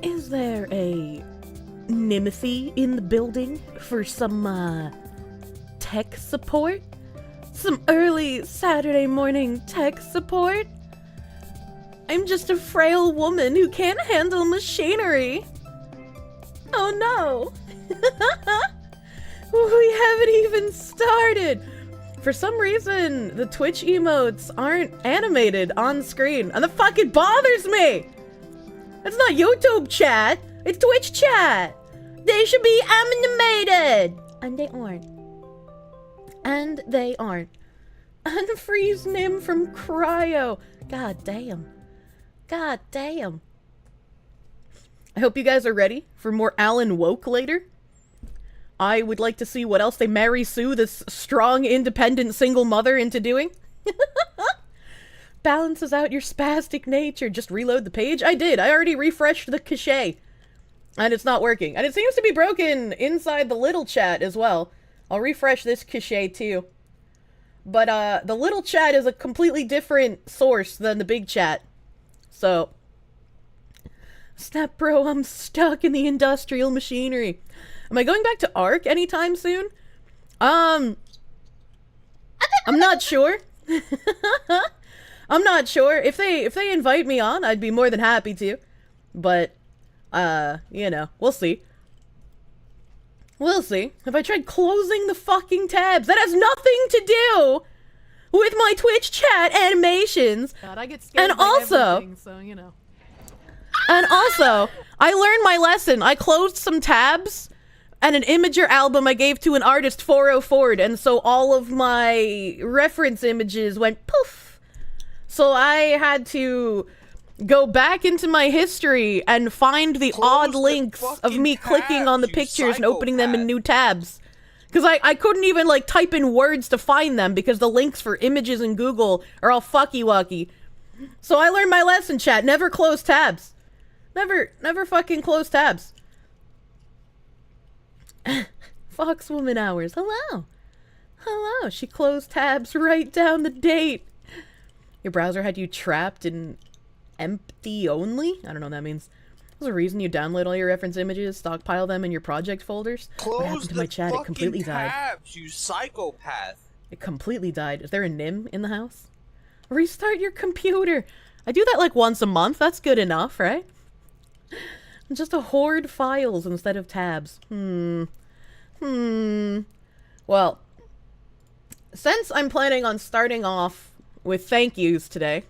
Is there a Nimothy in the building for some, tech support? Some early Saturday morning tech support? I'm just a frail woman who can't handle machinery. Oh no! We haven't even started! For some reason, the Twitch emotes aren't animated on screen, and that fucking bothers me! It's not YouTube chat, it's Twitch chat! They should be animated! And they aren't. And they aren't. Unfreeze Nim from Cryo. God damn. God damn. I hope you guys are ready for more Alan Woke later. I would like to see what else they marry Sue, this strong, independent, single mother, into doing. balances out your spastic nature. Just reload the page. I did. I already refreshed the cache. And it's not working. And it seems to be broken inside the little chat as well. I'll refresh this cache too. But the little chat is a completely different source than the big chat. So, snap bro, I'm stuck in the industrial machinery. Am I going back to Ark anytime soon? I'm not sure. I'm not sure. If they invite me on, I'd be more than happy to. But, you know, we'll see. We'll see. Have I tried closing the fucking tabs? That has nothing to do with my Twitch chat animations. God, I get scared and also, so, you know. And also, I learned my lesson. I closed some tabs and an Imager album I gave to an artist 404'd, and so all of my reference images went poof. So I had to go back into my history and find the odd links of me clicking on the pictures and opening them in new tabs. Because I couldn't even, like, type in words to find them because the links for images in Google are all fucky-wucky. So I learned my lesson, chat. Never close tabs. Never fucking close tabs. Foxwoman hours. Hello. Hello. She closed tabs right down the date. Your browser had you trapped in empty only? I don't know what that means. There's a reason you download all your reference images, stockpile them in your project folders. Close what happened to my chat? It completely died. Tabs, you psychopath. It completely died. Is there a NIM in the house? Restart your computer. I do that like once a month. That's good enough, right? Just to hoard files instead of tabs. Well, since I'm planning on starting off with thank yous today,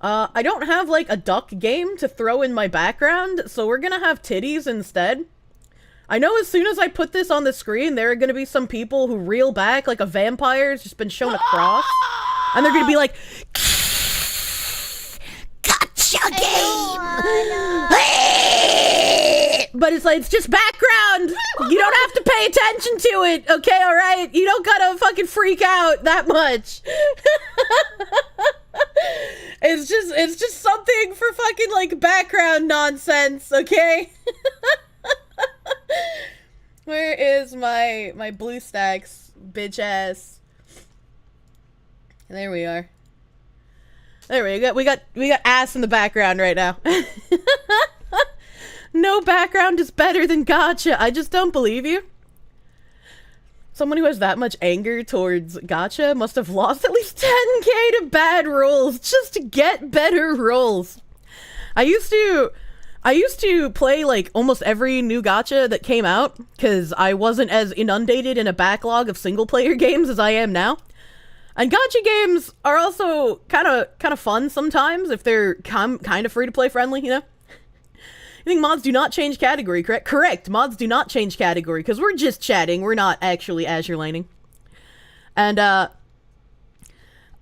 I don't have, like, a duck game to throw in my background, so we're gonna have titties instead. I know as soon as I put this on the screen, there are gonna be some people who reel back like a vampire's just been shown a cross, and they're gonna be like, gotcha game! But it's like, it's just background! You don't have to pay attention to it, okay, alright? You don't gotta fucking freak out that much. It's just something for fucking, like, background nonsense, okay? Where is my BlueStacks, bitch ass? There we are. There we got ass in the background right now. No background is better than gacha. I just don't believe you. Someone who has that much anger towards gacha must have lost at least 10k to bad rolls just to get better rolls. I used to play, like, almost every new gacha that came out because I wasn't as inundated in a backlog of single-player games as I am now. And gacha games are also kind of fun sometimes if they're kind of free-to-play friendly, you know? I think mods do not change category, correct? Correct, mods do not change category, because we're just chatting, we're not actually Azure laning. And, I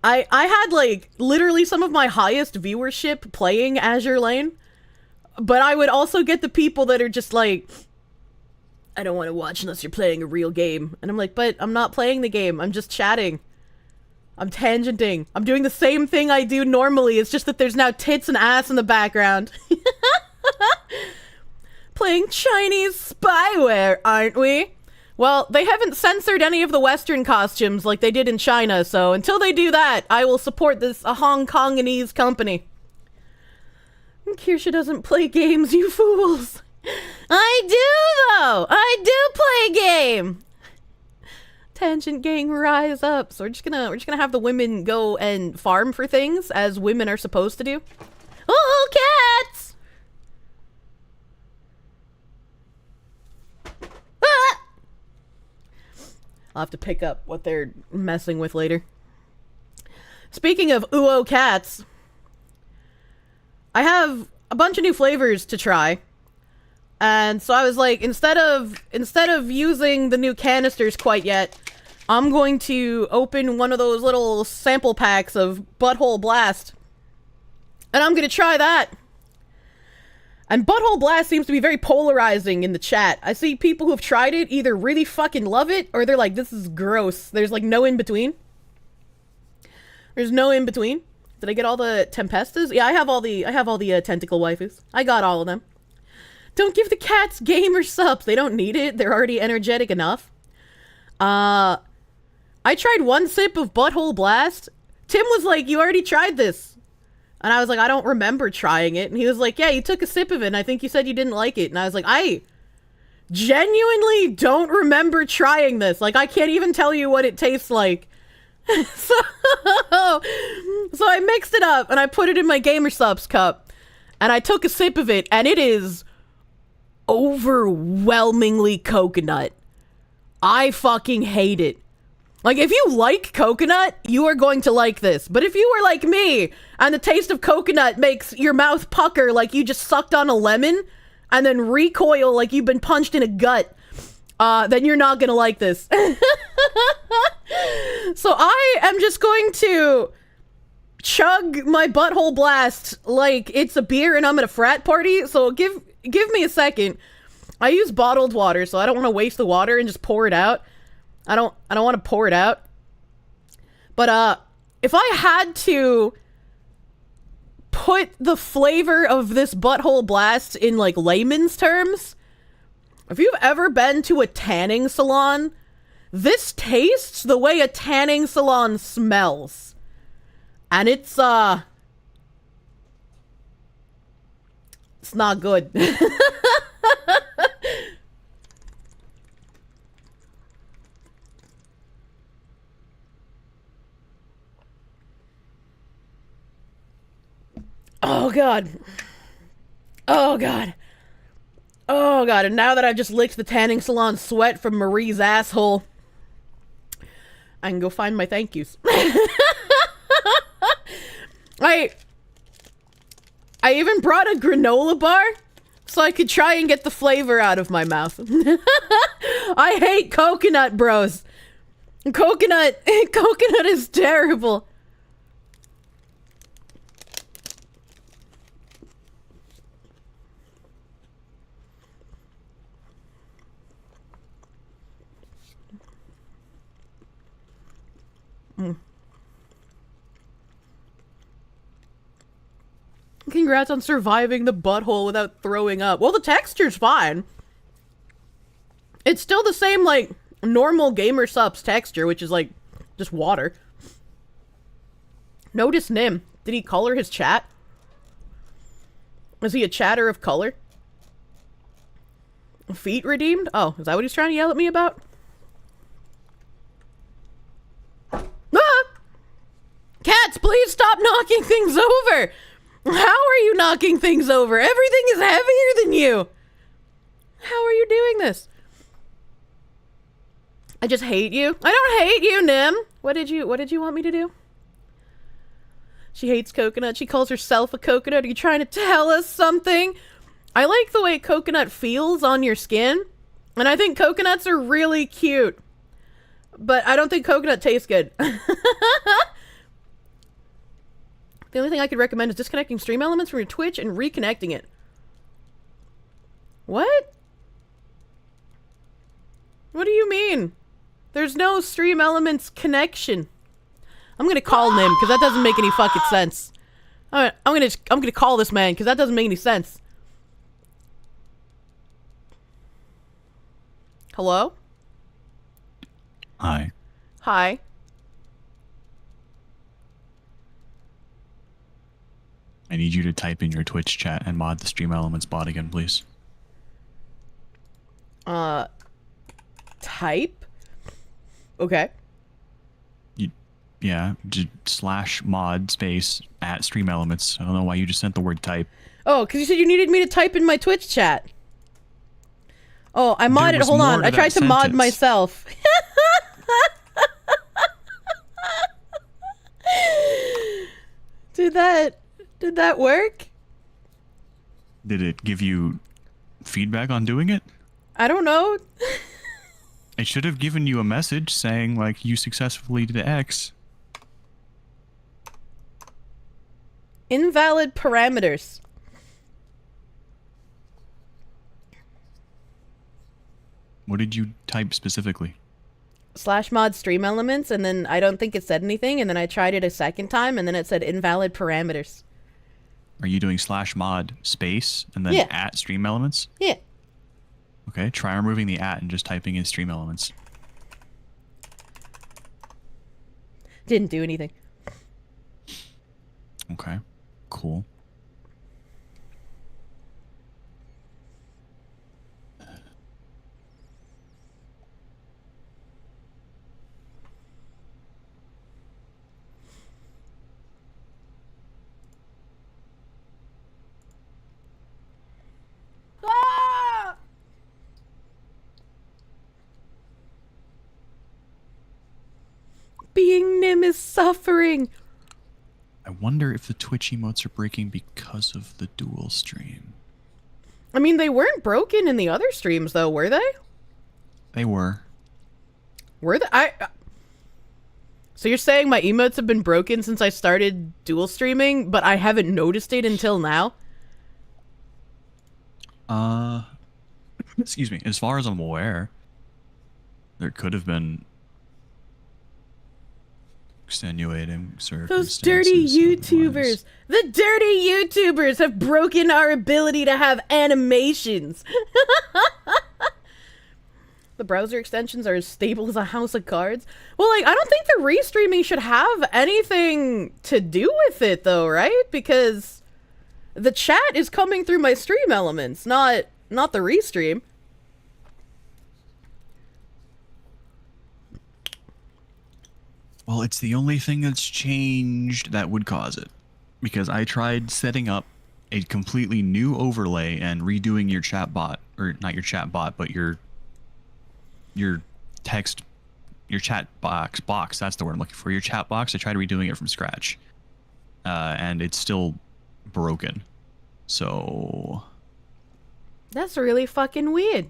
had, like, literally some of my highest viewership playing Azure Lane, but I would also get the people that are just like, I don't want to watch unless you're playing a real game. And I'm like, but I'm not playing the game, I'm just chatting. I'm tangenting. I'm doing the same thing I do normally, it's just that there's now tits and ass in the background. Playing Chinese spyware, aren't we? Well, they haven't censored any of the Western costumes like they did in China, so until they do that, I will support this Hong Kongese company. Kirsche doesn't play games, you fools. I do, though! I do play a game! Tangent gang, rise up. So we're just gonna have the women go and farm for things, as women are supposed to do. Oh, cats! I'll have to pick up what they're messing with later. Speaking of uo cats, I have a bunch of new flavors to try. And so I was like, instead of using the new canisters quite yet, I'm going to open one of those little sample packs of Butthole Blast. And I'm gonna try that. And Butthole Blast seems to be very polarizing in the chat. I see people who've tried it either really fucking love it, or they're like, this is gross. There's like no in between. There's no in between. Did I get all the Tempestas? Yeah, I have all the tentacle waifus. I got all of them. Don't give the cats gamer subs. They don't need it. They're already energetic enough. I tried one sip of Butthole Blast. Tim was like, you already tried this. And I was like, I don't remember trying it. And he was like, yeah, you took a sip of it, and I think you said you didn't like it. And I was like, I genuinely don't remember trying this. Like, I can't even tell you what it tastes like. So I mixed it up, and I put it in my Gamer Subs cup. And I took a sip of it, and it is overwhelmingly coconut. I fucking hate it. Like, if you like coconut, you are going to like this. But if you are like me, and the taste of coconut makes your mouth pucker like you just sucked on a lemon, and then recoil like you've been punched in a gut, then you're not gonna like this. So I am just going to chug my Butthole Blast like it's a beer and I'm at a frat party. So give me a second. I use bottled water, so I don't want to waste the water and just pour it out. I don't want to pour it out. But if I had to put the flavor of this Butthole Blast in like layman's terms, if you've ever been to a tanning salon, this tastes the way a tanning salon smells. And it's not good. Oh god. Oh god. Oh god, and now that I've just licked the tanning salon sweat from Marie's asshole, I can go find my thank yous. I even brought a granola bar so I could try and get the flavor out of my mouth. I hate coconut, bros. Coconut is terrible. Congrats on surviving the butthole without throwing up. Well, the texture's fine. It's still the same, like, normal Gamer Subs texture, which is, like, just water. Notice Nim. Did he color his chat? Was he a chatter of color? Feet redeemed? Oh, is that what he's trying to yell at me about? Ah! Cats, please stop knocking things over! How are you knocking things over? Everything is heavier than you! How are you doing this? I just hate you. I don't hate you, Nim! What did you want me to do? She hates coconut. She calls herself a coconut. Are you trying to tell us something? I like the way coconut feels on your skin. And I think coconuts are really cute. But I don't think coconut tastes good. The only thing I could recommend is disconnecting stream elements from your Twitch and reconnecting it. What? What do you mean? There's no stream elements connection. I'm gonna call Nim because that doesn't make any fucking sense. I'm gonna call this man because that doesn't make any sense. Hello? Hi. Hi. I need you to type in your Twitch chat and mod the Stream Elements bot again, please. Type? Okay. Yeah, /mod space @ Stream Elements. I don't know why you just sent the word type. Oh, because you said you needed me to type in my Twitch chat. Oh, I modded. Hold on. I tried to mod myself. Did that work? Did it give you feedback on doing it? I don't know. It should have given you a message saying, like, you successfully did X. Invalid parameters. What did you type specifically? /mod stream elements, and then I don't think it said anything, and then I tried it a second time, and then it said invalid parameters. Are you doing /mod space and then Yeah. at stream elements? Yeah. Okay, try removing the at and just typing in stream elements. Didn't do anything. Okay, cool. Ah! Being Nim is suffering. I wonder if the Twitch emotes are breaking because of the dual stream. I mean, they weren't broken in the other streams, though, were they? They were. Were they? So you're saying my emotes have been broken since I started dual streaming, but I haven't noticed it until now? Excuse me. As far as I'm aware, there could have been extenuating circumstances. Those dirty YouTubers. otherwise. The dirty YouTubers have broken our ability to have animations. The browser extensions are as stable as a house of cards. Well, like, I don't think the restreaming should have anything to do with it, though, right? Because the chat is coming through my stream elements, not the restream. Well, it's the only thing that's changed that would cause it. Because I tried setting up a completely new overlay and redoing your chat bot, or not your chat bot, but your text, your chat box, that's the word I'm looking for. Your chat box, I tried redoing it from scratch. And it's still broken. So That's really fucking weird.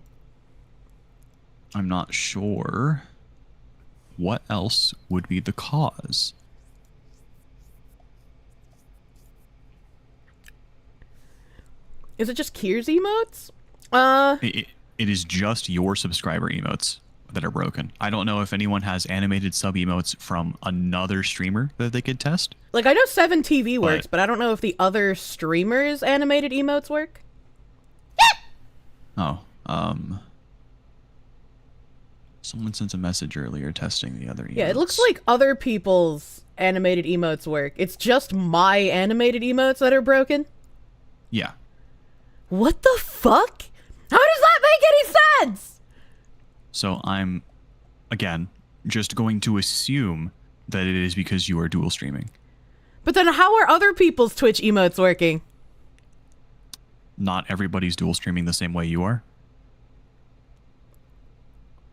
I'm not sure what else would be the cause. Is it just Kier's emotes? It is just your subscriber emotes that are broken. I don't know if anyone has animated sub emotes from another streamer that they could test. Like, I know 7TV works, but I don't know if the other streamers' animated emotes work. Oh, someone sent a message earlier testing the other emotes. Yeah, it looks like other people's animated emotes work. It's just my animated emotes that are broken. Yeah. What the fuck? How does that make any sense? So I'm, again, just going to assume that it is because you are dual streaming. But then how are other people's Twitch emotes working? Not everybody's dual streaming the same way you are.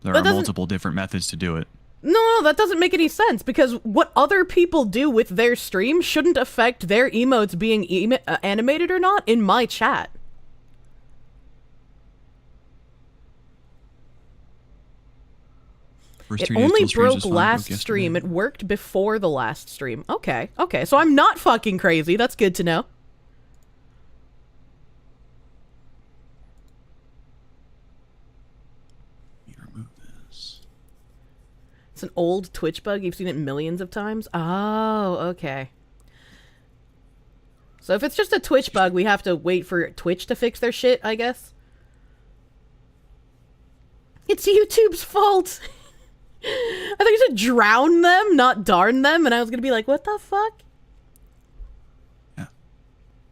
There That are doesn't- multiple different methods to do it. No, that doesn't make any sense, because what other people do with their stream shouldn't affect their emotes being animated or not in my chat. First It three days only dual streams broke was fine, broke last yesterday. stream. It worked before the last stream. Okay, so I'm not fucking crazy. That's good to know. Let me remove this. It's an old Twitch bug. You've seen it millions of times. Oh, okay. So if it's just a Twitch bug, we have to wait for Twitch to fix their shit, I guess. It's YouTube's fault. I thought you said drown them, not darn them, and I was gonna be like, what the fuck? Yeah.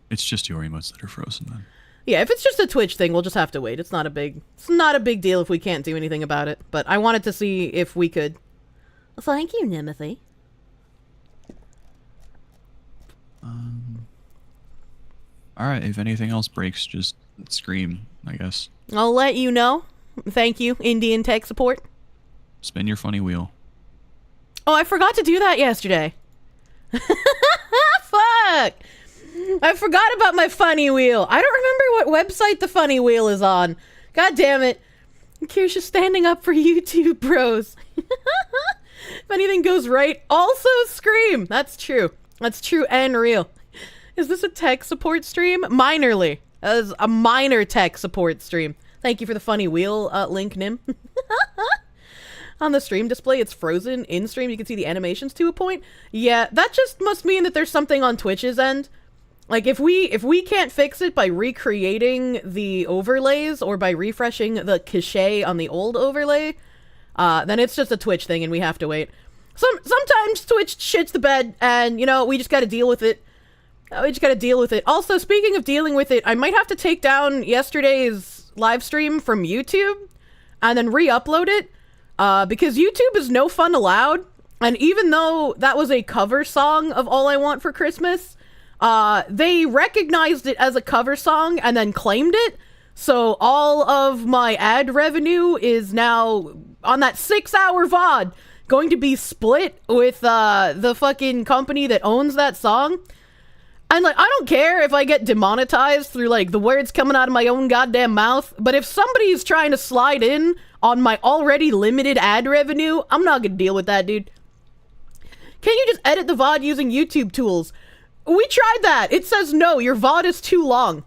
It's just your emotes that are frozen then. Yeah, if it's just a Twitch thing, we'll just have to wait. It's not a big deal if we can't do anything about it. But I wanted to see if we could. Thank you, Nimothy. Alright, if anything else breaks, just scream, I guess. I'll let you know. Thank you, Indian tech support. Spin your funny wheel. Oh, I forgot to do that yesterday. Fuck! I forgot about my funny wheel. I don't remember what website the funny wheel is on. God damn it. Kirsche standing up for YouTube bros. If anything goes right, also scream. That's true. That's true and real. Is this a tech support stream? Minorly. That is a minor tech support stream. Thank you for the funny wheel link, Nim. on the stream display, it's frozen. In stream, you can see the animations to a point. Yeah, that just must mean that there's something on Twitch's end. Like, if we can't fix it by recreating the overlays or by refreshing the cache on the old overlay, then it's just a Twitch thing and we have to wait. Sometimes Twitch shits the bed and, you know, we just gotta deal with it. Also, speaking of dealing with it, I might have to take down yesterday's live stream from YouTube and then re-upload it, because YouTube is no fun allowed. And even though that was a cover song of All I Want for Christmas, they recognized it as a cover song and then claimed it. So all of my ad revenue is now on that 6-hour VoD going to be split with the fucking company that owns that song. And, like, I don't care if I get demonetized through, like, the words coming out of my own goddamn mouth, but if somebody's trying to slide in on my already limited ad revenue, I'm not gonna deal with that, dude. Can you just edit the VoD using YouTube tools? We tried that. It says no, your VoD is too long.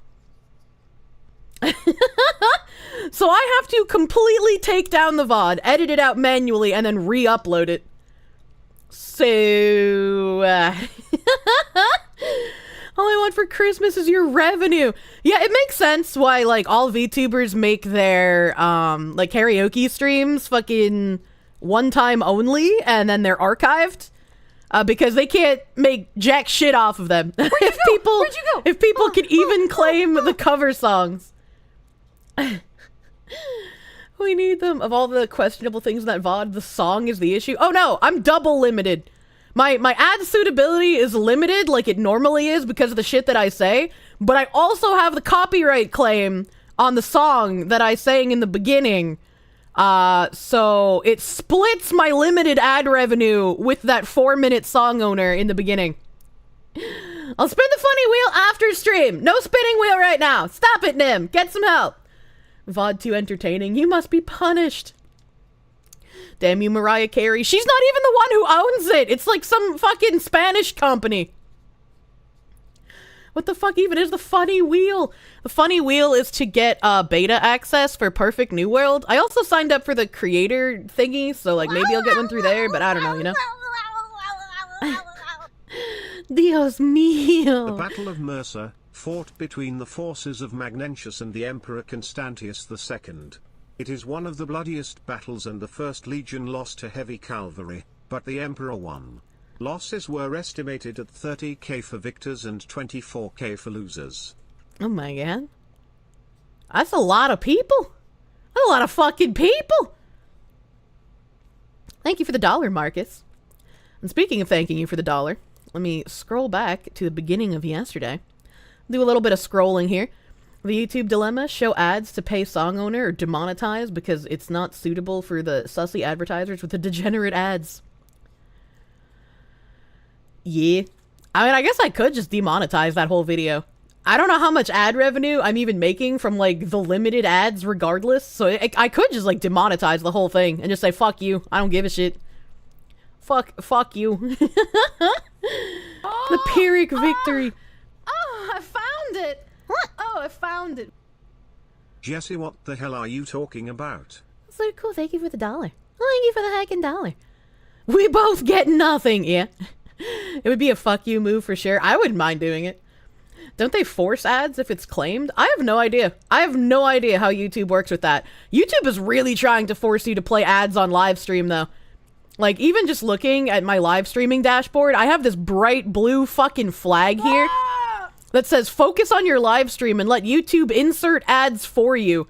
So I have to completely take down the VoD, edit it out manually, and then re-upload it. So... all I want for Christmas is your revenue. Yeah, it makes sense why, like, all VTubers make their, like, karaoke streams fucking one time only, and then they're archived. Because they can't make jack shit off of them. Where'd you go? If people could even claim the cover songs. We need them. Of all the questionable things in that VoD, the song is the issue. Oh no, I'm double limited. My ad suitability is limited like it normally is because of the shit that I say, but I also have the copyright claim on the song that I sang in the beginning. So it splits my limited ad revenue with that 4-minute song owner in the beginning. I'll spin the funny wheel after stream. No spinning wheel right now. Stop it, Nim. Get some help. VoD too entertaining. You must be punished. Damn you, Mariah Carey. She's not even the one who owns it. It's like some fucking Spanish company. What the fuck even is the funny wheel? The funny wheel is to get beta access for Perfect New World. I also signed up for the creator thingy, so like maybe I'll get one through there, but I don't know, you know? Dios mío. The Battle of Mersa, fought between the forces of Magnentius and the Emperor Constantius II. It is one of the bloodiest battles and the First Legion lost to heavy cavalry, but the Emperor won. Losses were estimated at 30k for victors and 24k for losers. Oh my god. That's a lot of people. That's a lot of fucking people. Thank you for the dollar, Marcus. And speaking of thanking you for the dollar, let me scroll back to the beginning of yesterday. Do a little bit of scrolling here. The YouTube dilemma: show ads to pay song owner or demonetize because it's not suitable for the sussy advertisers with the degenerate ads. Yeah. I mean, I guess I could just demonetize that whole video. I don't know how much ad revenue I'm even making from, like, the limited ads regardless. So I could just, like, demonetize the whole thing and just say, fuck you. I don't give a shit. Fuck you. The Pyrrhic victory. Oh, I found it. What? Oh, I found it. Jesse, what the hell are you talking about? So cool. Thank you for the dollar. Thank you for the heckin' dollar. We both get nothing. Yeah. It would be a fuck you move for sure. I wouldn't mind doing it. Don't they force ads if it's claimed? I have no idea. I have no idea how YouTube works with that. YouTube is really trying to force you to play ads on live stream though. Like, even just looking at my live streaming dashboard, I have this bright blue fucking flag here that says focus on your live stream and let YouTube insert ads for you.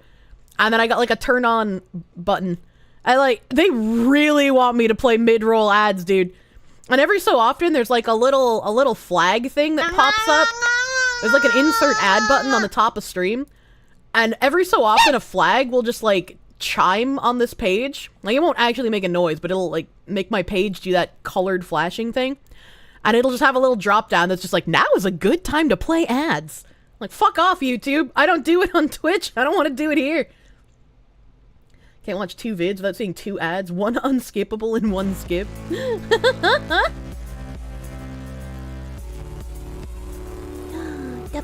And then I got like a turn on button. They really want me to play mid-roll ads, dude. And every so often there's like a little flag thing that pops up. There's like an insert ad button on the top of stream. And every so often a flag will just like chime on this page. Like, it won't actually make a noise, but it'll like make my page do that colored flashing thing. And it'll just have a little drop down that's just like, now is a good time to play ads. Like, fuck off, YouTube. I don't do it on Twitch. I don't want to do it here. Can't watch 2 vids without seeing 2 ads. One unskippable and one skip. The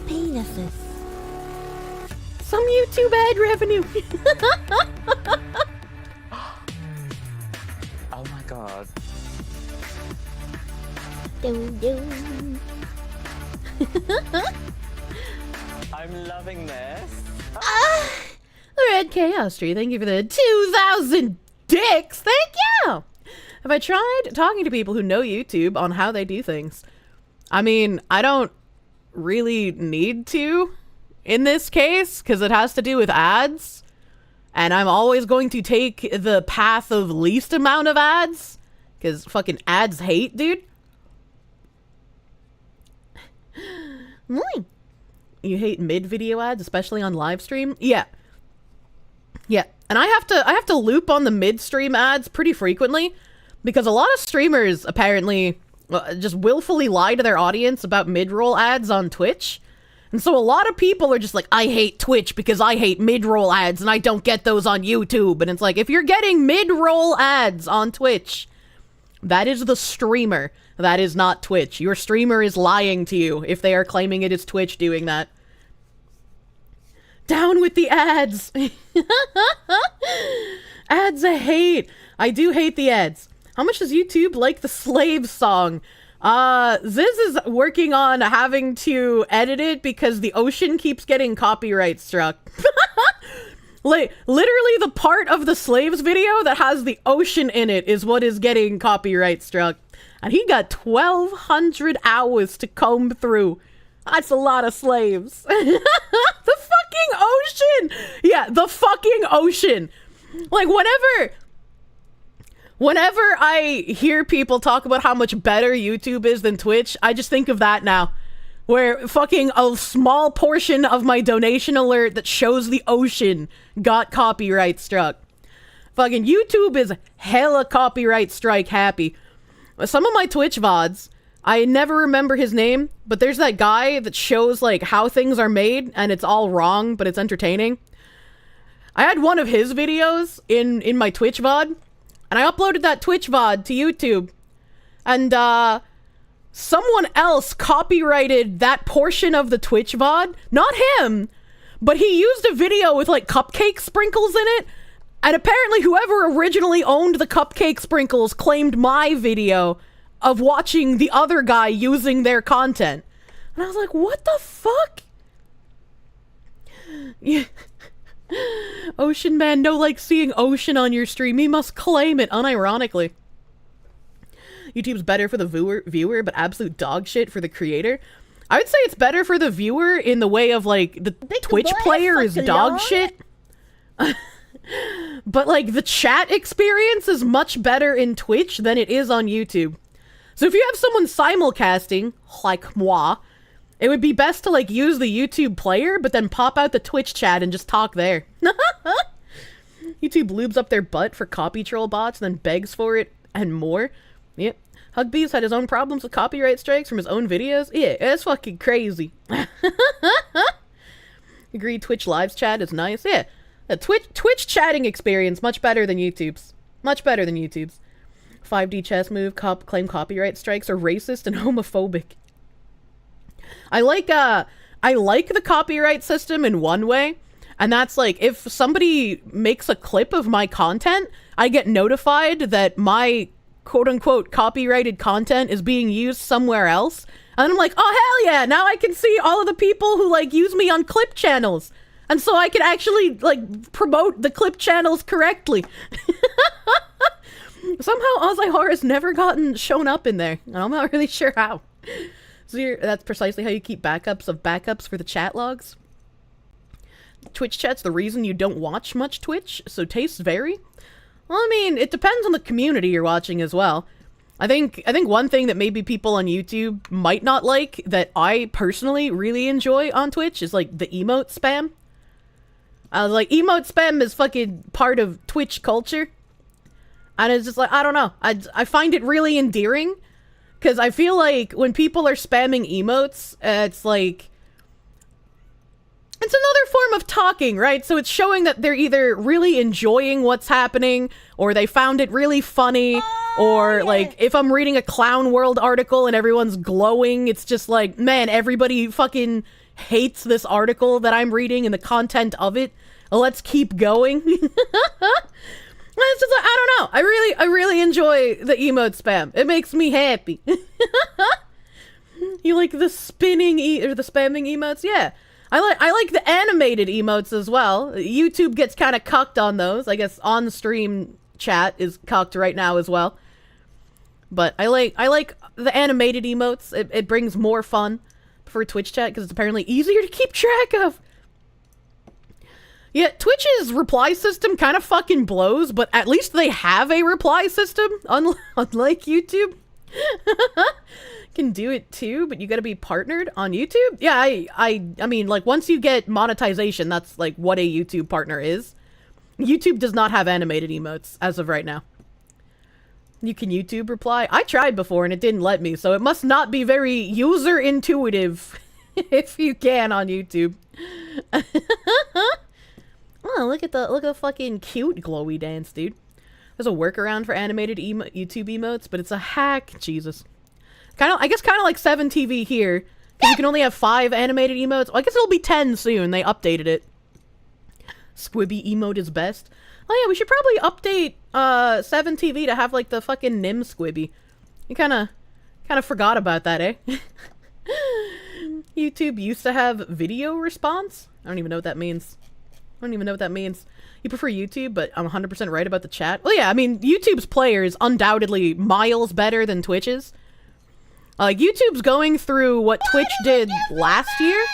penises. Some YouTube ad revenue. Dun, dun. I'm loving this. Red Chaos Tree, thank you for the 2,000 dicks. Thank you. Have I tried talking to people who know YouTube on how they do things? I mean, I don't really need to in this case because it has to do with ads. And I'm always going to take the path of least amount of ads because fucking ads hate, dude. You hate mid-video ads, especially on live stream? Yeah. Yeah. And I have to loop on the mid-stream ads pretty frequently because a lot of streamers apparently just willfully lie to their audience about mid-roll ads on Twitch. And so a lot of people are just like, I hate Twitch because I hate mid-roll ads and I don't get those on YouTube. And it's like, if you're getting mid-roll ads on Twitch, that is the streamer. That is not Twitch. Your streamer is lying to you if they are claiming it is Twitch doing that. Down with the ads. Ads I hate. I do hate the ads. How much does YouTube like the Slave song? Ziz is working on having to edit it because the ocean keeps getting copyright struck. Like, literally the part of the Slaves video that has the ocean in it is what is getting copyright struck. And he got 1,200 hours to comb through. That's a lot of slaves. The fucking ocean! Yeah, the fucking ocean. Like, whenever I hear people talk about how much better YouTube is than Twitch, I just think of that now. Where fucking a small portion of my donation alert that shows the ocean got copyright struck. Fucking YouTube is hella copyright strike happy. Some of my Twitch VODs, I never remember his name, but there's that guy that shows like how things are made and it's all wrong, but it's entertaining. I had one of his videos in my Twitch VOD, and I uploaded that Twitch VOD to YouTube. And someone else copyrighted that portion of the Twitch VOD. Not him, but he used a video with like cupcake sprinkles in it. And apparently whoever originally owned the cupcake sprinkles claimed my video of watching the other guy using their content. And I was like, what the fuck? Yeah. Ocean Man, no like seeing ocean on your stream. He must claim it unironically. YouTube's better for the viewer, but absolute dog shit for the creator. I would say it's better for the viewer in the way of like the Twitch player is dog shit. But like the chat experience is much better in Twitch than it is on YouTube. So if you have someone simulcasting, like moi, it would be best to like use the YouTube player, but then pop out the Twitch chat and just talk there. YouTube lubes up their butt for copy troll bots, then begs for it and more. Yep. Hugbees had his own problems with copyright strikes from his own videos. Yeah, it's fucking crazy. Agree, Twitch live chat is nice. Yeah. A Twitch chatting experience much better than YouTube's. Much better than YouTube's. 5D chess move, claim copyright strikes are racist and homophobic. I like the copyright system in one way, and that's like if somebody makes a clip of my content, I get notified that my quote-unquote copyrighted content is being used somewhere else, and I'm like, oh hell yeah, now I can see all of the people who like use me on clip channels. And so I can actually, like, promote the clip channels correctly. Somehow Ozzy Horror's never shown up in there. I'm not really sure how. So that's precisely how you keep backups of backups for the chat logs. Twitch chat's the reason you don't watch much Twitch, so tastes vary. Well, I mean, it depends on the community you're watching as well. I think one thing that maybe people on YouTube might not like that I personally really enjoy on Twitch is, like, the emote spam. Like, emote spam is fucking part of Twitch culture. And it's just like, I don't know. I find it really endearing. Because I feel like when people are spamming emotes, it's like... It's another form of talking, right? So it's showing that they're either really enjoying what's happening, or they found it really funny, or yeah. Like, if I'm reading a Clown World article and everyone's glowing, it's just like, man, everybody fucking hates this article that I'm reading and the content of it. Let's keep going. It's just like, I don't know. I really enjoy the emote spam. It makes me happy. You like the spinning or the spamming emotes? Yeah. I like the animated emotes as well. YouTube gets kind of cucked on those. I guess on stream chat is cucked right now as well. But I like the animated emotes. It brings more fun for Twitch chat because it's apparently easier to keep track of. Yeah, Twitch's reply system kind of fucking blows, but at least they have a reply system, unlike YouTube. Can do it too, but you gotta be partnered on YouTube? Yeah, I mean, like, once you get monetization, that's, like, what a YouTube partner is. YouTube does not have animated emotes, as of right now. You can YouTube reply? I tried before, and it didn't let me, so it must not be very user-intuitive if you can on YouTube. Oh, look at the fucking cute glowy dance, dude. There's a workaround for animated YouTube emotes, but it's a hack. Jesus. I guess kind of like 7TV here, because you can only have 5 animated emotes. Well, I guess it'll be 10 soon. They updated it. Squibby emote is best. Oh yeah, we should probably update 7TV to have like the fucking Nim Squibby. You kind of forgot about that, eh? YouTube used to have video response. I don't even know what that means. You prefer YouTube, but I'm 100% right about the chat. Well, yeah, I mean, YouTube's player is undoubtedly miles better than Twitch's. YouTube's going through what Twitch did last year,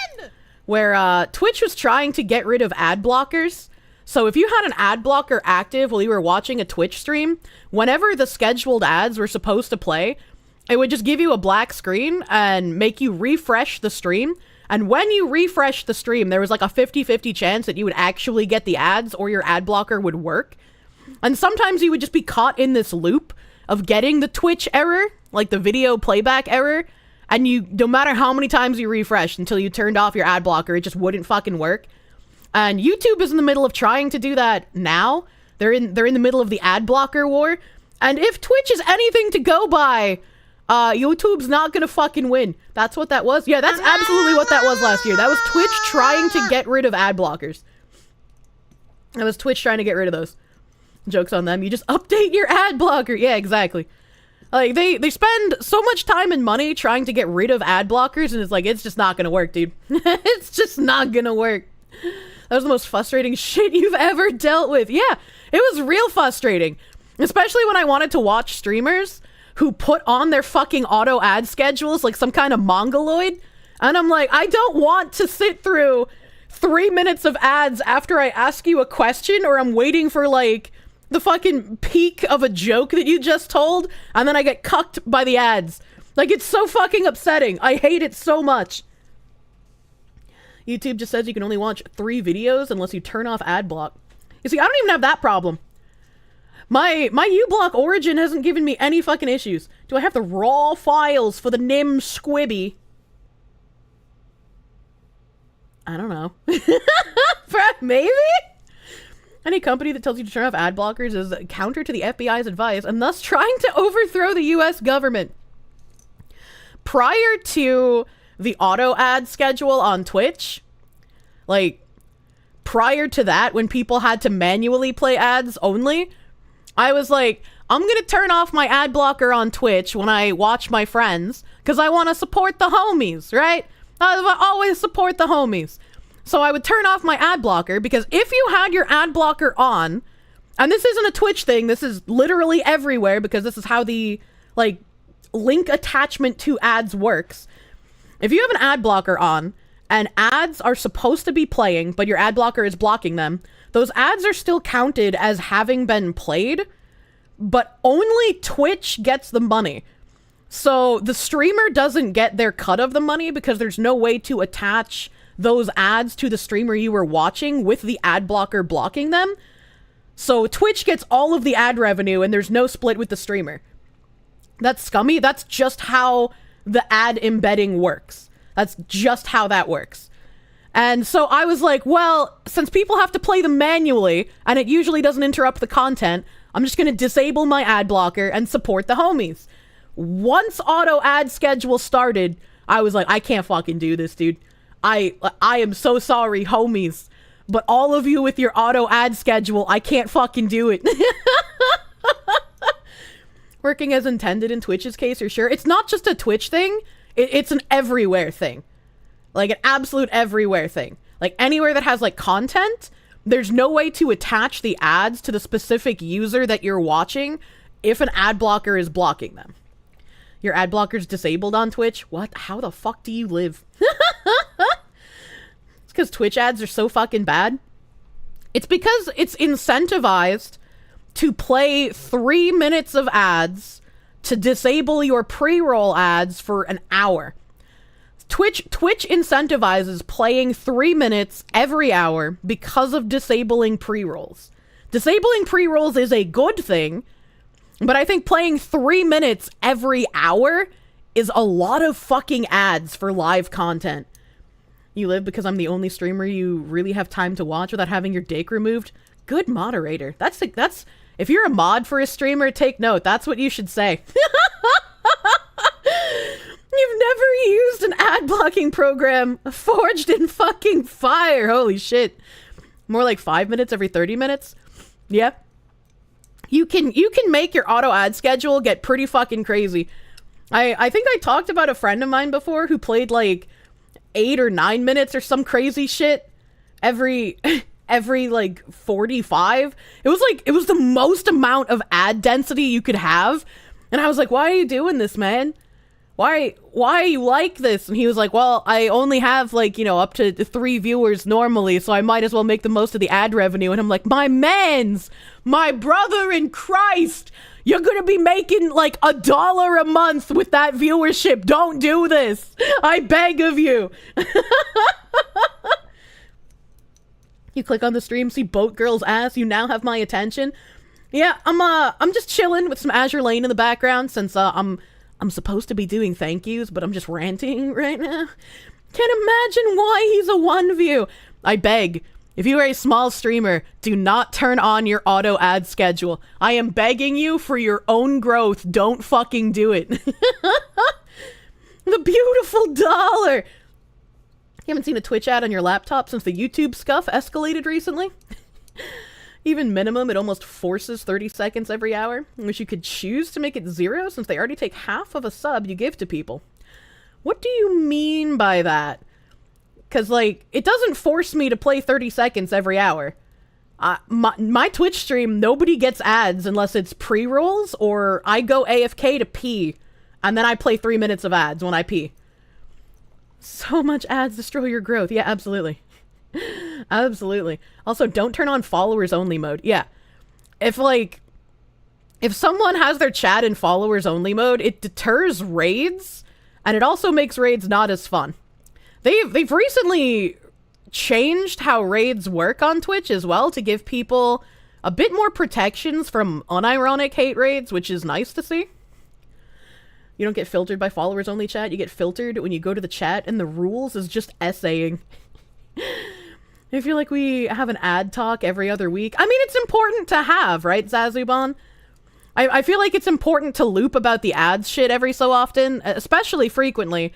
where Twitch was trying to get rid of ad blockers. So if you had an ad blocker active while you were watching a Twitch stream, whenever the scheduled ads were supposed to play, it would just give you a black screen and make you refresh the stream. And when you refresh the stream, there was like a 50-50 chance that you would actually get the ads or your ad blocker would work. And sometimes you would just be caught in this loop of getting the Twitch error, like the video playback error, and no matter how many times you refreshed until you turned off your ad blocker, it just wouldn't fucking work. And YouTube is in the middle of trying to do that now. They're in the middle of the ad blocker war. And if Twitch is anything to go by, YouTube's not gonna fucking win. That's what that was? Yeah, that's absolutely what that was last year. That was Twitch trying to get rid of ad blockers. That was Twitch trying to get rid of those. Joke's on them. You just update your ad blocker. Yeah, exactly. Like, they spend so much time and money trying to get rid of ad blockers, and it's like, it's just not gonna work, dude. It's just not gonna work. That was the most frustrating shit you've ever dealt with. Yeah, it was real frustrating. Especially when I wanted to watch streamers who put on their fucking auto ad schedules like some kind of mongoloid. And I'm like, I don't want to sit through 3 minutes of ads after I ask you a question, or I'm waiting for like the fucking peak of a joke that you just told, and then I get cucked by the ads. Like, it's so fucking upsetting. I hate it so much. YouTube just says you can only watch 3 videos unless you turn off ad block. You see, I don't even have that problem. My uBlock origin hasn't given me any fucking issues. Do I have the raw files for the Nim Squibby? I don't know. Maybe? Any company that tells you to turn off ad blockers is counter to the FBI's advice and thus trying to overthrow the US government. Prior to the auto ad schedule on Twitch, like, prior to that, when people had to manually play ads only, I was like, I'm gonna turn off my ad blocker on Twitch when I watch my friends, because I want to support the homies, right? I always support the homies. So I would turn off my ad blocker, because if you had your ad blocker on, and this isn't a Twitch thing, this is literally everywhere, because this is how the, like, link attachment to ads works. If you have an ad blocker on, and ads are supposed to be playing, but your ad blocker is blocking them, those ads are still counted as having been played, but only Twitch gets the money. So the streamer doesn't get their cut of the money because there's no way to attach those ads to the streamer you were watching with the ad blocker blocking them. So Twitch gets all of the ad revenue and there's no split with the streamer. That's scummy. That's just how the ad embedding works. That's just how that works. And so I was like, well, since people have to play them manually and it usually doesn't interrupt the content, I'm just going to disable my ad blocker and support the homies. Once auto ad schedule started, I was like, I can't fucking do this, dude. I am so sorry, homies, but all of you with your auto ad schedule, I can't fucking do it. working as intended in Twitch's case, you're sure? It's not just a Twitch thing. It's an everywhere thing. Like, an absolute everywhere thing. Like, anywhere that has, like, content, there's no way to attach the ads to the specific user that you're watching if an ad blocker is blocking them. Your ad blocker's disabled on Twitch? What? How the fuck do you live? It's because Twitch ads are so fucking bad. It's because it's incentivized to play 3 minutes of ads to disable your pre-roll ads for an hour. Twitch incentivizes playing 3 minutes every hour because of disabling pre-rolls. Disabling pre-rolls is a good thing, but I think playing 3 minutes every hour is a lot of fucking ads for live content. You live because I'm the only streamer you really have time to watch without having your dick removed. Good moderator. That's if you're a mod for a streamer, take note. That's what you should say. You've never used an ad blocking program forged in fucking fire. Holy shit. More like 5 minutes every 30 minutes. Yeah. You can make your auto ad schedule get pretty fucking crazy. I think I talked about a friend of mine before who played like 8 or 9 minutes or some crazy shit every like 45. It was the most amount of ad density you could have. And I was like, why are you doing this, man? Why are you like this? And he was like, well, I only have like, you know, up to 3 viewers normally, so I might as well make the most of the ad revenue. And I'm like, my brother in Christ, you're gonna be making like $1 a month with that viewership. Don't do this. I beg of you. You click on the stream, see Boat Girl's ass, you now have my attention. Yeah, I'm just chilling with some Azure Lane in the background since I'm supposed to be doing thank yous, but I'm just ranting right now. Can't imagine why he's a 1 view. I beg, if you are a small streamer, do not turn on your auto ad schedule. I am begging you for your own growth. Don't fucking do it. The beautiful dollar. You haven't seen a Twitch ad on your laptop since the YouTube scuff escalated recently? Even minimum, it almost forces 30 seconds every hour, which you could choose to make it 0 since they already take half of a sub you give to people. What do you mean by that? Because, like, it doesn't force me to play 30 seconds every hour. My Twitch stream, nobody gets ads unless it's pre-rolls or I go AFK to pee, and then I play 3 minutes of ads when I pee. So much ads destroy your growth. Yeah, absolutely. Absolutely. Also, don't turn on followers only mode. Yeah. If someone has their chat in followers only mode, it deters raids, and it also makes raids not as fun. They've recently changed how raids work on Twitch as well to give people a bit more protections from unironic hate raids, which is nice to see. You don't get filtered by followers only chat. You get filtered when you go to the chat, and the rules is just essaying. I feel like we have an ad talk every other week. I mean, it's important to have, right, Zazuban? I feel like it's important to loop about the ads shit every so often, especially frequently,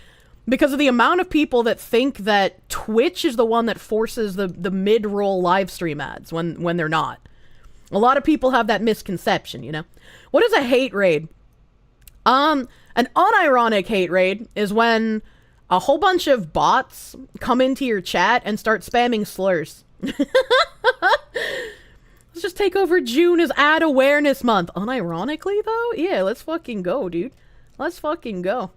because of the amount of people that think that Twitch is the one that forces the mid-roll live stream ads when they're not. A lot of people have that misconception, you know? What is a hate raid? An unironic hate raid is when a whole bunch of bots come into your chat and start spamming slurs. Let's just take over June as Ad Awareness Month. Unironically, though? Yeah, let's fucking go, dude. Let's fucking go.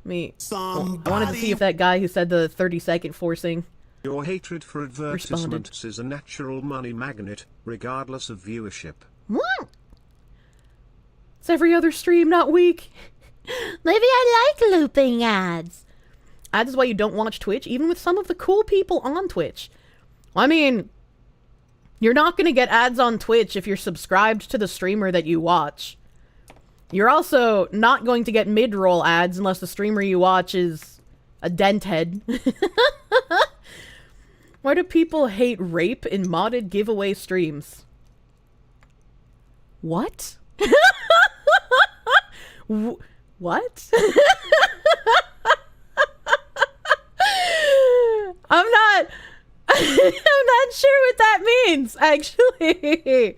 I wanted to see if that guy who said the 30-second forcing... Your hatred for advertisements is a natural money magnet, regardless of viewership. What? It's every other stream, not week. Maybe I like looping ads. Ads is why you don't watch Twitch, even with some of the cool people on Twitch. I mean, you're not going to get ads on Twitch if you're subscribed to the streamer that you watch. You're also not going to get mid-roll ads unless the streamer you watch is a dent head. Why do people hate rape in modded giveaway streams? What? What? I'm not sure what that means, actually.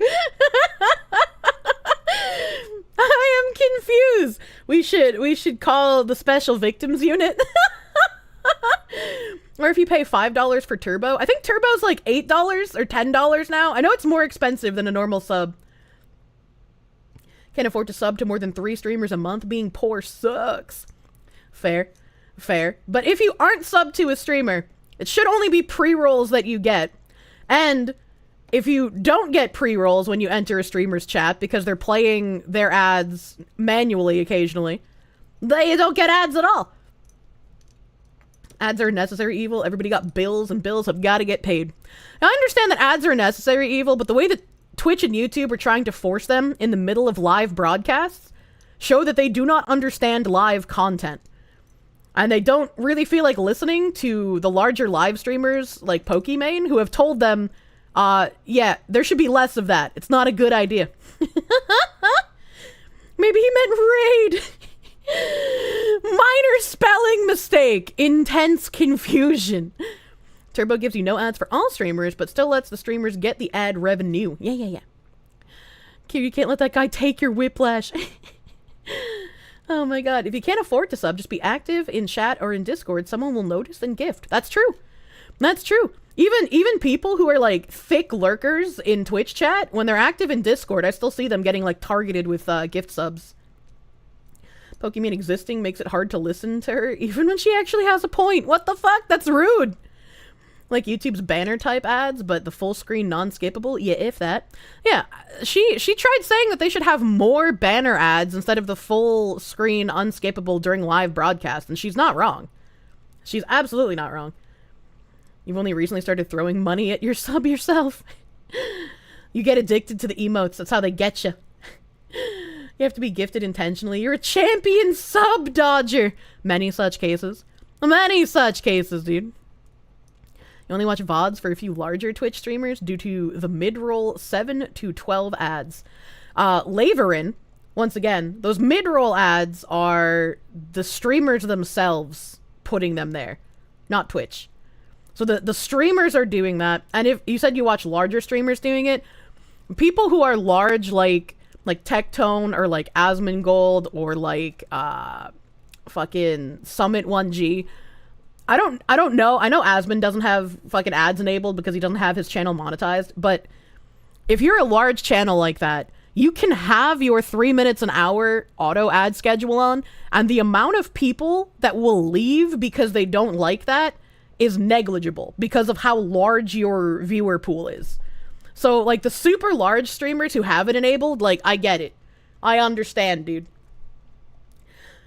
I am confused. We should call the special victims unit. Or if you pay $5 for Turbo. I think Turbo's like $8 or $10 now. I know it's more expensive than a normal sub. Can't afford to sub to more than 3 streamers a month. Being poor sucks. Fair. But if you aren't subbed to a streamer, it should only be pre-rolls that you get. And if you don't get pre-rolls when you enter a streamer's chat because they're playing their ads manually occasionally, they don't get ads at all. Ads are a necessary evil. Everybody got bills, and bills have got to get paid. Now, I understand that ads are a necessary evil, but the way that Twitch and YouTube are trying to force them in the middle of live broadcasts show that they do not understand live content. And they don't really feel like listening to the larger live streamers like Pokimane, who have told them, yeah, there should be less of that. It's not a good idea. Maybe he meant raid. Minor spelling mistake. Intense confusion. Turbo gives you no ads for all streamers, but still lets the streamers get the ad revenue. Yeah. You can't let that guy take your whiplash. Oh my god. If you can't afford to sub, just be active in chat or in Discord. Someone will notice and gift. That's true. Even people who are like thick lurkers in Twitch chat, when they're active in Discord, I still see them getting like targeted with gift subs. Pokemon existing makes it hard to listen to her, even when she actually has a point. What the fuck? That's rude. Like YouTube's banner type ads, but the full screen non-skippable. Yeah, if that. Yeah, she tried saying that they should have more banner ads instead of the full screen unskippable during live broadcast, and she's not wrong. She's absolutely not wrong. You've only recently started throwing money at your sub yourself. You get addicted to the emotes. That's how they get you. You have to be gifted intentionally. You're a champion sub dodger. Many such cases, dude. You only watch VODs for a few larger Twitch streamers due to the mid-roll 7 to 12 ads. Laverin, once again, those mid-roll ads are the streamers themselves putting them there, not Twitch. So the streamers are doing that, and if you said you watch larger streamers doing it, people who are large like Tectone or like Asmongold or like fucking Summit 1G. I don't know. I know Asmon doesn't have fucking ads enabled because he doesn't have his channel monetized, but if you're a large channel like that, you can have your 3 minutes an hour auto ad schedule on, and the amount of people that will leave because they don't like that is negligible because of how large your viewer pool is. So, like, the super large streamers who have it enabled, like, I get it. I understand, dude.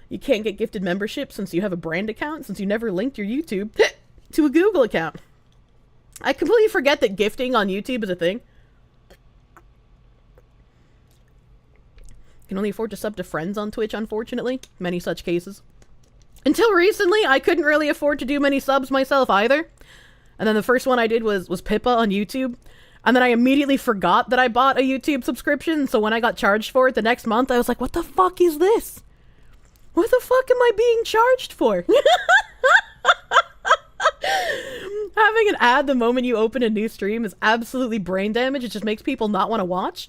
You can't get gifted membership since you have a brand account, since you never linked your YouTube to a Google account. I completely forget that gifting on YouTube is a thing. Can only afford to sub to friends on Twitch, unfortunately. Many such cases. Until recently, I couldn't really afford to do many subs myself either. And then the first one I did was Pippa on YouTube. And then I immediately forgot that I bought a YouTube subscription, so when I got charged for it the next month, I was like, what the fuck is this? What the fuck am I being charged for? Having an ad the moment you open a new stream is absolutely brain damage. It just makes people not want to watch.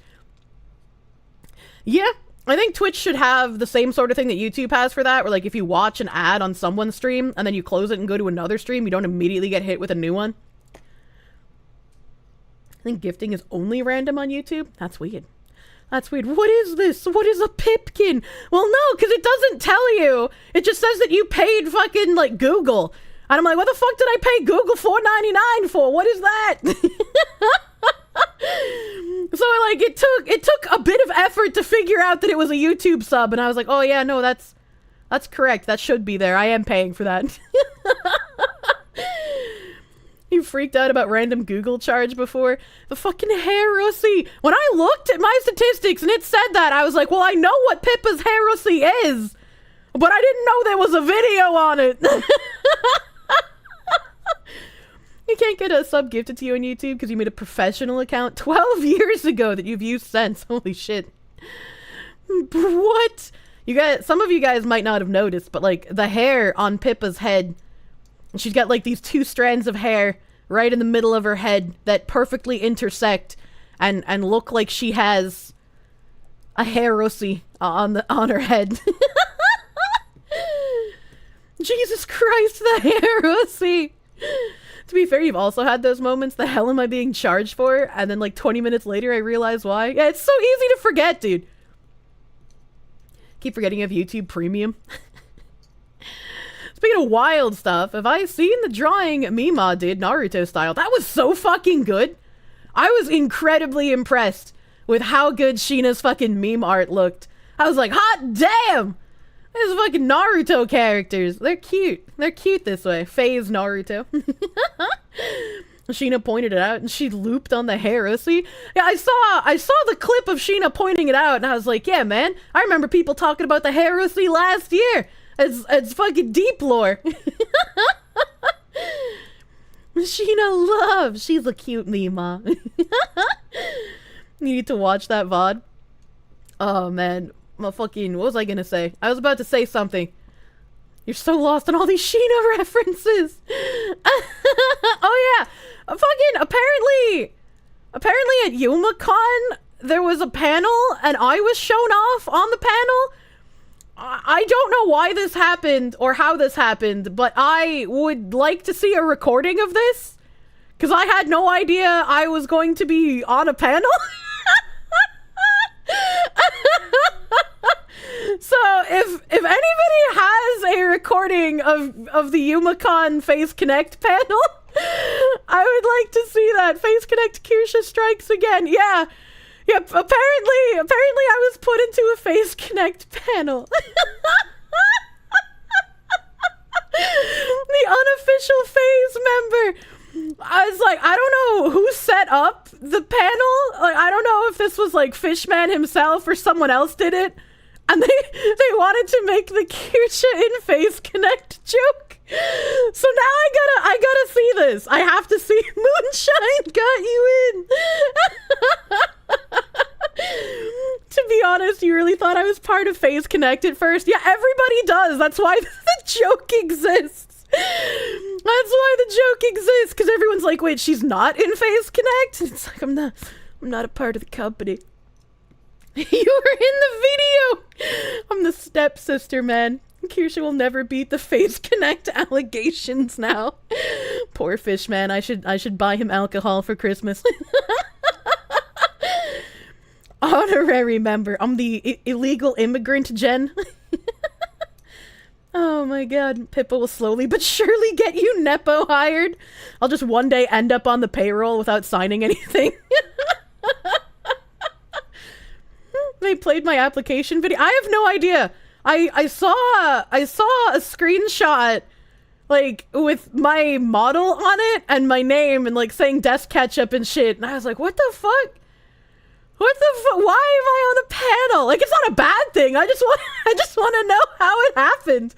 Yeah, I think Twitch should have the same sort of thing that YouTube has for that, where like if you watch an ad on someone's stream and then you close it and go to another stream, you don't immediately get hit with a new one. I think gifting is only random on YouTube. That's weird. That's weird. What is this? What is a pipkin? Well, no, because it doesn't tell you. It just says that you paid fucking, like, Google. And I'm like, what the fuck did I pay Google $4.99 for? What is that? So, like, it took a bit of effort to figure out that it was a YouTube sub. And I was like, oh, yeah, no, that's correct. That should be there. I am paying for that. You freaked out about random Google charge before? The fucking hair Russie. When I looked at my statistics and it said that, I was like, well, I know what Pippa's hair Russie is, but I didn't know there was a video on it. You can't get a sub gifted to you on YouTube because you made a professional account 12 years ago that you've used since. Holy shit. What? You guys, some of you guys might not have noticed, but like the hair on Pippa's head, she's got like these 2 strands of hair right in the middle of her head that perfectly intersect and look like she has a heresy on her head. Jesus Christ, the heresy! To be fair, you've also had those moments, the hell am I being charged for? And then like 20 minutes later I realize why. Yeah, it's so easy to forget, dude. Keep forgetting you have YouTube Premium. Speaking of wild stuff, have I seen the drawing Mima did Naruto style? That was so fucking good. I was incredibly impressed with how good Sheena's fucking meme art looked. I was like, hot damn! These fucking Naruto characters. They're cute. They're cute this way. Faye's Naruto. Sheena pointed it out and she looped on the heresy. Yeah, I saw the clip of Sheena pointing it out and I was like, yeah, man, I remember people talking about the heresy last year. It's fucking deep lore. Sheena loves. She's a cute Mima. You need to watch that VoD. Oh man, my fucking, what was I gonna say? I was about to say something. You're so lost in all these Sheena references. Oh yeah, apparently at YumaCon there was a panel and I was shown off on the panel. I don't know why this happened or how this happened, but I would like to see a recording of this because I had no idea I was going to be on a panel. So if anybody has a recording of the YumaCon Face Connect panel, I would like to see that. Face Connect Kirsche strikes again. Yeah. Yep, apparently I was put into a Face Connect panel. The unofficial Phase member. I was like, I don't know who set up the panel. Like, I don't know if this was like Fishman himself or someone else did it. And they wanted to make the Kirsche in Face Connect joke. So now I gotta see this. I have to see Moonshine got you in. To be honest, you really thought I was part of Phase Connect at first? Yeah, everybody does. That's why the joke exists. That's why the joke exists. Because everyone's like, wait, she's not in Phase Connect? It's like, I'm not a part of the company. You were in the video! I'm the stepsister, man. Kirsche will never beat the Face Connect allegations now. Poor fish, man. I should buy him alcohol for Christmas. Honorary member. I'm the illegal immigrant gen. Oh my god. Pippa will slowly but surely get you Nepo hired. I'll just one day end up on the payroll without signing anything. They played my application video. I have no idea. I saw a screenshot like with my model on it and my name and like saying desk ketchup and shit. And I was like, what the fuck? What the fuck? Why am I on a panel? Like, it's not a bad thing. I just want to know how it happened.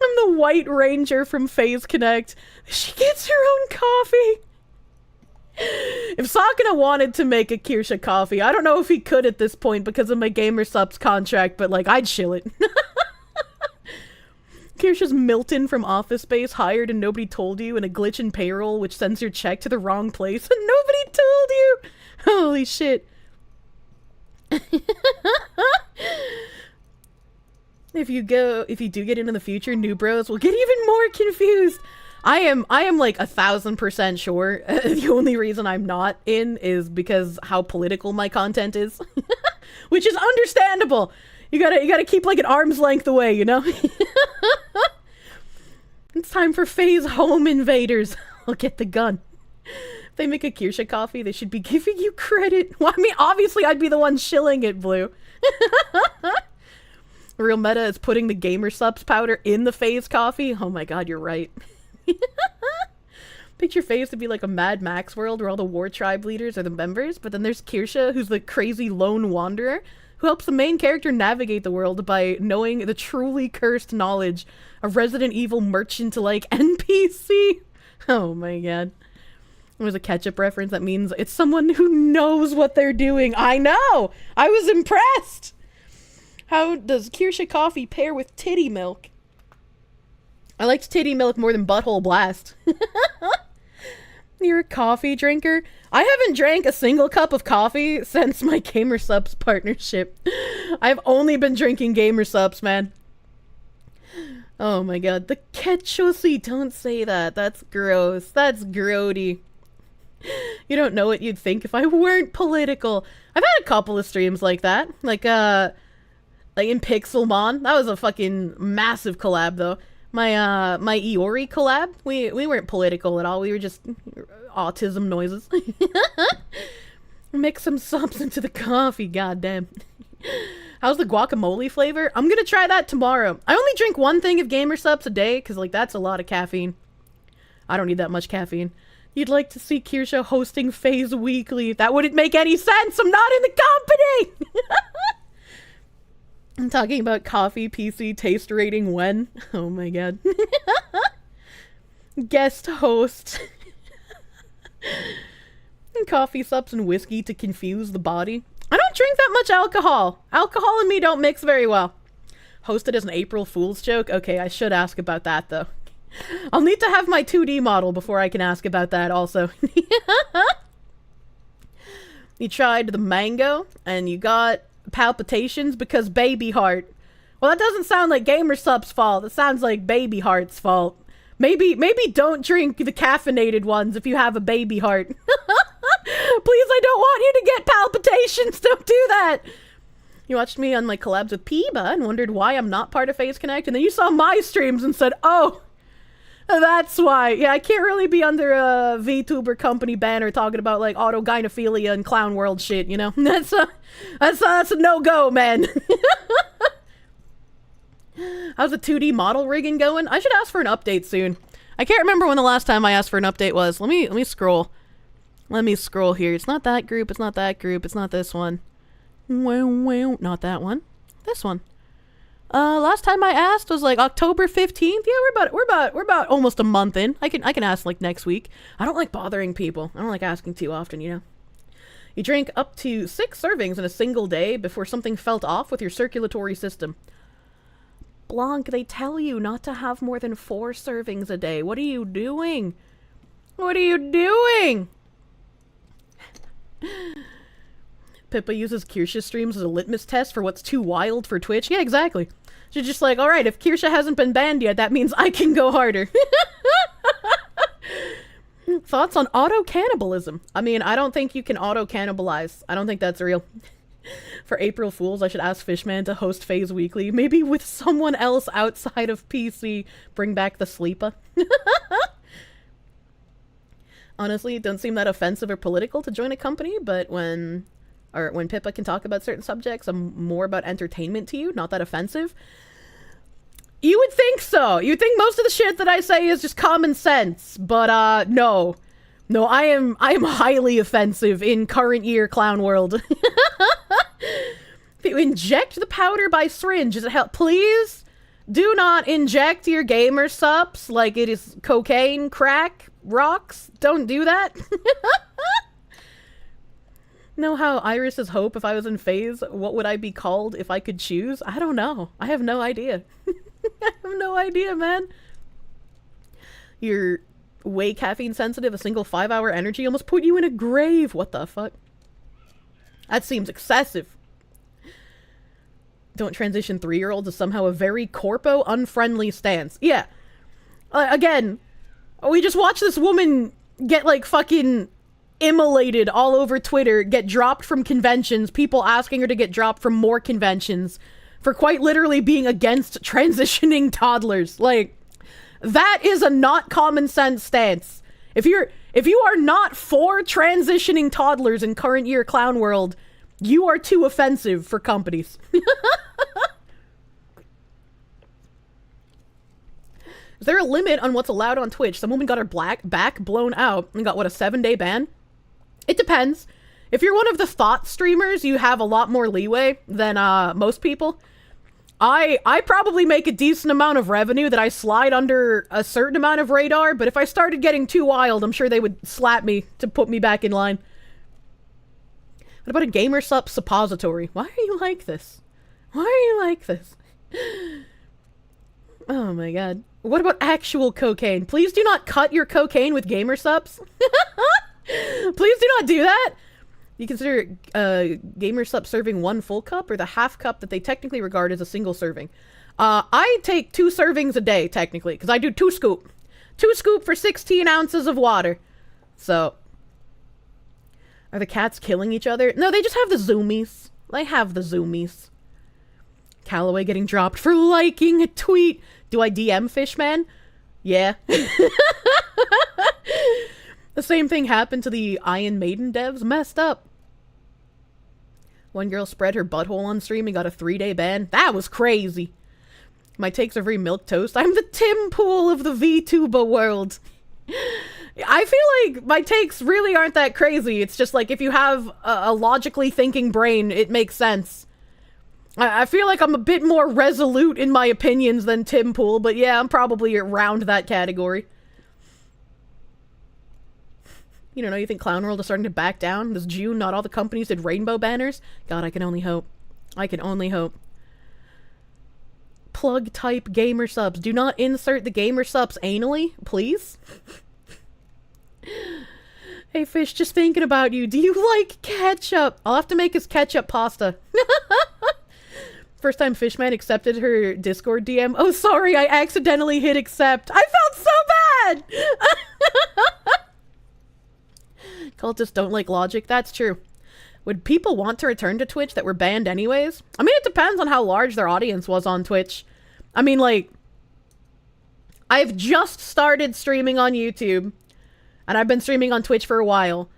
I'm the White Ranger from Phase Connect. She gets her own coffee. If Sakuna wanted to make a Kirsche coffee, I don't know if he could at this point because of my Gamer Subs contract, but like, I'd chill it. Kirsche's Milton from Office Space hired and nobody told you, and a glitch in payroll which sends your check to the wrong place and nobody told you. Holy shit. If you do get into the future, new bros will get even more confused. I am like 1000% sure the only reason I'm not in is because how political my content is. Which is understandable. You gotta keep like an arm's length away, you know? It's time for Phase home invaders. I'll get the gun. If they make a Kirsche coffee, they should be giving you credit. Well, I mean, obviously I'd be the one shilling it, Blue. Real meta is putting the Gamer Subs powder in the Phase coffee. Oh my god, you're right. Picture Phase to be like a Mad Max world where all the war tribe leaders are the members, but then there's Kirsche, who's the crazy lone wanderer, who helps the main character navigate the world by knowing the truly cursed knowledge of Resident Evil merchant-like NPC. Oh my god. There's a ketchup reference that means it's someone who knows what they're doing. I know! I was impressed! How does Kirsche coffee pair with titty milk? I liked titty milk more than butthole blast. You're a coffee drinker? I haven't drank a single cup of coffee since my GamerSupps partnership. I've only been drinking GamerSupps, man. Oh my god, the ketchusi, don't say that. That's gross. That's grody. You don't know what you'd think if I weren't political. I've had a couple of streams like that. Like in Pixelmon. That was a fucking massive collab, though. My Iori collab, we weren't political at all. We were just autism noises. Mix some subs into the coffee, goddamn. How's the guacamole flavor? I'm gonna try that tomorrow. I only drink one thing of GamerSupps a day, because, like, that's a lot of caffeine. I don't need that much caffeine. You'd like to see Kirsche hosting Phase Weekly. That wouldn't make any sense. I'm not in the company! I'm talking about coffee PC taste rating when? Oh my god. Guest host. Coffee sups and whiskey to confuse the body. I don't drink that much alcohol. Alcohol and me don't mix very well. Hosted as an April Fool's joke? Okay, I should ask about that though. I'll need to have my 2D model before I can ask about that also. You tried the mango and you got palpitations because baby heart. Well, that doesn't sound like GamerSupps' fault. It sounds like baby heart's fault. Maybe don't drink the caffeinated ones if you have a baby heart. Please, I don't want you to get palpitations. Don't do that. You watched me on my collabs with Peeba and wondered why I'm not part of Phase Connect, and then you saw my streams and said, oh, that's why. Yeah, I can't really be under a VTuber company banner talking about, like, autogynephilia and clown world shit, you know? That's a no-go, man. How's the 2D model rigging going? I should ask for an update soon. I can't remember when the last time I asked for an update was. Let me scroll. Let me scroll here. It's not that group, it's not that group, it's not this one. Well, not that one. This one. Last time I asked was like October 15th. Yeah, we're about almost a month in. I can ask like next week. I don't like bothering people. I don't like asking too often, you know. You drink up to 6 servings in a single day before something felt off with your circulatory system. Blanc, they tell you not to have more than 4 servings a day. What are you doing? What are you doing? Pippa uses Kirsche streams as a litmus test for what's too wild for Twitch. Yeah, exactly. She's just like, alright, if Kirsche hasn't been banned yet, that means I can go harder. Thoughts on auto-cannibalism? I mean, I don't think you can auto-cannibalize. I don't think that's real. For April Fools, I should ask Fishman to host Phase Weekly. Maybe with someone else outside of PC. Bring back the sleeper. Honestly, it doesn't seem that offensive or political to join a company, but when Pippa can talk about certain subjects, I'm more about entertainment to you, not that offensive. You would think so. You'd think most of the shit that I say is just common sense, but no. No, I am highly offensive in current year clown world. If you inject the powder by syringe, does it help? Please do not inject your GamerSupps like it is cocaine, crack, rocks. Don't do that. Know how Iris's hope if I was in Phase? What would I be called if I could choose? I don't know. I have no idea. I have no idea, man. You're way caffeine sensitive. A single 5-hour energy almost put you in a grave. What the fuck? That seems excessive. Don't transition 3-year-olds is somehow a very corpo unfriendly stance. Yeah. Again, we just watched this woman get like fucking immolated all over Twitter, get dropped from conventions, people asking her to get dropped from more conventions for quite literally being against transitioning toddlers. Like, that is a not common sense stance. If you are not for transitioning toddlers in current year clown world, you are too offensive for companies. Is there a limit on what's allowed on Twitch? Some woman got her back blown out and got, what, a 7-day ban? It depends. If you're one of the thought streamers, you have a lot more leeway than most people. I probably make a decent amount of revenue that I slide under a certain amount of radar, but if I started getting too wild, I'm sure they would slap me to put me back in line. What about a GamerSupps suppository? Why are you like this? Why are you like this? Oh my god. What about actual cocaine? Please do not cut your cocaine with gamer subs. Please do not do that. You consider gamer sub serving 1 full cup or the half cup that they technically regard as a single serving? I take 2 servings a day, technically, because I do 2 scoop. 2 scoop for 16 ounces of water. So, are the cats killing each other? No, they just have the zoomies. They have the zoomies. Callaway getting dropped for liking a tweet. Do I DM Fishman? Yeah. The same thing happened to the Iron Maiden devs. Messed up. One girl spread her butthole on stream and got a 3-day ban. That was crazy. My takes are very milquetoast. I'm the Tim Pool of the VTuber world. I feel like my takes really aren't that crazy. It's just like if you have a logically thinking brain, it makes sense. I feel like I'm a bit more resolute in my opinions than Tim Pool, but yeah, I'm probably around that category. You don't know, you think Clown World is starting to back down? This June, not all the companies did rainbow banners? God, I can only hope. I can only hope. Plug type gamer subs. Do not insert the gamer subs anally, please. Hey Fish, just thinking about you. Do you like ketchup? I'll have to make his ketchup pasta. First time Fishman accepted her Discord DM. Oh, sorry, I accidentally hit accept. I felt so bad! Cultists don't like logic. That's true. Would people want to return to Twitch that were banned anyways? I mean, it depends on how large their audience was on Twitch. I mean, like, I've just started streaming on YouTube, and I've been streaming on Twitch for a while.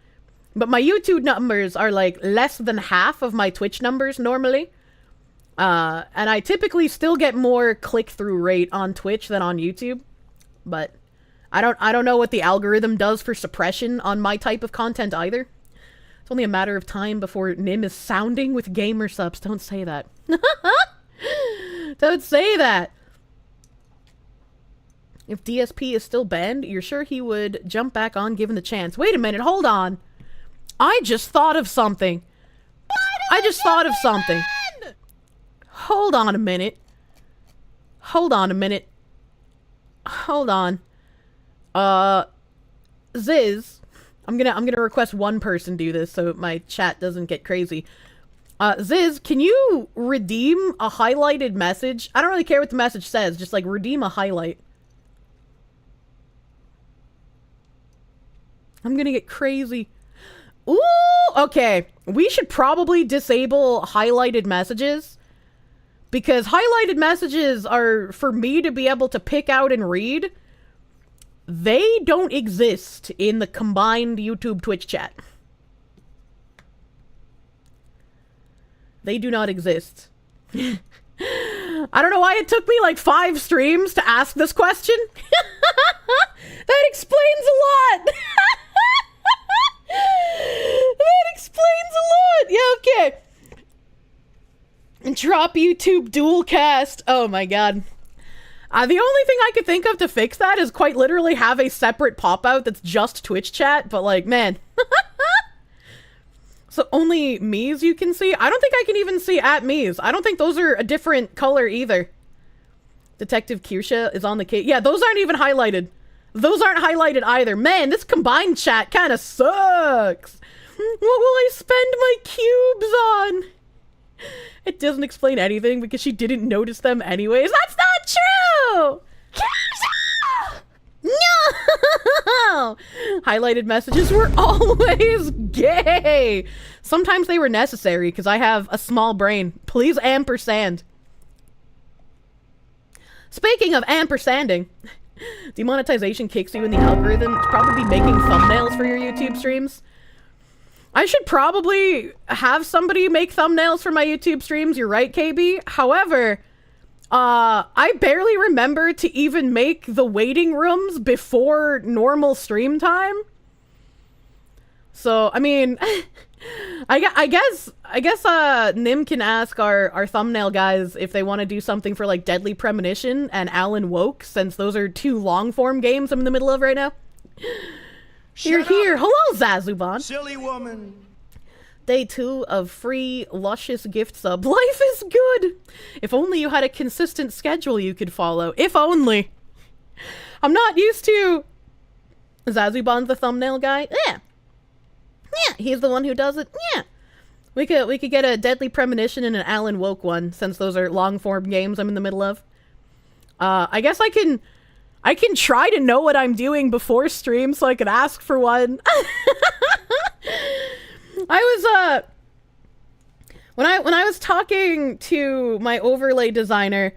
But my YouTube numbers are, like, less than half of my Twitch numbers normally. And I typically still get more click-through rate on Twitch than on YouTube. But I don't know what the algorithm does for suppression on my type of content either. It's only a matter of time before Nim is sounding with gamer subs. Don't say that. Don't say that. If DSP is still banned, you're sure he would jump back on given the chance. Wait a minute, hold on. I just thought of something. I just thought of something. Hold on a minute. Hold on a minute. Hold on. Ziz, I'm gonna request one person do this so my chat doesn't get crazy. Ziz, can you redeem a highlighted message? I don't really care what the message says, just like redeem a highlight. I'm gonna get crazy. Ooh, okay. We should probably disable highlighted messages, because highlighted messages are for me to be able to pick out and read. They don't exist in the combined YouTube Twitch chat. They do not exist. I don't know why it took me like 5 streams to ask this question. That explains a lot. That explains a lot. Yeah, okay. Drop YouTube dualcast. Oh my god. The only thing I could think of to fix that is quite literally have a separate pop-out that's just Twitch chat, but like, man. So only me's you can see? I don't think I can even see at me's. I don't think those are a different color either. Detective Kirsche is on the case. Yeah, those aren't even highlighted. Those aren't highlighted either. Man, this combined chat kind of sucks. What will I spend my cubes on? It doesn't explain anything because she didn't notice them anyways. That's not true! No! Highlighted messages were always gay. Sometimes they were necessary because I have a small brain. Please ampersand. Speaking of ampersanding, demonetization kicks you in the algorithm. It's probably making thumbnails for your YouTube streams. I should probably have somebody make thumbnails for my YouTube streams. You're right, KB. However, I barely remember to even make the waiting rooms before normal stream time. So, I mean, I guess Nim can ask our thumbnail guys if they want to do something for like Deadly Premonition and Alan Woke, since those are 2 long-form games I'm in the middle of right now. Here. Hello, Zazuban. Silly woman. day 2 of free luscious gift sub. Life is good! If only you had a consistent schedule you could follow. If only. I'm not used to... Zazubon's the thumbnail guy? Yeah. Yeah, he's the one who does it? Yeah. We could get a Deadly Premonition and an Alan Woke one, since those are long-form games I'm in the middle of. I guess I can try to know what I'm doing before stream so I could ask for one. When I was talking to my overlay designer,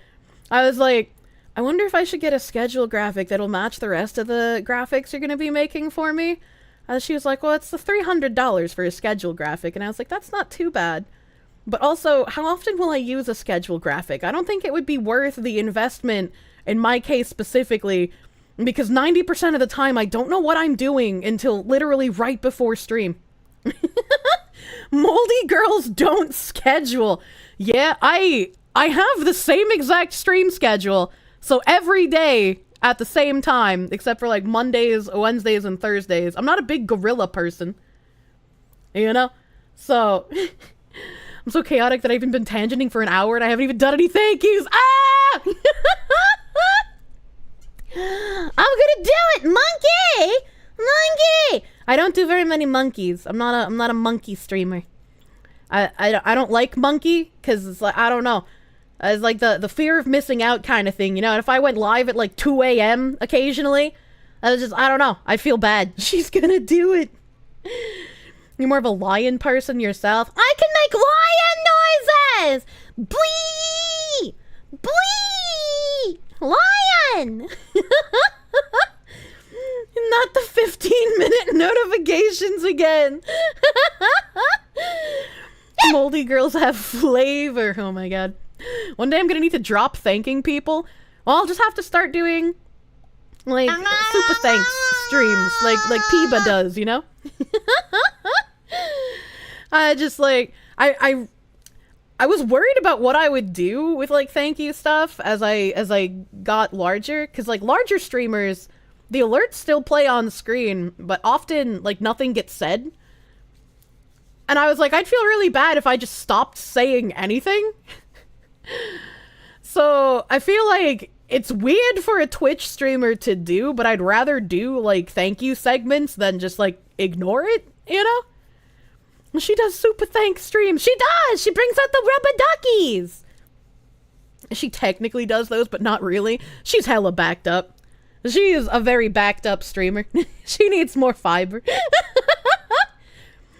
I was like, I wonder if I should get a schedule graphic that'll match the rest of the graphics you're gonna be making for me. She was like, well, it's the $300 for a schedule graphic. And I was like, that's not too bad. But also, how often will I use a schedule graphic? I don't think it would be worth the investment, in my case specifically, because 90% of the time I don't know what I'm doing until literally right before stream. Moldy girls don't schedule. Yeah, I have the same exact stream schedule. So every day at the same time, except for like Mondays, Wednesdays, and Thursdays. I'm not a big gorilla person. You know? So, I'm so chaotic that I've even been tangenting for an hour and I haven't even done any thank yous. Ah! I'm gonna do it, monkey! Monkey! I don't do very many monkeys. I'm not a monkey streamer. I don't like monkey, because it's like, I don't know. It's like the fear of missing out kind of thing, you know? And if I went live at like 2 a.m. occasionally, I don't know. I feel bad. She's gonna do it. You're more of a lion person yourself. I can make lion noises! Blee! Blee! Lion! Not the 15-minute notifications again. Moldy girls have flavor. Oh my god. One day I'm gonna need to drop thanking people. Well, I'll just have to start doing like super thanks streams like Piba does, you know? I just like I was worried about what I would do with like thank you stuff as I got larger, cuz like larger streamers, the alerts still play on screen, but often like nothing gets said. And I was like, I'd feel really bad if I just stopped saying anything. So I feel like it's weird for a Twitch streamer to do, but I'd rather do like thank you segments than just like ignore it, you know? She does super thanks streams. She does! She brings out the rubber duckies! She technically does those, but not really. She's hella backed up. She is a very backed up streamer. She needs more fiber.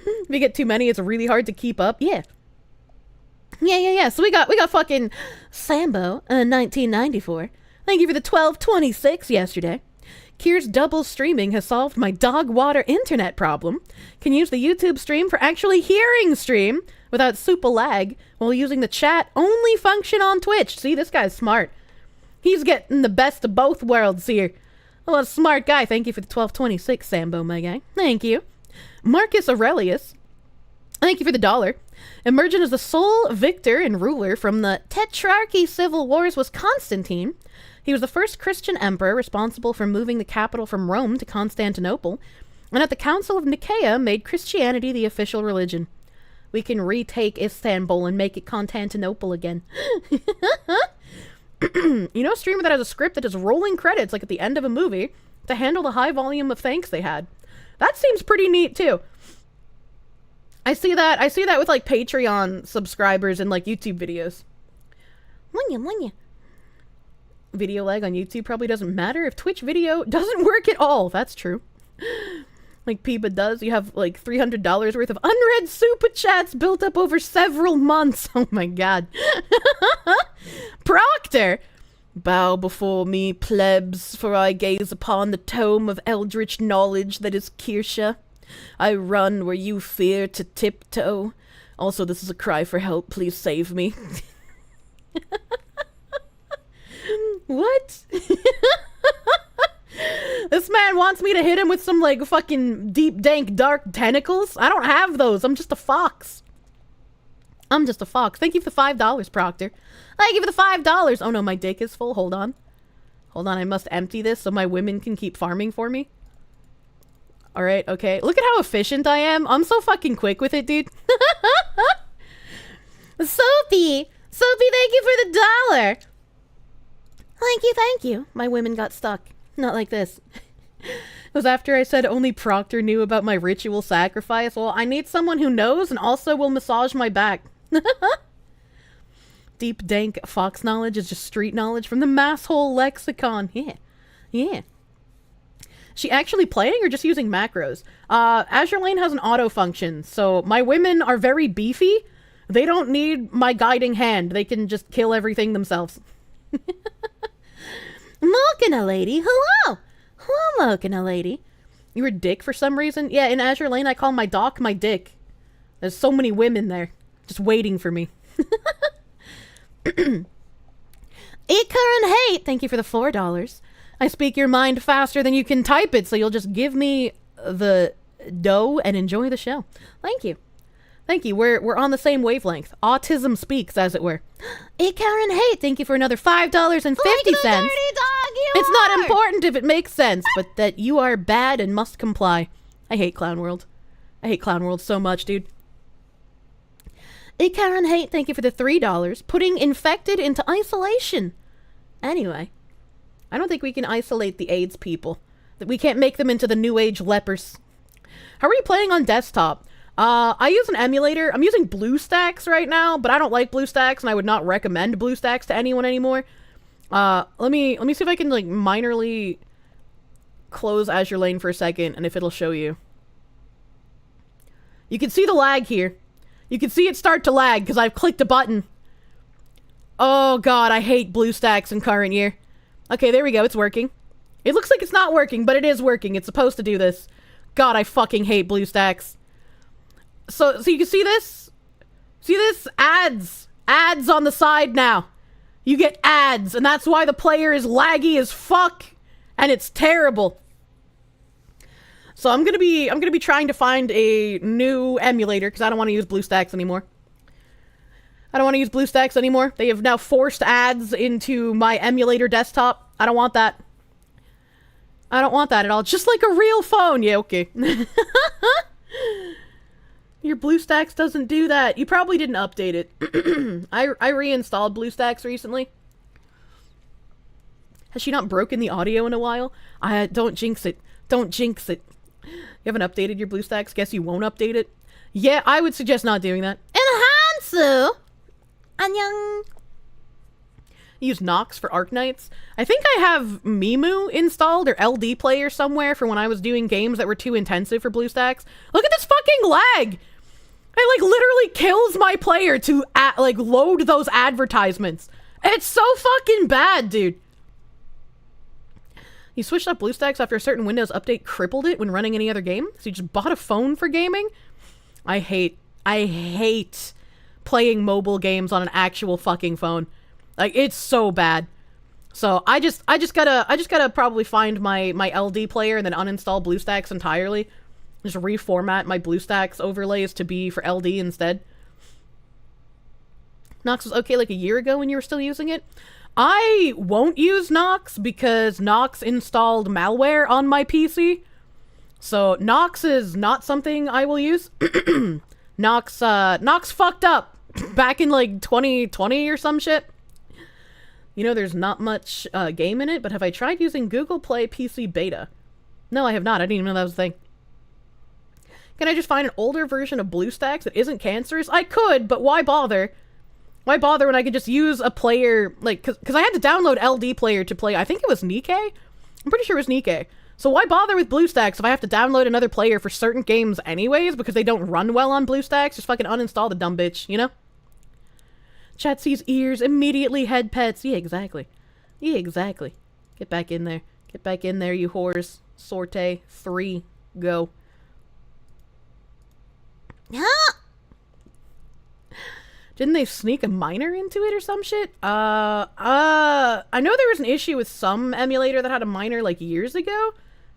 If you get too many, it's really hard to keep up. Yeah. Yeah. So we got fucking Sambo, 1994. Thank you for the 1226 yesterday. Kirsche double streaming has solved my dog water internet problem. Can use the YouTube stream for actually hearing stream without super lag while using the chat only function on Twitch. See, this guy's smart. He's getting the best of both worlds here. Well, a smart guy. Thank you for the 1226, Sambo, my guy. Thank you. Marcus Aurelius. Thank you for the $1. Emergent as the sole victor and ruler from the Tetrarchy Civil Wars was Constantine. He was the first Christian emperor responsible for moving the capital from Rome to Constantinople, and at the Council of Nicaea made Christianity the official religion. We can retake Istanbul and make it Constantinople again. You know a streamer that has a script that does rolling credits like at the end of a movie to handle the high volume of thanks they had. That seems pretty neat too. I see that with like Patreon subscribers and like YouTube videos. Video lag on YouTube probably doesn't matter if Twitch video doesn't work at all. That's true. Like Piba does. You have like $300 worth of unread super chats built up over several months. Oh my god. Proctor! Bow before me, plebs, for I gaze upon the tome of eldritch knowledge that is Kirsche. I run where you fear to tiptoe. Also, this is a cry for help. Please save me. What? This man wants me to hit him with some, like, fucking deep, dank, dark tentacles? I don't have those. I'm just a fox. I'm just a fox. Thank you for the $5, Proctor. Thank you for the $5. Oh no, my dick is full. Hold on. Hold on, I must empty this so my women can keep farming for me. Alright, okay. Look at how efficient I am. I'm so fucking quick with it, dude. Sophie, thank you for the $1. Thank you. My women got stuck. Not like this. It was after I said only Proctor knew about my ritual sacrifice. Well, I need someone who knows and also will massage my back. Deep, dank fox knowledge is just street knowledge from the masshole lexicon. Yeah. She actually playing or just using macros? Azure Lane has an auto function, so my women are very beefy. They don't need my guiding hand. They can just kill everything themselves. Mokina lady, hello! Hello, Mokina lady. You were dick for some reason? Yeah, in Azure Lane I call my dock my dick. There's so many women there, just waiting for me. Eat current hate, thank you for the $4. I speak your mind faster than you can type it, so you'll just give me the dough and enjoy the show. Thank you. Thank you. We're on the same wavelength. Autism speaks, as it were. Eat current hate, thank you for another $5.50. It's not important if it makes sense, but that you are bad and must comply. I hate Clown World. I hate Clown World so much, dude. Eat current hate, thank you for the $3. Putting infected into isolation. Anyway. I don't think we can isolate the AIDS people. That we can't make them into the new age lepers. How are you playing on desktop? I use an emulator. I'm using BlueStacks right now, but I don't like BlueStacks, and I would not recommend BlueStacks to anyone anymore. Let me see if I can like minorly close Azure Lane for a second, and if it'll show you. You can see the lag here. You can see it start to lag because I've clicked a button. Oh god, I hate BlueStacks in current year. Okay, there we go. It's working. It looks like it's not working, but it is working. It's supposed to do this. God, I fucking hate BlueStacks. So you can see this? See this? Ads. Ads on the side now. You get ads, and that's why the player is laggy as fuck, and it's terrible. So I'm gonna be trying to find a new emulator, because I don't want to use BlueStacks anymore. I don't want to use BlueStacks anymore. They have now forced ads into my emulator desktop. I don't want that. I don't want that at all. Just like a real phone. Yeah, okay. Your BlueStacks doesn't do that. You probably didn't update it. I reinstalled BlueStacks recently. Has she not broken the audio in a while? Don't jinx it. Don't jinx it. You haven't updated your BlueStacks? Guess you won't update it? Yeah, I would suggest not doing that. Enhansu! Annyeong. Use Nox for Arknights. I think I have Mimu installed or LD Player somewhere for when I was doing games that were too intensive for BlueStacks. Look at this fucking lag! It like literally kills my player to like load those advertisements. It's so fucking bad, dude. You switched up BlueStacks after a certain Windows update crippled it when running any other game? So you just bought a phone for gaming? I hate playing mobile games on an actual fucking phone. Like, it's so bad. So I just gotta probably find my LD player and then uninstall BlueStacks entirely. Just reformat my BlueStacks overlays to be for LD instead. Nox was okay like a year ago when you were still using it. I won't use Nox because Nox installed malware on my PC. So Nox is not something I will use. Nox fucked up back in like 2020 or some shit. You know, there's not much game in it, but have I tried using Google Play PC Beta? No, I have not. I didn't even know that was a thing. Can I just find an older version of BlueStacks that isn't cancerous? I could, but why bother? Why bother when I could just use a player, like, because I had to download LD Player to play, I think it was Nikkei? I'm pretty sure it was Nikkei. So why bother with BlueStacks if I have to download another player for certain games anyways, because they don't run well on BlueStacks? Just fucking uninstall the dumb bitch, you know? Chat sees ears, immediately head pets. Yeah, exactly. Yeah, exactly. Get back in there. Get back in there, you whores. Sorte. 3. Go. Didn't they sneak a miner into it or some shit? I know there was an issue with some emulator that had a miner like years ago,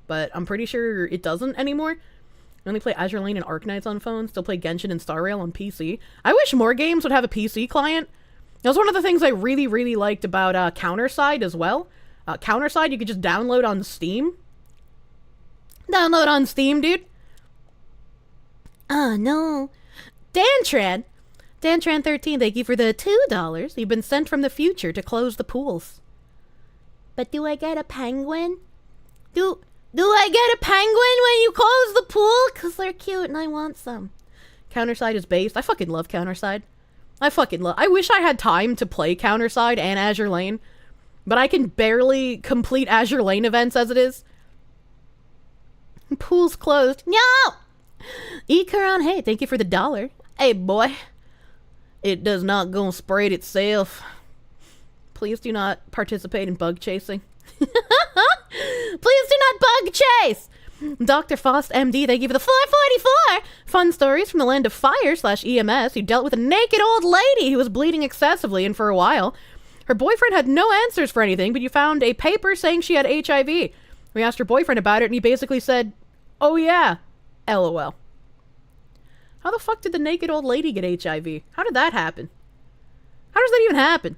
but I'm pretty sure it doesn't anymore. I only play Azure Lane and Arknights on phones, still play Genshin and Star Rail on PC. I wish more games would have a PC client. That was one of the things I really, really liked about Counterside as well. Counterside you could just download on Steam. Download on Steam, dude. Oh, no. Dantran 13, thank you for the $2. You've been sent from the future to close the pools. But do I get a penguin? Do I get a penguin when you close the pool? Because they're cute and I want some. Counterside is based. I fucking love Counterside. I wish I had time to play Counterside and Azure Lane, but I can barely complete Azure Lane events as it is. Pool's closed. No! Ikaron, hey, thank you for the $1. Hey, boy. It does not go spread itself. Please do not participate in bug chasing. Please do not bug chase! Dr. Faust, MD, thank you for the 444! Fun stories from the land of fire / EMS. You dealt with a naked old lady who was bleeding excessively, and for a while, her boyfriend had no answers for anything, but you found a paper saying she had HIV. We asked her boyfriend about it, and he basically said, "Oh yeah, LOL." How the fuck did the naked old lady get HIV? How did that happen? How does that even happen?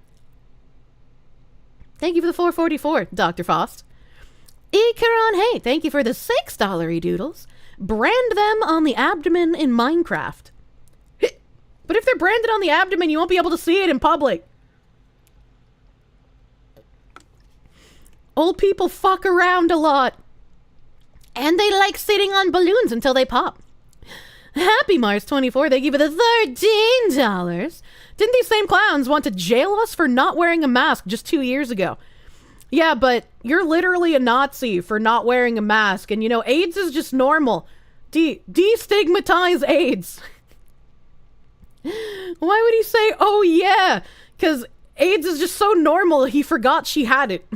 Thank you for the 444, Dr. Faust. Ikaron, hey, thank you for the $6 e-doodles. Brand them on the abdomen in Minecraft. But if they're branded on the abdomen, you won't be able to see it in public. Old people fuck around a lot. And they like sitting on balloons until they pop. Happy Mars 24, thank you for the $13. Didn't these same clowns want to jail us for not wearing a mask just 2 years ago? Yeah, but you're literally a Nazi for not wearing a mask, and you know, AIDS is just normal. Destigmatize AIDS. Why would he say, "Oh yeah"? Because AIDS is just so normal, he forgot she had it.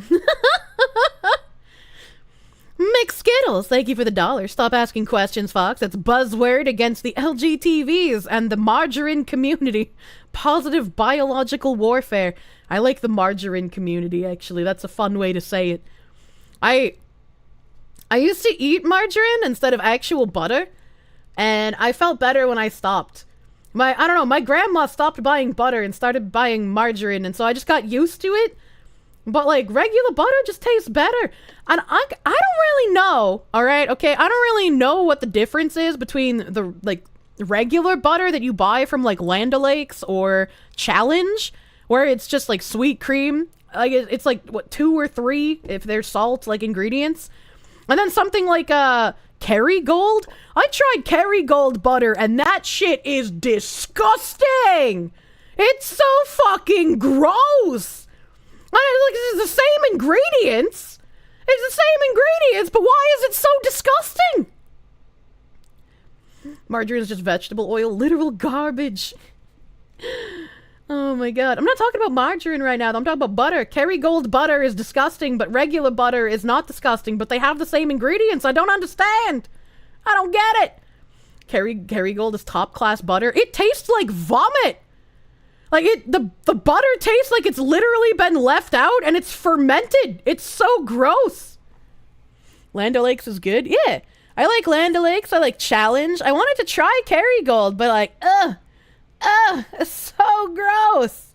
McSkittles, thank you for the $1. Stop asking questions, Fox. That's buzzword against the LGTVs and the margarine community. Positive biological warfare. I like the margarine community, actually. That's a fun way to say it. I used to eat margarine instead of actual butter, and I felt better when I stopped. I don't know, my grandma stopped buying butter and started buying margarine, and so I just got used to it. But, like, regular butter just tastes better. And I don't really know, alright? Okay, I don't really know what the difference is between the, like, regular butter that you buy from, like, Land O'Lakes or Challenge, where it's just, like, sweet cream. Like, it's, like, what, 2 or 3, if there's salt, like, ingredients. And then something like, Kerrygold. I tried Kerrygold butter, and that shit is disgusting! It's so fucking gross! It's the same ingredients. It's the same ingredients, but why is it so disgusting? Margarine is just vegetable oil, literal garbage. Oh my god. I'm not talking about margarine right now, though. I'm talking about butter. Kerrygold butter is disgusting, but regular butter is not disgusting, but they have the same ingredients. I don't understand. I don't get it. Kerrygold is top class butter. It tastes like vomit. Like, the butter tastes like it's literally been left out and it's fermented. It's so gross. Land O'Lakes is good? Yeah. I like Land O'Lakes. I like Challenge. I wanted to try Kerrygold, but like, it's so gross.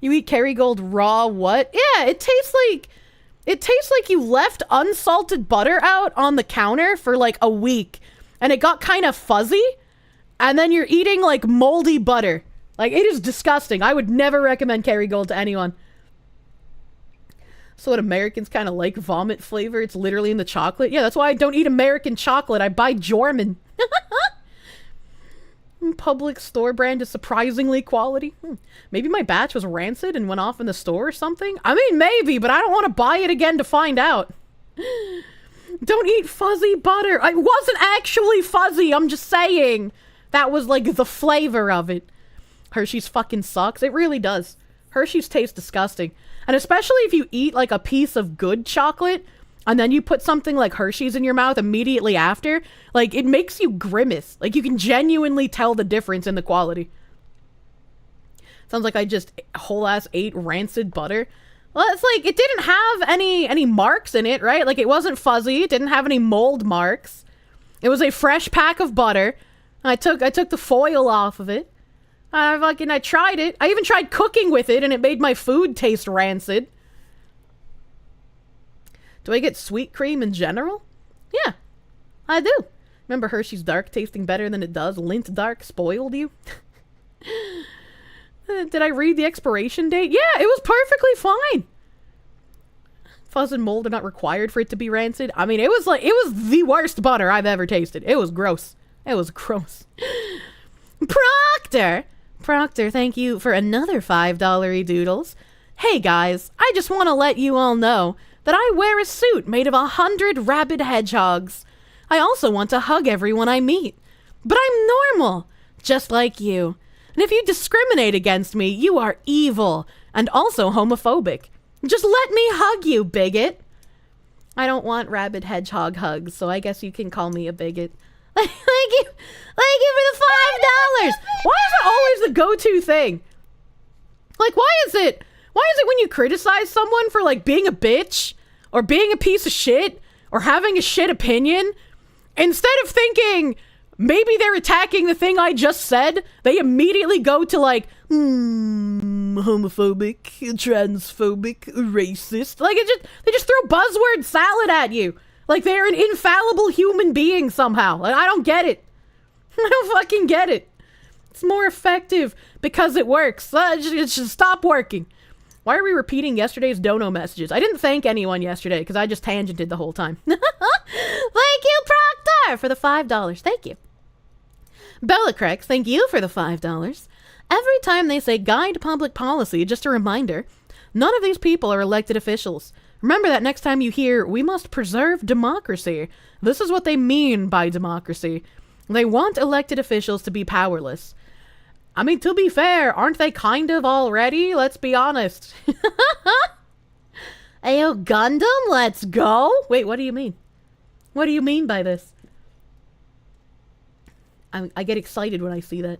You eat Kerrygold raw what? Yeah, it tastes like you left unsalted butter out on the counter for like a week and it got kind of fuzzy and then you're eating like moldy butter. Like, it is disgusting. I would never recommend Kerrygold to anyone. So what, Americans kind of like vomit flavor? It's literally in the chocolate? Yeah, that's why I don't eat American chocolate. I buy Jorman. Public store brand is surprisingly quality. Maybe my batch was rancid and went off in the store or something? I mean, maybe, but I don't want to buy it again to find out. Don't eat fuzzy butter. It wasn't actually fuzzy. I'm just saying. That was like the flavor of it. Hershey's fucking sucks. It really does. Hershey's tastes disgusting. And especially if you eat like a piece of good chocolate and then you put something like Hershey's in your mouth immediately after, like it makes you grimace. Like you can genuinely tell the difference in the quality. Sounds like I just whole ass ate rancid butter. Well, it's like it didn't have any marks in it, right? Like it wasn't fuzzy. It didn't have any mold marks. It was a fresh pack of butter. I took the foil off of it. I tried it. I even tried cooking with it, and it made my food taste rancid. Do I get sweet cream in general? Yeah. I do. Remember Hershey's Dark tasting better than it does? Lint Dark spoiled you? Did I read the expiration date? Yeah, it was perfectly fine. Fuzz and mold are not required for it to be rancid. I mean, it was the worst butter I've ever tasted. It was gross. It was gross. Proctor, thank you for another $5 doodles. Hey guys, I just want to let you all know that I wear a suit made of 100 rabid hedgehogs. I also want to hug everyone I meet. But I'm normal, just like you. And if you discriminate against me, you are evil and also homophobic. Just let me hug you, bigot. I don't want rabid hedgehog hugs, so I guess you can call me a bigot. Thank you for the $5. Why is it always the go-to thing? Like, why is it when you criticize someone for, like, being a bitch or being a piece of shit or having a shit opinion, instead of thinking maybe they're attacking the thing I just said, they immediately go to, like, homophobic, transphobic, racist. Like, they just throw buzzword salad at you. Like they're an infallible human being somehow. Like, I don't get it. I don't fucking get it. It's more effective because it works. It should stop working. Why are we repeating yesterday's dono messages? I didn't thank anyone yesterday because I just tangented the whole time. Thank you, Proctor, for the $5. Thank you. Bellacrex, thank you for the $5. Every time they say guide public policy, just a reminder, none of these people are elected officials. Remember that next time you hear, we must preserve democracy. This is what they mean by democracy. They want elected officials to be powerless. I mean, to be fair, aren't they kind of already? Let's be honest. Ayo, Gundam, let's go? Wait, what do you mean? What do you mean by this? I get excited when I see that.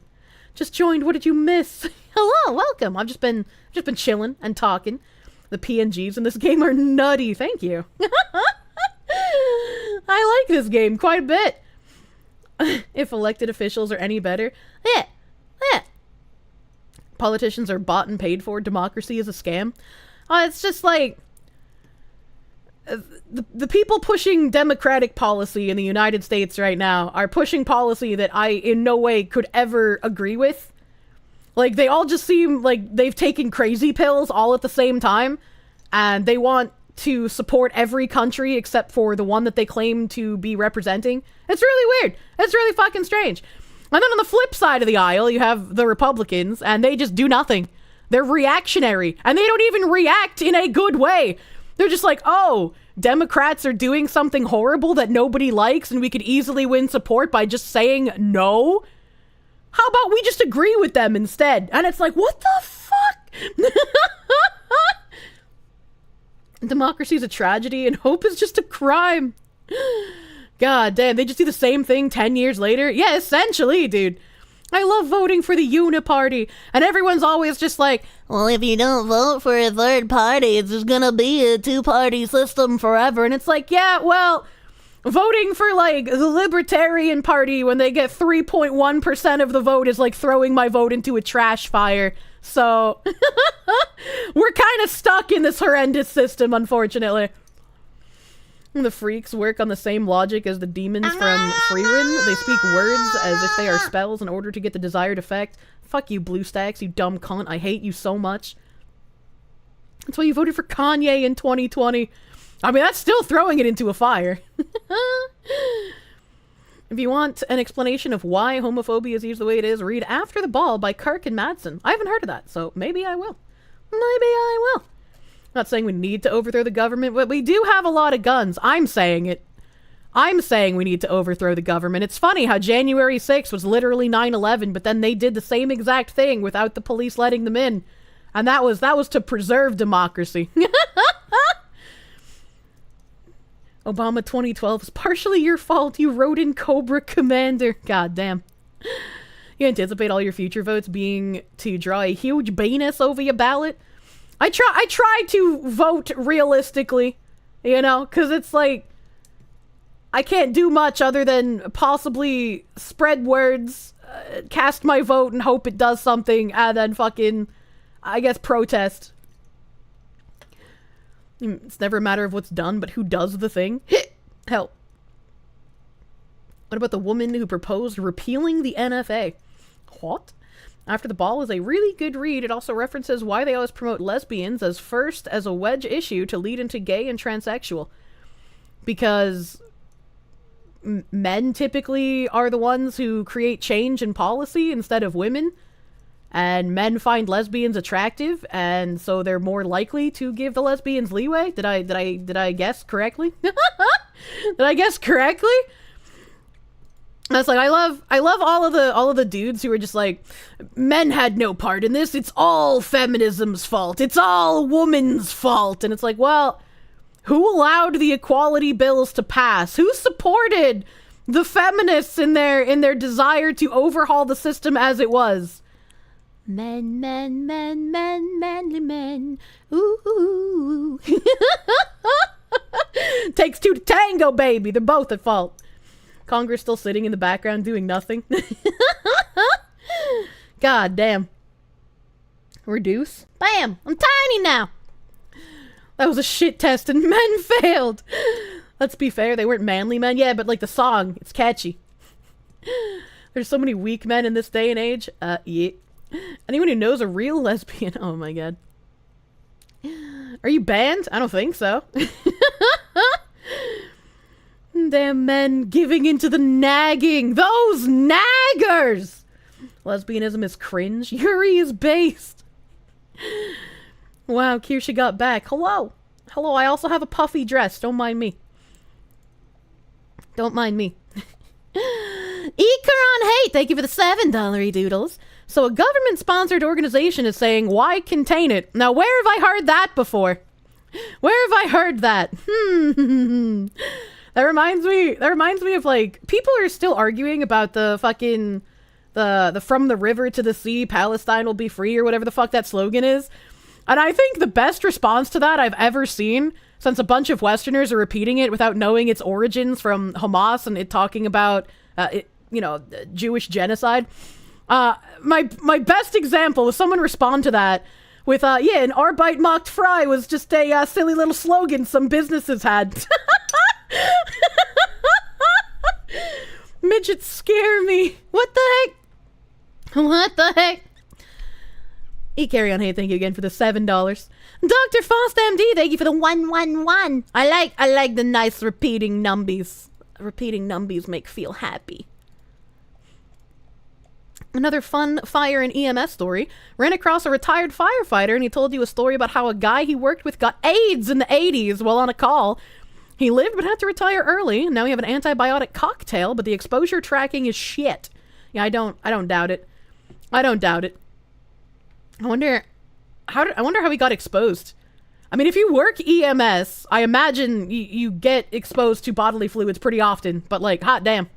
Just joined, what did you miss? Hello, welcome. I've just been chilling and talking. The PNGs in this game are nutty. Thank you. I like this game quite a bit. If elected officials are any better. Yeah. Politicians are bought and paid for. Democracy is a scam. It's just like... The people pushing democratic policy in the United States right now are pushing policy that I in no way could ever agree with. Like, they all just seem like they've taken crazy pills all at the same time, and they want to support every country except for the one that they claim to be representing. It's really weird. It's really fucking strange. And then on the flip side of the aisle, you have the Republicans, and they just do nothing. They're reactionary, and they don't even react in a good way. They're just like, oh, Democrats are doing something horrible that nobody likes, and we could easily win support by just saying no? How about we just agree with them instead? And it's like, what the fuck? Democracy is a tragedy and hope is just a crime. God damn, they just do the same thing 10 years later? Yeah, essentially, dude. I love voting for the Uniparty, and everyone's always just like, well, if you don't vote for a third party, it's just gonna be a two-party system forever. And it's like, yeah, well, voting for, like, the Libertarian Party when they get 3.1% of the vote is like throwing my vote into a trash fire. So, we're kind of stuck in this horrendous system, unfortunately. The freaks work on the same logic as the demons from Freerun. They speak words as if they are spells in order to get the desired effect. Fuck you, BlueStacks, you dumb cunt. I hate you so much. That's why you voted for Kanye in 2020. I mean, that's still throwing it into a fire. If you want an explanation of why homophobia is used the way it is, read After the Ball by Kirk and Madsen. I haven't heard of that, so maybe I will. Maybe I will. Not saying we need to overthrow the government, but we do have a lot of guns. I'm saying it. I'm saying we need to overthrow the government. It's funny how January 6th was literally 9/11, but then they did the same exact thing without the police letting them in. And that was to preserve democracy. Obama 2012 is partially your fault. You wrote in Cobra Commander. God damn. You anticipate all your future votes being to draw a huge penis over your ballot? I try to vote realistically, you know, because it's like, I can't do much other than possibly spread words, cast my vote and hope it does something, and then fucking, I guess, protest. It's never a matter of what's done, but who does the thing. Help. What about the woman who proposed repealing the NFA? What? After the Ball is a really good read. It also references why they always promote lesbians as first as a wedge issue to lead into gay and transsexual. Because men typically are the ones who create change in policy instead of women. And men find lesbians attractive, and so they're more likely to give the lesbians leeway. Did I guess correctly? Did I guess correctly? That's like, I love all of the dudes who are just like, men had no part in this. It's all feminism's fault. It's all woman's fault. And it's like, well, who allowed the equality bills to pass? Who supported the feminists in their desire to overhaul the system as it was? Men, men, men, men, manly men. Ooh. Takes two to tango, baby. They're both at fault. Congress still sitting in the background doing nothing. God damn. Reduce. Bam! I'm tiny now. That was a shit test and men failed. Let's be fair, they weren't manly men. Yeah, but like the song, it's catchy. There's so many weak men in this day and age. Yeah. Anyone who knows a real lesbian... Oh my god. Are you banned? I don't think so. Damn men giving into the nagging. Those naggers! Lesbianism is cringe. Yuri is based. Wow, Kirsche got back. Hello. Hello, I also have a puffy dress. Don't mind me. Don't mind me. Ikaron Hate, thank you for the $7 doodles. So a government-sponsored organization is saying, why contain it? Now, where have I heard that before? Where have I heard that? That reminds me of, like, people are still arguing about the fucking, the from the river to the sea, Palestine will be free, or whatever the fuck that slogan is. And I think the best response to that I've ever seen, since a bunch of Westerners are repeating it without knowing its origins from Hamas and it talking about, Jewish genocide. My best example was someone respond to that with, an Arbeit macht frei was just a silly little slogan some businesses had. Midgets scare me. What the heck? What the heck? Carry on. Hey, thank you again for the $7. Dr. Faust MD, thank you for the 111. I like the nice repeating numbies. Repeating numbies make feel happy. Another fun fire and EMS story. Ran across a retired firefighter and he told you a story about how a guy he worked with got AIDS in the 80s while on a call. He lived but had to retire early. Now we have an antibiotic cocktail, but the exposure tracking is shit. Yeah, I don't doubt it. I don't doubt it. I wonder how he got exposed. I mean, if you work EMS, I imagine you get exposed to bodily fluids pretty often, but like, hot damn.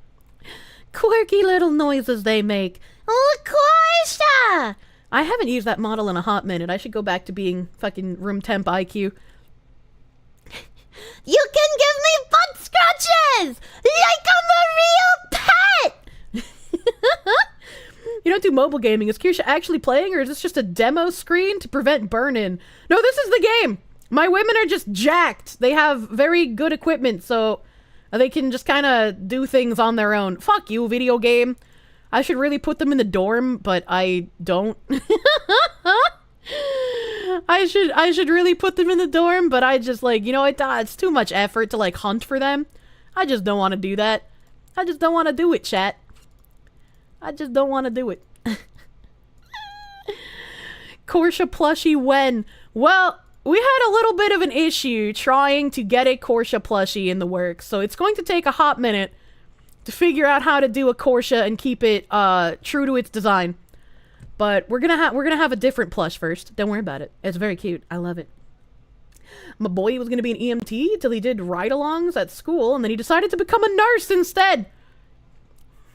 Quirky little noises they make. Oh, Kirsche! I haven't used that model in a hot minute. I should go back to being fucking room temp IQ. You can give me butt scratches! Like I'm a real pet! You don't do mobile gaming. Is Kirsche actually playing, or is this just a demo screen to prevent burn-in? No, this is the game! My women are just jacked. They have very good equipment, so they can just kind of do things on their own. Fuck you, video game. I should really put them in the dorm, but I don't. I should really put them in the dorm, but I just, like, it's too much effort to, like, hunt for them. I just don't want to do that. I just don't want to do it, chat. I just don't want to do it. Kirsche plushie when? Well, we had a little bit of an issue trying to get a Kirsche plushie in the works, so it's going to take a hot minute to figure out how to do a Kirsche and keep it true to its design. But we're gonna have a different plush first. Don't worry about it. It's very cute. I love it. My boy was gonna be an EMT till he did ride-alongs at school, and then he decided to become a nurse instead.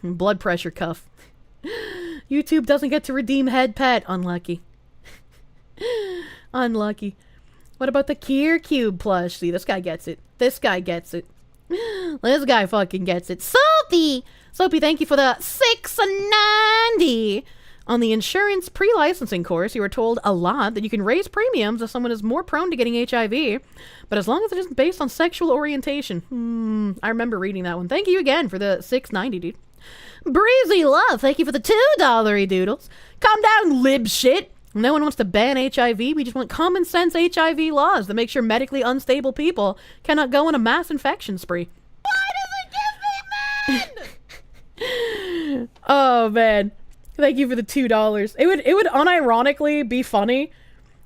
Blood pressure cuff. YouTube doesn't get to redeem head pet. Unlucky. Unlucky. What about the Kier Cube plush? See, this guy gets it. This guy gets it. This guy fucking gets it. Soapy! Soapy, thank you for the $6.90. On the insurance pre-licensing course, you were told a lot that you can raise premiums if someone is more prone to getting HIV, but as long as it isn't based on sexual orientation. I remember reading that one. Thank you again for the $6.90, dude. Breezy Love, thank you for the $2 doodles. Calm down, lib shit. No one wants to ban HIV. We just want common sense HIV laws that make sure medically unstable people cannot go on a mass infection spree. Why does it give me men? Oh, man. Thank you for the $2. It would unironically be funny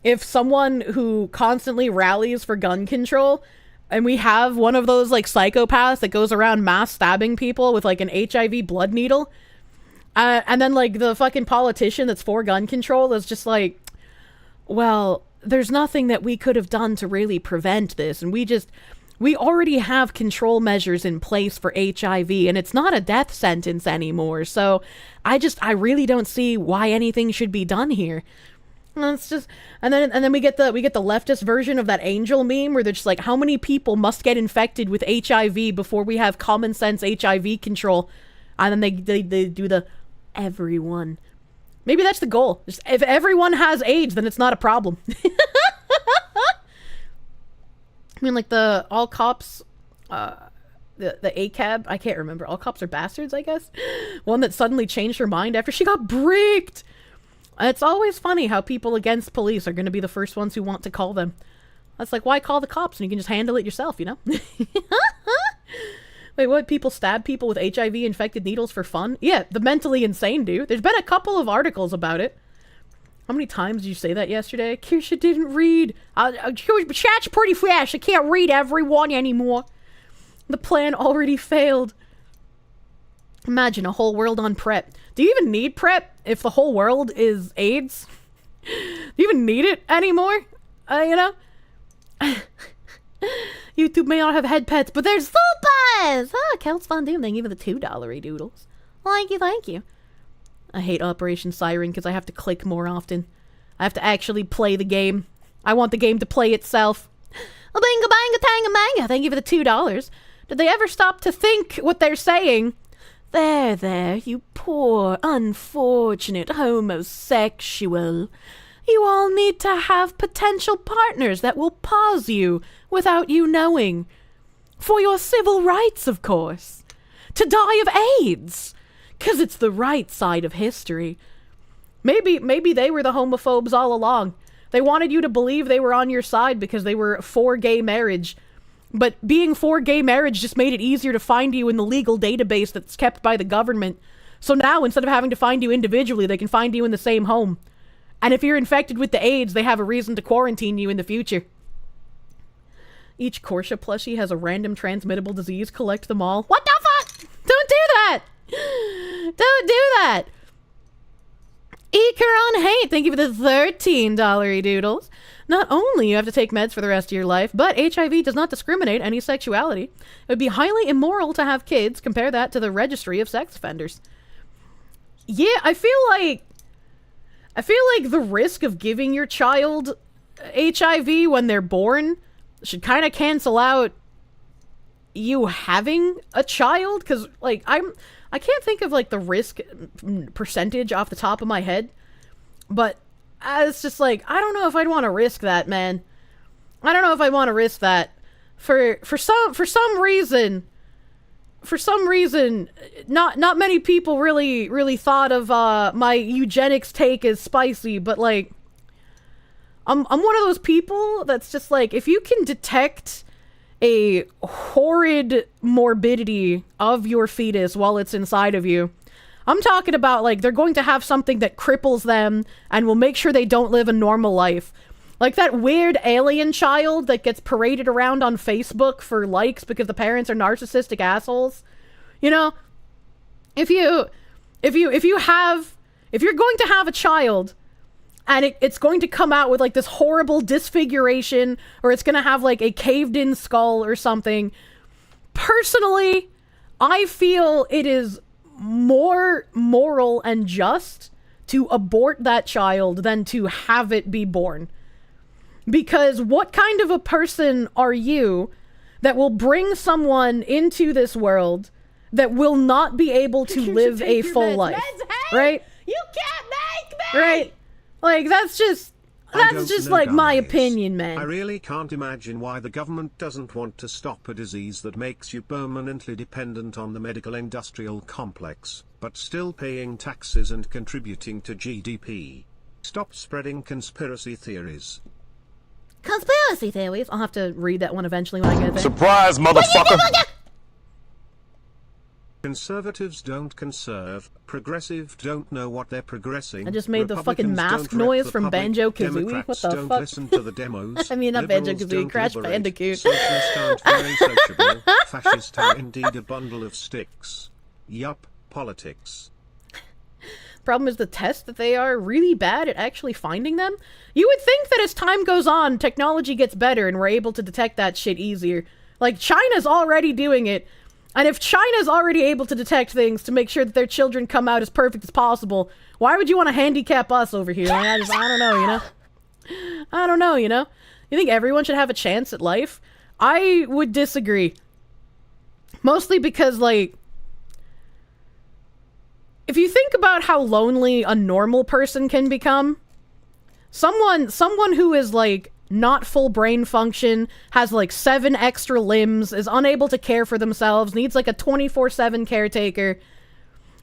if someone who constantly rallies for gun control, and we have one of those like psychopaths that goes around mass stabbing people with like an HIV blood needle, and then like the fucking politician that's for gun control is just like, well, there's nothing that we could have done to really prevent this, and we already have control measures in place for HIV, and it's not a death sentence anymore, so I really don't see why anything should be done here. And it's just, and then we get the leftist version of that angel meme where they're just like, how many people must get infected with HIV before we have common sense HIV control? And then they do the everyone. Maybe that's the goal. Just, if everyone has AIDS, then it's not a problem. I mean, like the all cops, the ACAB, I can't remember. All cops are bastards, I guess. One that suddenly changed her mind after she got bricked. It's always funny how people against police are going to be the first ones who want to call them. That's like, why call the cops and you can just handle it yourself, you know? Wait, what? People stab people with HIV-infected needles for fun? Yeah, the mentally insane do. There's been a couple of articles about it. How many times did you say that yesterday? Kirsche didn't read. Chat's pretty fast. I can't read everyone anymore. The plan already failed. Imagine a whole world on PrEP. Do you even need PrEP if the whole world is AIDS? Do you even need it anymore? You know? YouTube may not have head pets, but there's fupas! Ah, Counts Von Doom, thank you for the $2 doodles. Thank you. I hate Operation Siren because I have to click more often. I have to actually play the game. I want the game to play itself. Binga banga tanga manga, thank you for the $2. Did they ever stop to think what they're saying? There, you poor, unfortunate homosexual. You all need to have potential partners that will pause you without you knowing. For your civil rights, of course. To die of AIDS. 'Cause it's the right side of history. Maybe they were the homophobes all along. They wanted you to believe they were on your side because they were for gay marriage. But being for gay marriage just made it easier to find you in the legal database that's kept by the government. So now, instead of having to find you individually, they can find you in the same home. And if you're infected with the AIDS, they have a reason to quarantine you in the future. Each Kirsche plushie has a random transmittable disease. Collect them all. What the fuck? Don't do that! Don't do that! Icaron Hate, thank you for the $13 doodles. Not only you have to take meds for the rest of your life, but HIV does not discriminate any sexuality. It would be highly immoral to have kids. Compare that to the registry of sex offenders. Yeah, I feel like the risk of giving your child HIV when they're born should kind of cancel out you having a child, because like I can't think of like the risk percentage off the top of my head, but it's just like, I don't know if I'd want to risk that, man. I don't know if I want to risk that for some reason, not many people really thought of my eugenics take as spicy, but like I'm one of those people that's just like, if you can detect a horrid morbidity of your fetus while it's inside of you, I'm talking about like they're going to have something that cripples them and will make sure they don't live a normal life. Like that weird alien child that gets paraded around on Facebook for likes because the parents are narcissistic assholes. You know, if you're going to have a child and it's going to come out with like this horrible disfiguration, or it's going to have like a caved in skull or something, personally, I feel it is more moral and just to abort that child than to have it be born. Because what kind of a person are you that will bring someone into this world that will not be able to live a full life? Right? You can't Right? Like, that's just know, like my guys. opinion, man. I really can't imagine why the government doesn't want to stop a disease that makes you permanently dependent on the medical industrial complex, but still paying taxes and contributing to GDP. Stop spreading conspiracy theories. Conspiracy theories. I'll have to read that one eventually when I get there. Surprise, motherfucker! Conservatives don't conserve, progressive don't know what they're progressing. I just made the fucking Republicans mask don't rep noise the from public, Banjo-Kazooie. Democrats What the don't fuck? listen to the demos. I mean, not liberals Banjo-Kazooie, don't Crash liberate, Bandicoot. Socialists aren't very sociable, fascists are indeed a bundle of sticks. Yup, politics. Problem is the tests that they are really bad at actually finding them. You would think that as time goes on, technology gets better and we're able to detect that shit easier. Like, China's already doing it. And if China's already able to detect things to make sure that their children come out as perfect as possible, why would you want to handicap us over here? Like, I don't know, you know? I don't know, you know? You think everyone should have a chance at life? I would disagree. Mostly because, like, if you think about how lonely a normal person can become, someone who is, like, not full brain function, has, like, 7 extra limbs, is unable to care for themselves, needs, like, a 24/7 caretaker,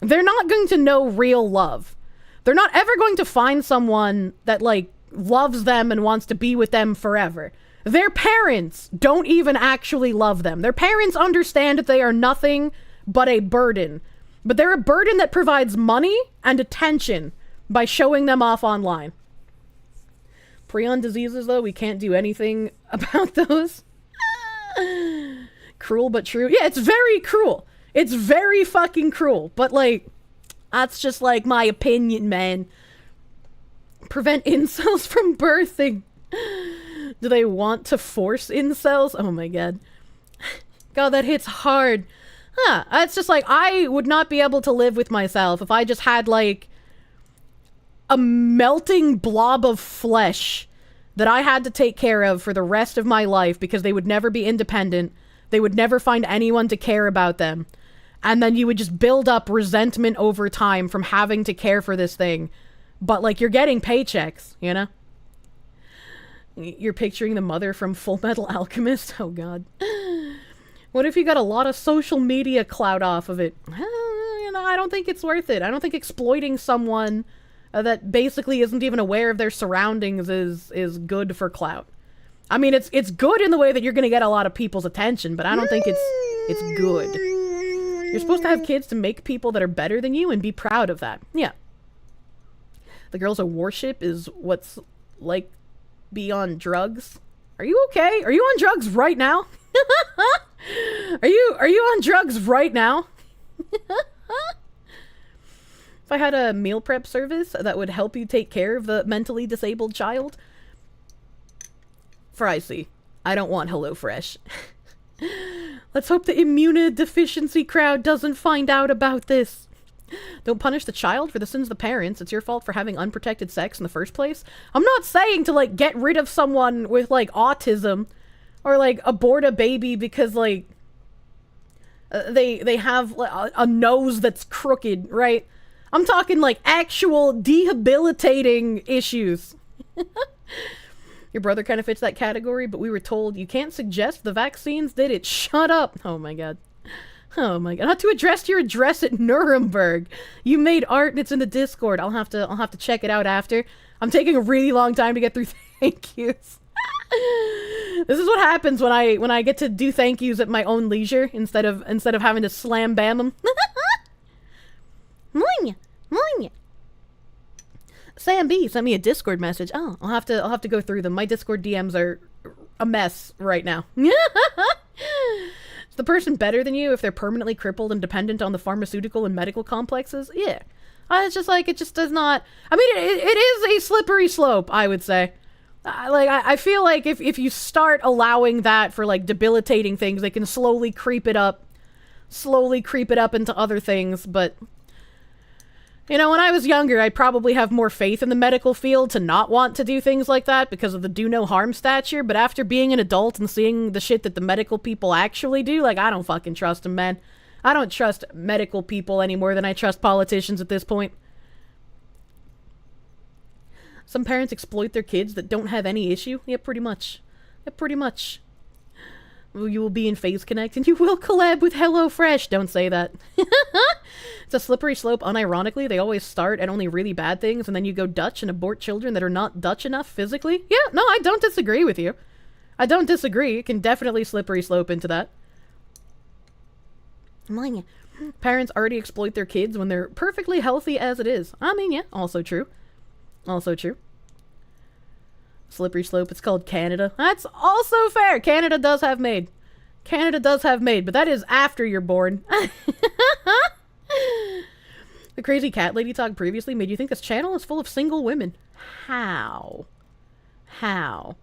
they're not going to know real love. They're not ever going to find someone that, like, loves them and wants to be with them forever. Their parents don't even actually love them. Their parents understand that they are nothing but a burden. But they're a burden that provides money and attention by showing them off online. Prion diseases, though, we can't do anything about those. Cruel but true. Yeah, it's very cruel. It's very fucking cruel. But, like, that's just, like, my opinion, man. Prevent incels from birthing. Do they want to force incels? Oh my god. God, that hits hard. Huh, it's just like, I would not be able to live with myself if I just had, like, a melting blob of flesh that I had to take care of for the rest of my life because they would never be independent. They would never find anyone to care about them. And then you would just build up resentment over time from having to care for this thing. But, like, you're getting paychecks, you know? You're picturing the mother from Full Metal Alchemist? Oh, God. What if you got a lot of social media clout off of it? You know, I don't think it's worth it. I don't think exploiting someone that basically isn't even aware of their surroundings is good for clout. I mean, it's good in the way that you're gonna get a lot of people's attention, but I don't think it's good. You're supposed to have kids to make people that are better than you and be proud of that. Yeah. The girls of worship is what's like be on drugs. Are you okay? Are you on drugs right now? Are you on drugs right now? If I had a meal prep service that would help you take care of the mentally disabled child. Fricey. I don't want HelloFresh. Let's hope the immunodeficiency crowd doesn't find out about this. Don't punish the child for the sins of the parents. It's your fault for having unprotected sex in the first place. I'm not saying to, like, get rid of someone with, like, autism or, like, abort a baby because, like, they have a nose that's crooked, right? I'm talking, like, actual debilitating issues. Your brother kind of fits that category, but we were told you can't suggest the vaccines did it. Shut up. Oh my god. Oh my god. Not to address your address at Nuremberg. You made art and it's in the Discord. I'll have to check it out after. I'm taking a really long time to get through thank yous. This is what happens when I get to do thank yous at my own leisure instead of having to slam bam them. Moin, moin. Sam B sent me a Discord message. Oh, I'll have to go through them. My Discord DMs are a mess right now. Is the person better than you if they're permanently crippled and dependent on the pharmaceutical and medical complexes? Yeah. It's just like, it just does not... I mean, it is a slippery slope, I would say. I feel like if you start allowing that for, like, debilitating things, they can slowly creep it up into other things, but... You know, when I was younger, I'd probably have more faith in the medical field to not want to do things like that because of the do no harm stature, but after being an adult and seeing the shit that the medical people actually do, like, I don't fucking trust them, man. I don't trust medical people any more than I trust politicians at this point. Some parents exploit their kids that don't have any issue. Yeah, pretty much. Yeah, pretty much. You will be in Phase Connect and you will collab with HelloFresh. Don't say that. It's a slippery slope. Unironically, they always start at only really bad things and then you go Dutch and abort children that are not Dutch enough physically. Yeah, no, I don't disagree with you. I don't disagree. It can definitely slippery slope into that. Parents already exploit their kids when they're perfectly healthy as it is. I mean, yeah, also true. Also true. Slippery slope, it's called Canada. That's also fair. Canada does have maid. Canada does have maid, but that is after you're born. The crazy cat lady talk previously made you think this channel is full of single women. How? How?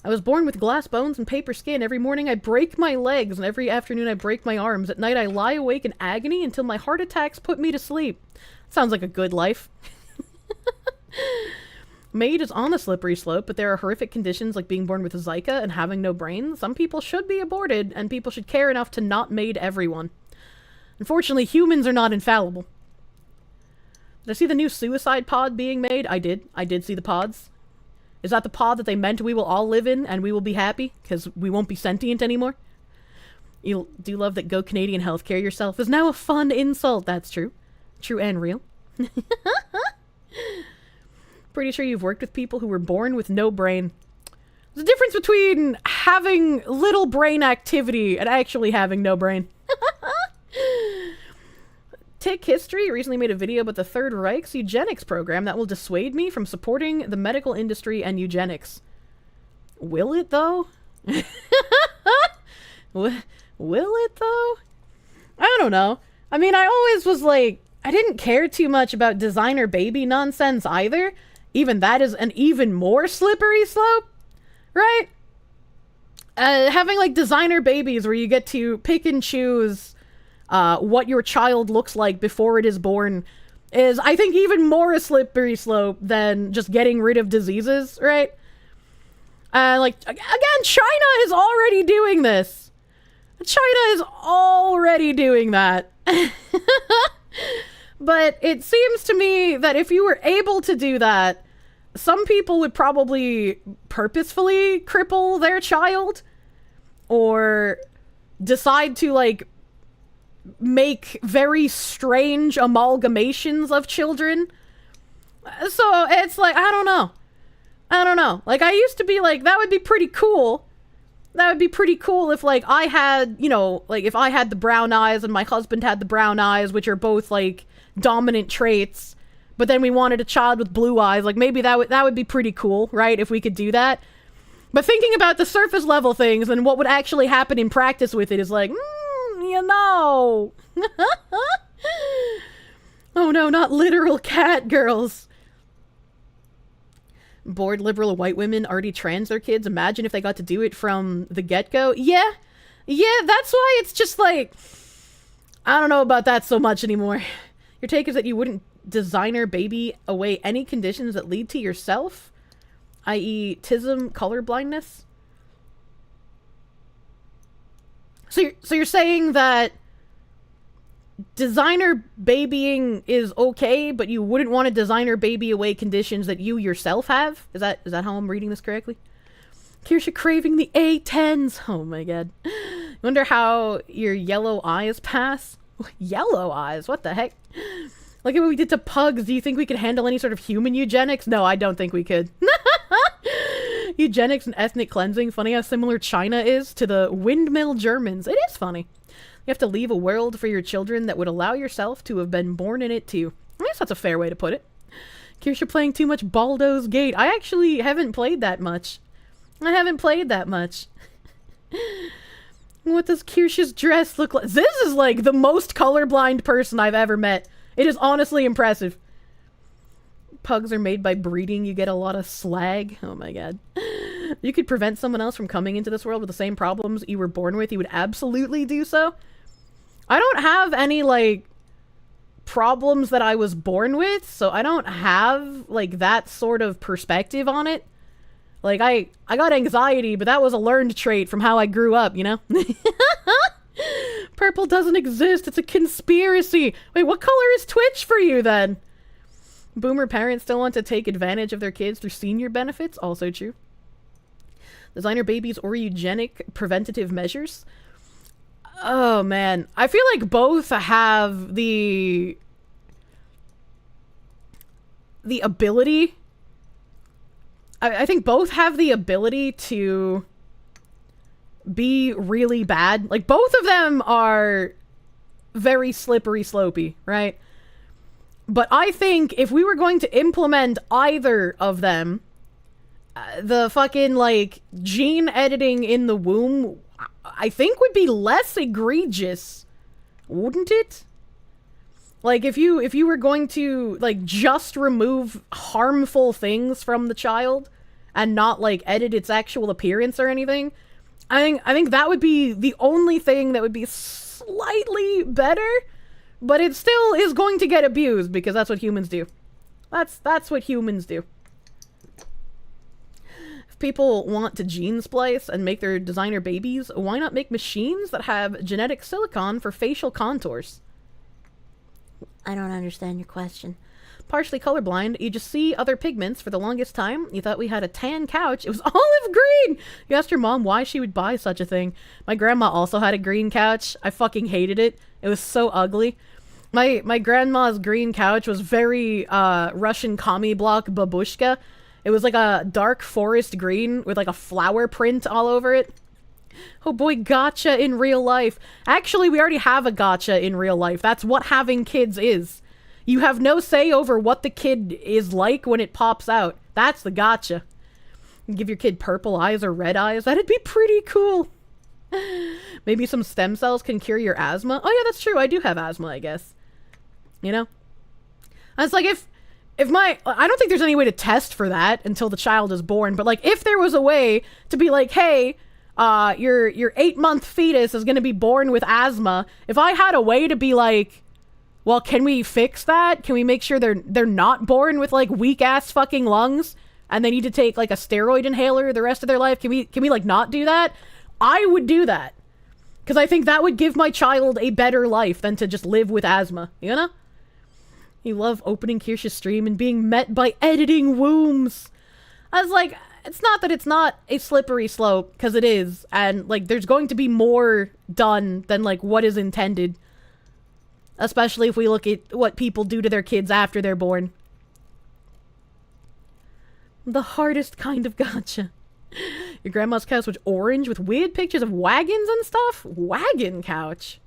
I was born with glass bones and paper skin. Every morning I break my legs and every afternoon I break my arms. At night I lie awake in agony until my heart attacks put me to sleep. Sounds like a good life. Maid is on the slippery slope, but there are horrific conditions like being born with a Zika and having no brain. Some people should be aborted, and people should care enough to not maid everyone. Unfortunately, humans are not infallible. Did I see the new suicide pod being made? I did. I did see the pods. Is that the pod that they meant we will all live in and we will be happy? Because we won't be sentient anymore? You do love that Go Canadian Healthcare yourself is now a fun insult. That's true. True and real. Pretty sure you've worked with people who were born with no brain. There's a difference between having little brain activity and actually having no brain. Tick History recently made a video about the Third Reich's eugenics program that will dissuade me from supporting the medical industry and eugenics. Will it, though? Will it, though? I don't know. I mean, I always was like, I didn't care too much about designer baby nonsense either. Even that is an even more slippery slope, right? Having like designer babies where you get to pick and choose what your child looks like before it is born is, I think, even more a slippery slope than just getting rid of diseases, right? Like, again, China is already doing this. China is already doing that. But it seems to me that if you were able to do that, some people would probably purposefully cripple their child or decide to, like, make very strange amalgamations of children. So it's like, I don't know. Like, I used to be like, that would be pretty cool. That would be pretty cool if, like, I had, you know, like, if I had the brown eyes and my husband had the brown eyes, which are both, like, dominant traits, but then we wanted a child with blue eyes. Like, maybe that would be pretty cool, right, if we could do that. But thinking about the surface level things and what would actually happen in practice with it is like, you know. Oh no, not literal cat girls. Bored liberal white women already trans their kids. Imagine if they got to do it from the get-go. Yeah, that's why it's just like, I don't know about that so much anymore. Your take is that you wouldn't designer baby away any conditions that lead to yourself, i.e. autism, colorblindness. So you're saying that designer babying is okay, but you wouldn't want to designer baby away conditions that you yourself have? Is that how I'm reading this correctly? Kirsche craving the A10s. Oh my god. Wonder how your yellow eyes pass. Yellow eyes? What the heck? Look at what we did to pugs. Do you think we could handle any sort of human eugenics? No, I don't think we could. Eugenics and ethnic cleansing. Funny how similar China is to the windmill Germans. It is funny. You have to leave a world for your children that would allow yourself to have been born in it too. I guess that's a fair way to put it. Kirsche playing too much Baldur's Gate. I actually haven't played that much. What does Kirsche's dress look like? This is like the most colorblind person I've ever met. It is honestly impressive. Pugs are made by breeding. You get a lot of slag. Oh my god. You could prevent someone else from coming into this world with the same problems you were born with. You would absolutely do so. I don't have any, like, problems that I was born with, so I don't have, like, that sort of perspective on it. Like, I got anxiety, but that was a learned trait from how I grew up, you know? Purple doesn't exist. It's a conspiracy. Wait, what color is Twitch for you, then? Boomer parents still want to take advantage of their kids through senior benefits. Also true. Designer babies or eugenic preventative measures. Oh man, I feel like both have the ability. I think both have the ability to be really bad. Like, both of them are very slippery slopey, right? But I think if we were going to implement either of them, the fucking, like, gene editing in the womb, I think would be less egregious, wouldn't it? Like, if you were going to, like, just remove harmful things from the child and not, like, edit its actual appearance or anything, I think that would be the only thing that would be slightly better, but it still is going to get abused because that's what humans do. That's what humans do. If people want to gene splice and make their designer babies, why not make machines that have genetic silicon for facial contours? I don't understand your question. Partially colorblind, you just see other pigments for the longest time. You thought we had a tan couch. It was olive green! You asked your mom why she would buy such a thing. My grandma also had a green couch. I fucking hated it. It was so ugly. My grandma's green couch was very Russian commie block babushka. It was like a dark forest green with like a flower print all over it. Oh boy, gacha in real life. Actually, we already have a gacha in real life. That's what having kids is. You have no say over what the kid is like when it pops out. That's the gacha. You give your kid purple eyes or red eyes. That'd be pretty cool. Maybe some stem cells can cure your asthma. Oh yeah, that's true. I do have asthma, I guess. You know? And it's like if my... I don't think there's any way to test for that until the child is born. But like if there was a way to be like, hey... your 8-month fetus is gonna be born with asthma. If I had a way to be like, well, can we fix that? Can we make sure they're not born with like weak ass fucking lungs and they need to take like a steroid inhaler the rest of their life? Can we like not do that? I would do that. Because I think that would give my child a better life than to just live with asthma, you know? You love opening Kirsche's stream and being met by editing wombs. I was like, it's not that it's not a slippery slope, because it is, and, like, there's going to be more done than, like, what is intended. Especially if we look at what people do to their kids after they're born. The hardest kind of gacha. Your grandma's couch was orange with weird pictures of wagons and stuff? Wagon couch?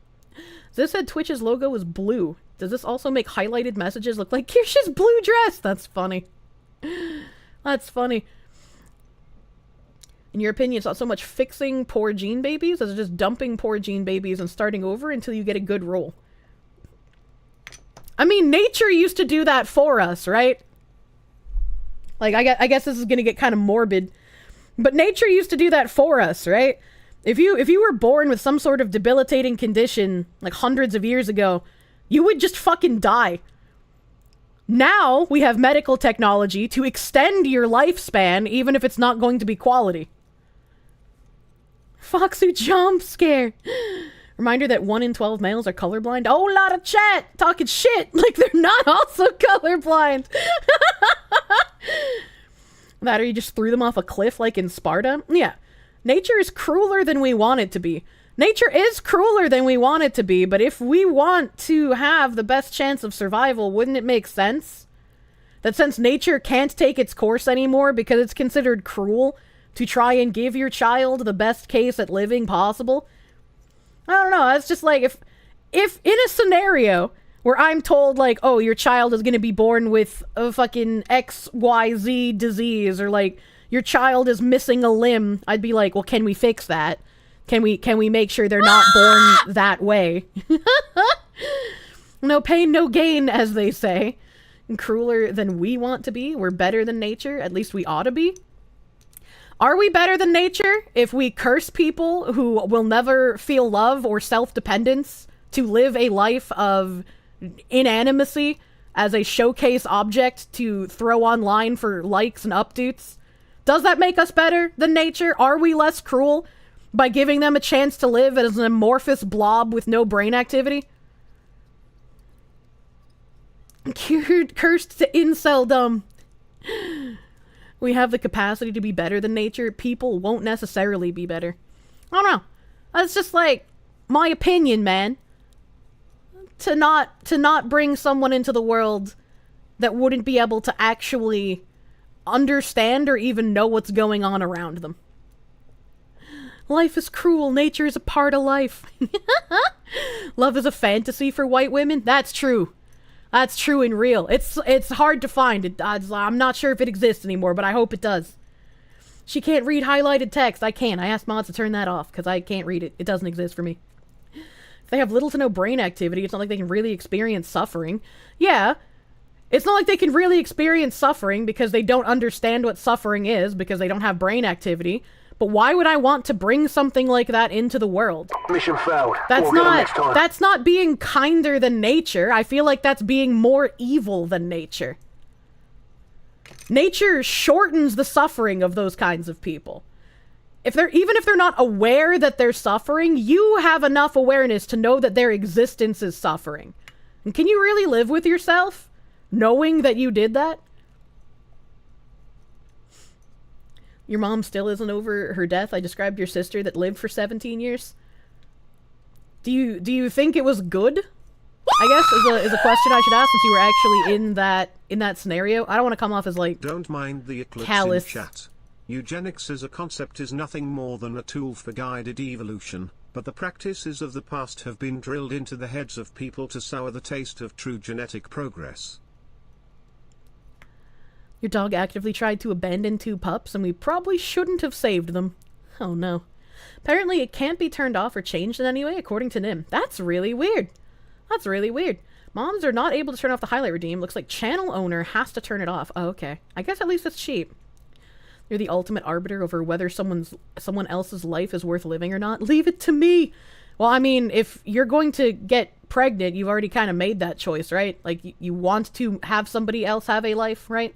This said Twitch's logo was blue. Does this also make highlighted messages look like Kirsche's blue dress? That's funny. That's funny. In your opinion, it's not so much fixing poor gene babies as just dumping poor gene babies and starting over until you get a good role. I mean, nature used to do that for us, right? Like, I guess this is gonna get kind of morbid, but nature used to do that for us, right? If you were born with some sort of debilitating condition, like hundreds of years ago, you would just fucking die. Now, we have medical technology to extend your lifespan, even if it's not going to be quality. Foxu jump scare. Reminder that 1 in 12 males are colorblind. Oh, lot of chat talking shit like they're not also colorblind. That or you just threw them off a cliff like in Sparta. Yeah. Nature is crueler than we want it to be. Nature is crueler than we want it to be, but if we want to have the best chance of survival, wouldn't it make sense that since nature can't take its course anymore because it's considered cruel to try and give your child the best case at living possible? I don't know, it's just like, if in a scenario where I'm told, like, oh, your child is gonna be born with a fucking XYZ disease, or like, your child is missing a limb, I'd be like, well, can we fix that? Can we make sure they're not born that way? No pain, no gain, as they say. And crueler than we want to be. We're better than nature. At least we ought to be. Are we better than nature if we curse people who will never feel love or self-dependence to live a life of inanimacy as a showcase object to throw online for likes and updates? Does that make us better than nature? Are we less cruel by giving them a chance to live as an amorphous blob with no brain activity? Cursed to inceldom. We have the capacity to be better than nature. People won't necessarily be better. I don't know. That's just like my opinion, man. To not bring someone into the world that wouldn't be able to actually understand or even know what's going on around them. Life is cruel. Nature is a part of life. Love is a fantasy for white women. That's true. That's true and real. It's hard to find. I'm not sure if it exists anymore, but I hope it does. She can't read highlighted text. I can. I asked mods to turn that off because I can't read it. It doesn't exist for me. If they have little to no brain activity, it's not like they can really experience suffering. Yeah. It's not like they can really experience suffering because they don't understand what suffering is because they don't have brain activity. But why would I want to bring something like that into the world? Mission failed. That's not being kinder than nature. I feel like that's being more evil than nature. Nature shortens the suffering of those kinds of people. Even if they're not aware that they're suffering, you have enough awareness to know that their existence is suffering. And can you really live with yourself knowing that you did that? Your mom still isn't over her death. I described your sister that lived for 17 years. Do you think it was good? I guess is a question I should ask since you were actually in that scenario. I don't want to come off as like don't mind the eclipse callous. In chat. Eugenics as a concept is nothing more than a tool for guided evolution, but the practices of the past have been drilled into the heads of people to sour the taste of true genetic progress. Your dog actively tried to abandon 2 pups, and we probably shouldn't have saved them. Oh no. Apparently it can't be turned off or changed in any way, according to Nim. That's really weird. That's really weird. Moms are not able to turn off the highlight redeem. Looks like channel owner has to turn it off. Oh, okay. I guess at least it's cheap. You're the ultimate arbiter over whether someone else's life is worth living or not. Leave it to me! Well, I mean, if you're going to get pregnant, you've already kind of made that choice, right? Like, you want to have somebody else have a life, right?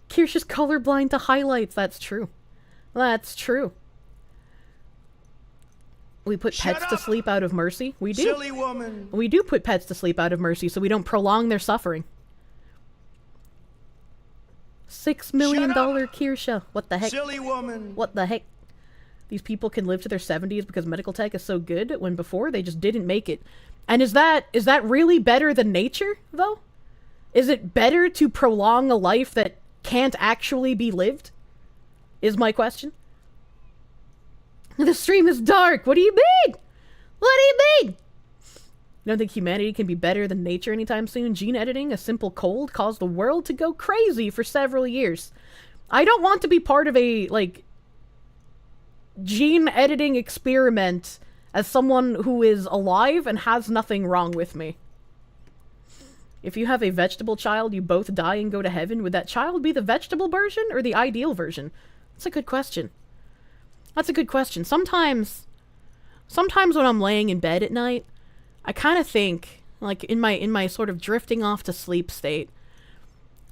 Kirsche is colorblind to highlights. That's true. That's true. We put pets to sleep out of mercy. We do. Silly woman. We do put pets to sleep out of mercy so we don't prolong their suffering. $6 million Kirsche. What the heck? Silly woman. What the heck? These people can live to their 70s because medical tech is so good when before they just didn't make it. And is that really better than nature, though? Is it better to prolong a life that can't actually be lived? Is my question. The stream is dark. What do you mean? What do you mean? You don't think humanity can be better than nature anytime soon? Gene editing, a simple cold, caused the world to go crazy for several years. I don't want to be part of a, like, gene editing experiment as someone who is alive and has nothing wrong with me. If you have a vegetable child, you both die and go to heaven. Would that child be the vegetable version or the ideal version? That's a good question. That's a good question. Sometimes when I'm laying in bed at night, I kind of think, like, in my sort of drifting off to sleep state,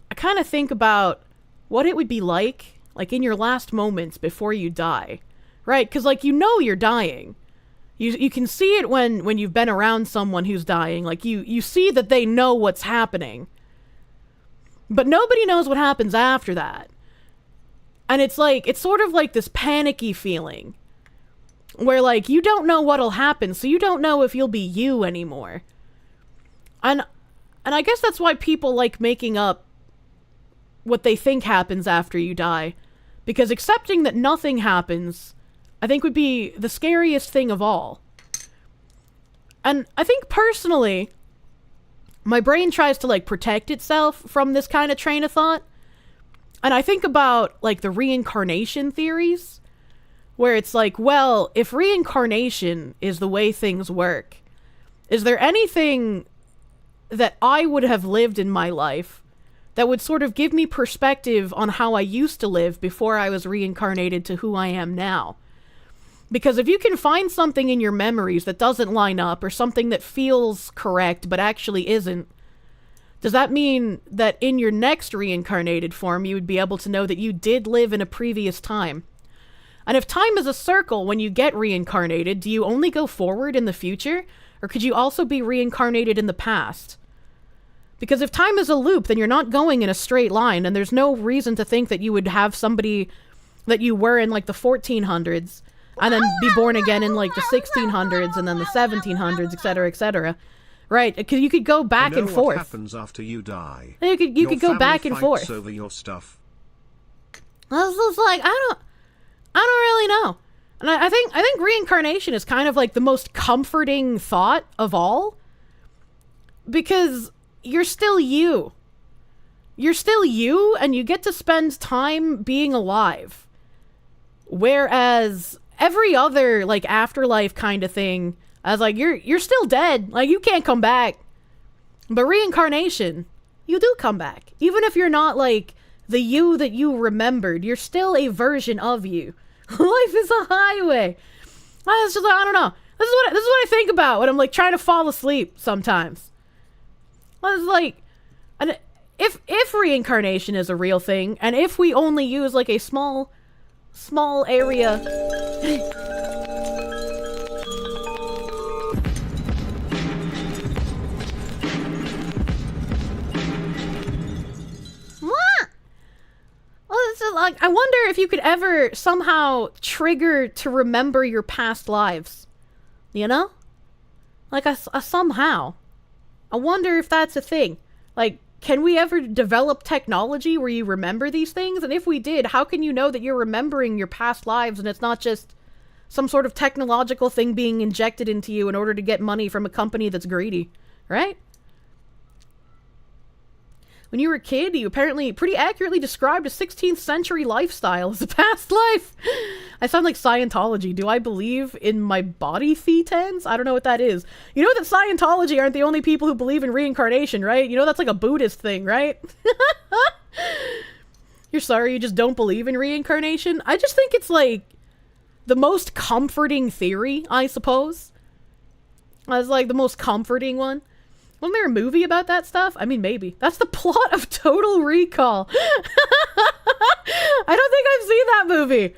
I kind of think about what it would be like in your last moments before you die, right? Because, like, you know you're dying. You can see it when you've been around someone who's dying. Like, you see that they know what's happening. But nobody knows what happens after that. And it's sort of like this panicky feeling. Where, like, you don't know what'll happen, so you don't know if you'll be you anymore. And I guess that's why people like making up what they think happens after you die. Because accepting that nothing happens, I think, would be the scariest thing of all. And I think personally, my brain tries to, like, protect itself from this kind of train of thought. And I think about, like, the reincarnation theories, where it's like, well, if reincarnation is the way things work, is there anything that I would have lived in my life that would sort of give me perspective on how I used to live before I was reincarnated to who I am now? Because if you can find something in your memories that doesn't line up, or something that feels correct but actually isn't, does that mean that in your next reincarnated form you would be able to know that you did live in a previous time? And if time is a circle when you get reincarnated, do you only go forward in the future? Or could you also be reincarnated in the past? Because if time is a loop, then you're not going in a straight line, and there's no reason to think that you would have somebody that you were in like the 1400s and then be born again in like the 1600s and then the 1700s, etc., etc. Right? Because you could go back and forth. What happens after you die? And you could go back and forth. Over your stuff. I was just like, I don't really know. And I think reincarnation is kind of like the most comforting thought of all, because you're still you. You're still you, and you get to spend time being alive. Whereas every other like afterlife kind of thing, I was like, you're still dead. Like, you can't come back. But reincarnation, you do come back. Even if you're not like the you that you remembered, you're still a version of you. Life is a highway. I was just like, I don't know. This is what I think about when I'm like trying to fall asleep sometimes. I was like, and if reincarnation is a real thing, and if we only use like a small area. Well, this is like, I wonder if you could ever somehow trigger to remember your past lives. You know? Like a somehow. I wonder if that's a thing. Like, can we ever develop technology where you remember these things? And if we did, how can you know that you're remembering your past lives and it's not just some sort of technological thing being injected into you in order to get money from a company that's greedy, right? When you were a kid, you apparently pretty accurately described a 16th century lifestyle as a past life. I sound like Scientology. Do I believe in my body thetans? I don't know what that is. You know that Scientology aren't the only people who believe in reincarnation, right? You know that's like a Buddhist thing, right? You're sorry you just don't believe in reincarnation? I just think it's like the most comforting theory, I suppose. That's like the most comforting one. Wasn't there a movie about that stuff? I mean, maybe. That's the plot of Total Recall. I don't think I've seen that movie.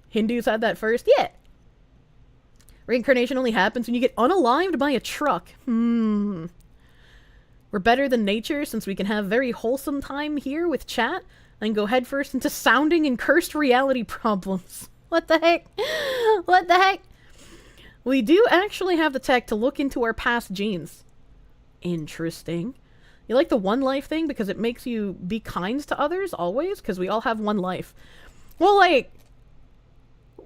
Hindus had that first? Yeah. Reincarnation only happens when you get unalived by a truck. We're better than nature since we can have very wholesome time here with chat and go headfirst into sounding and cursed reality problems. What the heck? What the heck? We do actually have the tech to look into our past genes. Interesting. You like the one life thing because it makes you be kind to others always? Because we all have one life. Well, like,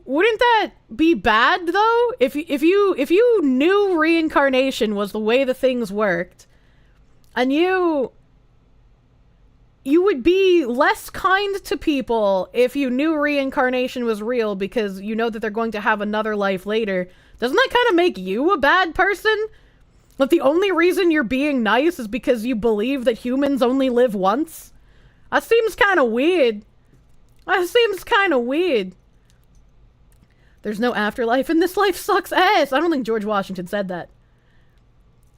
wouldn't that be bad though? If you knew reincarnation was the way the things worked, and you would be less kind to people if you knew reincarnation was real because you know that they're going to have another life later. Doesn't that kind of make you a bad person? But the only reason you're being nice is because you believe that humans only live once? That seems kind of weird. That seems kind of weird. There's no afterlife and this life sucks ass. I don't think George Washington said that.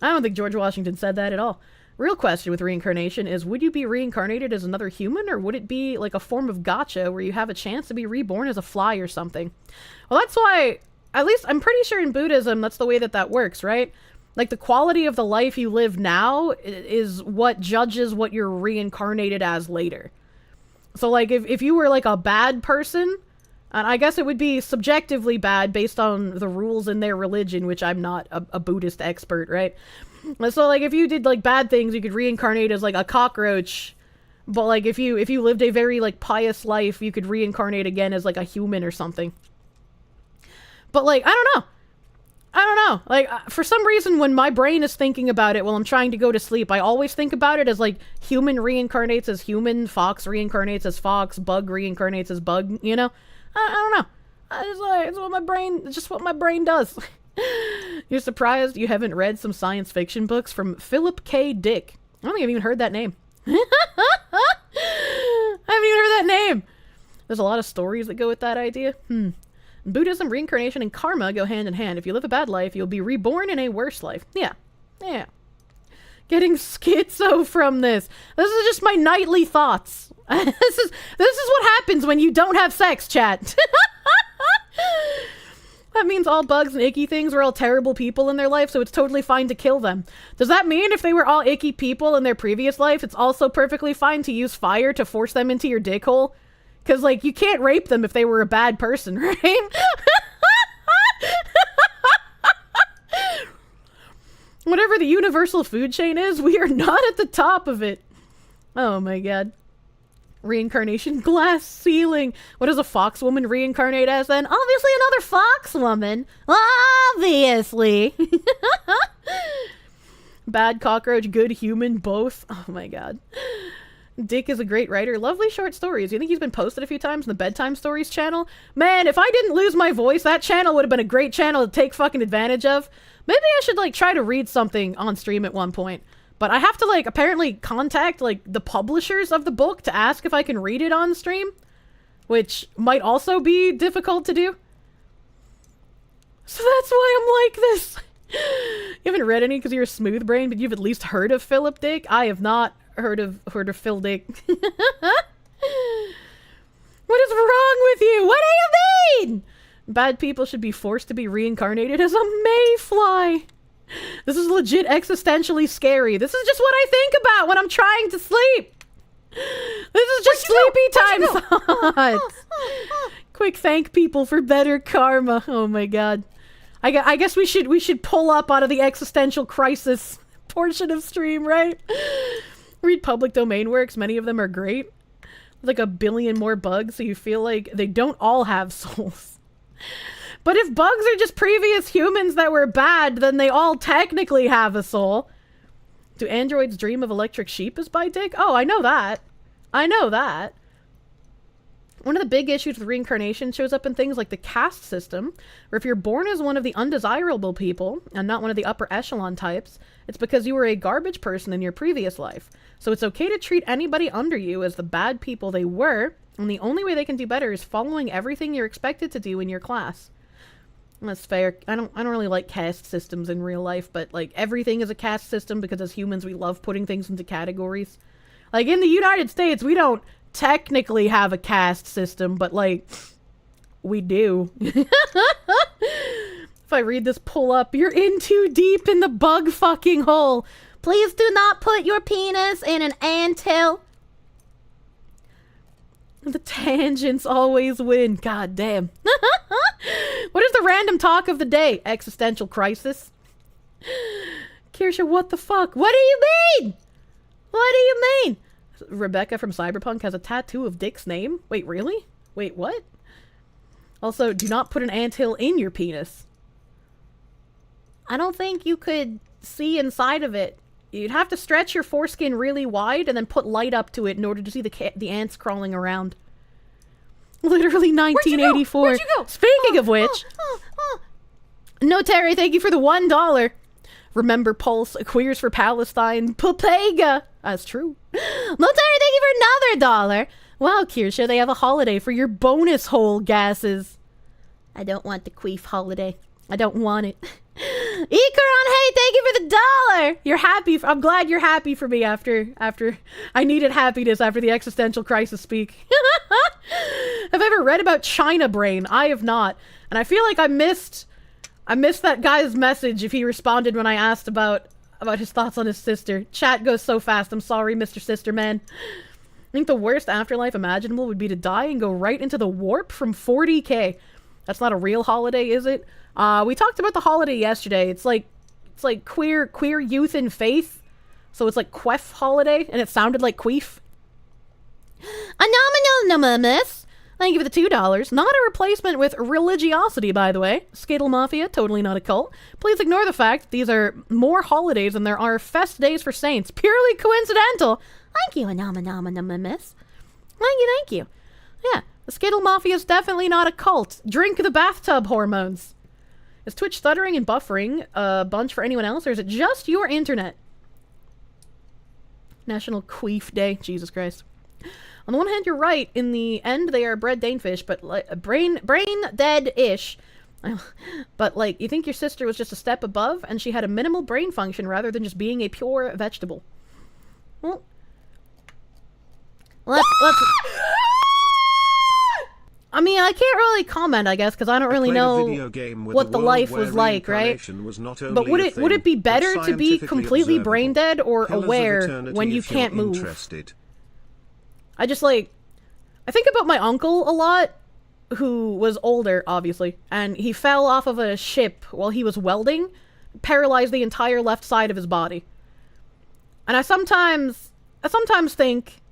I don't think George Washington said that at all. Real question with reincarnation is, would you be reincarnated as another human, or would it be like a form of gacha where you have a chance to be reborn as a fly or something? Well, that's why, at least I'm pretty sure in Buddhism, that's the way that works, right? Like, the quality of the life you live now is what judges what you're reincarnated as later. So, like, if you were, like, a bad person, and I guess it would be subjectively bad based on the rules in their religion, which I'm not a Buddhist expert, right? So, like, if you did, like, bad things, you could reincarnate as, like, a cockroach. But, like, if you lived a very, like, pious life, you could reincarnate again as, like, a human or something. But, like, I don't know. Like, for some reason, when my brain is thinking about it while I'm trying to go to sleep, I always think about it as, like, human reincarnates as human, fox reincarnates as fox, bug reincarnates as bug, you know? I don't know. It's just what my brain does. You're surprised you haven't read some science fiction books from Philip K. Dick. I don't think I've even heard that name. I haven't even heard that name. There's a lot of stories that go with that idea. Buddhism, reincarnation, and karma go hand in hand. If you live a bad life, you'll be reborn in a worse life. Yeah. Getting schizo from this. This is just my nightly thoughts. This is what happens when you don't have sex, chat. That means all bugs and icky things were all terrible people in their life, so it's totally fine to kill them. Does that mean if they were all icky people in their previous life, it's also perfectly fine to use fire to force them into your dick hole? Because, like, you can't rape them if they were a bad person, right? Whatever the universal food chain is, we are not at the top of it. Oh my god. Reincarnation, glass ceiling. What does a fox woman reincarnate as then? Obviously another fox woman. Obviously. Bad cockroach, good human, both. Oh my god. Dick is a great writer. Lovely short stories. You think he's been posted a few times in the Bedtime Stories channel? Man, if I didn't lose my voice, that channel would have been a great channel to take fucking advantage of. Maybe I should, like, try to read something on stream at one point. But I have to, like, apparently contact, like, the publishers of the book to ask if I can read it on stream. Which might also be difficult to do. So that's why I'm like this. You haven't read any because you're a smooth brain, but you've at least heard of Philip Dick? I have not heard of Phil Dick. What is wrong with you? What do you mean? Bad people should be forced to be reincarnated as a mayfly. This is legit existentially scary. This is just what I think about when I'm trying to sleep. This is just sleepy time thoughts. Quick, thank people for better karma. Oh my god. I guess we should pull up out of the existential crisis portion of stream, right? Read public domain works. Many of them are great. Like a billion more bugs, so you feel like they don't all have souls. But if bugs are just previous humans that were bad, then they all technically have a soul. Do androids dream of electric sheep as by Dick? Oh, I know that. I know that. One of the big issues with reincarnation shows up in things like the caste system, where if you're born as one of the undesirable people, and not one of the upper echelon types, it's because you were a garbage person in your previous life. So it's okay to treat anybody under you as the bad people they were, and the only way they can do better is following everything you're expected to do in your class. That's fair. I don't really like caste systems in real life, but like everything is a caste system because as humans we love putting things into categories. Like in the United States, we don't technically have a caste system, but like we do. If I read this pull up, you're in too deep in the bug fucking hole. Please do not put your penis in an anthill. The tangents always win. God damn. What is the random talk of the day? Existential crisis. Kirsche, what the fuck? What do you mean? What do you mean? Rebecca from Cyberpunk has a tattoo of Dick's name? Wait, really? Wait, what? Also, do not put an anthill in your penis. I don't think you could see inside of it. You'd have to stretch your foreskin really wide and then put light up to it in order to see the ants crawling around. Literally 1984. Where'd you go? Speaking of which... No, Terry, thank you for the $1. Remember Pulse, Queers for Palestine, Papega. That's true. No, Terry, thank you for another $1. Wow, Kirsche, they have a holiday for your bonus hole gases. I don't want the queef holiday. I don't want it. Ikaron, hey, thank you for the $1. You're happy. I'm glad you're happy for me after I needed happiness after the existential crisis speak. Have I ever read about China Brain? I have not. And I feel like I missed that guy's message if he responded when I asked about his thoughts on his sister. Chat goes so fast. I'm sorry, Mr. Sister Man. I think the worst afterlife imaginable would be to die and go right into the warp from 40K. That's not a real holiday, is it? We talked about the holiday yesterday. It's like queer youth and faith. So it's like Queef holiday, and it sounded like queef. Anonymous. Thank you for the $2. Not a replacement with religiosity, by the way. Skittle Mafia, totally not a cult. Please ignore the fact that these are more holidays than there are fest days for saints. Purely coincidental. Thank you, Anonymous. Thank you. Yeah, the Skittle Mafia is definitely not a cult. Drink the bathtub hormones. Is Twitch stuttering and buffering a bunch for anyone else, or is it just your internet? National Queef Day. Jesus Christ. On the one hand, you're right. In the end, they are bred Danefish, but like brain dead-ish. But like, you think your sister was just a step above, and she had a minimal brain function rather than just being a pure vegetable. Well, let's I mean, I can't really comment, I guess, because I don't really know what the life was like, right? But would it be better to be completely brain dead or aware when you can't move? I just, like, I think about my uncle a lot, who was older, obviously, and he fell off of a ship while he was welding, paralyzed the entire left side of his body. And I sometimes think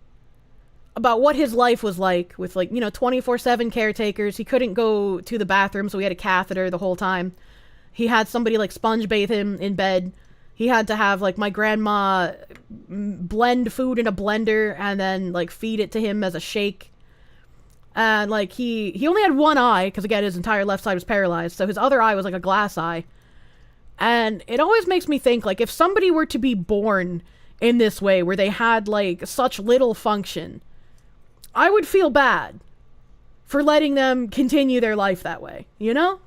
about what his life was like with, like, you know, 24/7 caretakers. He couldn't go to the bathroom, so he had a catheter the whole time. He had somebody, like, sponge bathe him in bed. He had to have, like, my grandma blend food in a blender and then, like, feed it to him as a shake. And, like, he only had one eye, because, again, his entire left side was paralyzed, so his other eye was, like, a glass eye. And it always makes me think, like, if somebody were to be born in this way, where they had, like, such little function, I would feel bad for letting them continue their life that way, you know?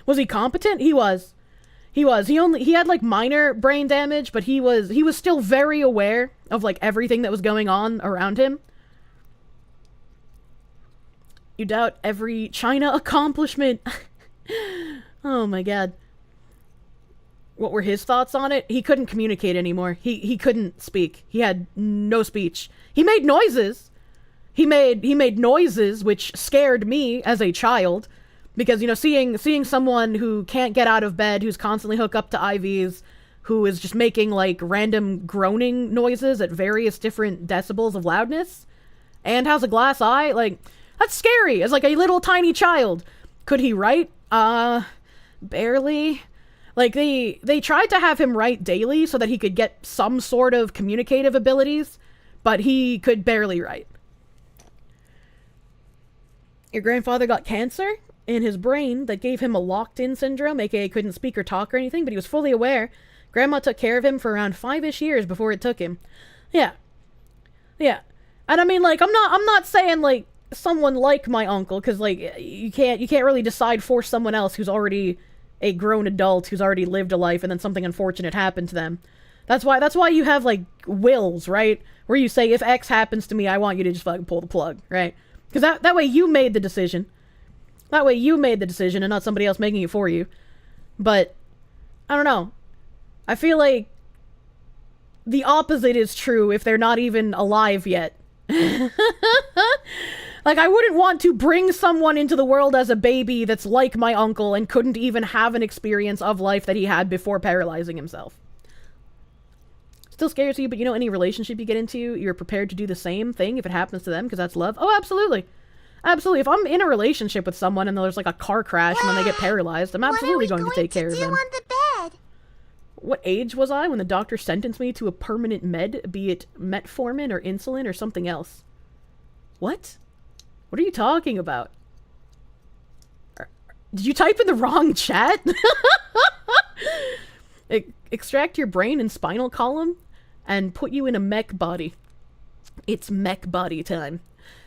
Was he competent? He was. He had, like, minor brain damage, but he was still very aware of, like, everything that was going on around him. You doubt every China accomplishment. Oh my god. What were his thoughts on it? He couldn't communicate anymore. He couldn't speak. He had no speech. He made noises. He made noises, which scared me as a child. Because, you know, seeing someone who can't get out of bed, who's constantly hooked up to IVs, who is just making, like, random groaning noises at various different decibels of loudness, and has a glass eye, like, that's scary as, like, a little tiny child. Could he write? Barely. Like, they tried to have him write daily so that he could get some sort of communicative abilities, but he could barely write. Your grandfather got cancer in his brain that gave him a locked-in syndrome, aka couldn't speak or talk or anything, but he was fully aware. Grandma took care of him for around 5-ish years before it took him. Yeah. Yeah. And I mean, like, I'm not saying, like, someone like my uncle, because, like, you can't really decide for someone else who's already a grown adult, who's already lived a life, and then something unfortunate happened to them. That's why you have, like, wills, right? Where you say, if X happens to me, I want you to just fucking pull the plug, right? Because that way you made the decision. That way you made the decision and not somebody else making it for you. But, I don't know. I feel like the opposite is true if they're not even alive yet. Like, I wouldn't want to bring someone into the world as a baby that's like my uncle and couldn't even have an experience of life that he had before paralyzing himself. Still scares you, but you know, any relationship you get into, you're prepared to do the same thing if it happens to them, because that's love. Oh, absolutely. Absolutely. If I'm in a relationship with someone and there's, like, a car crash and then they get paralyzed, I'm absolutely going to take care of them. What are we going to do on the bed? What age was I when the doctor sentenced me to a permanent med, be it metformin or insulin or something else? What? What are you talking about? Did you type in the wrong chat? Extract your brain and spinal column and put you in a mech body. It's mech body time.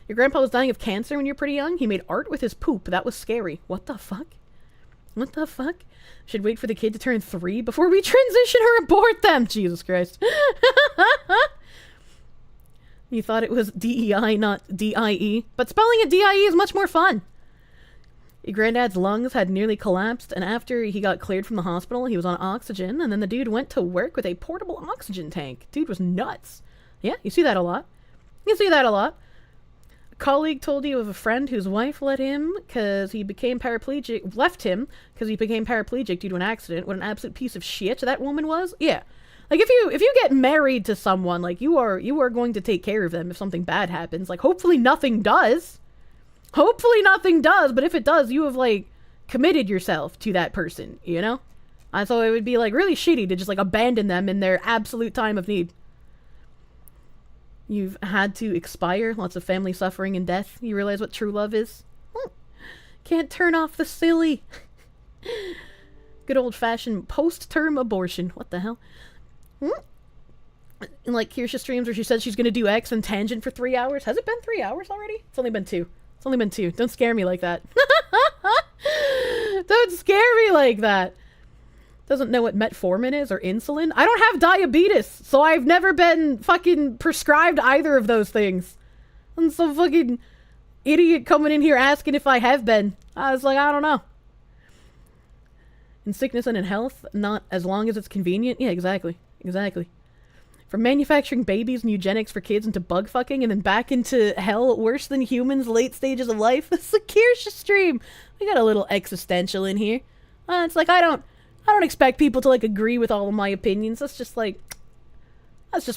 Your grandpa was dying of cancer when you were pretty young. He made art with his poop. That was scary. What the fuck? What the fuck? Should wait for the kid to turn 3 before we transition or abort them. Jesus Christ. You thought it was DEI, not DIE. But spelling it DIE is much more fun. Your granddad's lungs had nearly collapsed, and after he got cleared from the hospital, he was on oxygen, and then the dude went to work with a portable oxygen tank. Dude was nuts. Yeah, you see that a lot. You see that a lot. A colleague told you of a friend whose wife left him because he became paraplegic due to an accident. What an absolute piece of shit that woman was. Yeah. Like, if you get married to someone, like, you are going to take care of them if something bad happens. Like, hopefully nothing does. Hopefully nothing does, but if it does, you have, like, committed yourself to that person, you know? And so it would be, like, really shitty to just, like, abandon them in their absolute time of need. You've had to expire, lots of family suffering and death. You realize what true love is? Can't turn off the silly. Good old-fashioned post-term abortion. What the hell? In, like, Kirsche streams where she says she's gonna do X and tangent for 3 hours. Has it been 3 hours already? It's only been 2. It's only been 2. Don't scare me like that. Don't scare me like that. Doesn't know what metformin is or insulin. I don't have diabetes, so I've never been fucking prescribed either of those things. And so fucking... idiot coming in here asking if I have been. I was like, I don't know. In sickness and in health, not as long as it's convenient. Yeah, exactly. Exactly. From manufacturing babies and eugenics for kids into bug fucking and then back into hell worse than humans late stages of life. This is a Kirsche stream. We got a little existential in here. It's like I don't expect people to like agree with all of my opinions. That's just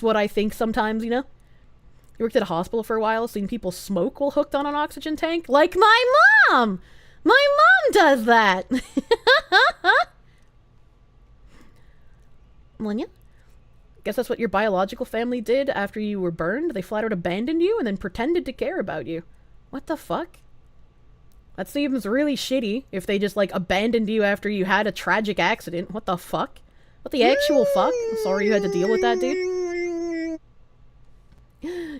what I think sometimes, you know? You worked at a hospital for a while, seen people smoke while hooked on an oxygen tank? Like my mom! My mom does that! Munya? Guess that's what your biological family did after you were burned? They flat out abandoned you and then pretended to care about you. What the fuck? That seems really shitty if they just, like, abandoned you after you had a tragic accident. What the fuck? What the actual fuck? I'm sorry you had to deal with that, dude.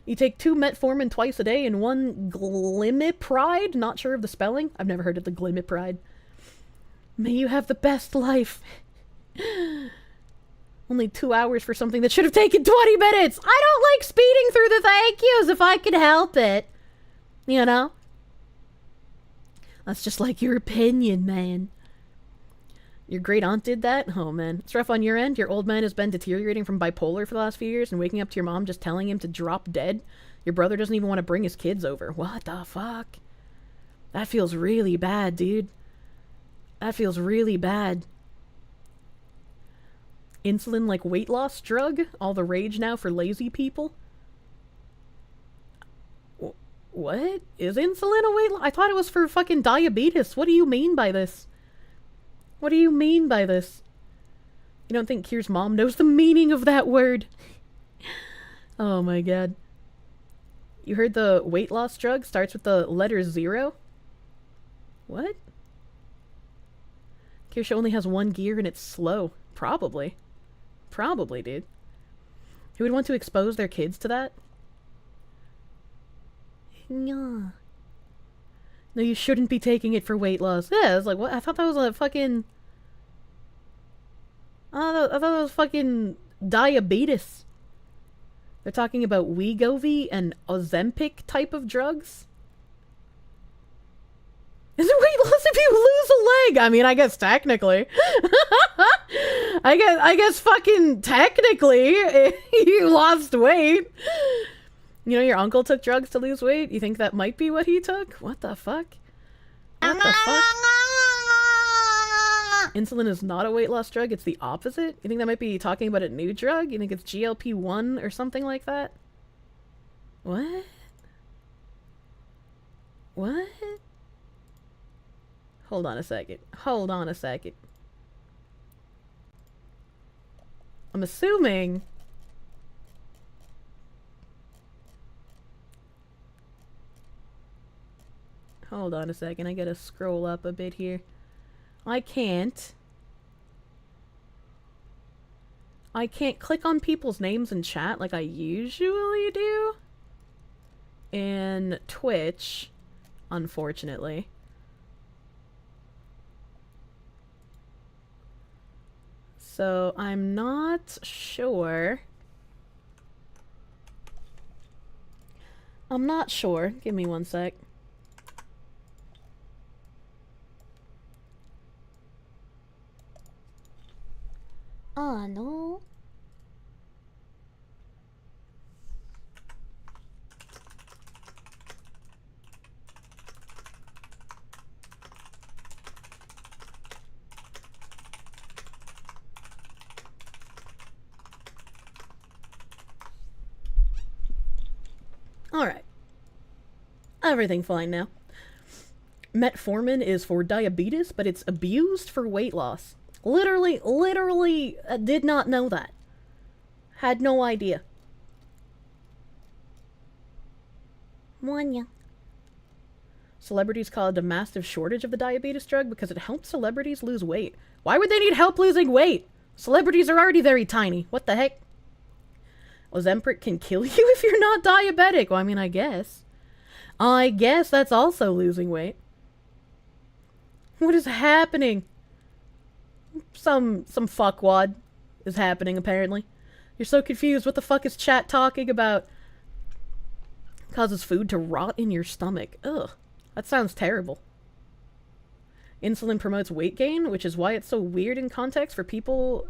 You take 2 metformin twice a day and 1 glimipride? Not sure of the spelling. I've never heard of the glimipride. May you have the best life. Only 2 hours for something that should have taken 20 minutes! I don't like speeding through the thank yous if I could help it. You know? That's just like your opinion, man. Your great aunt did that? Oh, man. It's rough on your end. Your old man has been deteriorating from bipolar for the last few years and waking up to your mom just telling him to drop dead. Your brother doesn't even want to bring his kids over. What the fuck? That feels really bad, dude. That feels really bad. Insulin like weight loss drug? All the rage now for lazy people? What? Is insulin a weight loss? I thought it was for fucking diabetes. What do you mean by this? What do you mean by this? You don't think Kier's mom knows the meaning of that word? Oh my god. You heard the weight loss drug starts with the letter 0? What? Kirsche only has 1 gear and it's slow. Probably. Probably, dude. Who would want to expose their kids to that? No, you shouldn't be taking it for weight loss. Yeah, it's like, what? I thought that was a fucking... I thought that was fucking diabetes. They're talking about Wegovy and Ozempic type of drugs? Is it weight loss if you lose a leg? I mean, I guess technically. I guess fucking technically you lost weight. You know, your uncle took drugs to lose weight? You think that might be what he took? What the fuck? What the fuck? Insulin is not a weight loss drug, it's the opposite? You think that might be talking about a new drug? You think it's GLP-1 or something like that? What? What? Hold on a second. Hold on a second. I'm assuming... Hold on a second, I gotta scroll up a bit here. I can't click on people's names in chat like I usually do in Twitch, unfortunately. So I'm not sure. I'm not sure. Give me one sec. Oh no. Alright. Everything fine now. Metformin is for diabetes, but it's abused for weight loss. Literally, did not know that. Had no idea. Munya. Celebrities called a massive shortage of the diabetes drug because it helps celebrities lose weight. Why would they need help losing weight? Celebrities are already very tiny. What the heck? Ozempic can kill you if you're not diabetic. Well, I mean, I guess. I guess that's also losing weight. What is happening? Some fuckwad is happening, apparently. You're so confused. What the fuck is chat talking about? Causes food to rot in your stomach. Ugh. That sounds terrible. Insulin promotes weight gain, which is why it's so weird in context for people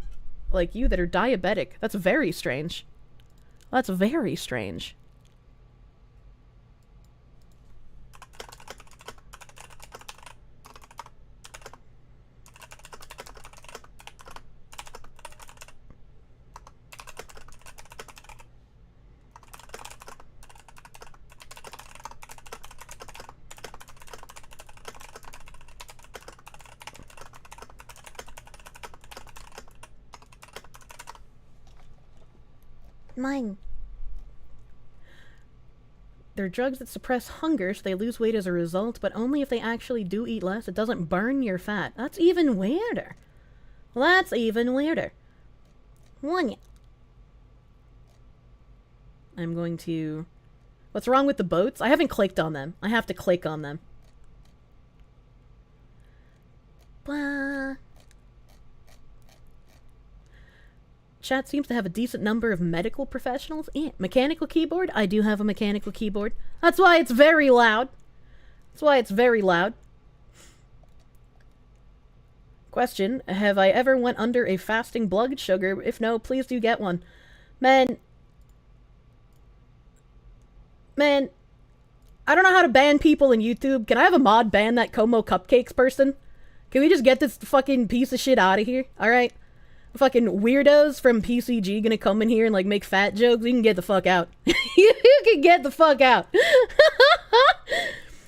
like you that are diabetic. That's very strange. That's very strange. Mine. They're drugs that suppress hunger, so they lose weight as a result, but only if they actually do eat less. It doesn't burn your fat. That's even weirder. That's even weirder. One. I'm going to... What's wrong with the boats? I haven't clicked on them. I have to click on them. Blah. Chat seems to have a decent number of medical professionals. Mechanical keyboard? I do have a mechanical keyboard. That's why it's very loud. That's why it's very loud. Question, have I ever went under a fasting blood sugar? If no, please do get one. Man, I don't know how to ban people in YouTube. Can I have a mod ban that Como Cupcakes person? Can we just get this fucking piece of shit out of here? Alright? Fucking weirdos from PCG gonna come in here and like make fat jokes. You can get the fuck out. You can get the fuck out.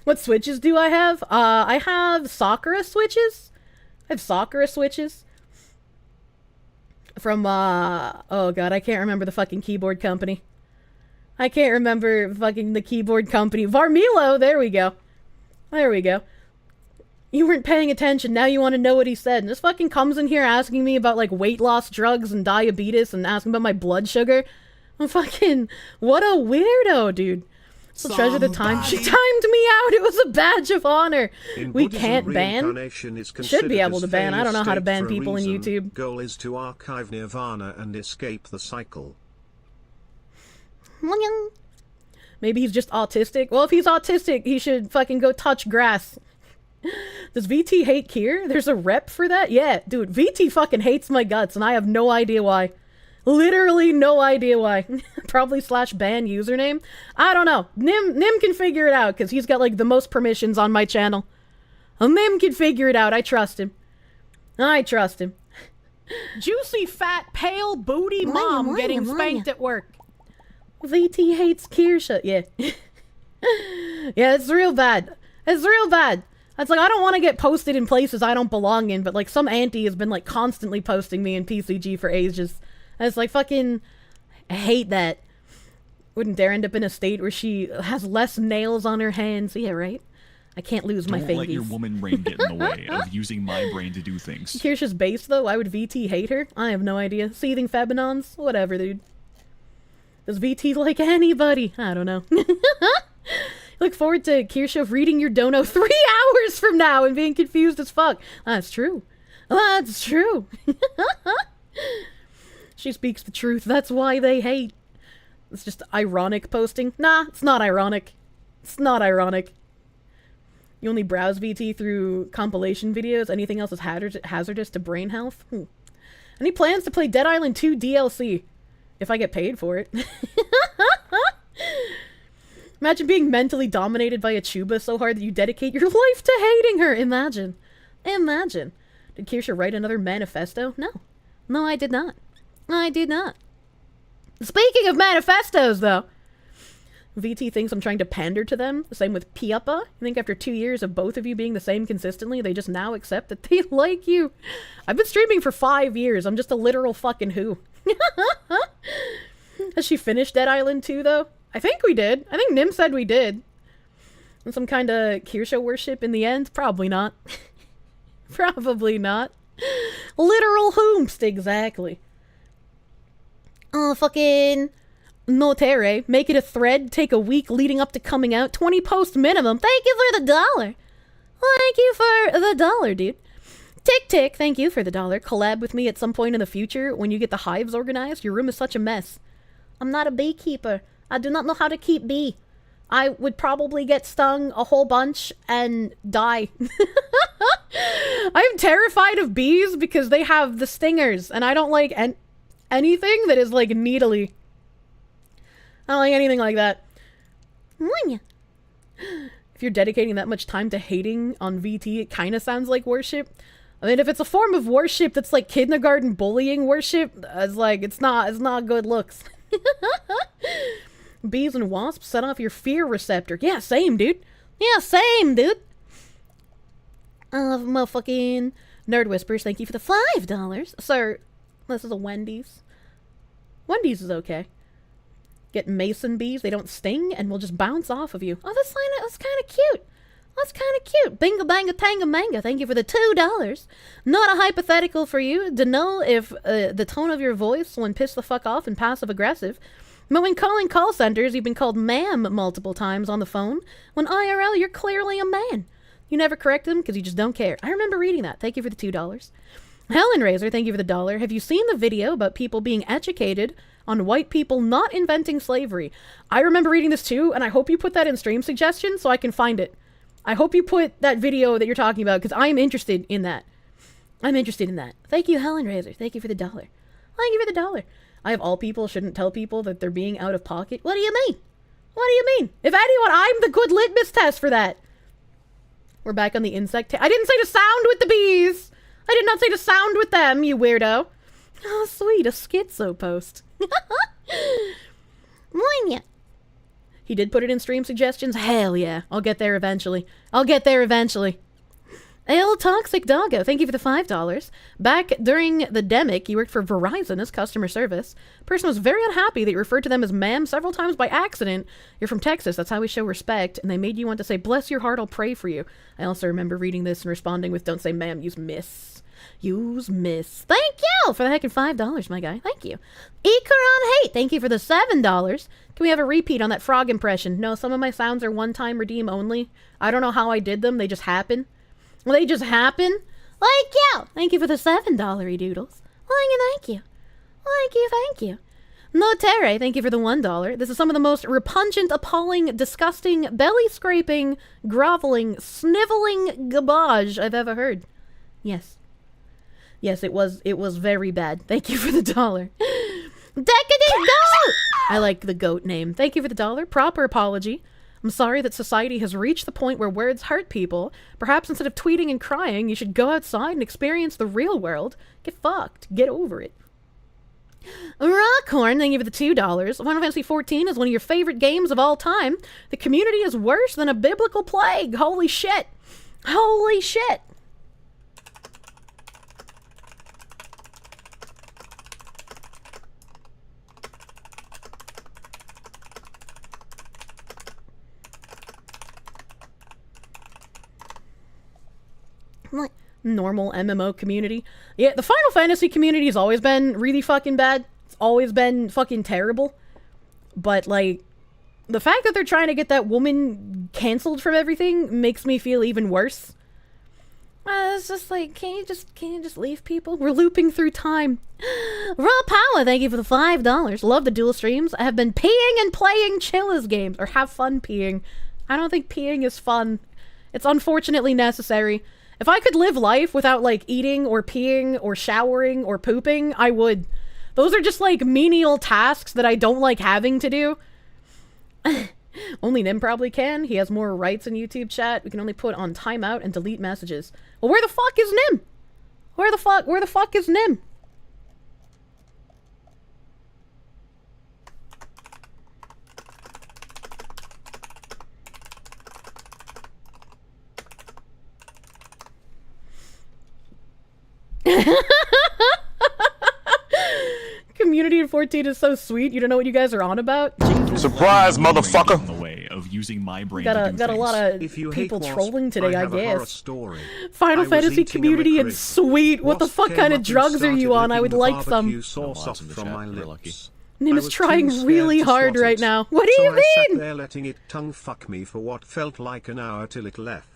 What switches do I have? I have Sakura switches. I have Sakura switches. From, oh god, I can't remember the fucking keyboard company. I can't remember fucking the keyboard company. Varmilo, there we go. There we go. You weren't paying attention, now you want to know what he said. And this fucking comes in here asking me about, like, weight loss drugs and diabetes and asking about my blood sugar. I'm fucking... What a weirdo, dude. So treasure the time. She timed me out! It was a badge of honor! We can't ban? Should be able to ban. I don't know how to ban people in YouTube. Goal is to archive nirvana and escape the cycle. Maybe he's just autistic? Well, if he's autistic, he should fucking go touch grass. Does VT hate Kier? There's a rep for that? Yeah, dude, VT fucking hates my guts, and I have no idea why. Literally no idea why. Probably /ban username? I don't know. Nim can figure it out, because he's got, like, the most permissions on my channel. Nim can figure it out. I trust him. I trust him. Juicy, fat, pale, booty mom getting spanked at work. VT hates Kirsche. Yeah. Yeah, it's real bad. It's real bad. It's like, I don't want to get posted in places I don't belong in, but, like, some auntie has been, like, constantly posting me in PCG for ages. And it's like, fucking, I hate that. Wouldn't dare end up in a state where she has less nails on her hands. Yeah, right? I can't lose my fingies. Don't let your woman brain get in the way of using my brain to do things. Kirsch's base, though? Why would VT hate her? I have no idea. Seething Febinons? Whatever, dude. Does VT like anybody? I don't know. Look forward to Kirsche reading your dono 3 hours from now and being confused as fuck. That's true. That's true. She speaks the truth. That's why they hate. It's just ironic posting. Nah, it's not ironic. It's not ironic. You only browse VT through compilation videos. Anything else is hazardous to brain health. Any plans to play Dead Island 2 DLC? If I get paid for it. Imagine being mentally dominated by a Chuba so hard that you dedicate your life to hating her. Imagine. Imagine. Did Kirsche write another manifesto? No. No, I did not. I did not. Speaking of manifestos, though. VT thinks I'm trying to pander to them. The same with Piappa. I think after 2 years of both of you being the same consistently, they just now accept that they like you. I've been streaming for 5 years. I'm just a literal fucking who. Has she finished Dead Island 2, though? I think we did. I think Nim said we did. And some kind of Kirsche worship in the end? Probably not. Probably not. Literal whomst, exactly. Oh, fucking... Notere, make it a thread, take a week leading up to coming out, 20 posts minimum. Thank you for the $1. Thank you for the $1, dude. Tick Tick, thank you for the $1. Collab with me at some point in the future when you get the hives organized. Your room is such a mess. I'm not a beekeeper. I do not know how to keep bee. I would probably get stung a whole bunch and die. I'm terrified of bees because they have the stingers, and I don't like anything that is like needly. I don't like anything like that. If you're dedicating that much time to hating on VT, it kind of sounds like worship. I mean, if it's a form of worship that's like kindergarten bullying worship, it's like, it's not good looks. Bees and wasps set off your fear receptor. Yeah, same, dude. Yeah, same, dude. Motherfucking Nerd Whispers, thank you for the $5. Sir, this is a Wendy's. Wendy's is okay. Get mason bees, they don't sting, and will just bounce off of you. Oh, that's kind of cute. That's kind of cute. Binga banga tanga manga, thank you for the $2. Not a hypothetical for you to know if the tone of your voice when pissed the fuck off and passive aggressive. But when calling call centers, you've been called ma'am multiple times on the phone. When IRL, you're clearly a man. You never correct them because you just don't care. I remember reading that. Thank you for the $2. Helen Razor, thank you for the $1. Have you seen the video about people being educated on white people not inventing slavery? I remember reading this too, and I hope you put that in stream suggestions so I can find it. I hope you put that video that you're talking about because I'm interested in that. I'm interested in that. Thank you, Helen Razor. Thank you for the $1. Thank you for the $1. I, of all people, shouldn't tell people that they're being out of pocket. What do you mean? What do you mean? If anyone, I'm the good litmus test for that. We're back on the insect. I didn't say to sound with the bees. I did not say to sound with them, you weirdo. Oh, sweet, a schizo post. He did put it in stream suggestions. Hell yeah. I'll get there eventually. I'll get there eventually. El Toxic Doggo, thank you for the $5. Back during the demic, you worked for Verizon as customer service. Person was very unhappy that you referred to them as ma'am several times by accident. You're from Texas, that's how we show respect, and they made you want to say, bless your heart, I'll pray for you. I also remember reading this and responding with, don't say ma'am, use miss. Use miss. Thank you for the heckin' $5, my guy. Thank you. Ikaron Hate, thank you for the $7. Can we have a repeat on that frog impression? No, some of my sounds are one-time redeem only. I don't know how I did them, they just happen. Well, they just happen. Thank you. Thank you for the $7 doodles. Thank you. Thank you. Thank you. No Terre, thank you for the $1. This is some of the most repugnant, appalling, disgusting, belly-scraping, groveling, sniveling garbage I've ever heard. Yes. Yes, it was very bad. Thank you for the $1. Decadent Goat! I like the goat name. Thank you for the $1. Proper apology. I'm sorry that society has reached the point where words hurt people. Perhaps instead of tweeting and crying, you should go outside and experience the real world. Get fucked. Get over it. Rockhorn, thank you for the $2. Final Fantasy XIV is one of your favorite games of all time. The community is worse than a biblical plague. Holy shit. Holy shit. Like normal MMO community. Yeah, the Final Fantasy community has always been really fucking bad. It's always been fucking terrible. But like, the fact that they're trying to get that woman canceled from everything makes me feel even worse. It's just like, can you just leave people? We're looping through time. Raw Power, thank you for the $5. Love the dual streams. I have been peeing and playing Chilla's games, or have fun peeing. I don't think peeing is fun. It's unfortunately necessary. If I could live life without, like, eating or peeing or showering or pooping, I would. Those are just, like, menial tasks that I don't like having to do. Only Nim probably can. He has more rights in YouTube chat. We can only put on timeout and delete messages. Well, where the fuck is Nim? Where the fuck is Nim? Community in 14 is so sweet. You don't know what you guys are on about? Jesus. Surprise, motherfucker! In the way of using my brain Got to do a lot of If you people hate trolling wasp, today, I have a horror guess. story. Final I was Fantasy eating a community and McRib. sweet. What the Wasp fuck came kind of up and drugs are you started on? I licking would the like some. barbecue sauce off in the from chat, my we're lips. Nim I is was trying too scared really to hard swat right it. now. What do So you I sat mean? there letting it tongue fuck me for what felt like an hour till it left.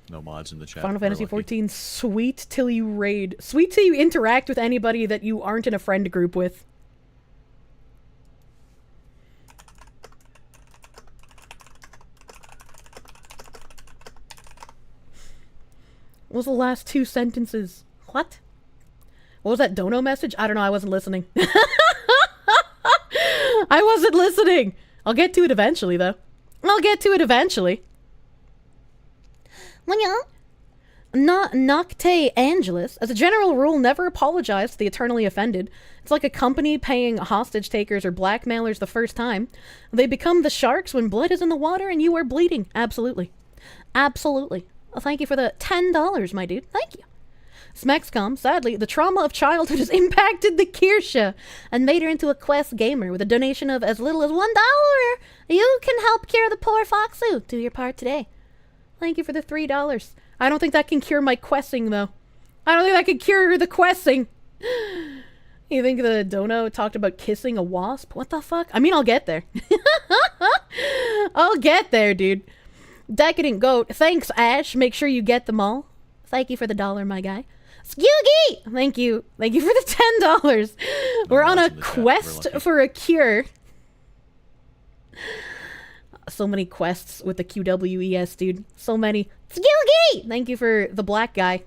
No mods in the chat. Final we're Fantasy lucky. 14, sweet till you raid. Sweet till you interact with anybody that you aren't in a friend group with. What was the last 2 sentences? What? What was that dono message? I don't know, I wasn't listening. I wasn't listening! I'll get to it eventually, though. I'll get to it eventually. Nocte Angelus, as a general rule, never apologize to the eternally offended. It's like a company paying hostage takers or blackmailers the first time. They become the sharks when blood is in the water and you are bleeding. Absolutely. Absolutely. Well, thank you for the $10, my dude. Thank you. Smexcom, sadly, the trauma of childhood has impacted the Kirsche and made her into a Quest gamer. With a donation of as little as $1, you can help cure the poor Foxu. Do your part today. Thank you for the $3. I don't think that can cure my questing, though. I don't think that can cure the questing. You think the dono talked about kissing a wasp? What the fuck? I mean, I'll get there. I'll get there, dude. Decadent Goat. Thanks, Ash. Make sure you get them all. Thank you for the $1, my guy. Skuggy! Thank you. Thank you for the $10. We're on a quest for a cure. So many quests with the QWES, dude. So many. Skuggy! Thank you for the black guy.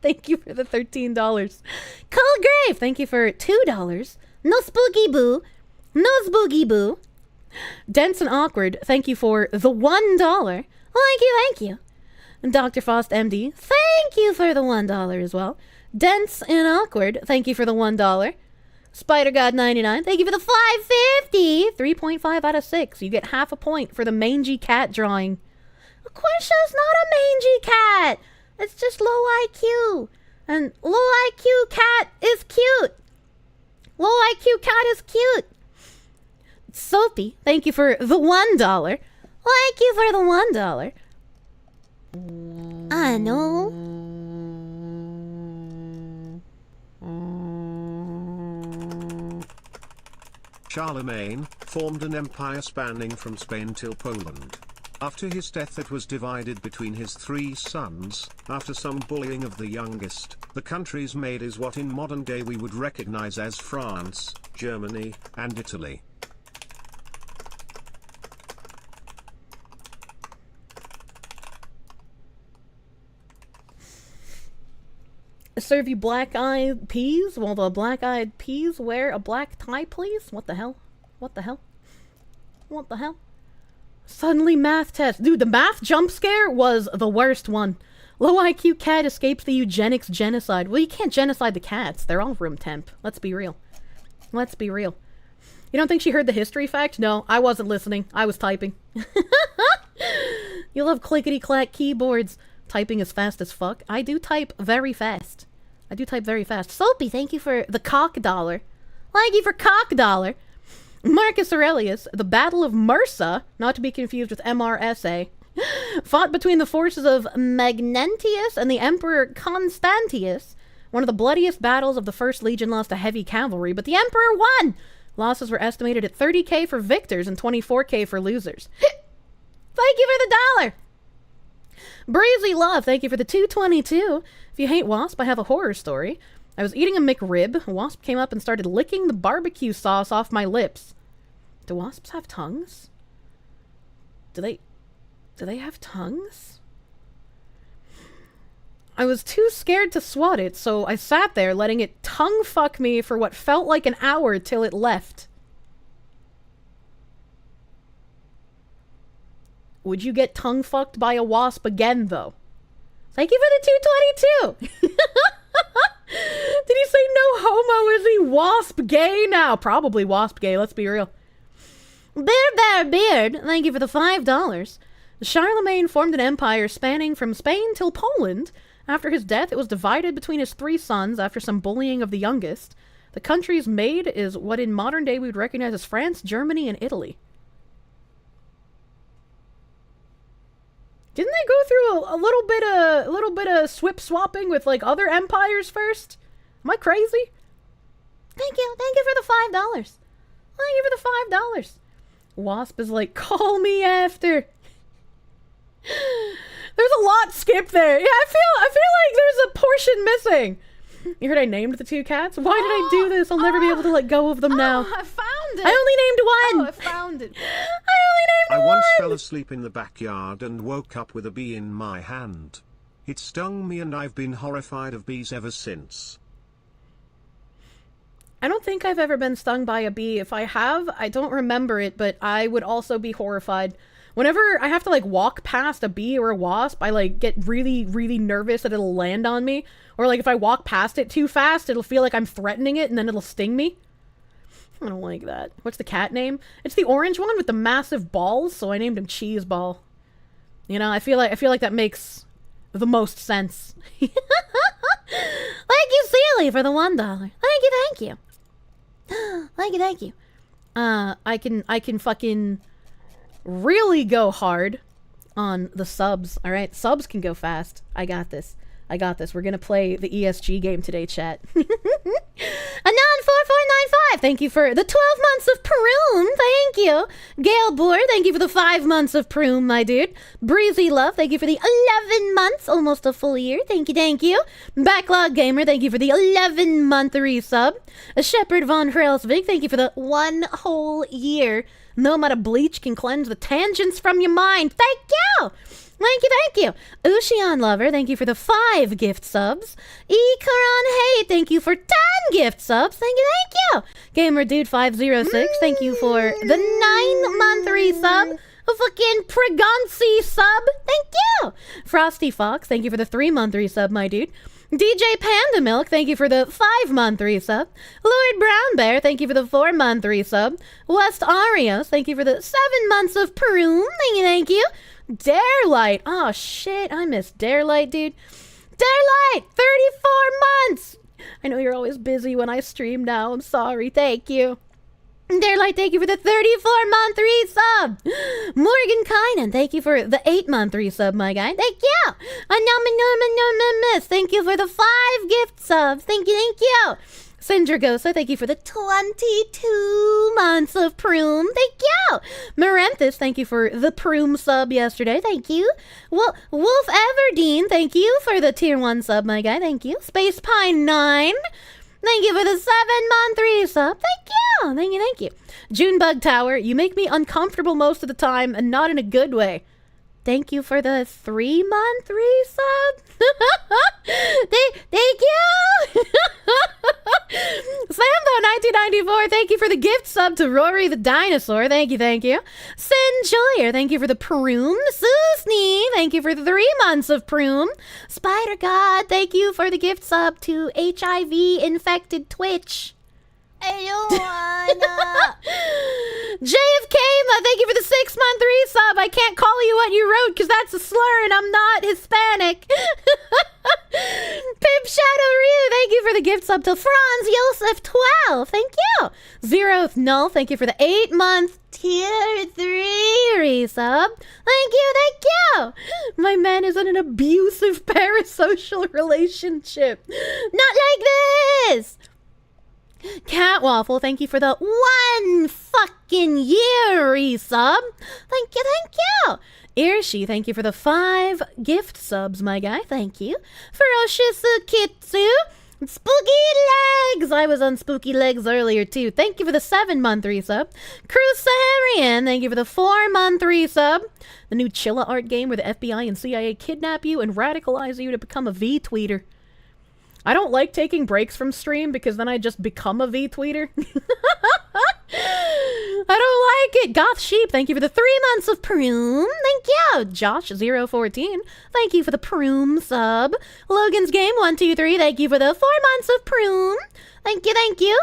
Thank you for the $13. Cold Grave! Thank you for $2. No spooky boo. No spooky boo. Dense and Awkward, thank you for the $1. Thank you. And Dr. Faust MD, thank you for the $1 as well. Dense and Awkward, thank you for the $1. Spider God 99, thank you for the $5.50. 3.5 out of 6. You get half a point for the mangy cat drawing. Aquasha's not a mangy cat. It's just low IQ. And low IQ cat is cute. Low IQ cat is cute. Soapy, thank you for the $1. Thank you for the $1. I know. Charlemagne formed an empire spanning from Spain till Poland. After his death it was divided between his 3 sons. After some bullying of the youngest, the countries made is what in modern day we would recognize as France, Germany, and Italy. Serve you black-eyed peas? Will the black-eyed peas wear a black tie, please? What the hell? What the hell? What the hell? Suddenly math test. Dude, the math jump scare was the worst one. Low IQ cat escapes the eugenics genocide. Well, you can't genocide the cats. They're all room temp. Let's be real. Let's be real. You don't think she heard the history fact? No, I wasn't listening. I was typing. You love clickety-clack keyboards. Typing as fast as fuck. I do type very fast. I do type very fast. Soapy, thank you for the $. Thank you for $. Marcus Aurelius, the Battle of Mursa, not to be confused with MRSA, fought between the forces of Magnentius and the Emperor Constantius. One of the bloodiest battles of the First Legion lost to heavy cavalry, but the Emperor won! Losses were estimated at 30k for victors and 24k for losers. Thank you for the $. Breezy Love, thank you for the 222. If you hate Wasp, I have a horror story. I was eating a McRib. A wasp came up and started licking the barbecue sauce off my lips. Do wasps have tongues? Do they have tongues? I was too scared to swat it, so I sat there letting it tongue fuck me for what felt like an hour till it left. Would you get tongue fucked by a wasp again, though? Thank you for the 222! Did he say no homo? Is he wasp gay now? Probably wasp gay, let's be real. Beard, thank you for the $5. Charlemagne formed an empire spanning from Spain till Poland. After his death, it was divided between his 3 sons after some bullying of the youngest. The countries made is what in modern day we would recognize as France, Germany, and Italy. Didn't they go through a little bit of swip swapping with like other empires first? Am I crazy? Thank you for the $5. Thank you for the $5. Wasp is like, call me after. There's a lot skipped there. Yeah, I feel like there's a portion missing. You heard I named the 2 cats? Why did I do this? I'll never be able to let go of them now. I found it. I only named one. I found it. I once fell asleep in the backyard and woke up with a bee in my hand. It stung me and I've been horrified of bees ever since. I don't think I've ever been stung by a bee. If I have, I don't remember it, but I would also be horrified. Whenever I have to, like, walk past a bee or a wasp, I, like, get really, really nervous that it'll land on me. Or, like, if I walk past it too fast, it'll feel like I'm threatening it, and then it'll sting me. I don't like that. What's the cat name? It's the orange one with the massive balls, so I named him Cheese Ball. You know, I feel like that makes the most sense. Thank you, Sealy, for the $1. Thank you, thank you. Thank you. I can fucking really go hard on the subs, alright? Subs can go fast. I got this. We're gonna play the ESG game today, chat. Anon4495, thank you for the 12 months of Proom. Thank you. Gail Boer, thank you for the 5 months of Proom, my dude. Breezy Love, thank you for the 11 months, almost a full year. Thank you. Backlog Gamer, thank you for the 11-month resub. Shepherd Von Hrelsvig, thank you for the 1 whole year. No amount of bleach can cleanse the tangents from your mind. Thank you. Thank you. Ushion Lover, thank you for the 5 gift subs. Ikaran Hey, thank you for 10 gift subs. Thank you. Gamer Dude 506, thank you for the 9-month resub. A fucking Pregoncy sub. Thank you. Frosty Fox, thank you for the 3-month resub, my dude. DJ Panda Milk, thank you for the 5-month resub. Lord Brown Bear, thank you for the 4-month resub. West Arios, thank you for the 7 months of Peru. Thank you. Darelight. Oh shit, I miss Darelight, dude. Darelight, 34 months. I know you're always busy when I stream now. I'm sorry. Thank you. Darelight, thank you for the 34-month resub. Morgan Kynan, thank you for the 8-month resub, my guy. Thank you. Miss, thank you for the 5 gift subs. Thank you. Syndragosa, thank you for the 22 months of Proom. Thank you. Marenthus, thank you for the Proom sub yesterday. Thank you. Wolf Everdeen, thank you for the tier 1 sub, my guy. Thank you. Space Pine 9, thank you for the 7-month resub. Thank you. Junebug Tower, you make me uncomfortable most of the time and not in a good way. Thank you for the 3-month resub. Thank you. Sambo1994, thank you for the gift sub to Rory the Dinosaur. Thank you. Sinjoyer, thank you for the Proom. Susney, thank you for the 3 months of Proom. Spider God, thank you for the gift sub to HIV-infected Twitch. I don't wanna. JFK, thank you for the 6-month resub. I can't call you what you wrote because that's a slur and I'm not Hispanic. Pimp Shadow Ryu, thank you for the gift sub to Franz Joseph 12. Thank you. Zeroth Null, thank you for the 8-month tier 3 resub. Thank you. My man is in an abusive parasocial relationship. Not like this. Cat Waffle, thank you for the 1 fucking year resub. Thank you. Irshi, thank you for the 5 gift subs, my guy. Thank you. Ferocious Kitsu, Spooky Legs. I was on Spooky Legs earlier too. Thank you for the 7-month resub. Cruz Saharian, thank you for the 4-month resub. The new Chilla art game where the FBI and CIA kidnap you and radicalize you to become a V-tweeter. I don't like taking breaks from stream because then I just become a V-tweeter. I don't like it. Goth Sheep, thank you for the 3 months of Proom. Thank you. Josh014, thank you for the Proom sub. Logan's Game 123, thank you for the 4 months of Proom. Thank you.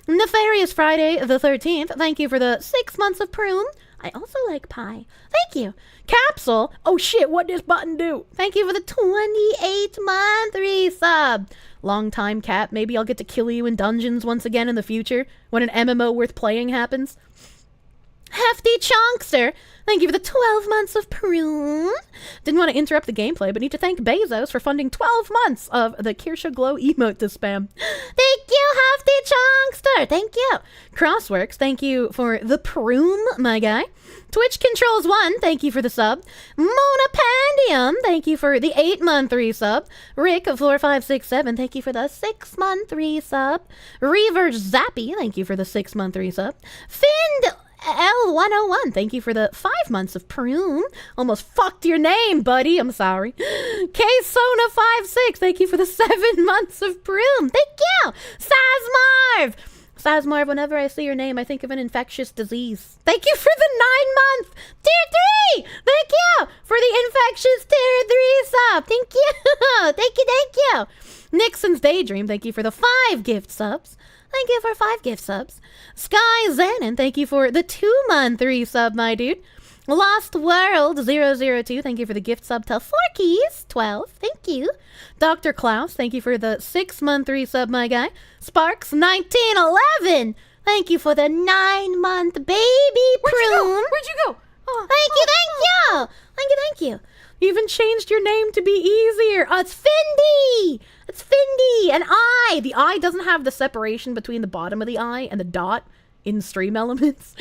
Nefarious Friday the 13th, thank you for the 6 months of Proom. I also like pie. Thank you. Capsule, oh shit, what does button do? Thank you for the 28-month resub. Long time cat, maybe I'll get to kill you in dungeons once again in the future when an MMO worth playing happens. Hefty Chonkster, thank you for the 12 months of Peru. Didn't want to interrupt the gameplay, but need to thank Bezos for funding 12 months of the Kirsche Glow emote to spam. Thank you, Hefty Chonkster. Thank you. Crossworks, thank you for the Proom, my guy. Twitch Controls 1, thank you for the sub. Monapandium, thank you for the 8-month resub. Rick4567, thank you for the 6-month resub. Reaver Zappy, thank you for the 6-month resub. Find L101, thank you for the 5 months of Prune. Almost fucked your name, buddy. I'm sorry. Ksona56, thank you for the 7 months of Prune. Thank you. Sazmarv. Sazmarv, whenever I see your name, I think of an infectious disease. Thank you for the 9 month tier 3. Thank you for the infectious tier 3 sub. Thank you. Thank you. Nixon's Daydream, thank you for the 5 gift subs. Thank you for 5 gift subs. Sky Zenon, thank you for the 2 month 3 sub, my dude. Lost World 002, thank you for the gift sub to Forkies 12. Thank you. Dr. Klaus, thank you for the 6 month 3 sub, my guy. Sparks 1911, thank you for the 9 month baby prune. Where'd you go? Oh, Thank you. You even changed your name to be easier. It's Findy. It's Findy. And I. The I doesn't have the separation between the bottom of the I and the dot in stream elements.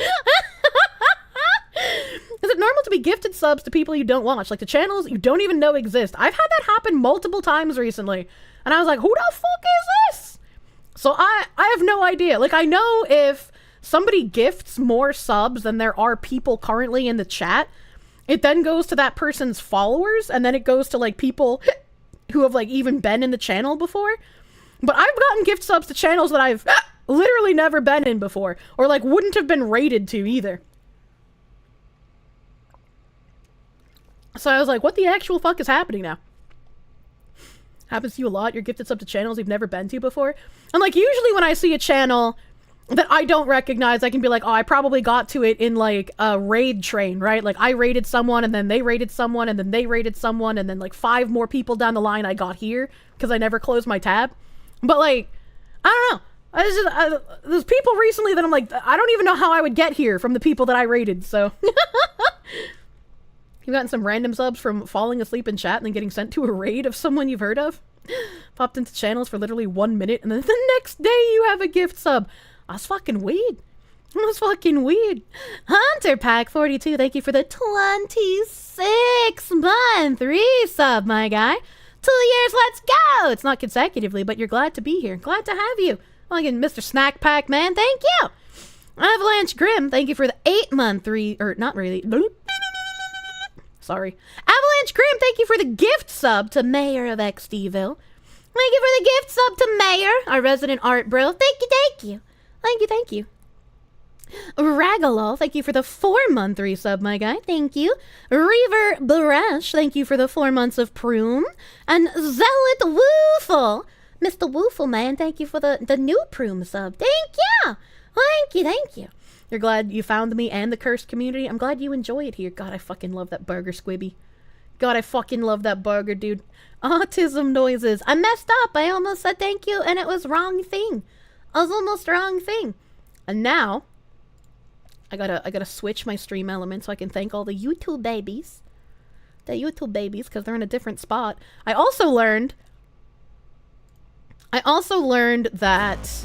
Is it normal to be gifted subs to people you don't watch? Like to channels you don't even know exist? I've had that happen multiple times recently. And I was like, who the fuck is this? So I have no idea. Like, I know if somebody gifts more subs than there are people currently in the chat, it then goes to that person's followers, and then it goes to, like, people who have, like, even been in the channel before. But I've gotten gift subs to channels that I've literally never been in before, or, like, wouldn't have been rated to either. So I was like, what the actual fuck is happening now? Happens to you a lot. You're gifted sub to channels you've never been to before. And, like, usually when I see a channel that I don't recognize, I can be like, oh, I probably got to it in, like, a raid train, right? Like, I raided someone, and then they raided someone, and then they raided someone, and then, like, 5 more people down the line I got here, because I never closed my tab. But, like, I don't know. There's people recently that I'm like, I don't even know how I would get here from the people that I raided, so. You've gotten some random subs from falling asleep in chat and then getting sent to a raid of someone you've heard of? Popped into channels for literally 1 minute, and then the next day you have a gift sub. That's fucking weird. That's fucking weird. Hunter Pack 42, thank you for the 26 month resub, my guy. 2 years, let's go. It's not consecutively, but you're glad to be here. Glad to have you. Well, again, Mr. Snack Pack, man, thank you. Avalanche Grim, thank you for the 8 month not really. Sorry. Avalanche Grim, thank you for the gift sub to Mayor of XDville. Thank you for the gift sub to Mayor, our resident art bro. Thank you. Thank you. Ragalol, thank you for the 4 month resub, my guy. Thank you. Reaver Barash, thank you for the 4 months of Prune. And Zealot Woofle, Mr. Woofle, man, thank you for the new Prune sub. Thank you. You're glad you found me and the Cursed community? I'm glad you enjoy it here. God, I fucking love that burger, Squibby. God, I fucking love that burger, dude. Autism noises. I messed up. I almost said thank you, and it was wrong thing. I was almost wrong thing. And now, I gotta switch my stream element so I can thank all the YouTube babies. The YouTube babies, because they're in a different spot. I also learned that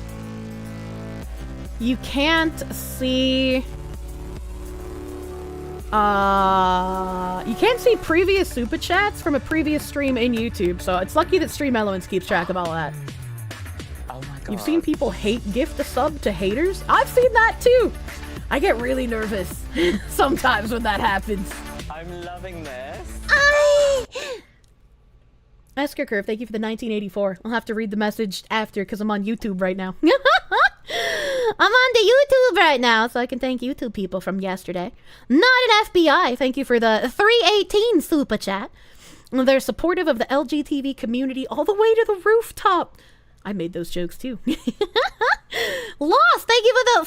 you can't see previous super chats from a previous stream in YouTube, so it's lucky that Stream Elements keeps track of all that. Oh my god. You've seen people gift a sub to haters? I've seen that too! I get really nervous sometimes when that happens. I'm loving this. Esker Curve, thank you for the 1984. I'll have to read the message after because I'm on YouTube right now. I'm on the YouTube right now, so I can thank YouTube people from yesterday. Not an FBI, thank you for the 318 super chat. They're supportive of the LGTV community all the way to the rooftop. I made those jokes too. Lost, thank you for the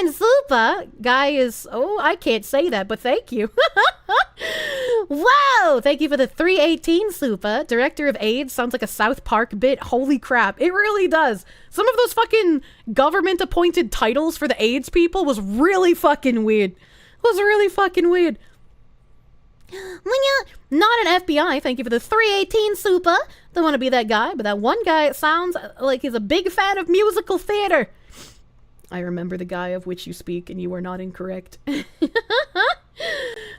4.99 super. Guy is, I can't say that, but thank you. Wow, thank you for the 318 super. Director of AIDS sounds like a South Park bit. Holy crap, it really does. Some of those fucking government appointed titles for the AIDS people was really fucking weird. Not an FBI, thank you for the 318 super. Don't want to be that guy, but that one guy sounds like he's a big fan of musical theater. I remember the guy of which you speak, and you are not incorrect.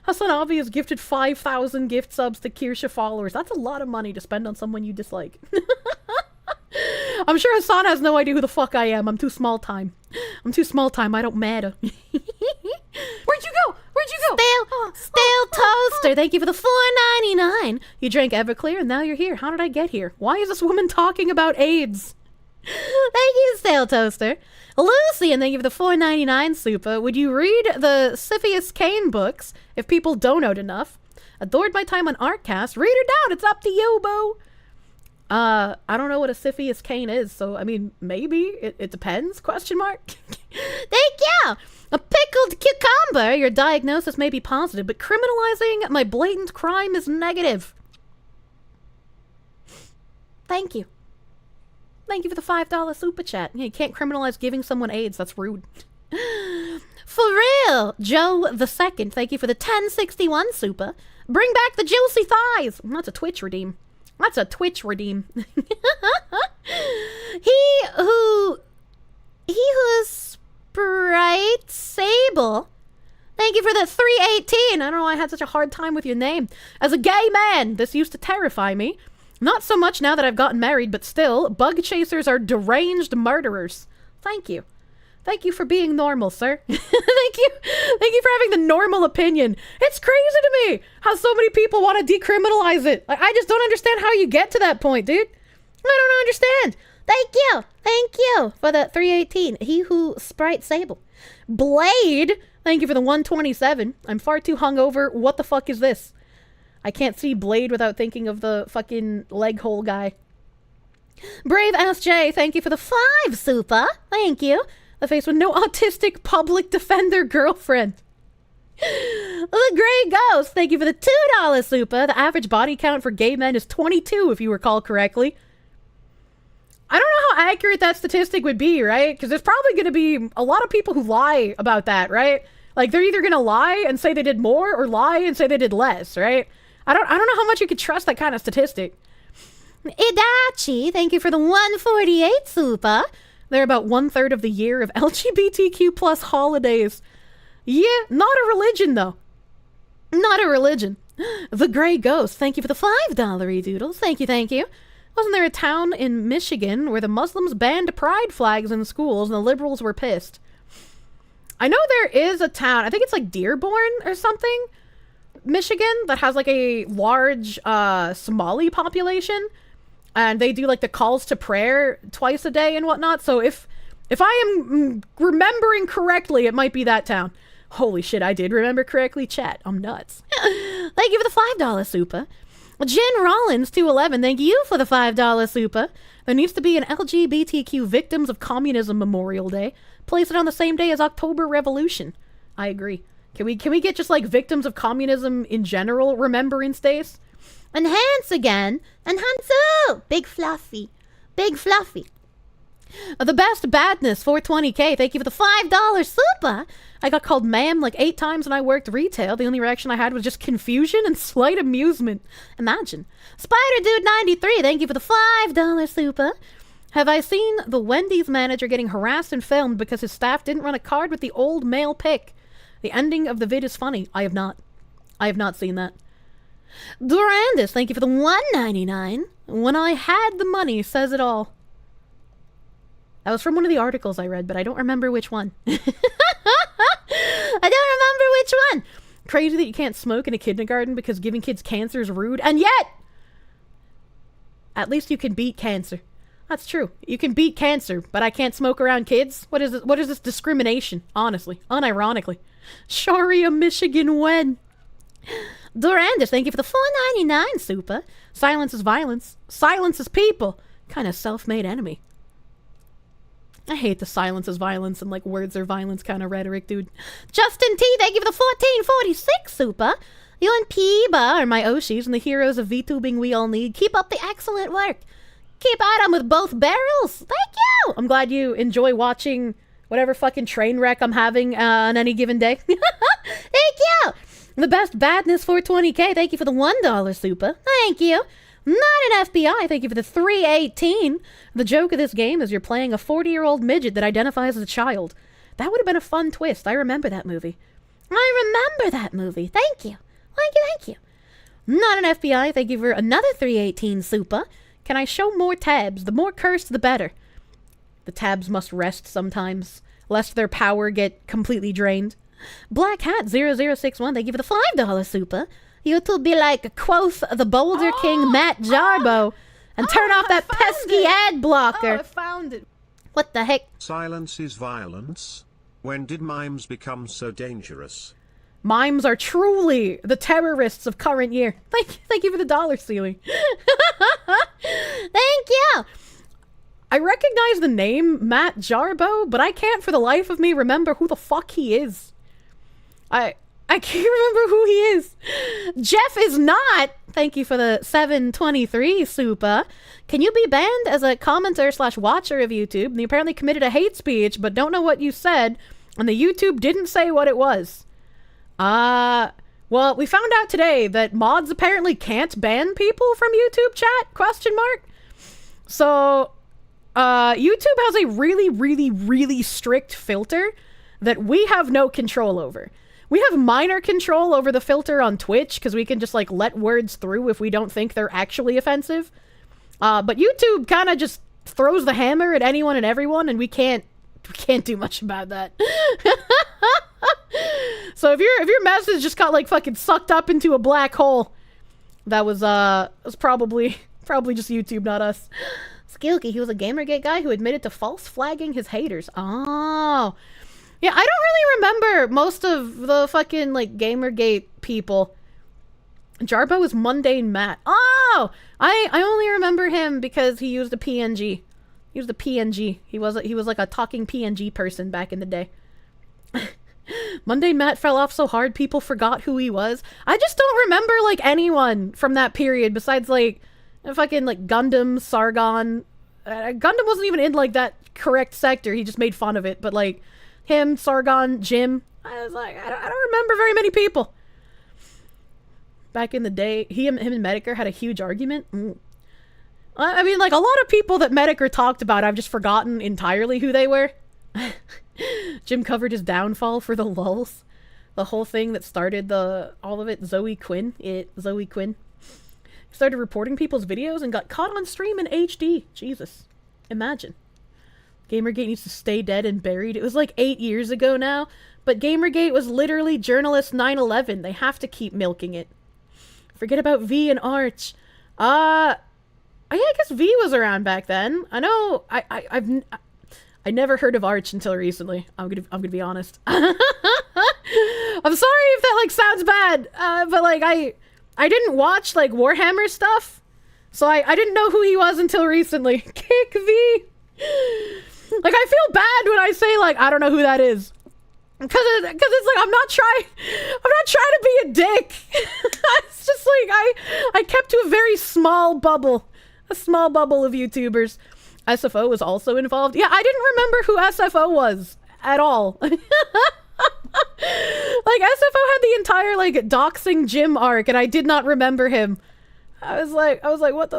Hassan Avi has gifted 5,000 gift subs to Kirsche followers. That's a lot of money to spend on someone you dislike. I'm sure Hassan has no idea who the fuck I am. I'm too small time. I don't matter. Toaster, thank you for the $4.99. You drank Everclear and now you're here. How did I get here? Why is this woman talking about AIDS? Thank you, Stale Toaster. Lucy, and thank you for the $4.99 super. Would you read the Siphius Kane books if people donate enough? Adored my time on Artcast. Read her down. It's up to you, boo. I don't know what a Siphius Kane is, so I mean, maybe it depends? Question mark. Thank you. A pickled cucumber. Your diagnosis may be positive, but criminalizing my blatant crime is negative. Thank you. Thank you for the $5 super chat. Yeah, you can't criminalize giving someone AIDS. That's rude. For real, Joe the Second. Thank you for the 1061 super. Bring back the juicy thighs. That's a Twitch redeem. That's a Twitch redeem. He who Sprite Sable. Thank you for the 318. I don't know why I had such a hard time with your name. As a gay man, this used to terrify me. Not so much now that I've gotten married, but still, bug chasers are deranged murderers. Thank you. Thank you for being normal, sir. Thank you. Thank you for having the normal opinion. It's crazy to me how so many people want to decriminalize it. I just don't understand how you get to that point, dude. I don't understand. Thank you. Thank you for the 318. He who Sprite Sable. Blade. Thank you for the 127. I'm far too hungover. What the fuck is this? I can't see Blade without thinking of the fucking leg hole guy. Brave Ass J, thank you for the 5 super. Thank you. The face with no autistic public defender girlfriend. The Grey Ghost, thank you for the $2 super. The average body count for gay men is 22, if you recall correctly. I don't know how accurate that statistic would be, right? Because there's probably going to be a lot of people who lie about that, right? Like, they're either going to lie and say they did more, or lie and say they did less, right? I don't know how much you could trust that kind of statistic. Idachi, thank you for the 148 super. They're about 1/3 of the year of LGBTQ plus holidays. Yeah, not a religion, though. Not a religion. The Grey Ghost, thank you for the $5 doodles. Thank you, thank you. Wasn't there a town in Michigan where the Muslims banned pride flags in schools and the liberals were pissed? I know there is a town, I think it's like Dearborn or something, Michigan, that has like a large Somali population, and they do like the calls to prayer twice a day and whatnot. So if I am remembering correctly, it might be that town. Holy shit, I did remember correctly, chat. I'm nuts. Thank you for the $5 super. Jen Rollins 211, thank you for the $5 super. There needs to be an LGBTQ Victims of Communism Memorial Day. Place it on the same day as October Revolution. I agree. Can we get just like victims of communism in general remembrance days? Enhance again. Enhance. Big Fluffy. Big Fluffy. The Best Badness 420k. Thank you for the $5 super. I got called ma'am like 8 times when I worked retail. The only reaction I had was just confusion and slight amusement. Imagine. Spider Dude 93. Thank you for the $5 super. Have I seen the Wendy's manager getting harassed and filmed because his staff didn't run a card with the old male pic? The ending of the vid is funny. I have not. I have not seen that. Durandis, thank you for the $1.99. When I had the money says it all. That was from one of the articles I read, but I don't remember which one. I don't remember which one. Crazy that you can't smoke in a kindergarten because giving kids cancer is rude, and yet, at least you can beat cancer. That's true. You can beat cancer, but I can't smoke around kids? What is this? What is this discrimination? Honestly. Unironically. Sharia, Michigan, when? Durandis, thank you for the $4.99 super. Silence is violence. Silence is people. Kind of self-made enemy. I hate the silence is violence and like words are violence kind of rhetoric, dude. Justin T, thank you for the 1446 super. You and Peeba are my Oshis and the heroes of VTubing we all need. Keep up the excellent work. Keep at 'em with both barrels. Thank you. I'm glad you enjoy watching whatever fucking train wreck I'm having on any given day. Thank you. The Best Badness 420k. Thank you for the $1 super. Thank you. Not an FBI. Thank you for the 318. The joke of this game is you're playing a 40-year-old midget that identifies as a child. That would have been a fun twist. I remember that movie. I remember that movie. Thank you. Thank you, thank you. Not an FBI. Thank you for another 318 super. Can I show more tabs? The more cursed, the better. The tabs must rest sometimes, lest their power get completely drained. Black Hat 0061. Thank you for the $5 super. YouTube be like, quoth the Boulder King Matt Jarbo, and turn off that pesky ad blocker. Oh, I found it. What the heck? Silence is violence. When did mimes become so dangerous? Mimes are truly the terrorists of current year. Thank you for the dollar, Sealy. Thank you. I recognize the name Matt Jarbo, but I can't for the life of me remember who the fuck he is. I can't remember who he is. Jeff is not. Thank you for the 723, Supa. Can you be banned as a commenter / watcher of YouTube? And you apparently committed a hate speech, but don't know what you said, and the YouTube didn't say what it was. Well, we found out today that mods apparently can't ban people from YouTube chat, ? So, YouTube has a really, really, really strict filter that we have no control over. We have minor control over the filter on Twitch, because we can just, like, let words through if we don't think they're actually offensive. But YouTube kind of just throws the hammer at anyone and everyone, and we can't do much about that. So if your message just got, like, fucking sucked up into a black hole, that was probably just YouTube, not us. Skilky, he was a Gamergate guy who admitted to false flagging his haters. Oh. Yeah, I don't really remember most of the fucking, like, Gamergate people. Jarbo was Mundane Matt. Oh! I only remember him because he used a PNG. He used a PNG. He was like a talking PNG person back in the day. Mundane Matt fell off so hard people forgot who he was. I just don't remember, like, anyone from that period besides, like, fucking, like, Gundam, Sargon. Gundam wasn't even in, like, that correct sector. He just made fun of it. But, like, him, Sargon, Jim. I was like, I don't remember very many people. Back in the day, him and Medicare had a huge argument. I mean, like, a lot of people that Medicare talked about, I've just forgotten entirely who they were. Jim covered his downfall for the lulz. The whole thing that started all of it, Zoe Quinn. Started reporting people's videos and got caught on stream in HD. Jesus. Imagine. Gamergate needs to stay dead and buried. It was like 8 years ago now, but Gamergate was literally journalist 9/11. They have to keep milking it. Forget about V and Arch. Yeah, I guess V was around back then. I know. I never heard of Arch until recently. I'm gonna be honest. I'm sorry if that, like, sounds bad, but, like, I didn't watch, like, Warhammer stuff, so I didn't know who he was until recently. Kick V. Like, I feel bad when I say, like, I don't know who that is. Because it's like, I'm not trying to be a dick. It's just like, I kept to a very small bubble. A small bubble of YouTubers. SFO was also involved. Yeah, I didn't remember who SFO was at all. Like, SFO had the entire, like, doxing Jim arc, and I did not remember him. I was like, what?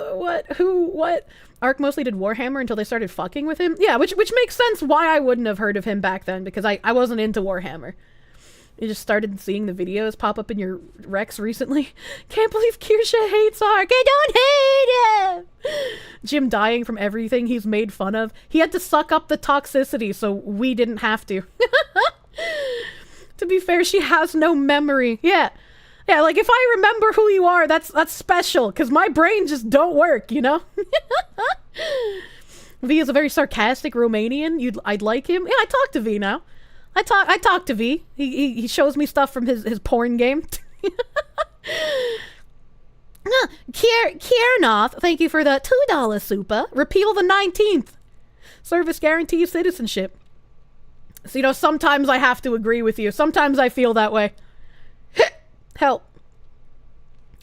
Arc mostly did Warhammer until they started fucking with him. Yeah, which makes sense why I wouldn't have heard of him back then, because I wasn't into Warhammer. You just started seeing the videos pop up in your Rex recently. Can't believe Kirsche hates Arc. I don't hate him! Jim dying from everything he's made fun of. He had to suck up the toxicity, so we didn't have to. To be fair, she has no memory. Yeah, like, if I remember who you are, that's special, because my brain just don't work, you know? V is a very sarcastic Romanian. I'd like him. Yeah, I talk to V now. I talk to V. He shows me stuff from his porn game. Kiernoth, thank you for the $2 Supa. Repeal the 19th. Service guarantee citizenship. So, you know, sometimes I have to agree with you. Sometimes I feel that way. Help.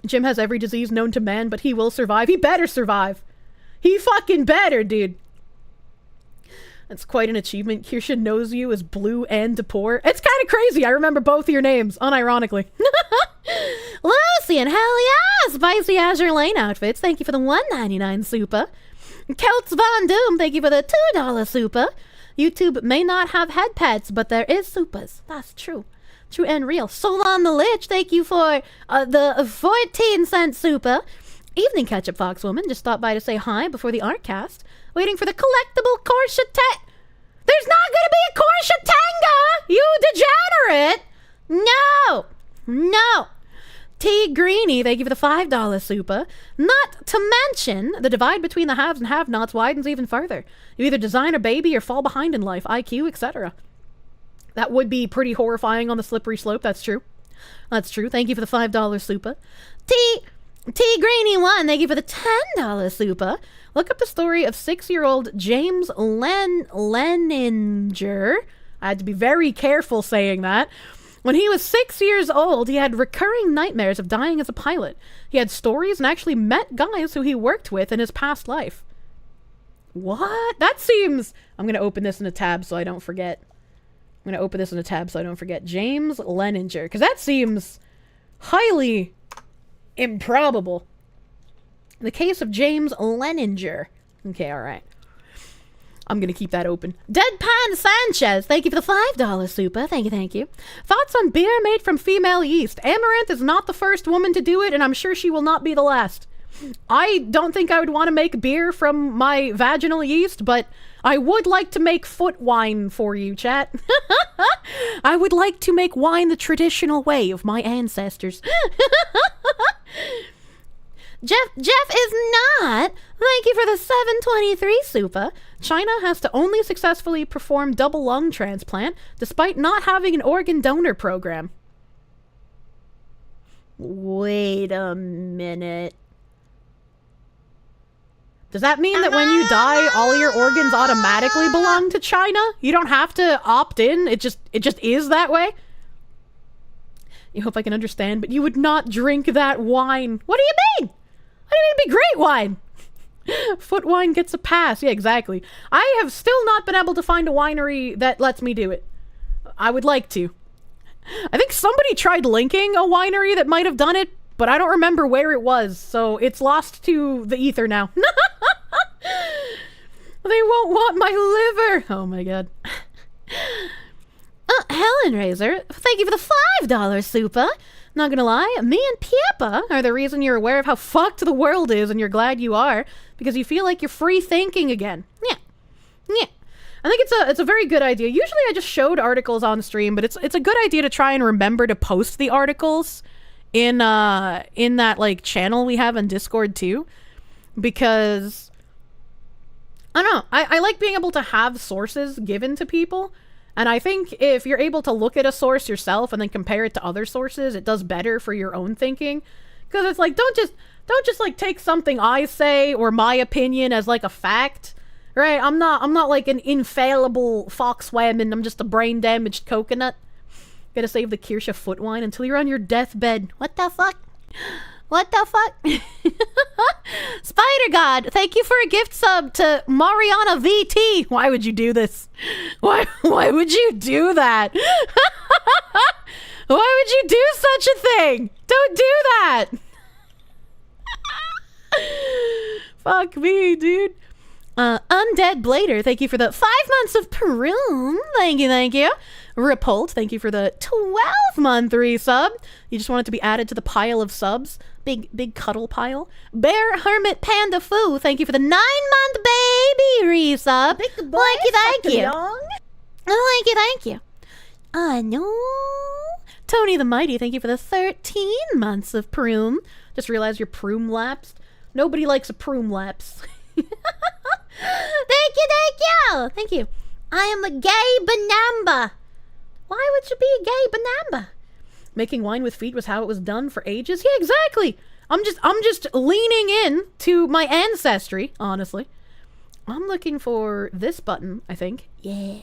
Jim has every disease known to man, but he will survive. He better survive. He fucking better, dude. That's quite an achievement. Kirsche knows you as Blue and Depor. It's kind of crazy. I remember both your names, unironically. Lucian, hell yeah! Spicy Azure Lane outfits. Thank you for the $1.99 Supa. Celts Von Doom, thank you for the $2 Supa. YouTube may not have head pets, but there is Supas. That's true. True and real. Solon the Lich, thank you for the 14-cent Supa. Evening Ketchup Fox Woman just stopped by to say hi before the Artcast. Waiting for the collectible Kirsche There's not gonna be a Kirsche Tenga! You degenerate! No! T Greeny, thank you for the $5 super. Not to mention, the divide between the haves and have-nots widens even further. You either design a baby or fall behind in life, IQ, etc. That would be pretty horrifying on the slippery slope, that's true. That's true. Thank you for the $5 super. T Greeny 1, thank you for the $10 super. Look up the story of 6-year-old James Leninger. I had to be very careful saying that. When he was 6 years old, he had recurring nightmares of dying as a pilot. He had stories and actually met guys who he worked with in his past life. What? That seems... I'm going to open this in a tab so I don't forget. James Leninger. Because that seems highly improbable. The case of James Leninger. Okay, alright. I'm gonna keep that open. Deadpan Sanchez, thank you for the $5 super. Thank you. Thoughts on beer made from female yeast? Amaranth is not the first woman to do it, and I'm sure she will not be the last. I don't think I would want to make beer from my vaginal yeast, but I would like to make foot wine for you, chat. I would like to make wine the traditional way of my ancestors. Jeff is not. Thank you for the 723 super. China has to only successfully perform double lung transplant despite not having an organ donor program. Wait a minute. Does that mean that when you die, all your organs automatically belong to China? You don't have to opt in? It just is that way? I hope I can understand, but you would not drink that wine. What do you mean? What do you mean it'd be great wine? Foot wine gets a pass. Yeah, exactly. I have still not been able to find a winery that lets me do it. I would like to. I think somebody tried linking a winery that might have done it, but I don't remember where it was, so it's lost to the ether now. They won't want my liver. Oh my god. Helen Razor, thank you for the $5 super. Not gonna lie, me and Piepa are the reason you're aware of how fucked the world is, and you're glad you are, because you feel like you're free thinking again. Yeah. I think it's a very good idea. Usually I just showed articles on stream, but it's a good idea to try and remember to post the articles in that like channel we have on Discord too, because I don't know, I like being able to have sources given to people. And I think if you're able to look at a source yourself and then compare it to other sources, it does better for your own thinking. Because it's like, don't just like take something I say or my opinion as like a fact, right? I'm not like an infallible fox woman. I'm just a brain damaged coconut. Gotta save the Kirsche foot wine until you're on your deathbed. What the fuck? What the fuck? Spider God, thank you for a gift sub to Mariana VT. Why would you do this? Why would you do that? Why would you do such a thing? Don't do that. Fuck me, dude. Undead Blader, thank you for the 5 months of Peru. Thank you. Repult, thank you for the 12-month resub. You just want it to be added to the pile of subs. Big cuddle pile. Bear Hermit Panda Foo, thank you for the 9-month baby resub. Big boy, thank you. Thank you. No. Tony the Mighty, thank you for the 13 months of Proom. Just realized your Proom lapsed. Nobody likes a Proom lapse. Thank you. I am a gay banamba. Why would you be a gay banamba? Making wine with feet was how it was done for ages. Yeah, exactly. I'm just leaning in to my ancestry, honestly. I'm looking for this button, I think. Yeah.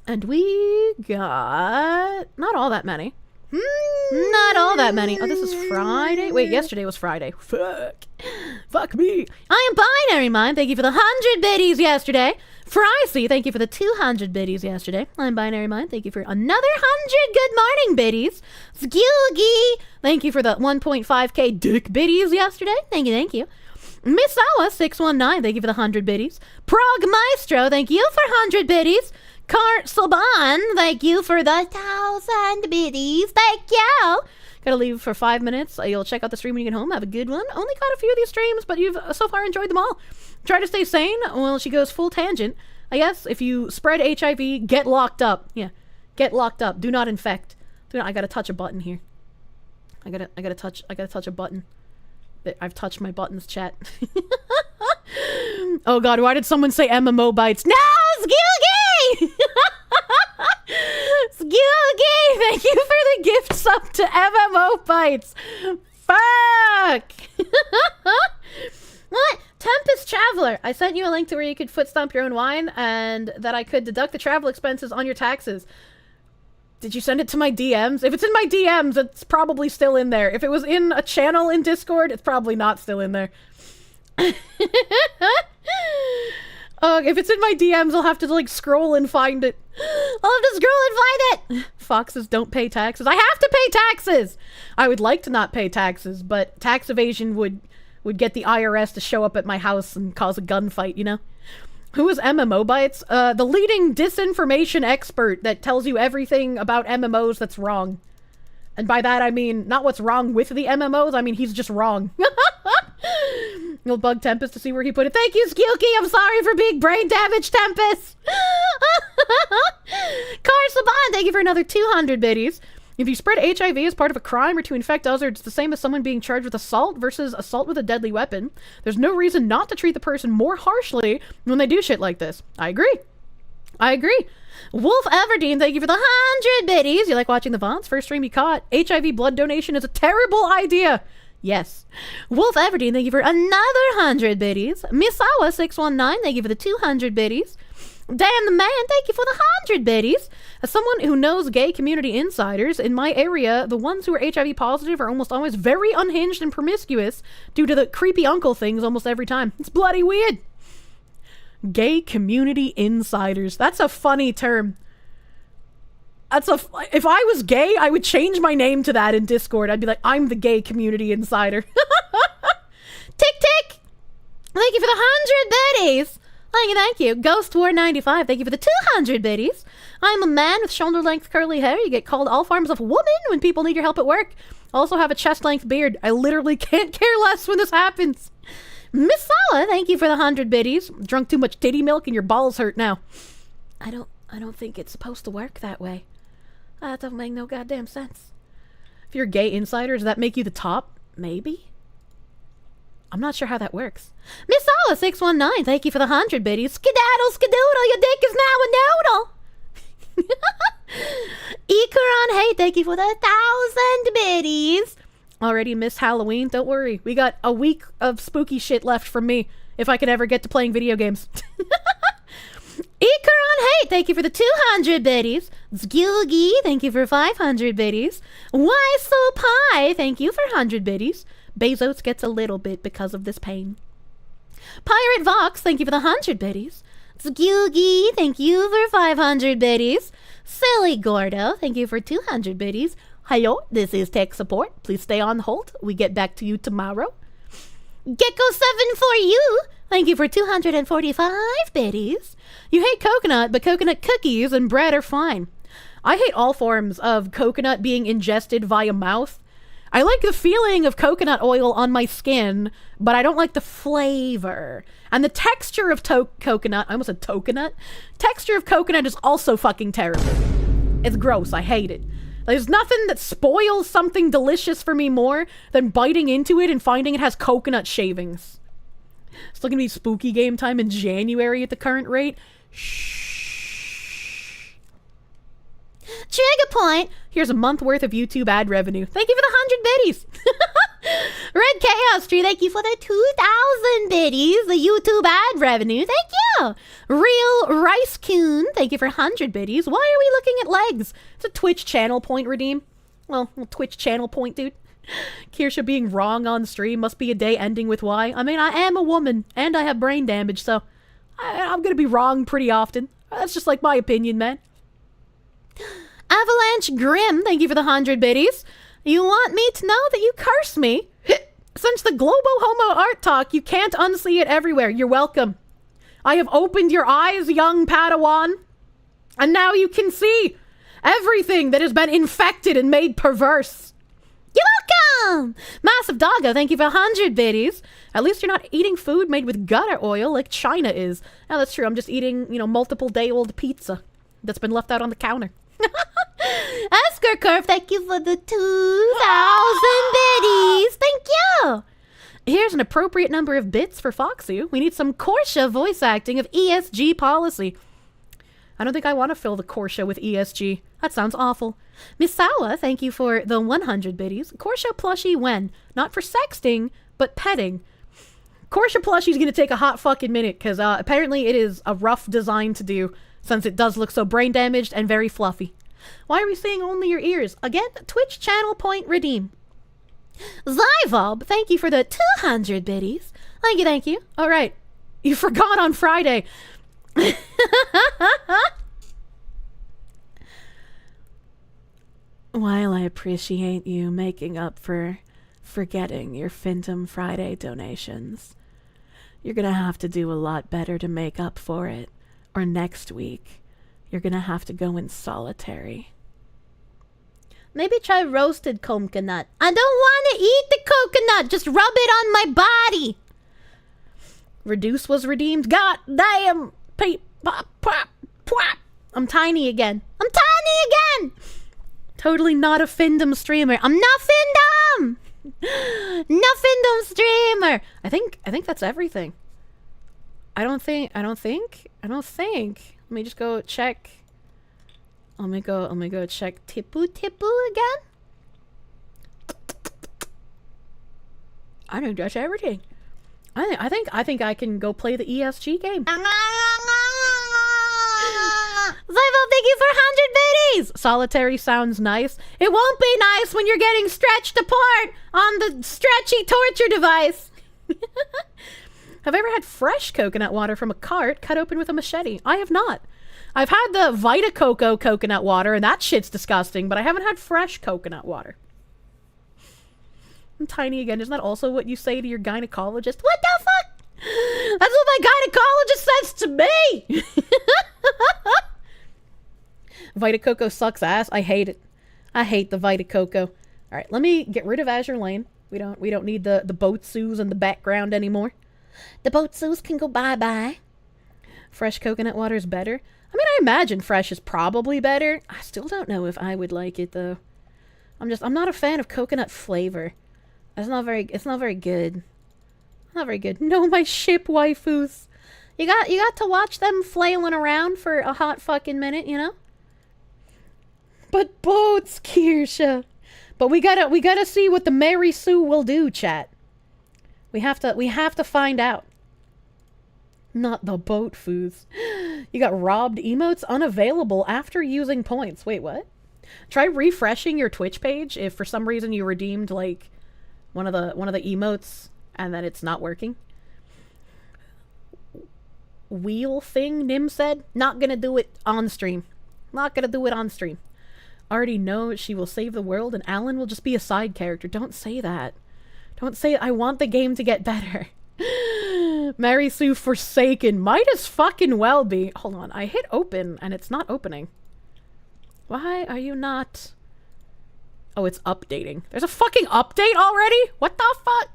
And we got not all that many. Not all that many. Oh, this is Friday? Wait, yesterday was Friday. Fuck me. I am Binary Mind. Thank you for the 100 biddies yesterday. Fricey, thank you for the 200 biddies yesterday. I'm Binary Mind. Thank you for another 100 good morning biddies. Skilgy, thank you for the 1.5k dick biddies yesterday. Thank you. Missawa 619, thank you for the 100 biddies. Prog Maestro, thank you for 100 biddies. Cart Soban, thank you for the 1,000 biddies. Thank you. Gotta leave for 5 minutes. You'll check out the stream when you get home. Have a good one. Only caught a few of these streams, but you've so far enjoyed them all. Try to stay sane. Well, she goes full tangent. I guess if you spread HIV, get locked up. Yeah, get locked up. Do not infect. Dude, I gotta touch a button here. I gotta touch a button. I've touched my buttons, chat. Oh god, why did someone say MMO bites? No, Skilgy! Skilgy, thank you for the gift sub to MMO bites. Fuck! What? Tempest Traveler, I sent you a link to where you could foot stomp your own wine and that I could deduct the travel expenses on your taxes. Did you send it to my DMs? If it's in my DMs, it's probably still in there. If it was in a channel in Discord, it's probably not still in there. If it's in my DMs, I'll have to like scroll and find it. I'll have to scroll and find it. Foxes don't pay taxes. I have to pay taxes. I would like to not pay taxes, but tax evasion would get the IRS to show up at my house and cause a gunfight, you know? Who is MMO Bites? The leading disinformation expert that tells you everything about MMOs that's wrong. And by that I mean not what's wrong with the MMOs, I mean he's just wrong. You'll bug Tempest to see where he put it. Thank you, Skilky! I'm sorry for being brain damaged, Tempest! Carsaban, thank you for another 200 biddies. If you spread HIV as part of a crime or to infect others, it's the same as someone being charged with assault versus assault with a deadly weapon. There's no reason not to treat the person more harshly when they do shit like this. I agree. Wolf Everdeen, thank you for the 100 biddies. You like watching the VoDs? First stream you caught. HIV blood donation is a terrible idea. Yes. Wolf Everdeen, thank you for another 100 biddies. Misawa619, thank you for the 200 biddies. Dan the Man, thank you for the 100 biddies. As someone who knows gay community insiders, in my area, the ones who are HIV positive are almost always very unhinged and promiscuous due to the creepy uncle things almost every time. It's bloody weird. Gay community insiders. That's a funny term. If I was gay, I would change my name to that in Discord. I'd be like, I'm the gay community insider. Tick tick! Thank you for the 100 biddies. Thank you. Ghost War 95, thank you for the 200 biddies. I'm a man with shoulder-length curly hair. You get called all forms of woman when people need your help at work. Also have a chest-length beard. I literally can't care less when this happens. Miss Sala, thank you for the 100 biddies. Drunk too much titty milk and your balls hurt now. I don't think it's supposed to work that way. That doesn't make no goddamn sense. If you're a gay insider, does that make you the top? Maybe? I'm not sure how that works. Miss Sala 619, thank you for the 100 biddies. Skedaddle, skedoodle, your dick is now a noodle. Ikaron, hey, thank you for the 1,000 biddies. Already missed Halloween, don't worry. We got a week of spooky shit left from me, if I could ever get to playing video games. Ikaron, hey, thank you for the 200 biddies. Zgilgi, thank you for 500 biddies. Why So Pie, thank you for 100 biddies. Bezos gets a little bit because of this pain. Pirate Vox, thank you for the 100 biddies. Zgilgi, thank you for 500 biddies. Silly Gordo, thank you for 200 biddies. Hello, this is tech support. Please stay on hold. We get back to you tomorrow. Gecko7 for you. Thank you for 245 biddies. You hate coconut, but coconut cookies and bread are fine. I hate all forms of coconut being ingested via mouth. I like the feeling of coconut oil on my skin, but I don't like the flavor. And the texture of coconut, I almost said toconut. Texture of coconut is also fucking terrible. It's gross, I hate it. There's nothing that spoils something delicious for me more than biting into it and finding it has coconut shavings. It's still gonna be spooky game time in January at the current rate. Shh. Trigger point. Here's a month worth of YouTube ad revenue. Thank you for the 100 biddies. Red Chaos Tree, thank you for the 2,000 biddies. The YouTube ad revenue. Thank you. Real Rice Coon, thank you for 100 biddies. Why are we looking at legs? It's a Twitch channel point redeem. Well, Twitch channel point, dude. Kirsche being wrong on stream must be a day ending with Y. I mean, I am a woman, and I have brain damage, so I'm gonna be wrong pretty often. That's just like my opinion, man. Avalanche Grim, thank you for the 100 biddies. You want me to know that you curse me? Since the Globo Homo art talk, you can't unsee it everywhere. You're welcome. I have opened your eyes, young Padawan, and now you can see everything that has been infected and made perverse. You're welcome! Massive Doggo, thank you for 100 biddies. At least you're not eating food made with gutter oil like China is. Now that's true, I'm just eating, multiple day-old pizza that's been left out on the counter. Oscar Curve, thank you for the 2,000 biddies. Thank you. Here's an appropriate number of bits for Foxy. We need some Kirsche voice acting of ESG policy. I don't think I want to fill the Kirsche with ESG. That sounds awful. Misawa, thank you for the 100 biddies. Kirsche plushie when? Not for sexting, but petting. Kirsche plushie's gonna take a hot fucking minute, because apparently it is a rough design to do, since it does look so brain damaged and very fluffy. Why are we seeing only your ears? Again, Twitch channel point redeem. Zyvob, thank you for the 200 biddies. Thank you, thank you. All right. You forgot on Friday. While I appreciate you making up for forgetting your Fintum Friday donations, you're gonna have to do a lot better to make up for it. Or next week, you're gonna have to go in solitary. Maybe try roasted coconut. I don't want to eat the coconut. Just rub it on my body. Reduce was redeemed. God damn. Peep, pop, pop, pop. I'm tiny again. I'm tiny again. Totally not a Findom streamer. I'm not Findom. Not Findom streamer. I think that's everything. I don't think. Let me just go check. Let me go check Tipu again. I think that's everything. I think I can go play the ESG game. Zyvo, thank you for 100 biddies! Solitary sounds nice. It won't be nice when you're getting stretched apart on the stretchy torture device. Have I ever had fresh coconut water from a cart cut open with a machete? I have not. I've had the Vita Coco coconut water, and that shit's disgusting, but I haven't had fresh coconut water. I'm tiny again. Isn't that also what you say to your gynecologist? What the fuck? That's what my gynecologist says to me! Vita Coco sucks ass. I hate it. I hate the Vita Coco. Alright, let me get rid of Azure Lane. We don't need the boatsus in the background anymore. The boatsus can go bye-bye. Fresh coconut water is better. I mean, I imagine fresh is probably better. I still don't know if I would like it, though. I'm not a fan of coconut flavor. It's not very good. Not very good. No, my ship waifus. You got to watch them flailing around for a hot fucking minute, you know? But boats, Kirsche. But we gotta see what the Mary Sue will do, chat. We have to find out. Not the boat foos. You got robbed emotes unavailable after using points. Wait, what? Try refreshing your Twitch page if for some reason you redeemed like one of the emotes and then it's not working. Wheel thing, Nim said. Not gonna do it on stream. Not gonna do it on stream. Already know she will save the world and Alan will just be a side character. Don't say that. Don't say I want the game to get better. Mary Sue Forsaken might as fucking well be. Hold on, I hit open and it's not opening. Why are you not? Oh, it's updating. There's a fucking update already? What the fuck?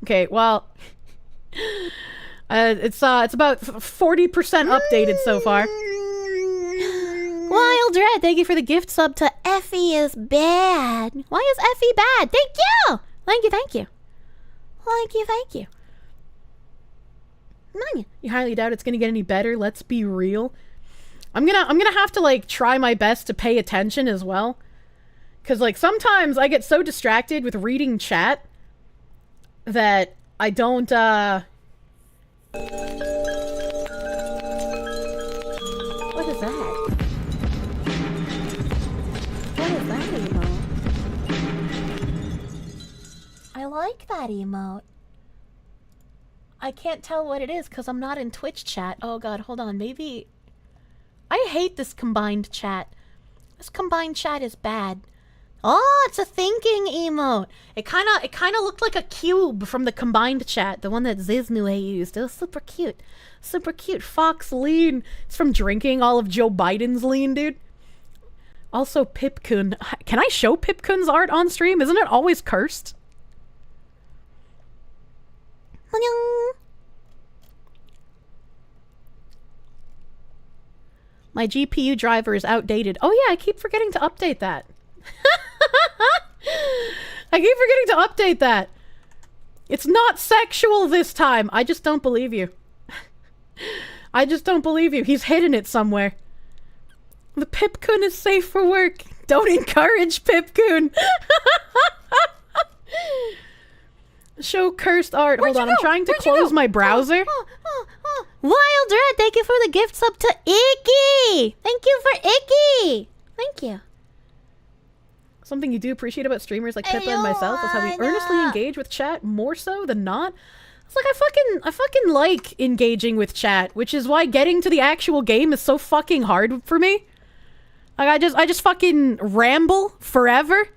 Okay, well, it's about 40% updated so far. Wild Red, thank you for the gift sub to Effie is bad. Why is Effie bad? Thank you. Thank you. Thank you. You highly doubt it's gonna get any better. Let's be real. I'm gonna have to like try my best to pay attention as well, because like sometimes I get so distracted with reading chat that I don't. What is that? What is that emote? I like that emote. I can't tell what it is because I'm not in Twitch chat. Oh god, hold on. Maybe... I hate this combined chat. This combined chat is bad. Oh, it's a thinking emote. It kind of looked like a cube from the combined chat. The one that Ziznue used. It was super cute. Super cute. Fox Lean. It's from drinking all of Joe Biden's lean, dude. Also, Pipkun. Can I show Pipkun's art on stream? Isn't it always cursed? My GPU driver is outdated. Oh yeah, I keep forgetting to update that. I keep forgetting to update that. It's not sexual this time. I just don't believe you. I just don't believe you. He's hidden it somewhere. The Pipcoon is safe for work. Don't encourage Pipcoon. Show cursed art. Hold on, I'm trying to close my browser. Wild Red, thank you for the gift sub to Icky. Thank you for Icky. Thank you. Something you do appreciate about streamers like Pippa and myself is how we earnestly engage with chat more so than not. It's like I fucking like engaging with chat, which is why getting to the actual game is so fucking hard for me. Like I just fucking ramble forever.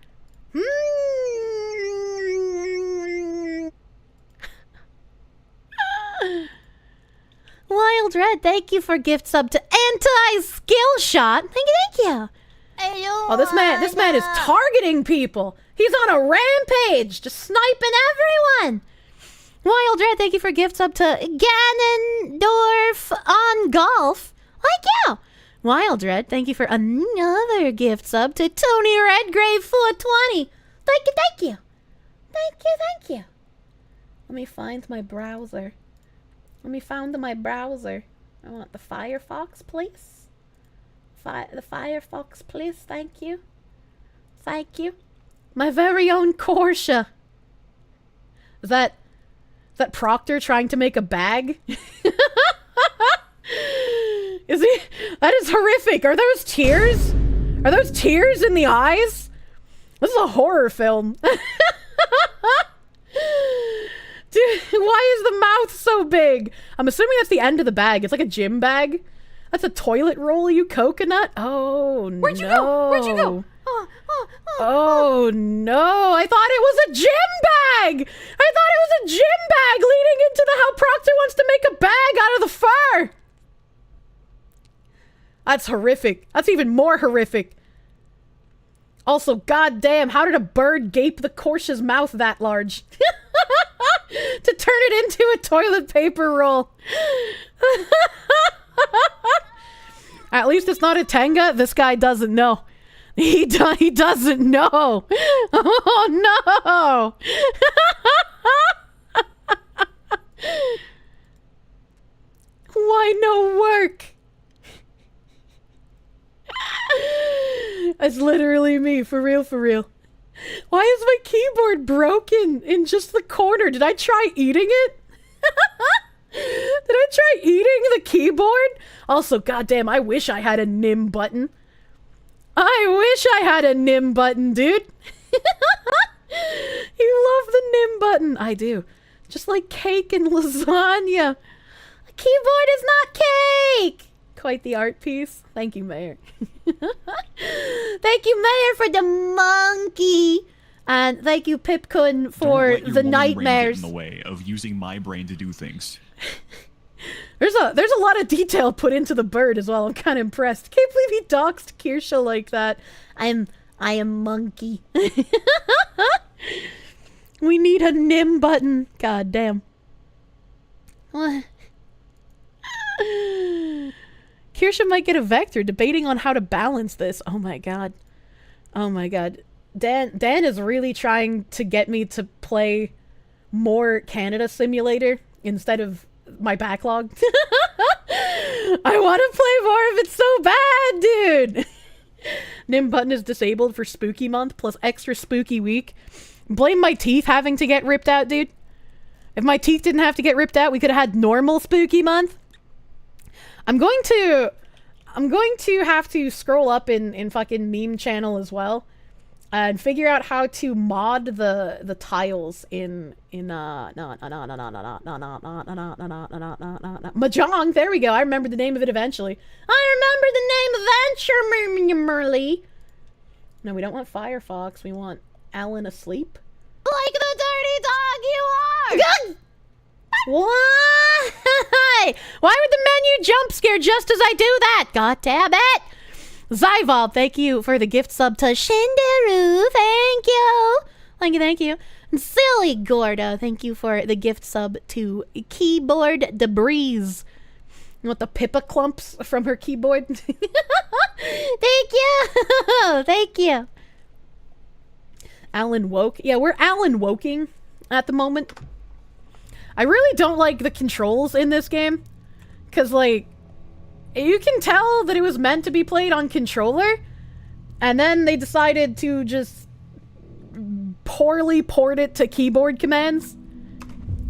Wild Red, thank you for gift sub to Anti-Skill Shot. Thank you. Oh, this man is targeting people. He's on a rampage, just sniping everyone. Wild Red, thank you for gift sub to Ganondorf on golf. Thank you. Wild Red, thank you for another gift sub to Tony Redgrave 420. Thank you. Let me find my browser. I want the Firefox, please. The Firefox, please. Thank you. My very own Kirsche. Is that Proctor trying to make a bag? Is he? That is horrific. Are those tears? Are those tears in the eyes? This is a horror film. Dude, why is the mouth so big? I'm assuming that's the end of the bag. It's like a gym bag. That's a toilet roll, you coconut? Oh, no. Where'd you go? Oh, no. I thought it was a gym bag. Leading into how Proctor wants to make a bag out of the fur. That's horrific. That's even more horrific. Also, goddamn, how did a bird gape the Kirsche's mouth that large? To turn it into a toilet paper roll. At least it's not a Tenga. This guy doesn't know. He doesn't know. Oh, no. Why no work? That's literally me, for real. Why is my keyboard broken in just the corner? Did I try eating it? Did I try eating the keyboard? Also, goddamn, I wish I had a NIM button. Dude. You love the NIM button. I do. Just like cake and lasagna. A keyboard is not cake. Quite the art piece. Thank you, Mayor. Thank you, Mayor, for the monkey. And thank you, Pipcoon, for the nightmares. Get in the way of using my brain to do things. There's a lot of detail put into the bird as well. I'm kind of impressed. Can't believe he doxed Kirsche like that. I am monkey. We need a NIM button. God damn. What? Kirsche might get a vector, debating on how to balance this. Oh my god. Dan is really trying to get me to play more Canada Simulator instead of my backlog. I want to play more of it so bad, dude. NIM button is disabled for spooky month plus extra spooky week. Blame my teeth having to get ripped out, dude. If my teeth didn't have to get ripped out, we could have had normal spooky month. I'm going to have to scroll up in fucking meme channel as well and figure out how to mod the tiles in Mahjong. There we go. I remember the name of it eventually. Merly. No, we don't want Firefox. We want Alan asleep. Like the dirty dog you are. Why? Why would the menu jump scare just as I do that? God damn it! Zyvob, thank you for the gift sub to Shinderu. Thank you. And Silly Gordo, thank you for the gift sub to Keyboard Debris. You want the Pippa clumps from her keyboard? Thank you! Thank you. Alan woke. Yeah, we're Alan woking at the moment. I really don't like the controls in this game. Because, like, you can tell that it was meant to be played on controller. And then they decided to just poorly port it to keyboard commands.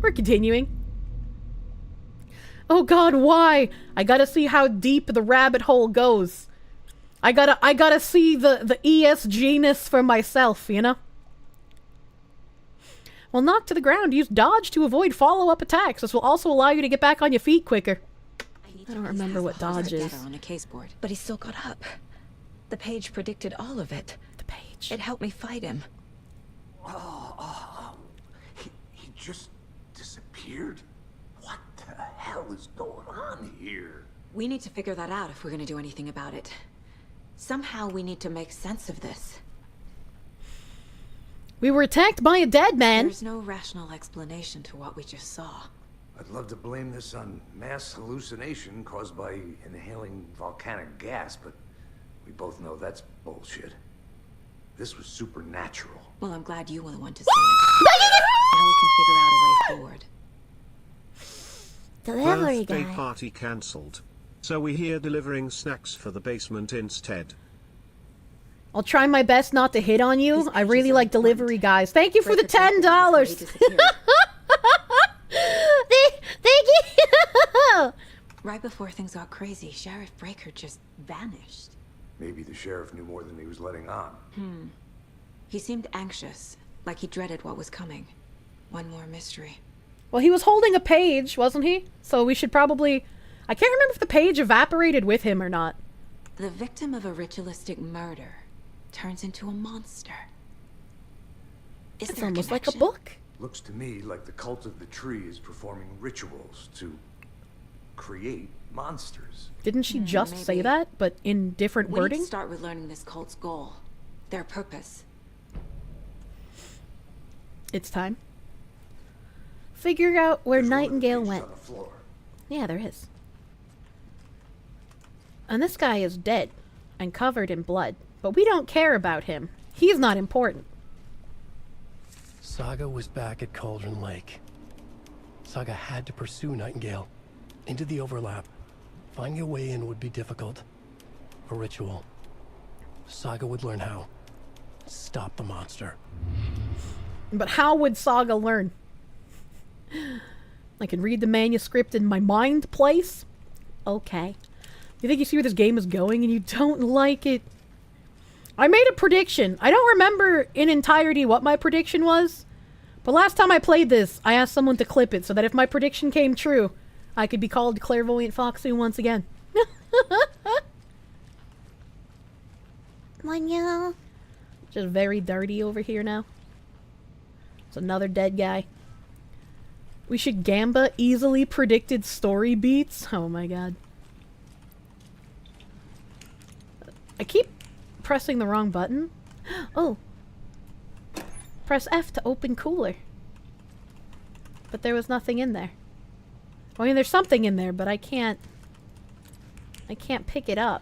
We're continuing. Oh god, why? I gotta see how deep the rabbit hole goes. I gotta see the ESG-ness for myself, you know? Well, knocked to the ground, use dodge to avoid follow-up attacks. This will also allow you to get back on your feet quicker. I don't remember what dodge is. On a case board, but he still got up. The page predicted all of it. The page. It helped me fight him. He just disappeared? What the hell is going on here? We need to figure that out if we're gonna do anything about it. Somehow we need to make sense of this. We were attacked by a dead man. There's no rational explanation to what we just saw. I'd love to blame this on mass hallucination caused by inhaling volcanic gas, but we both know that's bullshit. This was supernatural. Well, I'm glad you were the one to say it. Now we can figure out a way forward. Delivery Birthday guy. party cancelled. So we're here delivering snacks for the basement instead. I'll try my best not to hit on you. I really like delivery guys. Thank you for the $10. Thank you! Right before things got crazy, Sheriff Breaker just vanished. Maybe the sheriff knew more than he was letting on. He seemed anxious, like he dreaded what was coming. One more mystery. Well, he was holding a page, wasn't he? So we should probably... I can't remember if the page evaporated with him or not. The victim of a ritualistic murder turns into a monster. Is It's there almost like a connection? book. Looks to me like the cult of the tree is performing rituals to create monsters. Didn't she just say maybe. that, but in different We need wording? to start with learning this cult's goal, their purpose. It's time. Figure out where There's one of the Nightingale pages went. on the floor. Yeah, there is. And this guy is dead and covered in blood, but we don't care about him. He's not important. Saga was back at Cauldron Lake. Saga had to pursue Nightingale into the overlap. Finding a way in would be difficult. A ritual. Saga would learn how. Stop the monster. But how would Saga learn? I can read the manuscript in my mind place? Okay. You think you see where this game is going and you don't like it? I made a prediction. I don't remember in entirety what my prediction was. But last time I played this, I asked someone to clip it so that if my prediction came true, I could be called Clairvoyant Foxy once again. Manya. Just very dirty over here now. It's another dead guy. We should Gamba easily predicted story beats. Oh my god. I keep pressing the wrong button. Oh. Press F to open cooler. But there was nothing in there. I mean, there's something in there, but I can't pick it up.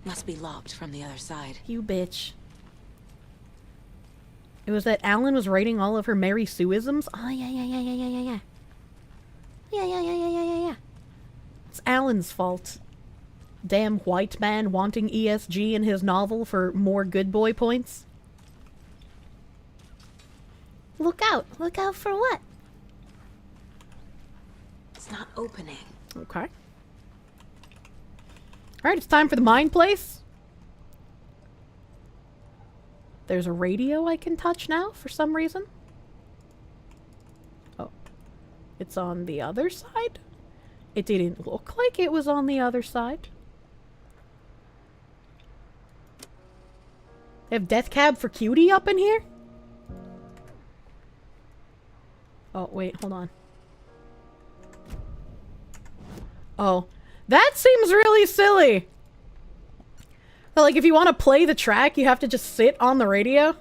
Must be locked from the other side. You bitch. It was that Alan was writing all of her Mary Sue-isms? Oh, yeah. Yeah. It's Alan's fault. Damn white man wanting ESG in his novel for more good boy points. Look out. Look out for what? It's not opening. Okay. Alright, it's time for the mine place. There's a radio I can touch now for some reason. Oh. It's on the other side? It didn't look like it was on the other side. They have Death Cab for Cutie up in here? Oh, wait, hold on. Oh. That seems really silly. But like, if you want to play the track, you have to just sit on the radio.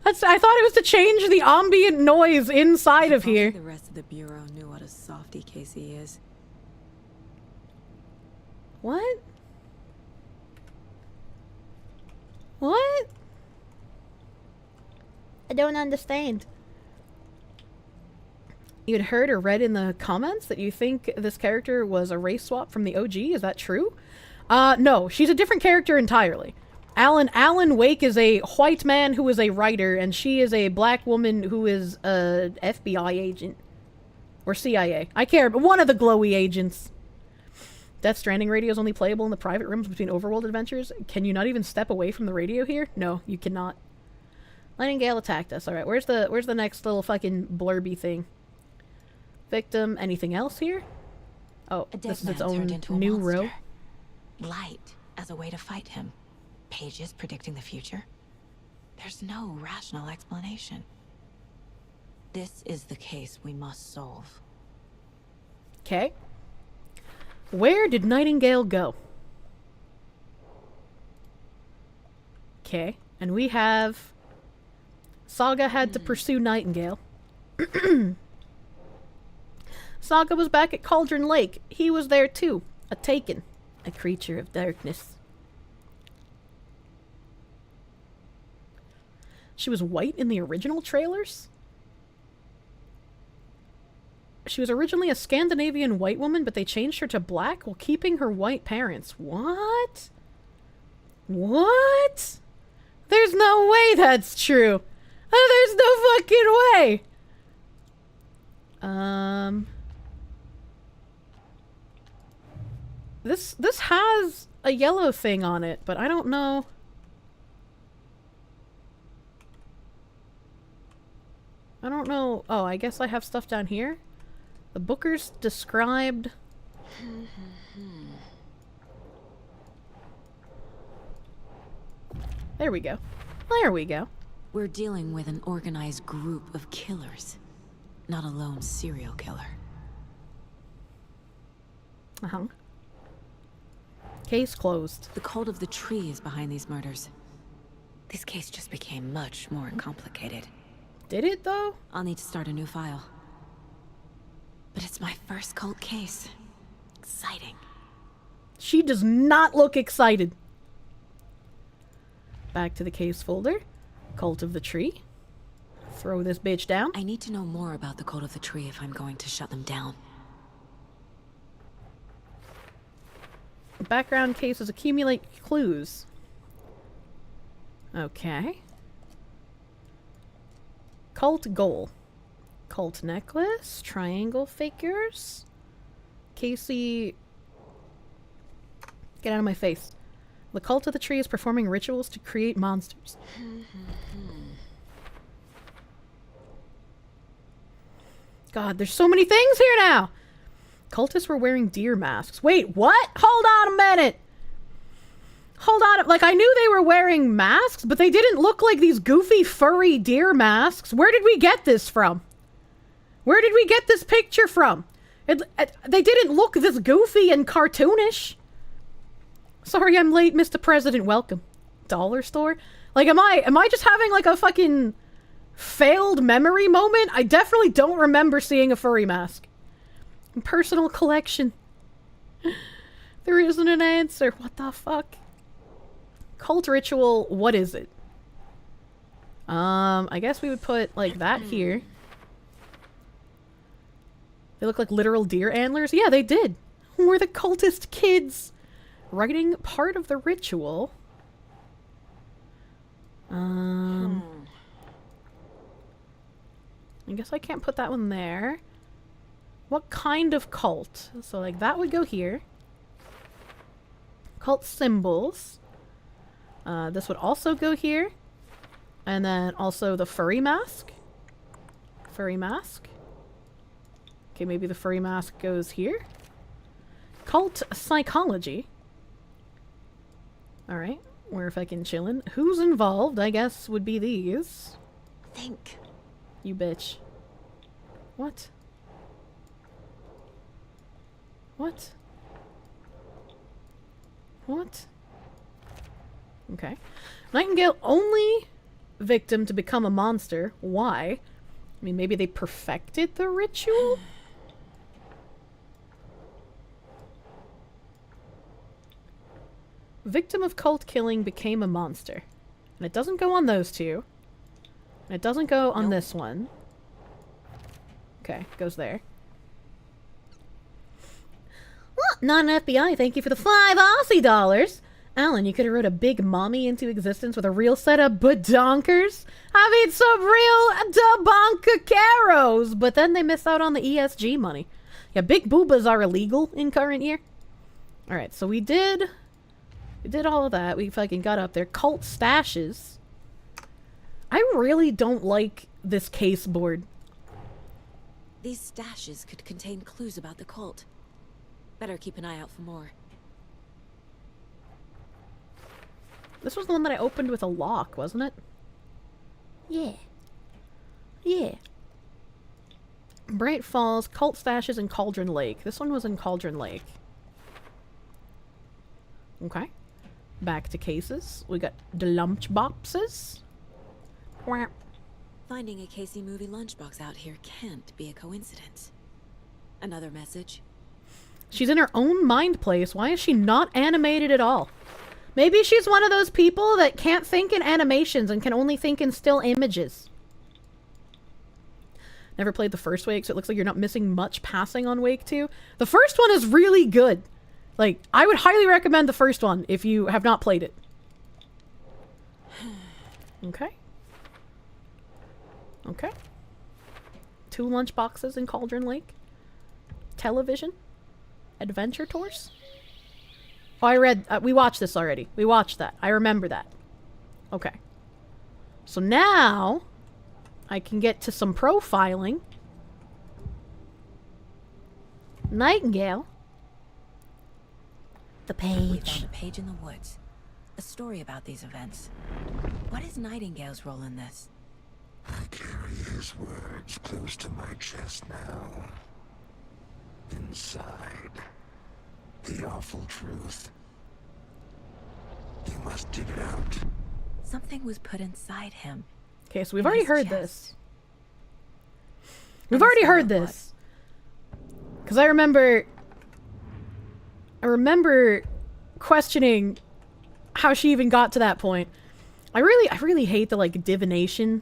I thought it was to change the ambient noise inside of here. The rest of the bureau knew what a softy Casey is. What? What? I don't understand. You had heard or read in the comments that you think this character was a race swap from the OG. Is that true? No, she's a different character entirely. Alan Wake is a white man who is a writer, and she is a black woman who is a FBI agent. Or CIA. I care, but one of the glowy agents. Death Stranding radio is only playable in the private rooms between overworld adventures. Can you not even step away from the radio here? No, you cannot. Nightingale attacked us. Alright, where's the next little fucking blurby thing? Victim, anything else here? Oh, this is its own new row. Light as a way to fight him. Pages predicting the future. There's no rational explanation. This is the case we must solve. Okay. Where did Nightingale go? Okay, and we have... Saga had to pursue Nightingale. Saga was back at Cauldron Lake. He was there too. A Taken. A creature of darkness. She was white in the original trailers? She was originally a Scandinavian white woman, but they changed her to black while keeping her white parents. What? What? There's no way that's true. There's no fucking way. This has a yellow thing on it, but I don't know. I don't know. Oh, I guess I have stuff down here. The Bookers described... There we go. There we go. We're dealing with an organized group of killers, not a lone serial killer. Uh-huh. Case closed. The cult of the tree is behind these murders. This case just became much more complicated. Did it, though? I'll need to start a new file. But it's my first cult case. Exciting. She does not look excited. Back to the case folder. Cult of the Tree. Throw this bitch down. I need to know more about the cult of the tree if I'm going to shut them down. Background cases accumulate clues. Okay. Cult goal. Cult necklace. Triangle figures. Casey... Get out of my face. The cult of the tree is performing rituals to create monsters. God, there's so many things here now! Cultists were wearing deer masks. Wait, what? Hold on a minute! Hold on, like I knew they were wearing masks, but they didn't look like these goofy, furry deer masks. Where did we get this from? Where did we get this picture from? They didn't look this goofy and cartoonish. Sorry I'm late, Mr. President. Welcome. Dollar store? Like, am I just having like a fucking failed memory moment? I definitely don't remember seeing a furry mask. Personal collection. There isn't an answer. What the fuck? Cult ritual, what is it? I guess we would put like that here. They look like literal deer antlers. Yeah, they did. We're the cultist kids. Writing part of the ritual. I guess I can't put that one there. What kind of cult? So like that would go here. Cult symbols. This would also go here. And then also the furry mask. Furry mask. Okay, maybe the furry mask goes here. Cult psychology. Alright, we're fucking chillin'. Who's involved, I guess, would be these. Think. You bitch. What? What? What? Okay. Nightingale only victim to become a monster. Why? I mean, maybe they perfected the ritual? Victim of cult killing became a monster. And it doesn't go on those two. And it doesn't go on this one. Okay, goes there. Well, not an FBI, thank you for the 5 Aussie dollars. Alan, you could have wrote a big mommy into existence with a real set of badonkers. I mean, some real debonkacaros. But then they miss out on the ESG money. Yeah, big boobas are illegal in current year. Alright, so we did all of that. We fucking got up there. Cult stashes. I really don't like this case board. These stashes could contain clues about the cult. Better keep an eye out for more. This was the one that I opened with a lock, wasn't it? Yeah. Yeah. Bright Falls, Cult Stashes, and Cauldron Lake. This one was in Cauldron Lake. Okay. Back to cases. We got the lunch boxes. Quack. Finding a Casey movie lunchbox out here can't be a coincidence. Another message? She's in her own mind place. Why is she not animated at all? Maybe she's one of those people that can't think in animations and can only think in still images. Never played the first Wake, so it looks like you're not missing much passing on Wake 2. The first one is really good. Like, I would highly recommend the first one if you have not played it. Okay. Okay. 2 lunch boxes in Cauldron Lake. Television. Adventure tours. Oh, I read... we watched this already. We watched that. I remember that. Okay. So now... I can get to some profiling. Nightingale. The We found page. a page in the woods. A story about these events. What is Nightingale's role in this? I carry his words close to my chest now. Inside, the awful truth. You must dig it out. Something was put inside him. Okay, so we've In already his heard chest. this. We've already heard this. Because I remember questioning how she even got to that point. I really hate the, like, divination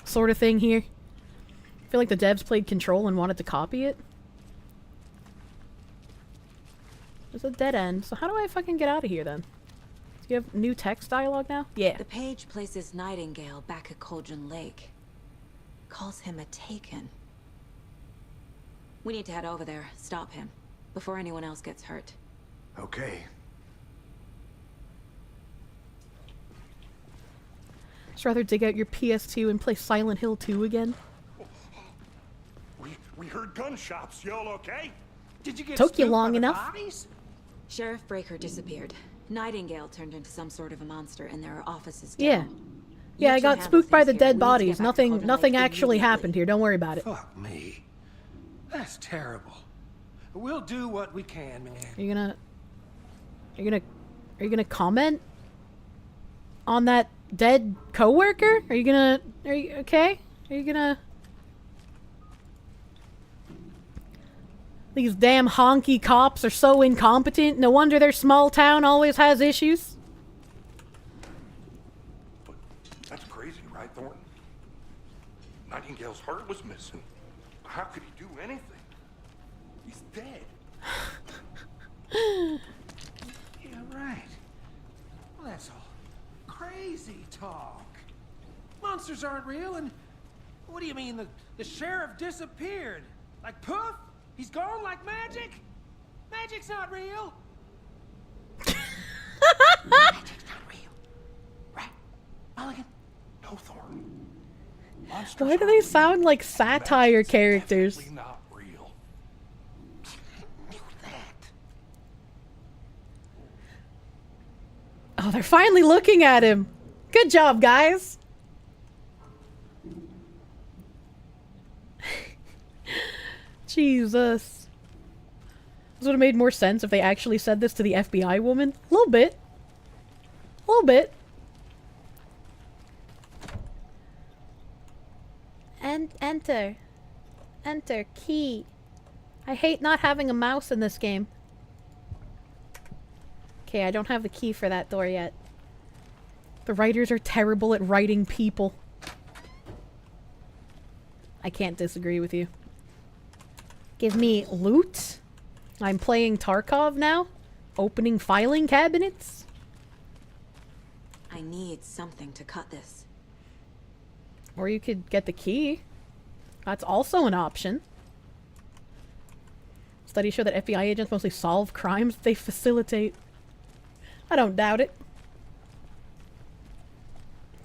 sort of thing here. I feel like the devs played Control and wanted to copy it. There's a dead end. So how do I fucking get out of here, then? Do you have new text dialogue now? Yeah. The page places Nightingale back at Cauldron Lake. Calls him a Taken. We need to head over there, stop him, before anyone else gets hurt. Okay. Just rather dig out your PS2 and play Silent Hill 2 again. We heard gunshots. Y'all okay? Did you get Took you spooked long by the enough. bodies? Sheriff Breaker disappeared. Nightingale turned into some sort of a monster, and there are offices Yeah. down. Yeah, You I two got handle spooked by things the here. dead We need to get bodies. back to Nothing Cauldron Lake actually immediately. happened here. Don't worry about it. Fuck me. That's terrible. We'll do what we can, man. Are you gonna comment on that dead coworker? Are you okay? Are you gonna... These damn honky cops are so incompetent. No wonder their small town always has issues. That's crazy, right, Thornton? Nightingale's heart was missing. How could he do anything? He's dead. Yeah, right. Well, that's all crazy talk. Monsters aren't real, and what do you mean the sheriff disappeared? Like poof? He's gone like magic? Magic's not real. Magic's not real. Right, Mulligan? No, Thornton. Monsters Why do aren't they real. sound like satire Magic's characters? definitely not real. Knew that. Oh, they're finally looking at him. Good job, guys. Jesus. This would have made more sense if they actually said this to the FBI woman. A little bit. A little bit. Enter. Enter. Key. I hate not having a mouse in this game. Okay, I don't have the key for that door yet. The writers are terrible at writing people. I can't disagree with you. Give me loot. I'm playing Tarkov now. Opening filing cabinets. I need something to cut this. Or you could get the key. That's also an option. Studies show that FBI agents mostly solve crimes they facilitate. I don't doubt it.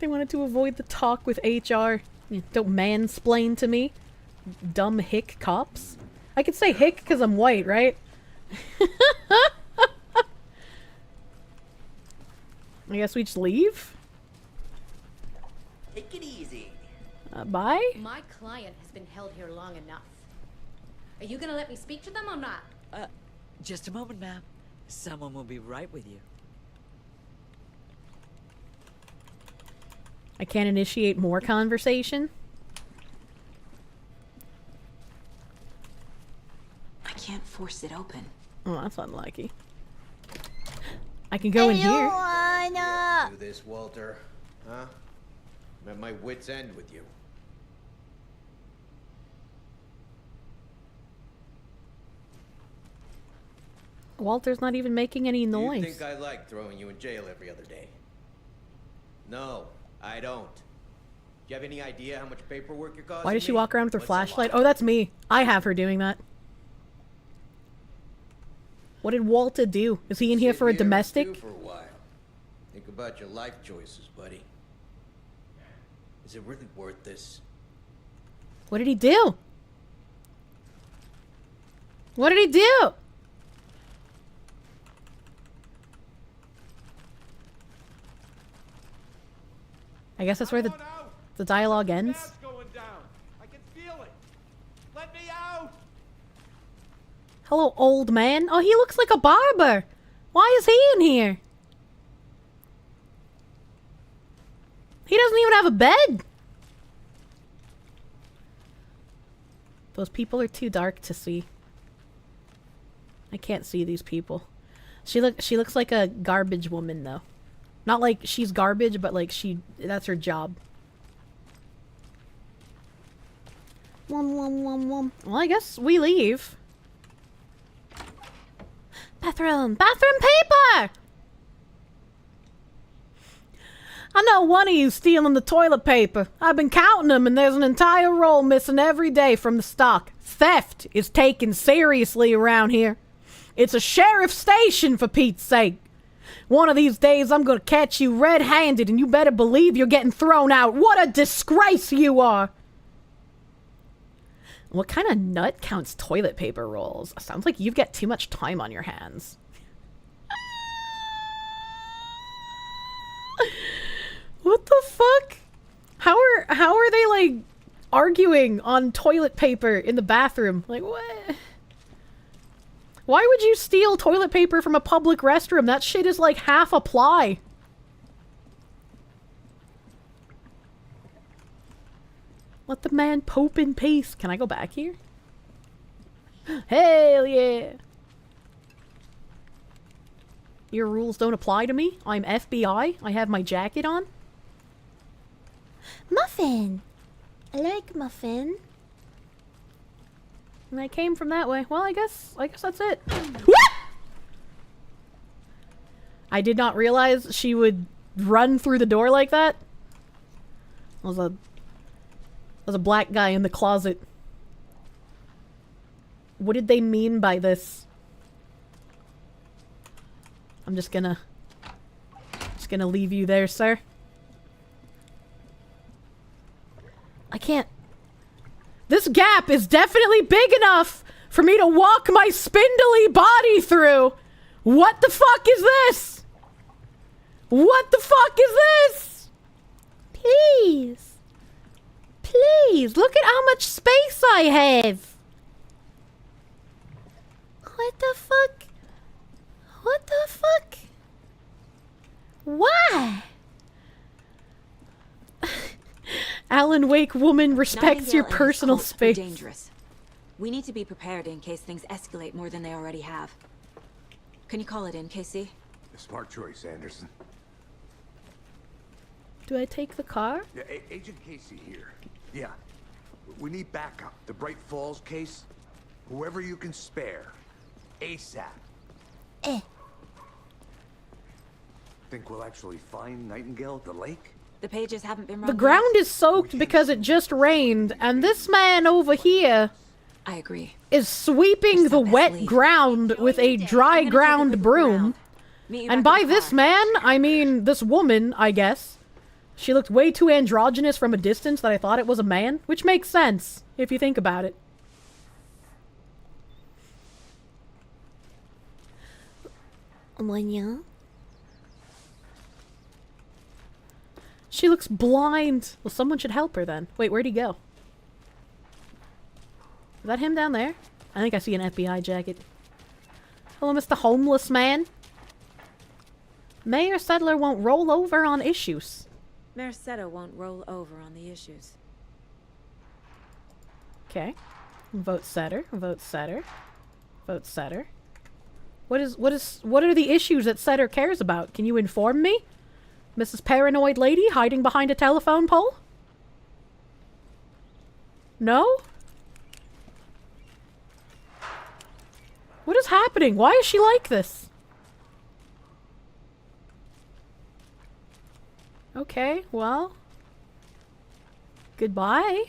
They wanted to avoid the talk with HR. Don't mansplain to me. Dumb hick cops. I could say hick because I'm white, right? I guess we just leave? Take it easy. Bye? My client has been held here long enough. Are you gonna let me speak to them or not? Just a moment, ma'am. Someone will be right with you. I can't initiate more conversation? I can't force it open. Oh, that's unlucky. I can go in here. Do this, Walter. Huh? I'm at my wit's end with you. Walter's not even making any noise. Do you think I like throwing you in jail every other day? No, I don't. Do you have any idea how much paperwork you're causing? Why does she me? walk around with her What's a flashlight? lot? Oh, that's me. I have her doing that. What did Walter do? Is he in here Sit for a and stew domestic? for a while. Think about your life choices, buddy. Is it really worth this? What did he do? What did he do? I guess that's where the dialogue ends. I can feel it. Let me out. Hello, old man. Oh, he looks like a barber. Why is he in here? He doesn't even have a bed. Those people are too dark to see. I can't see these people. She looks like a garbage woman though. Not like she's garbage, but like that's her job. Well, I guess we leave. Bathroom. Bathroom paper! I know one of you stealing the toilet paper. I've been counting them, and there's an entire roll missing every day from the stock. Theft is taken seriously around here. It's a sheriff's station, for Pete's sake. One of these days, I'm gonna catch you red-handed, and you better believe you're getting thrown out. What a disgrace you are! What kind of nut counts toilet paper rolls? Sounds like you've got too much time on your hands. What the fuck? How are they like arguing on toilet paper in the bathroom? Like what? Why would you steal toilet paper from a public restroom? That shit is like half a ply. Let the man pope in peace. Can I go back here? Hell yeah. Your rules don't apply to me. I'm FBI. I have my jacket on. Muffin. I like muffin. And I came from that way. Well, I guess that's it. What? I did not realize she would run through the door like that. There was a black guy in the closet. What did they mean by this? I'm just gonna leave you there, sir. I can't. This gap is definitely big enough for me to walk my spindly body through. What the fuck is this? What the fuck is this? Please. Please, look at how much space I have. What the fuck? What the fuck? Why? Alan Wake woman respects your Nightingale and his personal cult are space. dangerous. We need to be prepared in case things escalate more than they already have. Can you call it in, KC? Smart choice, Anderson. Do I take the car? Yeah, Agent Casey here. Yeah. We need backup. The Bright Falls case. Whoever you can spare. ASAP. Think we'll actually find Nightingale at the lake? The pages haven't been The run ground yet. is soaked because it just rained, and this man over here I agree. is sweeping the wet ground with a dry ground broom. Meet you And back by at the this car. man, I mean this woman, I guess. She looked way too androgynous from a distance that I thought it was a man, which makes sense, if you think about it. She looks blind. Well, someone should help her then. Wait, where'd he go? Is that him down there? I think I see an FBI jacket. Hello, Mr. Homeless Man. Mayor Settler won't roll over on issues. Mayor Seto won't roll over on the issues. Okay. Vote setter. Vote setter. Vote setter. What are the issues that Setter cares about? Can you inform me? Mrs. Paranoid Lady hiding behind a telephone pole? No? What is happening? Why is she like this? Okay, well. Goodbye.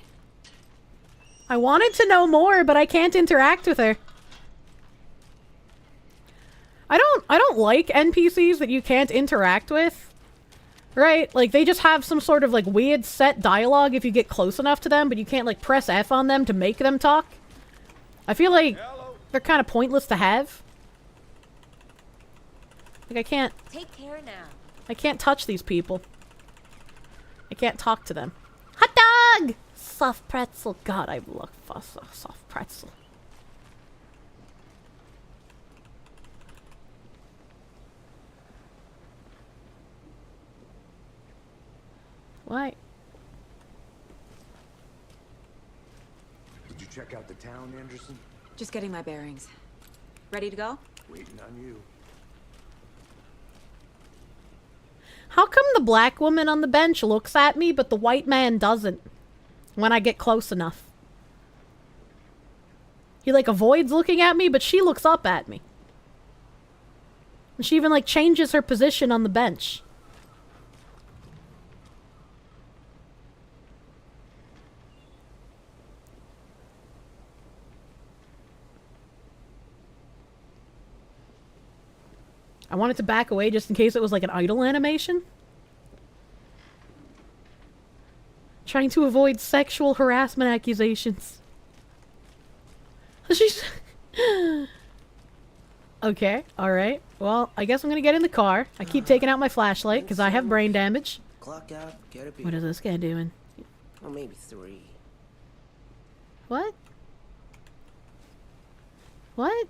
I wanted to know more, but I can't interact with her. I don't like NPCs that you can't interact with. Right? Like, they just have some sort of, like, weird set dialogue if you get close enough to them, but you can't, like, press F on them to make them talk. I feel like they're kind of pointless to have. Like, I can't... Take care now. I can't touch these people. I can't talk to them. Hot dog! Soft pretzel. God, I love soft pretzel. Why? Did you check out the town, Anderson? Just getting my bearings. Ready to go? Waiting on you. How come the black woman on the bench looks at me, but the white man doesn't? When I get close enough. He, like, avoids looking at me, but she looks up at me. And she even, like, changes her position on the bench. I wanted to back away just in case it was like an idle animation. Trying to avoid sexual harassment accusations. She's... Okay, alright. Well, I guess I'm gonna get in the car. I keep taking out my flashlight because I have brain damage. Clock out, get a beer. What is this guy doing? Or maybe 3. What? What?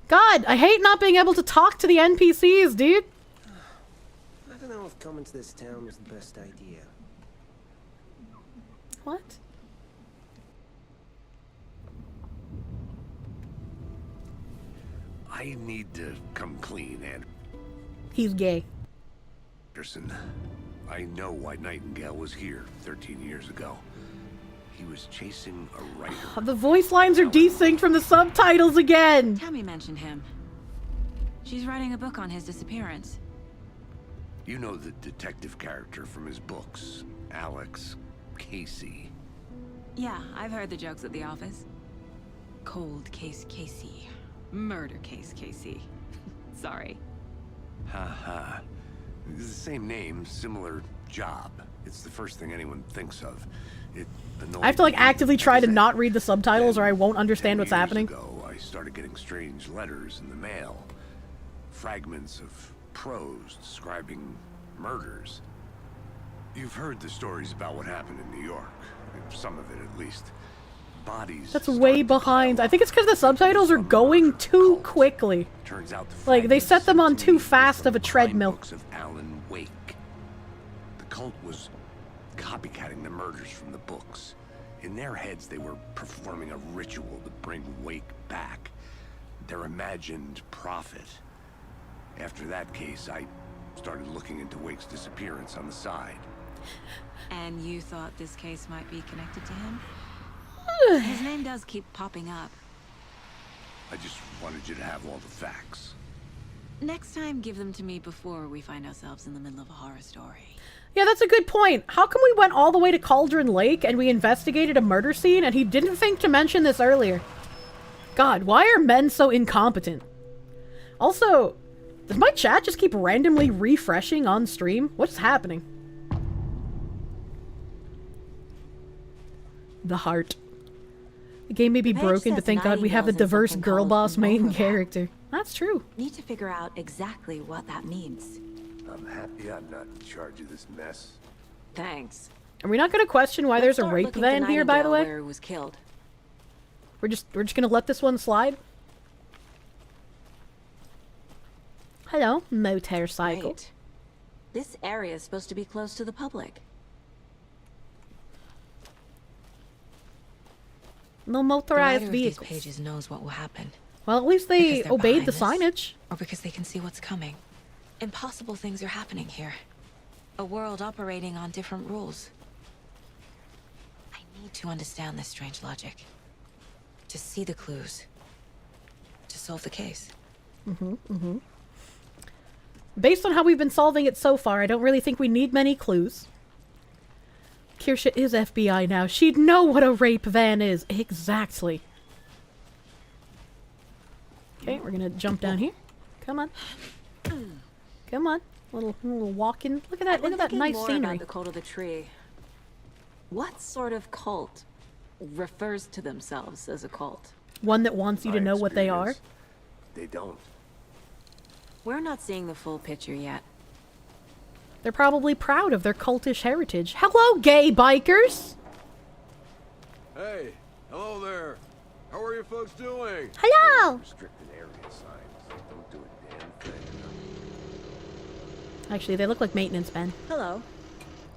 God, I hate not being able to talk to the NPCs, dude. I don't know if coming to this town was the best idea. What? I need to come clean, He's gay. Anderson. I know why Nightingale was here 13 years ago. He was chasing a writer. The voice lines are desynced from the subtitles again. Tammy mentioned him. She's writing a book on his disappearance. You know the detective character from his books, Alex Casey. Yeah, I've heard the jokes at the office. Cold case Casey. Murder case Casey. Sorry. Ha. It's the same name, similar job. It's the first thing anyone thinks of. I have to like actively try to not read the subtitles or I won't understand what's happening. Ago, I started getting strange letters in the mail. Fragments of prose describing murders. You've heard the stories about what happened in New York. Some of it, at least. Bodies. That's way behind. I think it's because the subtitles are going too quickly. Turns out like they set them on too fast of a treadmill. Books of Alan Wake. The cult was copycatting the murders from the books. In their heads, they were performing a ritual to bring Wake back. Their imagined prophet. After that case, I started looking into Wake's disappearance on the side. And you thought this case might be connected to him? His name does keep popping up. I just wanted you to have all the facts. Next time, give them to me before we find ourselves in the middle of a horror story. Yeah, that's a good point. How come we went all the way to Cauldron Lake and we investigated a murder scene and he didn't think to mention this earlier? God, why are men so incompetent? Also, does my chat just keep randomly refreshing on stream? What's happening? The heart. The game may be broken, but thank God we have a diverse girl boss main character. That's true. Need to figure out exactly what that means. I'm happy I'm not in charge of this mess. Thanks. Are we not going to question why there's a rape van here, by the way? Where he was killed. We're just gonna let this one slide. Hello, motorcycle. Right. This area is supposed to be close to the public. No motorized The vehicles. writer of these pages knows what will happen. Well, at least they Because they're obeyed the behind this, signage. Or because they can see what's coming. Impossible things are happening here. A world operating on different rules. I need to understand this strange logic. To see the clues. To solve the case. Based on how we've been solving it so far, I don't really think we need many clues. Kirsche is FBI now. She'd know what a rape van is. Exactly. Okay, we're gonna jump down here. Come on. Come on. Little walking. Look at that. Look at that nice scenery. About the cult of the tree. What sort of cult refers to themselves as a cult? One that wants you to know what they are. They don't. We're not seeing the full picture yet. They're probably proud of their cultish heritage. Hello, gay bikers! Hey, hello there. How are you folks doing? Hello! Restricted area signs. Don't do a damn thing. Actually, they look like maintenance men. Hello.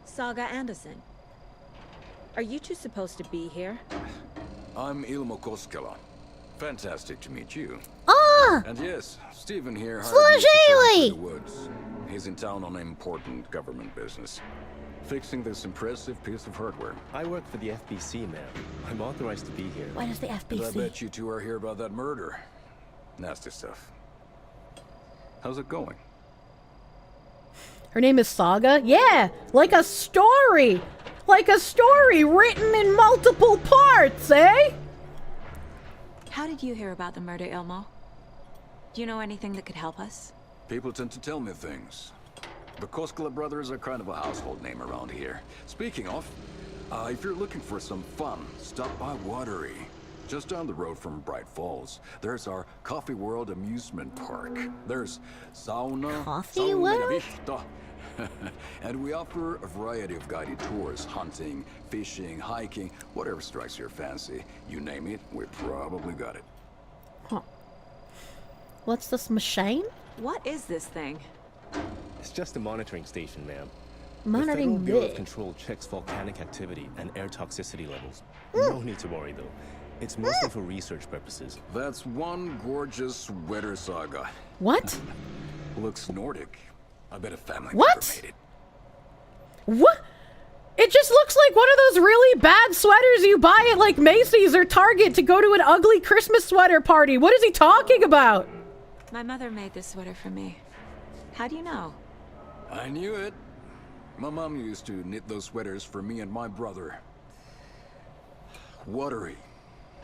Saga Anderson. Are you two supposed to be here? I'm Ilmo Koskela. Fantastic to meet you. Ah! And yes, Stephen here hired Slush me to come Haley! to the woods. He's in town on important government business. Fixing this impressive piece of hardware. I work for the FBC, ma'am. I'm authorized to be here. What is the And I FBC? bet you two are here about that murder. Nasty stuff. How's it going? Her name is Saga? Yeah! Like a story! Like a story written in multiple parts, eh? How did you hear about the murder, Ilmo? Do you know anything that could help us? People tend to tell me things. The Koskela brothers are kind of a household name around here. Speaking of, if you're looking for some fun, stop by Watery. Just down the road from Bright Falls, there's our Coffee World amusement park. There's sauna, Coffee World? and we offer a variety of guided tours, hunting, fishing, hiking, whatever strikes your fancy. You name it, we probably got it. Huh. What's this machine? What is this thing? It's just a monitoring station, ma'am. Monitoring the Federal Bureau what? of Control checks volcanic activity and air toxicity levels. No need to worry, though. It's mostly for research purposes. That's one gorgeous sweater, Saga. What? Looks Nordic. I bet a family member What? made it. What? It just looks like one of those really bad sweaters you buy at like Macy's or Target to go to an ugly Christmas sweater party. What is he talking about? My mother made this sweater for me. How do you know? I knew it. My mom used to knit those sweaters for me and my brother. Watery,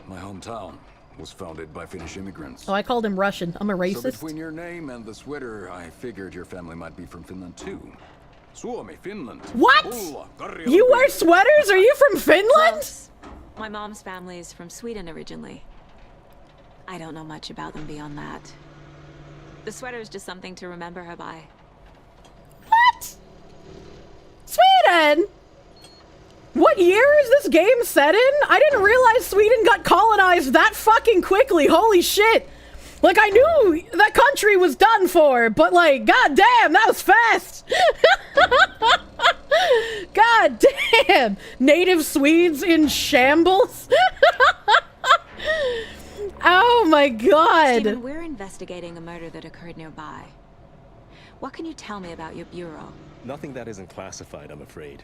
my hometown, was founded by Finnish immigrants. Oh, I called him Russian. I'm a So racist. between your name and the sweater, I figured your family might be from Finland too. Suomi, Finland. What? Pulla, Karjala, You wear sweaters? Are you from Finland? Close. My mom's family is from Sweden originally. I don't know much about them beyond that. The sweater is just something to remember her by. What? Sweden? What year is this game set in? I didn't realize Sweden got colonized that fucking quickly. Holy shit. Like, I knew that country was done for, but like, goddamn, that was fast. God damn. Native Swedes in shambles. Oh my god. Stephen, we're investigating a murder that occurred nearby. What can you tell me about your bureau? Nothing that isn't classified, I'm afraid.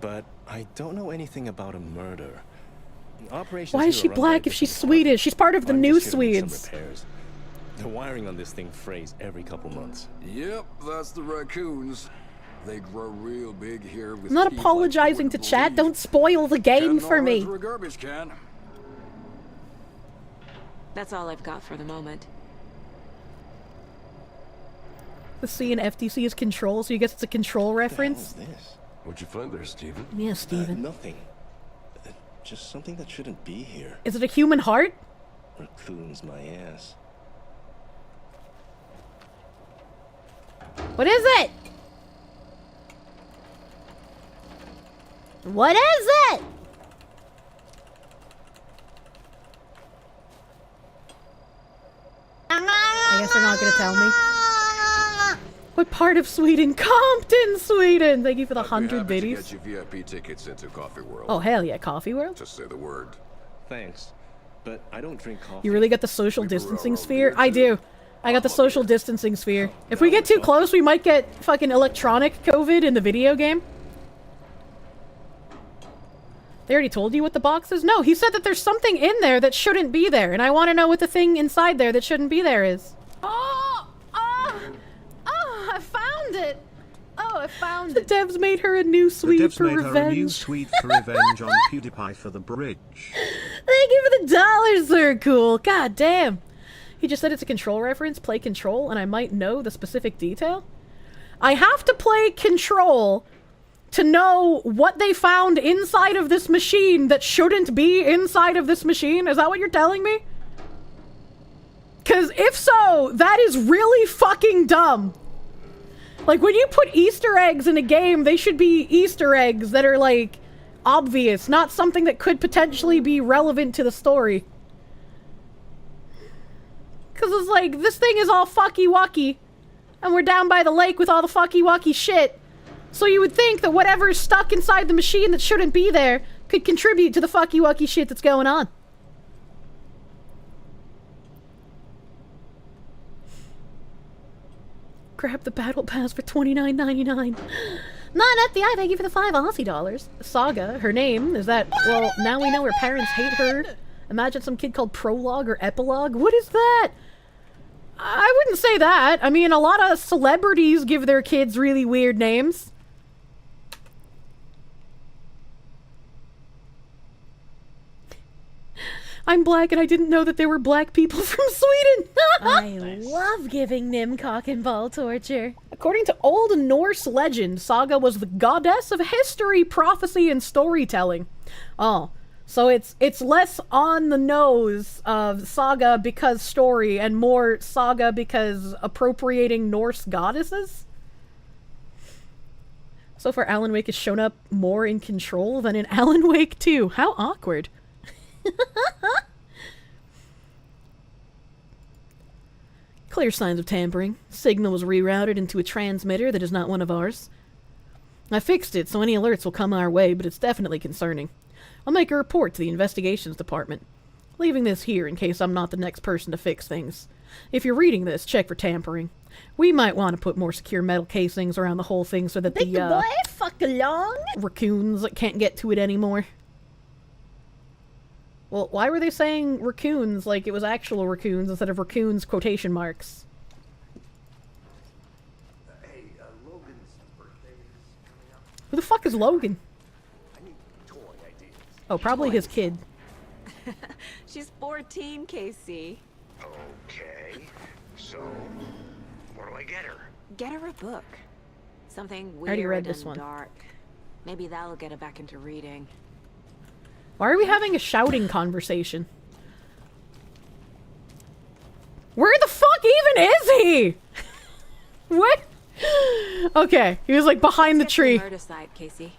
But I don't know anything about a murder. Operations Why is here she are run by black a if she's different Swedish? She's part of the I'm new just here to make some Swedes. repairs. The wiring on this thing frays every couple months. Yep, that's the raccoons. They grow real big here with I'm not teeth apologizing to chat. Don't spoil the game for me. through a garbage can. That's all I've got for the moment. The C in FTC is control, so you guess it's a control reference? What is this? What'd you find there, Stephen? Yeah, Steven. Nothing. Just something that shouldn't be here. Is it a human heart? Raccoons my ass. What is it? What is it? I guess they're not gonna tell me. What part of Sweden? Compton, Sweden! Thank you for the 100 biddies. Get you VIP tickets into Coffee World. Oh, hell yeah, Coffee World? Just say the word. Thanks, but I don't drink coffee. You really got the social distancing sphere? I do. I got the social distancing sphere. If we get too close, we might get fucking electronic COVID in the video game. They already told you what the box is? No, he said that there's something in there that shouldn't be there, and I want to know what the thing inside there that shouldn't be there is. Oh, I found it. Oh, I found The devs made her a new The suite devs for made her a new revenge. suite for revenge on PewDiePie for the bridge. Thank you for the dollars, they're cool. God damn. He just said it's a control reference, play control, and I might know the specific detail. I have to play control to know what they found inside of this machine that shouldn't be inside of this machine. Is that what you're telling me? Because if so, that is really fucking dumb. Like, when you put Easter eggs in a game, they should be Easter eggs that are, like, obvious, not something that could potentially be relevant to the story. Because it's like, this thing is all fucky-wucky, and we're down by the lake with all the fucky-wucky shit. So you would think that whatever's stuck inside the machine that shouldn't be there could contribute to the fucky-wucky shit that's going on. Grab the battle pass for $29.99. Not at the eye. Thank you for the 5 Aussie $5. Saga, her name, is that, well, now we know her parents hate her. Imagine some kid called Prologue or Epilogue. What is that? I wouldn't say that. I mean, a lot of celebrities give their kids really weird names. I'm black and I didn't know that there were black people from Sweden. I love giving Nim cock and ball torture. According to old Norse legend, Saga was the goddess of history, prophecy, and storytelling. Oh, so it's less on the nose of Saga because story and more Saga because appropriating Norse goddesses? So far, Alan Wake has shown up more in Control than in Alan Wake 2. How awkward. Clear signs of tampering. Signal was rerouted into a transmitter that is not one of ours. I fixed it, so any alerts will come our way, but it's definitely concerning. I'll make a report to the investigations department. Leaving this here in case I'm not the next person to fix things. If you're reading this, check for tampering. We might want to put more secure metal casings around the whole thing so that Big boy, fuck along. Raccoons can't get to it anymore. Well, why were they saying raccoons like it was actual raccoons instead of raccoons quotation marks? Hey, Logan's birthday is coming up. Who the fuck is Logan? I need toy ideas. Oh, probably his kid. She's 14, Casey. Okay, so what do I get her? Get her a book. Something I already read weird this and one. dark. Maybe that'll get her back into reading. Why are we having a shouting conversation? Where the fuck even is he? What? Okay, he was like behind the tree. Murder site, Casey.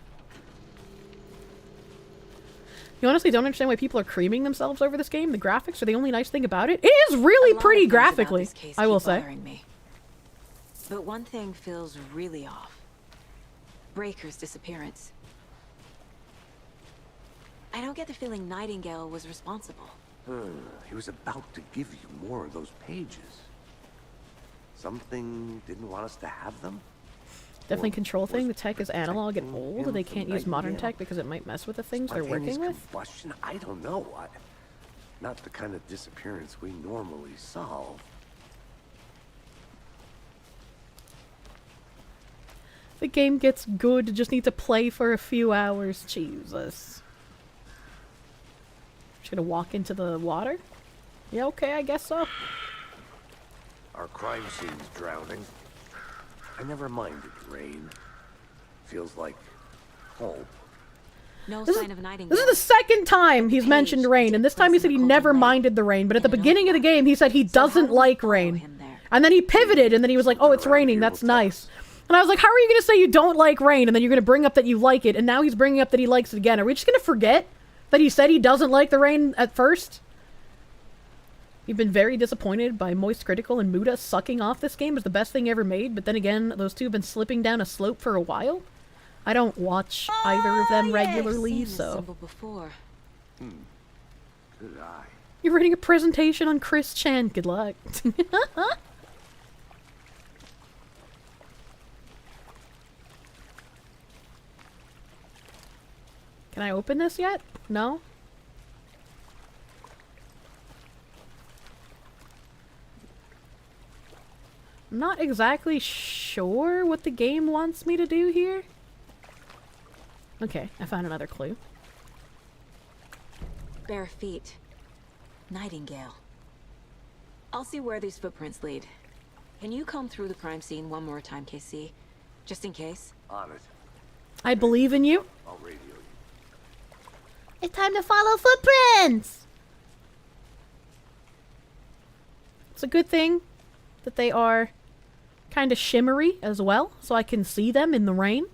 You honestly don't understand why people are creaming themselves over this game? The graphics are the only nice thing about it. It is really pretty graphically, I will say. Me. But one thing feels really off. Breaker's disappearance. I don't get the feeling Nightingale was responsible. He was about to give you more of those pages. Something didn't want us to have them? Definitely control thing. The tech is analog and old. They can't use modern tech because it might mess with the things they're working with. Combustion? I don't know. Not the kind of disappearance we normally solve. The game gets good. Just need to play for a few hours. Jesus. Just gonna walk into the water? Yeah, okay, I guess so. Our crime scene's drowning. I never minded rain. Feels like home. No This sign is, of Nightingale. this is the second time he's mentioned rain, and this time he said he never minded the rain, but at the beginning of the game he said he doesn't like rain. And then he pivoted, and then he was like, oh, it's raining, that's nice. And I was like, how are you going to say you don't like rain, and then you're going to bring up that you like it, and now he's bringing up that he likes it again? Are we just going to forget that he said he doesn't like the rain at first? You've been very disappointed by Moist Critical and Muda sucking off this game as the best thing ever made, but then again, those two have been slipping down a slope for a while. I don't watch either of them regularly, so... Before. Good eye. You're writing a presentation on Chris Chan. Good luck. Can I open this yet? No? I'm not exactly sure what the game wants me to do here. Okay, I found another clue. Bare feet. Nightingale. I'll see where these footprints lead. Can you comb through the crime scene one more time, KC? Just in case? On it. I believe in you. I'll radio you. It's time to follow footprints! It's a good thing that they are kind of shimmery as well, so I can see them in the rain.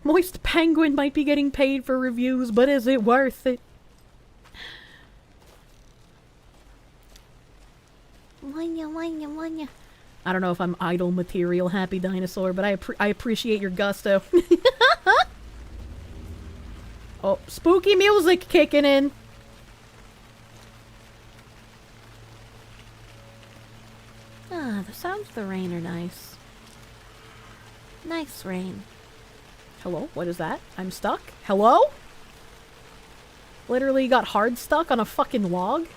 Moist Penguin might be getting paid for reviews, but is it worth it? I don't know if I'm idle material, Happy Dinosaur, but I appreciate your gusto. Oh, spooky music kicking in. Ah, the sounds of the rain are nice. Nice rain. Hello? What is that? I'm stuck? Hello? Literally got hard stuck on a fucking log?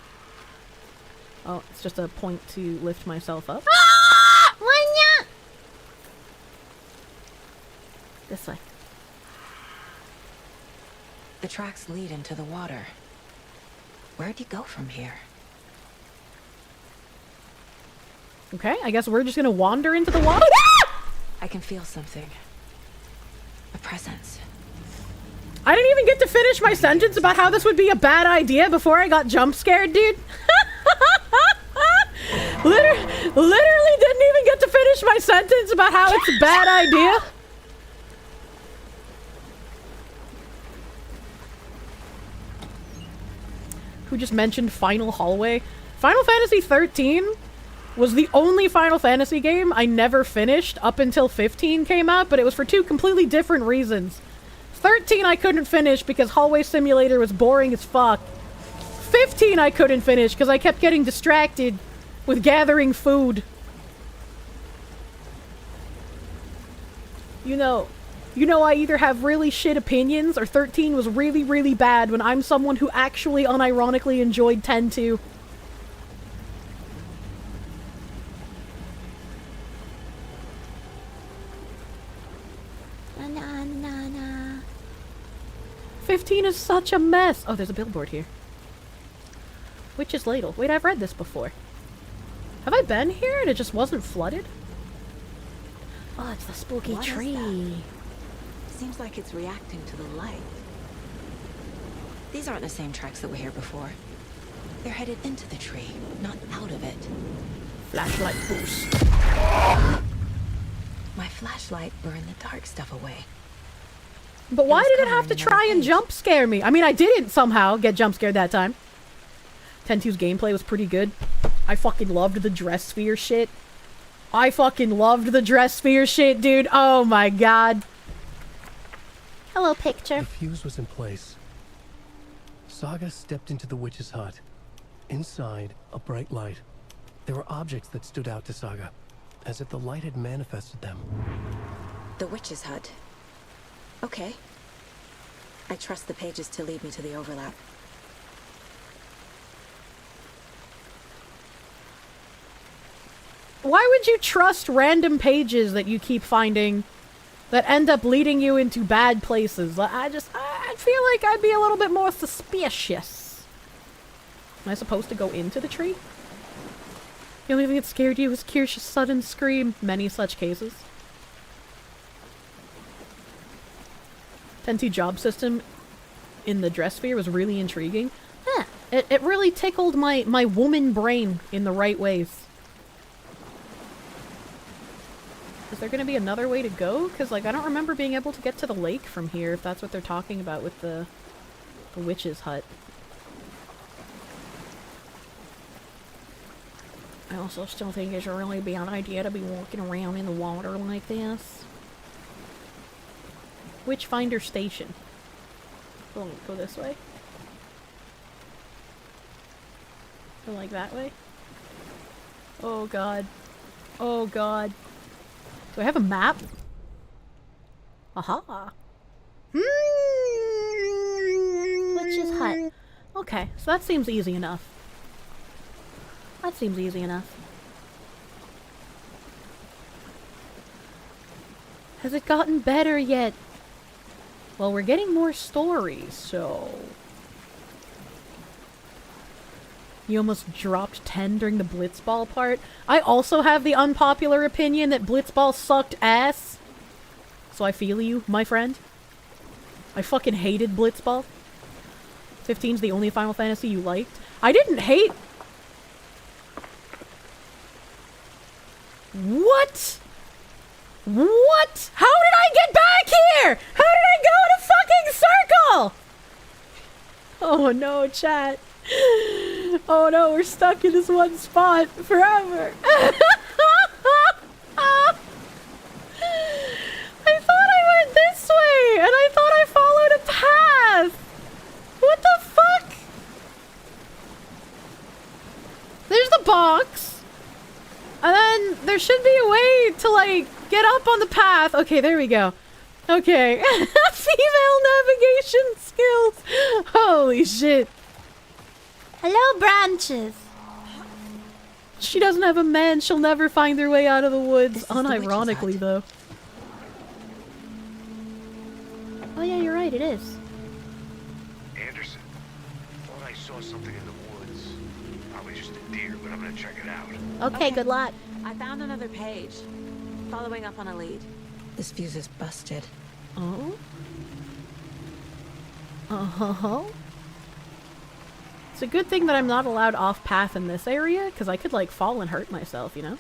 Oh, it's just a point to lift myself up. Ah! Wanya! This way. The tracks lead into the water. Where'd you go from here? Okay, I guess we're just gonna wander into the water. I can feel something. A presence. I didn't even get to finish my sentence about how this would be a bad idea before I got jump scared, dude. Literally didn't even get to finish my sentence about how it's a bad idea. Who just mentioned Final Hallway? Final Fantasy 13 was the only Final Fantasy game I never finished up until 15 came out, but it was for two completely different reasons. 13 I couldn't finish because Hallway Simulator was boring as fuck. 15 I couldn't finish because I kept getting distracted with gathering food. You know I either have really shit opinions or 13 was really, really bad when I'm someone who actually unironically enjoyed 10 too. Na, na, na. 15 is such a mess. Oh, there's a billboard here. Witch's Ladle. Wait, I've read this before. Have I been here and it just wasn't flooded? Oh, it's the spooky What is tree. that? Seems like it's reacting to the light. These aren't the same tracks that were here before. They're headed into the tree, not out of it. Flashlight boost. My flashlight burned the dark stuff away. But why was did it covering have to another try and page. jump scare me? I mean, I didn't somehow get jump scared that time. 10-2's gameplay was pretty good. I fucking loved the dress sphere shit. I fucking loved the dress sphere shit, dude. Oh my god. Hello, picture. The fuse was in place. Saga stepped into the witch's hut. Inside, a bright light. There were objects that stood out to Saga, as if the light had manifested them. The witch's hut. Okay. I trust the pages to lead me to the overlap. Why would you trust random pages that you keep finding that end up leading you into bad places? I feel like I'd be a little bit more suspicious. Am I supposed to go into the tree? The only thing that scared you was Kirsche's sudden scream. Many such cases. 10-2 job system in the dress sphere was really intriguing. Huh. It really tickled my woman brain in the right ways. Is there gonna be another way to go? Because, like, I don't remember being able to get to the lake from here, if that's what they're talking about with the witch's hut. I also still think it's a really bad idea to be walking around in the water like this. Witchfinder Station. Go this way. Go like that way. Oh god. Oh god. Do I have a map? Aha. Witch's hut. Okay, so that seems easy enough. That seems easy enough. Has it gotten better yet? Well, we're getting more stories, so... You almost dropped 10 during the Blitzball part. I also have the unpopular opinion that Blitzball sucked ass. So I feel you, my friend. I fucking hated Blitzball. 15's the only Final Fantasy you liked. I didn't hate... What? What? How did I get back here? How did I go in a fucking circle? Oh no, chat. Oh no, we're stuck in this one spot forever. I thought I went this way, and I thought I followed a path. What the fuck? There's the box. And then there should be a way to, like, get up on the path. Okay, there we go. Okay. Female navigation skills. Holy shit. Hello, branches. She doesn't have a man. She'll never find their way out of the woods. Unironically, though. Oh yeah, you're right. It is. Anderson, thought I saw something in the woods. Probably just a deer, but I'm gonna check it out. Okay, good luck. I found another page. Following up on a lead. This fuse is busted. Oh? Uh-huh. It's a good thing that I'm not allowed off path in this area, because I could, like, fall and hurt myself, you know?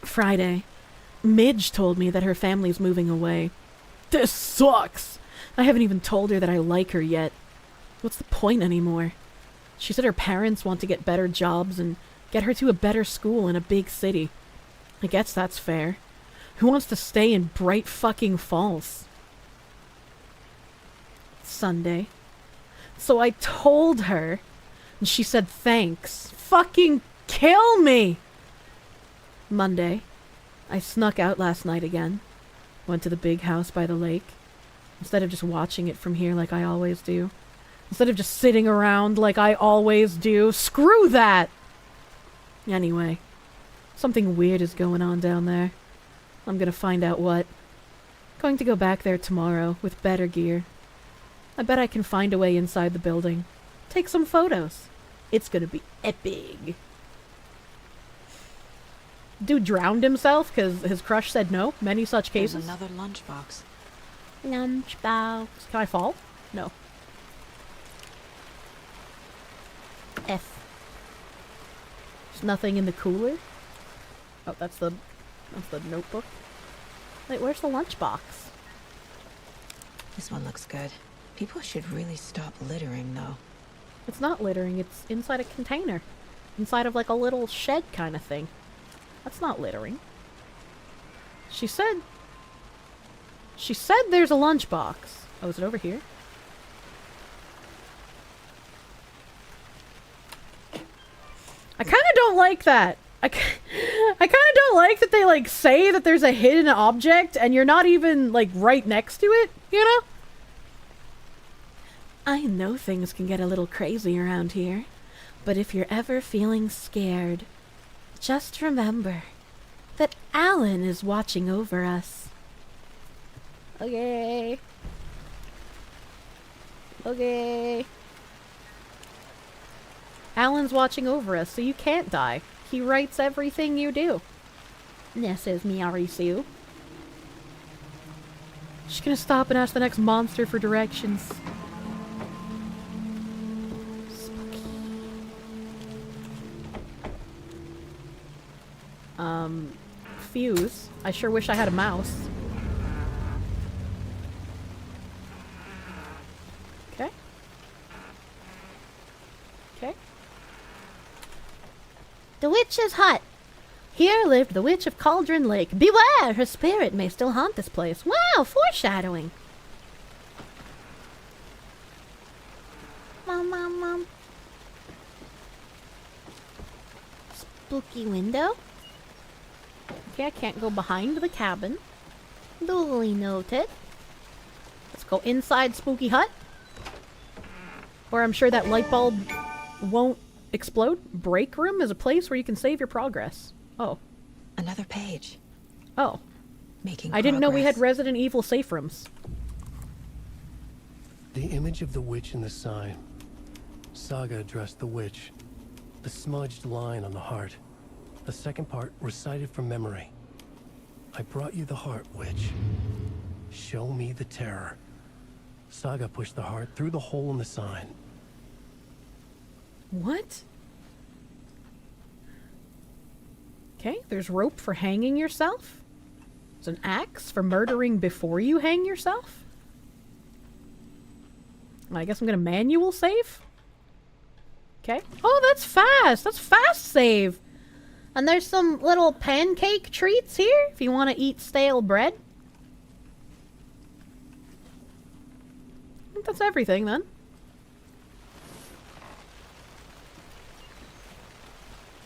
Friday. Midge told me that her family's moving away. This sucks! I haven't even told her that I like her yet. What's the point anymore? She said her parents want to get better jobs and get her to a better school in a big city. I guess that's fair. Who wants to stay in Bright fucking Falls? Sunday. So I told her, and she said thanks. Fucking kill me! Monday. I snuck out last night again. Went to the big house by the lake. Instead of just watching it from here like I always do. Instead of just sitting around like I always do. Screw that! Anyway. Something weird is going on down there. I'm gonna find out what. Going to go back there tomorrow with better gear. I bet I can find a way inside the building. Take some photos. It's gonna be epic. Dude drowned himself because his crush said no. Many such There's cases. another lunchbox. Lunchbox. Can I fall? No. F. There's nothing in the cooler. Oh, that's the That's the notebook. Wait, where's the lunchbox? This one looks good. People should really stop littering, though. It's not littering, it's inside a container. Inside of like a little shed kind of thing. That's not littering. She said there's a lunchbox. Oh, is it over here? I kind of don't like that. I kind of don't like that they like say that there's a hidden object and you're not even like right next to it, you know? I know things can get a little crazy around here, but if you're ever feeling scared, just remember that Alan is watching over us. Okay. Okay. Alan's watching over us, so you can't die. He writes everything you do. This is Miarisu. She's gonna stop and ask the next monster for directions. Spooky. Fuse. I sure wish I had a mouse. Okay. Okay. The witch's hut. Here lived the witch of Cauldron Lake. Beware! Her spirit may still haunt this place. Wow, foreshadowing. Mom. Spooky window. Okay, I can't go behind the cabin. Duly noted. Let's go inside Spooky Hut. Where I'm sure that light bulb won't explode. Break room is a place where you can save your progress. Oh. Another page. Oh. Making I didn't know we had progress. Resident Evil safe rooms. The image of the witch in the sign. Saga addressed the witch. The smudged line on the heart. The second part recited from memory. I brought you the heart, witch. Show me the terror. Saga pushed the heart through the hole in the sign. What? Okay, there's rope for hanging yourself. There's an axe for murdering before you hang yourself. I guess I'm gonna manual save. Okay. Oh, that's fast! That's fast save! And there's some little pancake treats here if you want to eat stale bread. I think that's everything then.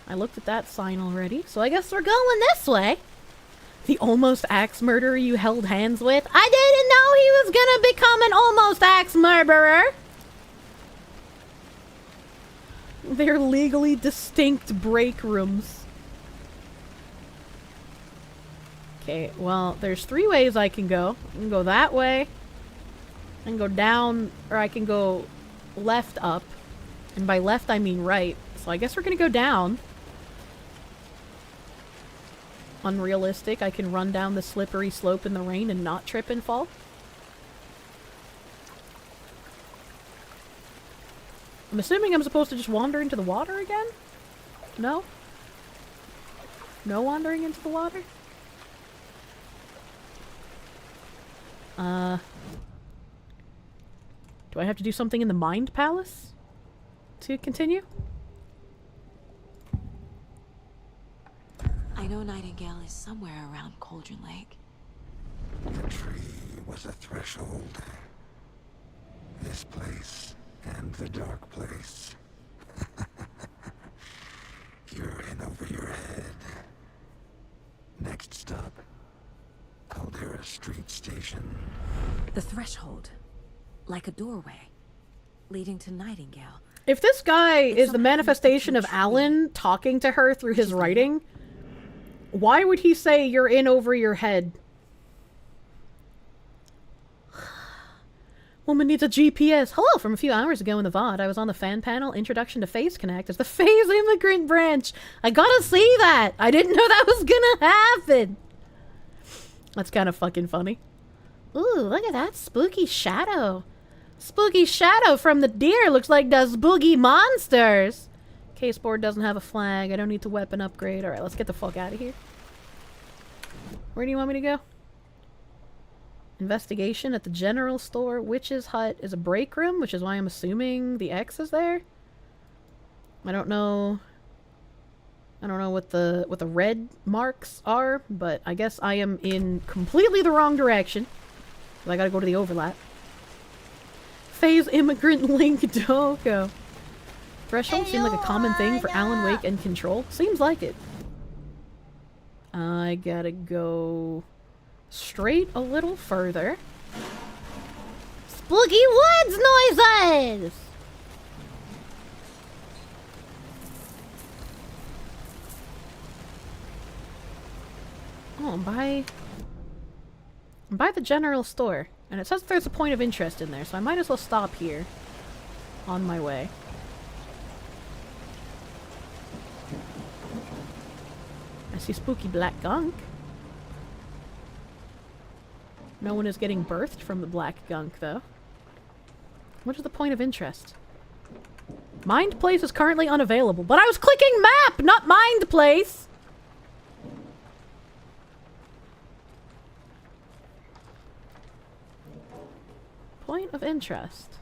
I looked at that sign already, so I guess we're going this way. The almost axe murderer you held hands with? I didn't know he was gonna become an almost axe murderer! They're legally distinct break rooms. Okay, well, there's 3 ways I can go. I can go that way. I can go down, or I can go left up. And by left, I mean right. So I guess we're gonna go down. Unrealistic. I can run down the slippery slope in the rain and not trip and fall. I'm assuming I'm supposed to just wander into the water again? No? No wandering into the water? Do I have to do something in the Mind Palace to continue? I know Nightingale is somewhere around Cauldron Lake. The tree was a threshold. This place and the dark place. You're in over your head. Next stop, Caldera Street Station. The threshold. Like a doorway. Leading to Nightingale. If this guy is the manifestation of Alan talking to her through his writing, why would he say you're in over your head? Woman needs a GPS. Hello, from a few hours ago in the VoD, I was on the fan panel, Introduction to Phase Connect as the Phase Immigrant Branch. I gotta see that! I didn't know that was gonna happen! That's kind of fucking funny. Ooh, look at that spooky shadow. Spooky shadow from the deer looks like the spooky monsters. Caseboard doesn't have a flag. I don't need to weapon upgrade. Alright, let's get the fuck out of here. Where do you want me to go? Investigation at the general store. Witch's hut is a break room, which is why I'm assuming the X is there. I don't know what the red marks are, but I guess I am in completely the wrong direction. So I gotta go to the overlap. Phase immigrant link Doko. Threshold seemed like a common thing for Alan Wake and Control. Seems like it. I gotta go straight a little further. Spooky woods noises! Oh, I'm by the general store. And it says there's a point of interest in there, so I might as well stop here on my way. I see spooky black gunk. No one is getting birthed from the black gunk, though. What is the point of interest? Mind Place is currently unavailable, but I was clicking map, not Mind Place! Point of interest.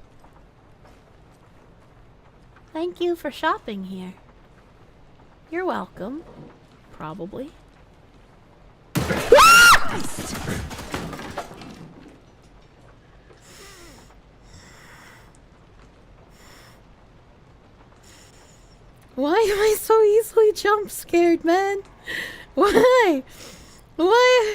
Thank you for shopping here. You're welcome. Probably. Why am I so easily jump scared, man? Why? Why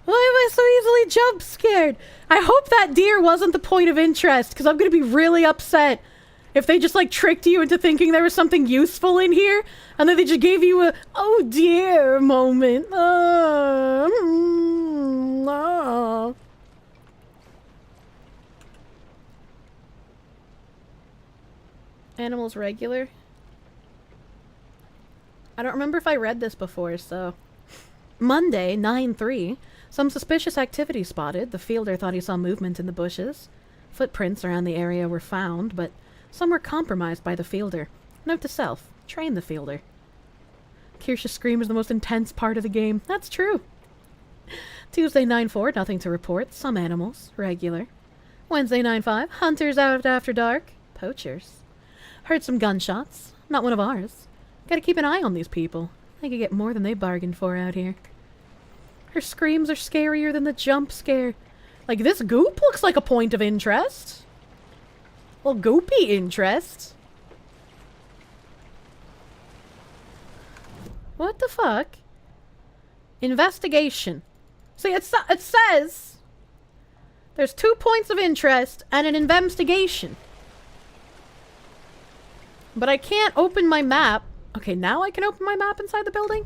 am I so easily jump scared? I hope that deer wasn't the point of interest, because I'm gonna be really upset if they just like tricked you into thinking there was something useful in here, and then they just gave you a oh dear moment. Animals regular. I don't remember if I read this before, so... Monday, 9/3. Some suspicious activity spotted. The fielder thought he saw movement in the bushes. Footprints around the area were found, but some were compromised by the fielder. Note to self, train the fielder. Kirsche's scream is the most intense part of the game. That's true. Tuesday, 9/4. Nothing to report. Some animals. Regular. Wednesday, 9/5. Hunters out after dark. Poachers. Heard some gunshots. Not one of ours. Gotta keep an eye on these people. They could get more than they bargained for out here. Her screams are scarier than the jump scare. Like, this goop looks like a point of interest. Well, goopy interest. What the fuck? Investigation. See, it says there's 2 points of interest and an investigation. But I can't open my map. Okay, now I can open my map inside the building?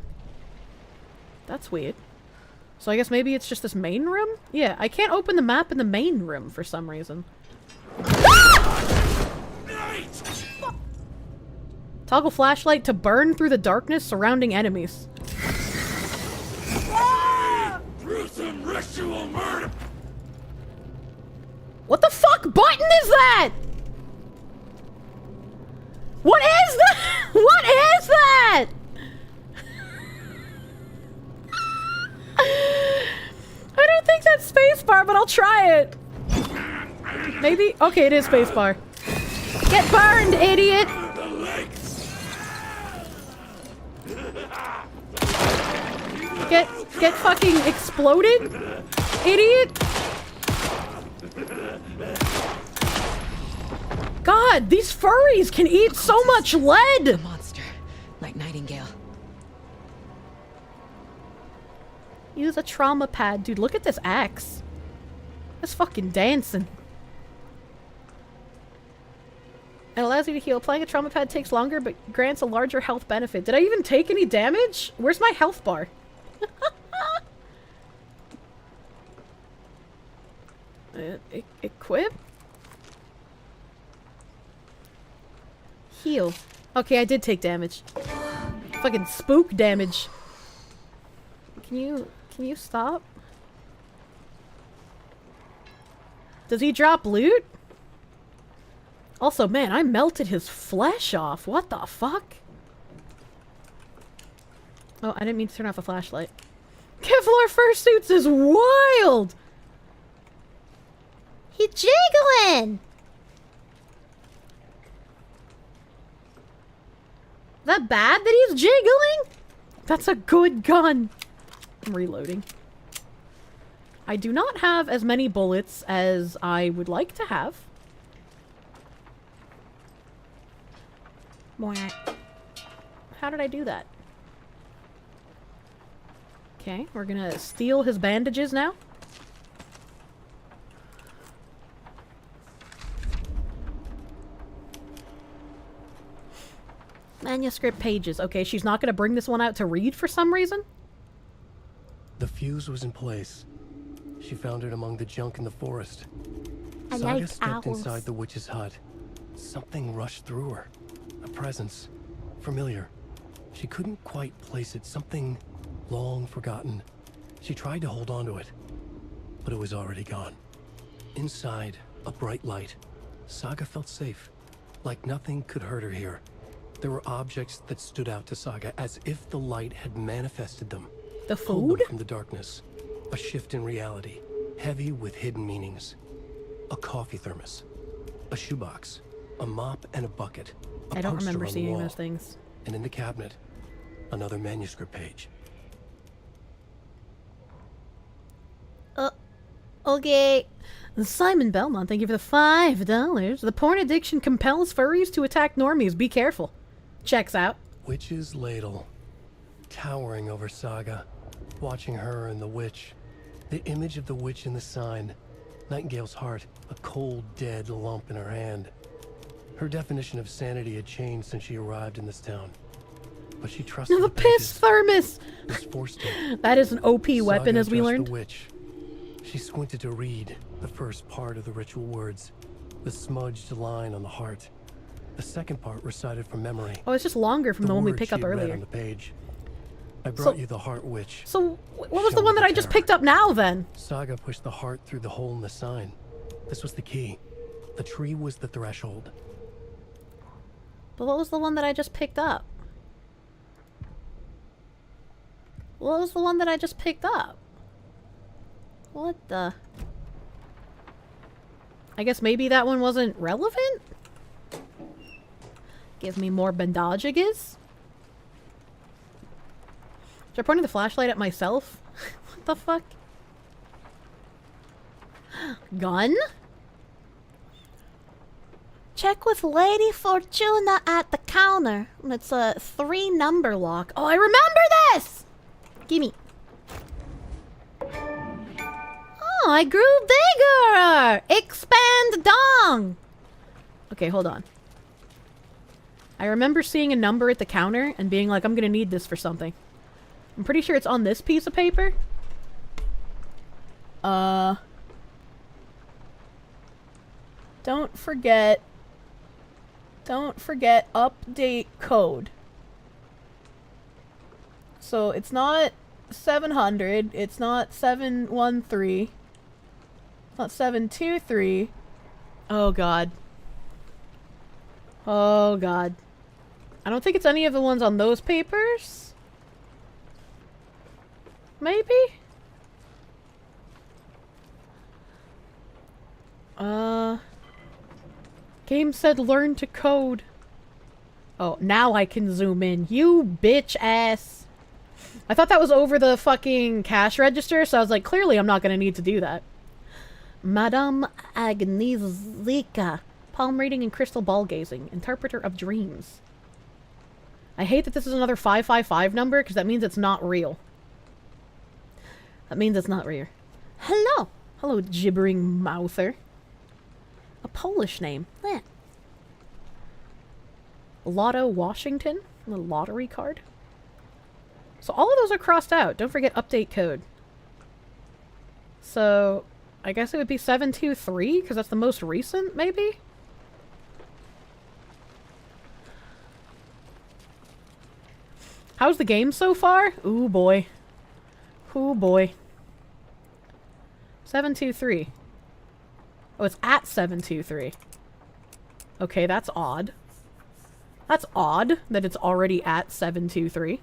That's weird. So I guess maybe it's just this main room? Yeah, I can't open the map in the main room for some reason. Toggle flashlight to burn through the darkness surrounding enemies. Gruesome ritual murder. What the fuck button is that? What is that? What is that? I don't think that's spacebar, but I'll try it. Maybe? Okay, it is spacebar. Get burned, idiot! Get fucking exploded, idiot! God, these furries can eat so much lead! A monster, like Nightingale. Use a trauma pad. Dude, look at this axe. That's fucking dancing. It allows you to heal. Applying a trauma pad takes longer, but grants a larger health benefit. Did I even take any damage? Where's my health bar? Equip? Heal. Okay, I did take damage. Fucking spook damage. Can you stop? Does he drop loot? Also, man, I melted his flesh off. What the fuck? Oh, I didn't mean to turn off the flashlight. Kevlar fursuits is wild! He jiggling! Is that bad that he's jiggling? That's a good gun. I'm reloading. I do not have as many bullets as I would like to have. How did I do that? Okay, we're gonna steal his bandages now. Manuscript pages. Okay, she's not gonna bring this one out to read for some reason? The fuse was in place. She found it among the junk in the forest. I Saga like stepped owls. inside the witch's hut. Something rushed through her. A presence. Familiar. She couldn't quite place it. Something long forgotten. She tried to hold on to it, but it was already gone. Inside, a bright light. Saga felt safe. Like nothing could hurt her here. There were objects that stood out to Saga as if the light had manifested them. The Pulled them food? from the darkness. A shift in reality, heavy with hidden meanings. A coffee thermos, a shoebox, a mop and a bucket. A I don't poster remember on the seeing wall. those things. And in the cabinet, another manuscript page. Okay. Simon Belmont, thank you for the $5. The porn addiction compels furries to attack normies. Be careful. Checks out. Witch's ladle, towering over Saga, watching her and the witch. The image of the witch in the sign. Nightingale's heart, a cold, dead lump in her hand. Her definition of sanity had changed since she arrived in this town. But she trusted No, the piss thermos! was forced to. That is an OP weapon, Saga as we addressed learned. The witch. She squinted to read the first part of the ritual words, the smudged line on the heart. The second part recited from memory. Oh, it's just longer from the one we words picked she up had read earlier. on the page. I brought So- you the heart witch. So, what was the Shown one that the I just terror. picked up now, then? Saga pushed the heart through the hole in the sign. This was the key. The tree was the threshold. But what was the one that I just picked up? What was the one that I just picked up? What the... I guess maybe that one wasn't relevant? Give me more bandages? Should I point the flashlight at myself? What the fuck? Gun? Check with Lady Fortuna at the counter. It's a 3-number lock. Oh, I remember this! Gimme. Oh, I grew bigger! Expand dong! Okay, hold on. I remember seeing a number at the counter and being like, I'm gonna need this for something. I'm pretty sure it's on this piece of paper. Don't forget update code. So it's not 700, it's not 713, it's not 723. Oh god. Oh god. I don't think it's any of the ones on those papers. Maybe? Game said learn to code. Oh, now I can zoom in. You bitch ass. I thought that was over the fucking cash register, so I was like, clearly I'm not gonna need to do that. Madame Agnieszka. Palm reading and crystal ball gazing. Interpreter of dreams. I hate that this is another 555 number, because that means it's not real. That means it's not real. Hello! Hello, gibbering mouther. A Polish name. Eh. Lotto Washington. A little lottery card. So all of those are crossed out. Don't forget update code. So, I guess it would be 723, because that's the most recent, maybe? How's the game so far? Ooh boy. Ooh boy. 723. Oh, it's at 723. Okay, that's odd. That's odd that it's already at 723.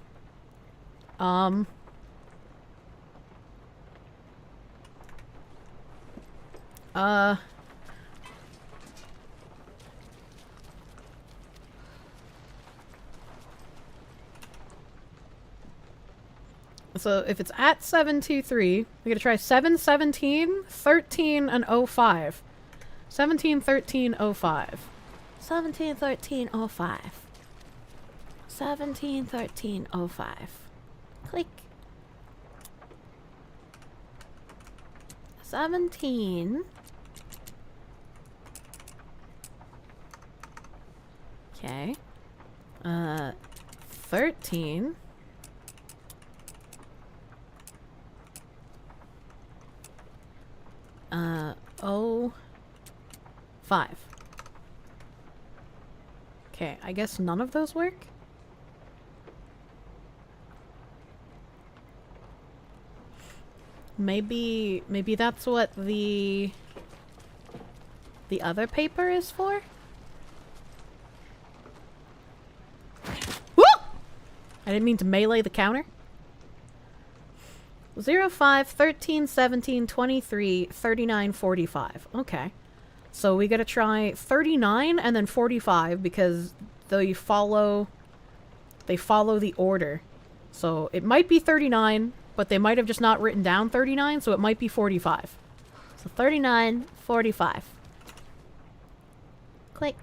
So if it's at 723, we're gonna try 7, 17, 13, and 05. 17, 13, 05. 17, 13, 05. 17, 13, 05. Click. 17. Okay. 13. Oh. 5. Okay, I guess none of those work? Maybe that's what the other paper is for? Woo! I didn't mean to melee the counter. 0, 5, 13, 17, 23, 39, 45. Okay. So we gotta try 39 and then 45 because they follow the order. So it might be 39, but they might have just not written down 39, so it might be 45. So 39, 45. Click.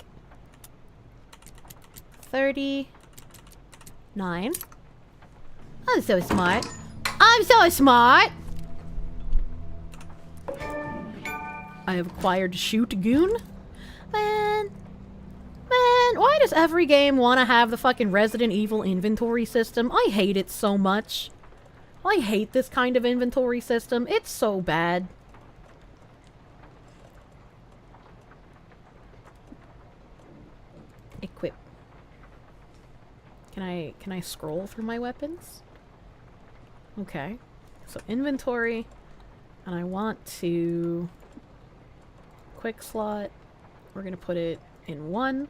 39. I'm so smart. I'm so smart! I have acquired Shoot Goon. Man, why does every game want to have the fucking Resident Evil inventory system? I hate it so much. I hate this kind of inventory system. It's so bad. Equip. Can I scroll through my weapons? Okay. So inventory, and I want to quick slot. We're gonna put it in 1.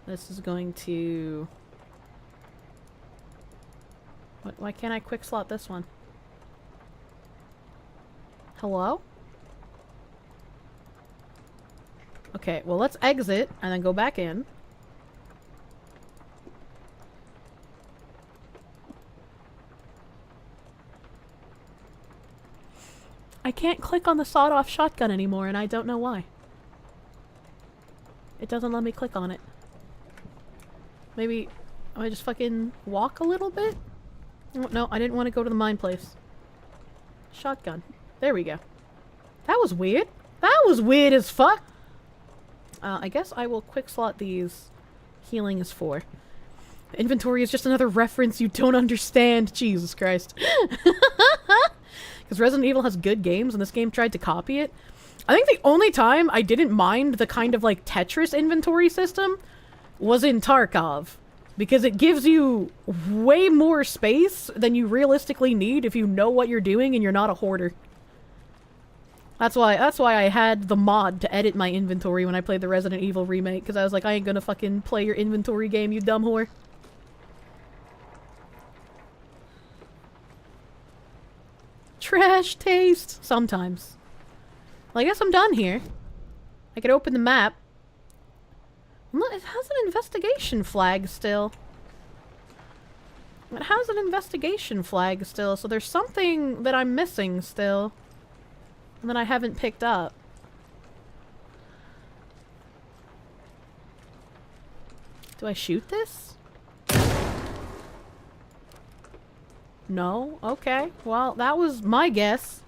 This is going to... Why can't I quick slot this one? Hello? Okay, well let's exit and then go back in. I can't click on the sawed-off shotgun anymore, and I don't know why. It doesn't let me click on it. Maybe I just fucking walk a little bit? Oh, no, I didn't want to go to the mine place. Shotgun. There we go. That was weird. That was weird as fuck! I guess I will quick slot these. Healing is 4. Inventory is just another reference you don't understand. Jesus Christ. Because Resident Evil has good games, and this game tried to copy it. I think the only time I didn't mind the kind of, like, Tetris inventory system was in Tarkov. Because it gives you way more space than you realistically need if you know what you're doing and you're not a hoarder. That's why I had the mod to edit my inventory when I played the Resident Evil remake, because I was like, I ain't gonna fucking play your inventory game, you dumb whore. Trash taste! Sometimes. Well, I guess I'm done here. I could open the map. Well, it has an investigation flag still. It has an investigation flag still, so there's something that I'm missing still. And that I haven't picked up. Do I shoot this? No? Okay. Well, that was my guess.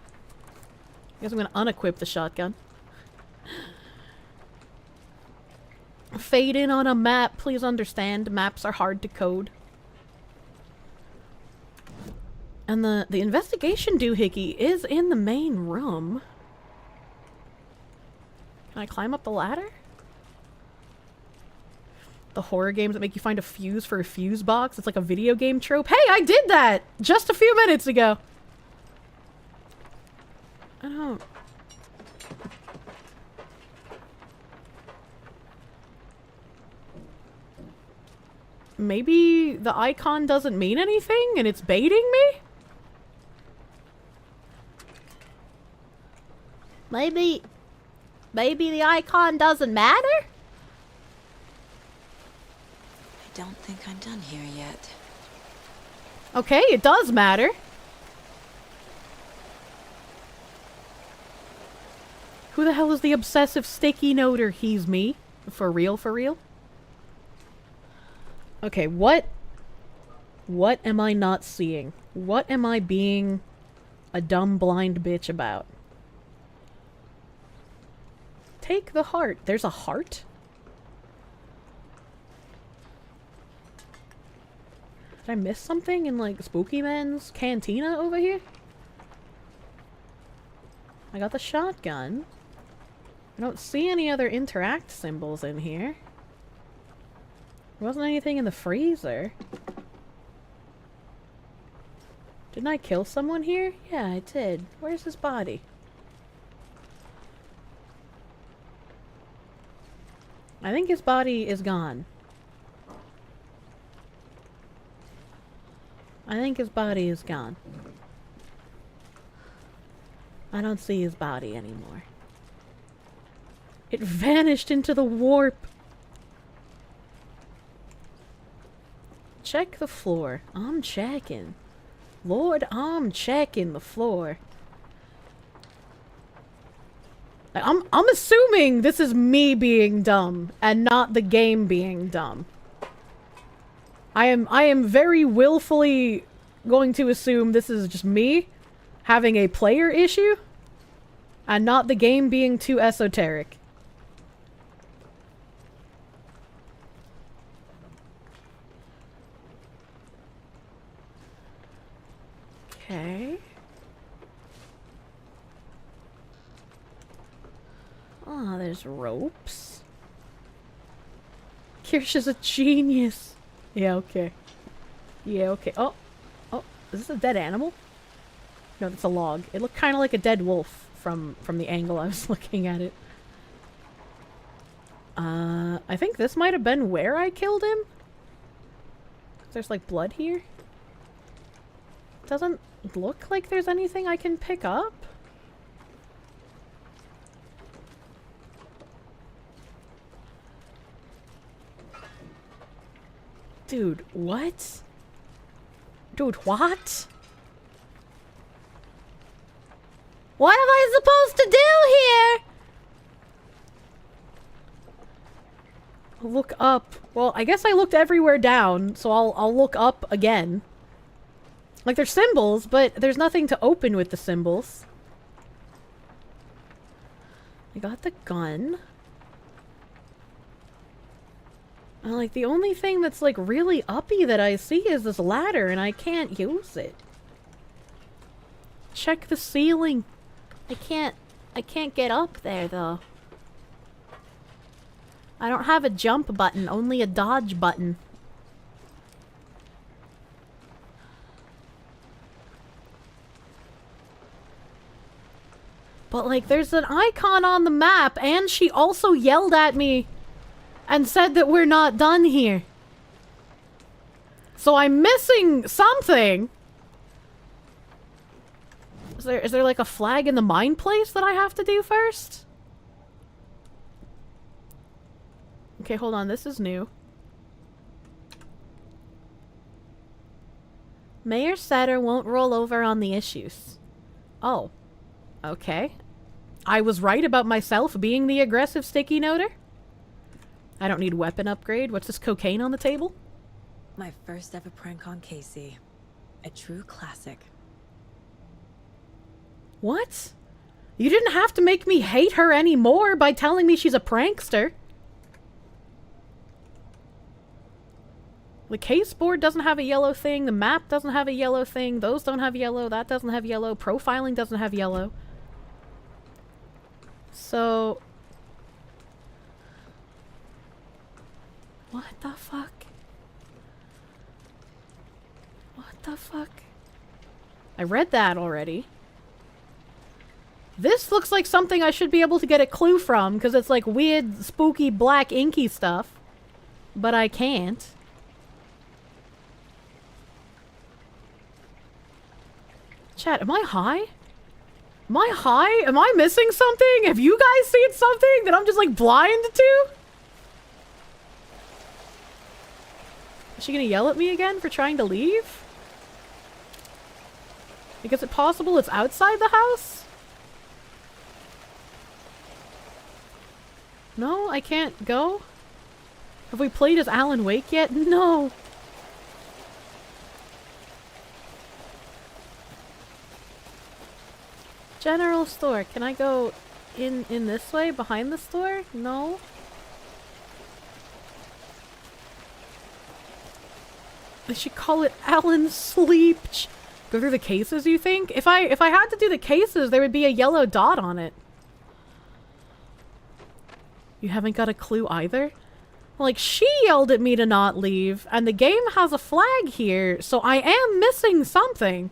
I guess I'm gonna unequip the shotgun. Fade in on a map. Please understand, maps are hard to code. And the investigation doohickey is in the main room. Can I climb up the ladder? The horror games that make you find a fuse for a fuse box. It's like a video game trope. Hey, I did that just a few minutes ago. I don't... Maybe the icon doesn't mean anything and it's baiting me? Maybe Maybe the icon doesn't matter? I don't think I'm done here yet. Okay, it does matter. Who the hell is the obsessive sticky noter? He's me. For real, for real? Okay, what am I not seeing? What am I being a dumb blind bitch about? Take the heart. There's a heart? Did I miss something in, like, Spooky Man's cantina over here? I got the shotgun. I don't see any other interact symbols in here. There wasn't anything in the freezer. Didn't I kill someone here? Yeah, I did. Where's his body? I think his body is gone. I think his body is gone. I don't see his body anymore. It vanished into the warp. Check the floor. I'm checking. Lord, I'm checking the floor. I'm assuming this is me being dumb and not the game being dumb. I am very willfully going to assume this is just me having a player issue and not the game being too esoteric. Okay. Oh, there's ropes. Kirsche is a genius. Yeah, okay. Yeah, okay. Oh, is this a dead animal? No, that's a log. It looked kind of like a dead wolf from the angle I was looking at it. I think this might have been where I killed him. There's like blood here. Doesn't look like there's anything I can pick up. Dude, what? Dude, what? What am I supposed to do here? Look up. Well, I guess I looked everywhere down, so I'll look up again. Like, there's symbols, but there's nothing to open with the symbols. I got the gun. And, like, the only thing that's, like, really uppy that I see is this ladder, and I can't use it. Check the ceiling. I can't get up there, though. I don't have a jump button, only a dodge button. But, like, there's an icon on the map, and she also yelled at me and said that we're not done here. So I'm missing something. Is there like a flag in the mine place that I have to do first? Okay, hold on. This is new. Mayor Setter won't roll over on the issues. Oh. Okay. I was right about myself being the aggressive sticky noter. I don't need weapon upgrade. What's this cocaine on the table? My first ever prank on Casey. A true classic. What? You didn't have to make me hate her anymore by telling me she's a prankster. The case board doesn't have a yellow thing. The map doesn't have a yellow thing. Those don't have yellow. That doesn't have yellow. Profiling doesn't have yellow. So... what the fuck? What the fuck? I read that already. This looks like something I should be able to get a clue from, because it's like weird, spooky, black, inky stuff. But I can't. Chat, am I high? Am I high? Am I missing something? Have you guys seen something that I'm just like blind to? Is she gonna yell at me again for trying to leave? Like, is it possible it's outside the house? No, I can't go? Have we played as Alan Wake yet? No! General store. Can I go in this way? Behind the store? No? I should call it Alan's sleep. Go through the cases, you think? If I had to do the cases, there would be a yellow dot on it. You haven't got a clue either? Like, she yelled at me to not leave, and the game has a flag here, so I am missing something.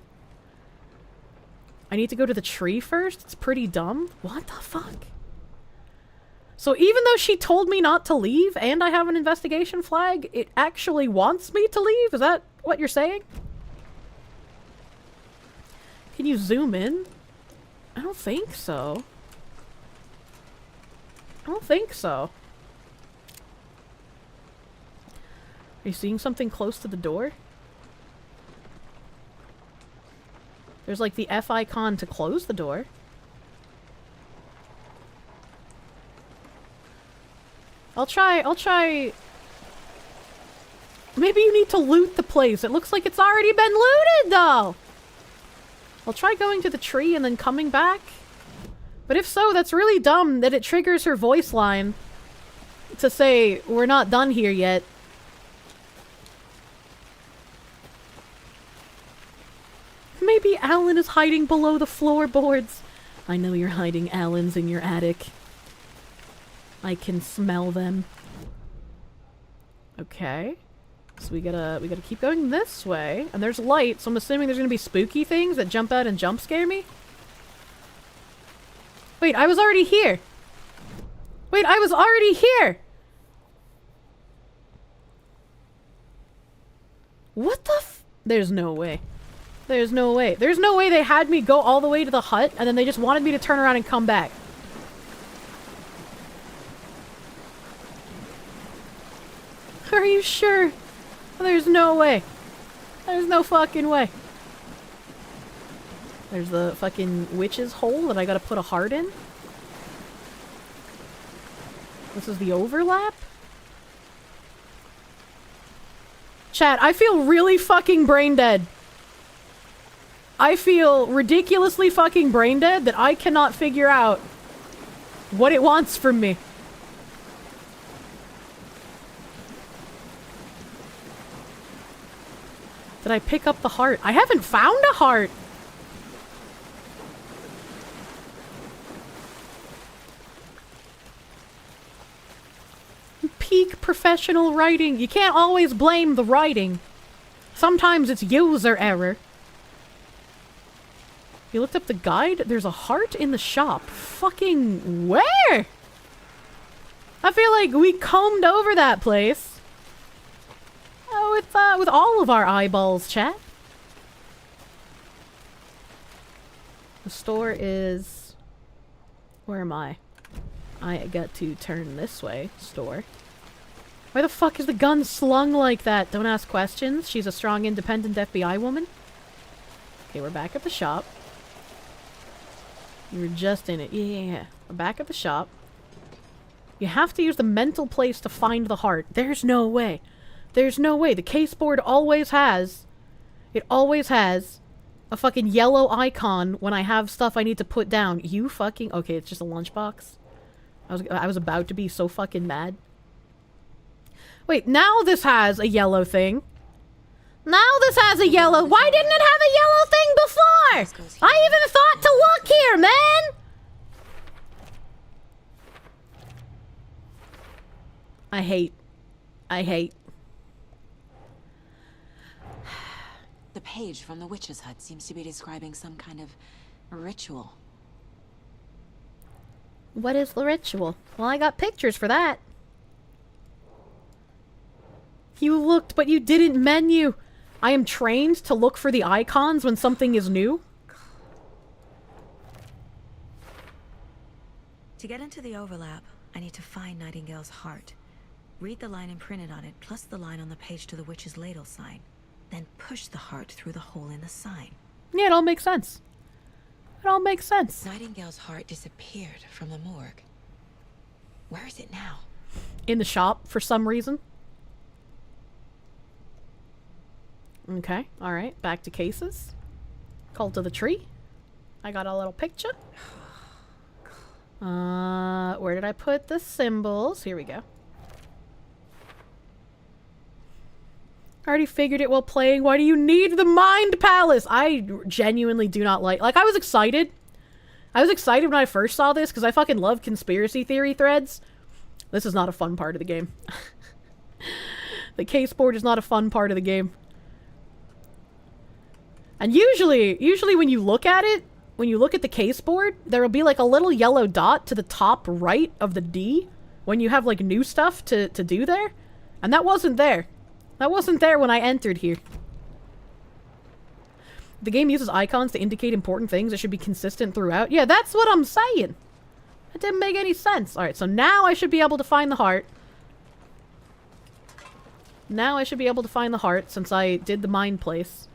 I need to go to the tree first? It's pretty dumb. What the fuck? So even though she told me not to leave, and I have an investigation flag, it actually wants me to leave? Is that what you're saying? Can you zoom in? I don't think so. I don't think so. Are you seeing something close to the door? There's like the F icon to close the door. I'll try... Maybe you need to loot the place. It looks like it's already been looted, though! I'll try going to the tree and then coming back. But if so, that's really dumb that it triggers her voice line to say, we're not done here yet. Maybe Alan is hiding below the floorboards. I know you're hiding Alans in your attic. I can smell them. Okay. So we gotta keep going this way. And there's light, so I'm assuming there's gonna be spooky things that jump out and jump scare me. Wait, I was already here! Wait, I was already here! What the f- There's no way. There's no way. There's no way they had me go all the way to the hut, and then they just wanted me to turn around and come back. Are you sure? There's no way. There's no fucking way. There's the fucking witch's hole that I gotta put a heart in. This is the overlap? Chat, I feel really fucking brain dead. I feel ridiculously fucking brain dead that I cannot figure out what it wants from me. Did I pick up the heart? I haven't found a heart! Peak professional writing. You can't always blame the writing. Sometimes it's user error. You looked up the guide? There's a heart in the shop. Fucking where? I feel like we combed over that place. With all of our eyeballs, chat. The store is... Where am I? I got to turn this way. Store. Why the fuck is the gun slung like that? Don't ask questions. She's a strong, independent FBI woman. Okay, we're back at the shop. You were just in it. Yeah. We're back at the shop. You have to use the mental place to find the heart. There's no way. There's no way. The case board always has... It always has a fucking yellow icon when I have stuff I need to put down. You fucking... Okay, it's just a lunchbox. I was about to be so fucking mad. Wait, now this has a yellow thing. Now this has a yellow... Why didn't it have a yellow thing before? I even thought to look here, man! I hate. The page from the witch's hut seems to be describing some kind of ritual. What is the ritual? Well, I got pictures for that. You looked, but you didn't menu. I am trained to look for the icons when something is new. To get into the overlap, I need to find Nightingale's heart. Read the line imprinted on it, plus the line on the page to the witch's ladle sign. Then push the heart through the hole in the sign. Yeah, it all makes sense. It all makes sense. Nightingale's heart disappeared from the morgue. Where is it now? In the shop, for some reason. Okay, alright. Back to cases. Cult of the Tree. I got a little picture. Where did I put the symbols? Here we go. I already figured it while playing. Why do you need the Mind Palace? I genuinely do not like... Like, I was excited. I was excited when I first saw this because I fucking love conspiracy theory threads. This is not a fun part of the game. The case board is not a fun part of the game. And usually when you look at it, when you look at the case board, there will be like a little yellow dot to the top right of the D when you have like new stuff to do there. And that wasn't there. That wasn't there when I entered here. The game uses icons to indicate important things. It should be consistent throughout. Yeah, that's what I'm saying. It didn't make any sense. Alright, so now I should be able to find the heart. Now I should be able to find the heart since I did the mind place.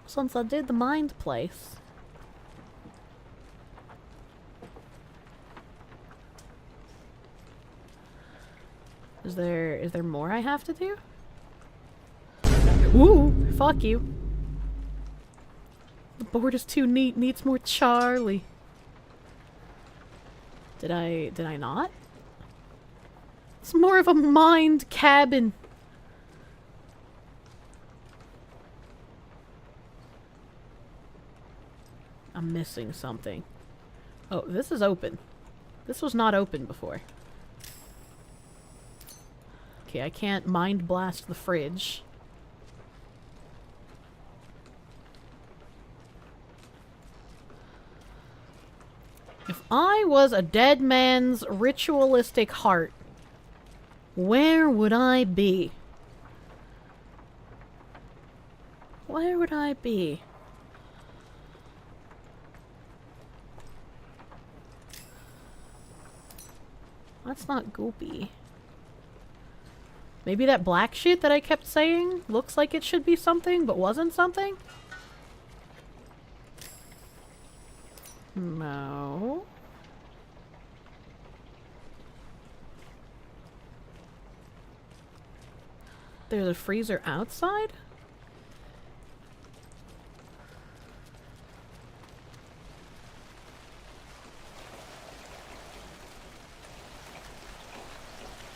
Since I did the mind place. Is there more I have to do? Ooh, fuck you. The board is too neat, needs more Charlie. Did I not? It's more of a mind cabin. I'm missing something. Oh, this is open. This was not open before. Okay, I can't mind blast the fridge. If I was a dead man's ritualistic heart, where would I be? Where would I be? That's not goopy. Maybe that black shit that I kept saying looks like it should be something, but wasn't something? No. There's a freezer outside?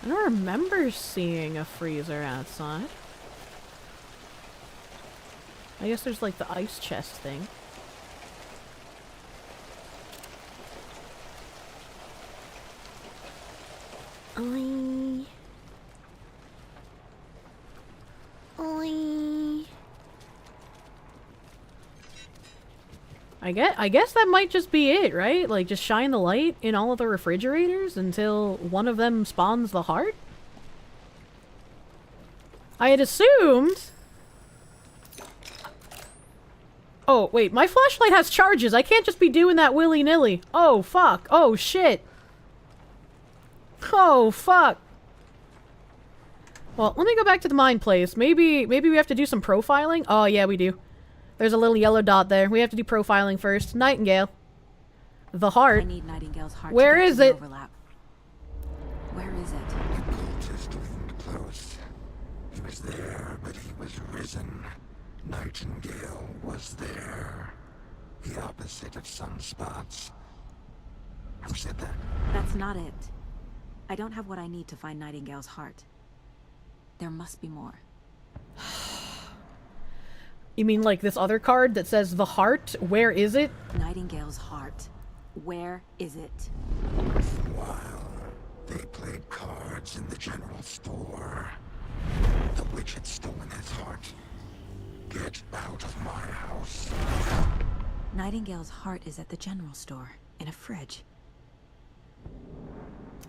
I don't remember seeing a freezer outside. I guess there's like the ice chest thing. Oi. Oi. I guess that might just be it, right? Like, just shine the light in all of the refrigerators until one of them spawns the heart? I had assumed... Oh, wait, my flashlight has charges. I can't just be doing that willy-nilly. Oh, fuck. Oh, shit. Oh, fuck. Well, let me go back to the mine place. Maybe we have to do some profiling? Oh, yeah, we do. There's a little yellow dot there. We have to do profiling first. Nightingale. The heart. I need Nightingale's heart. Where is it? Overlap. Where is it? The cultist leaned close. He was there, but he was risen. Nightingale was there. The opposite of sunspots. Who said that? That's not it. I don't have what I need to find Nightingale's heart. There must be more. You mean like this other card that says the heart? Where is it? Nightingale's heart. Where is it? While they played cards in the general store, the witch had stolen his heart. Get out of my house. Nightingale's heart is at the general store, in a fridge.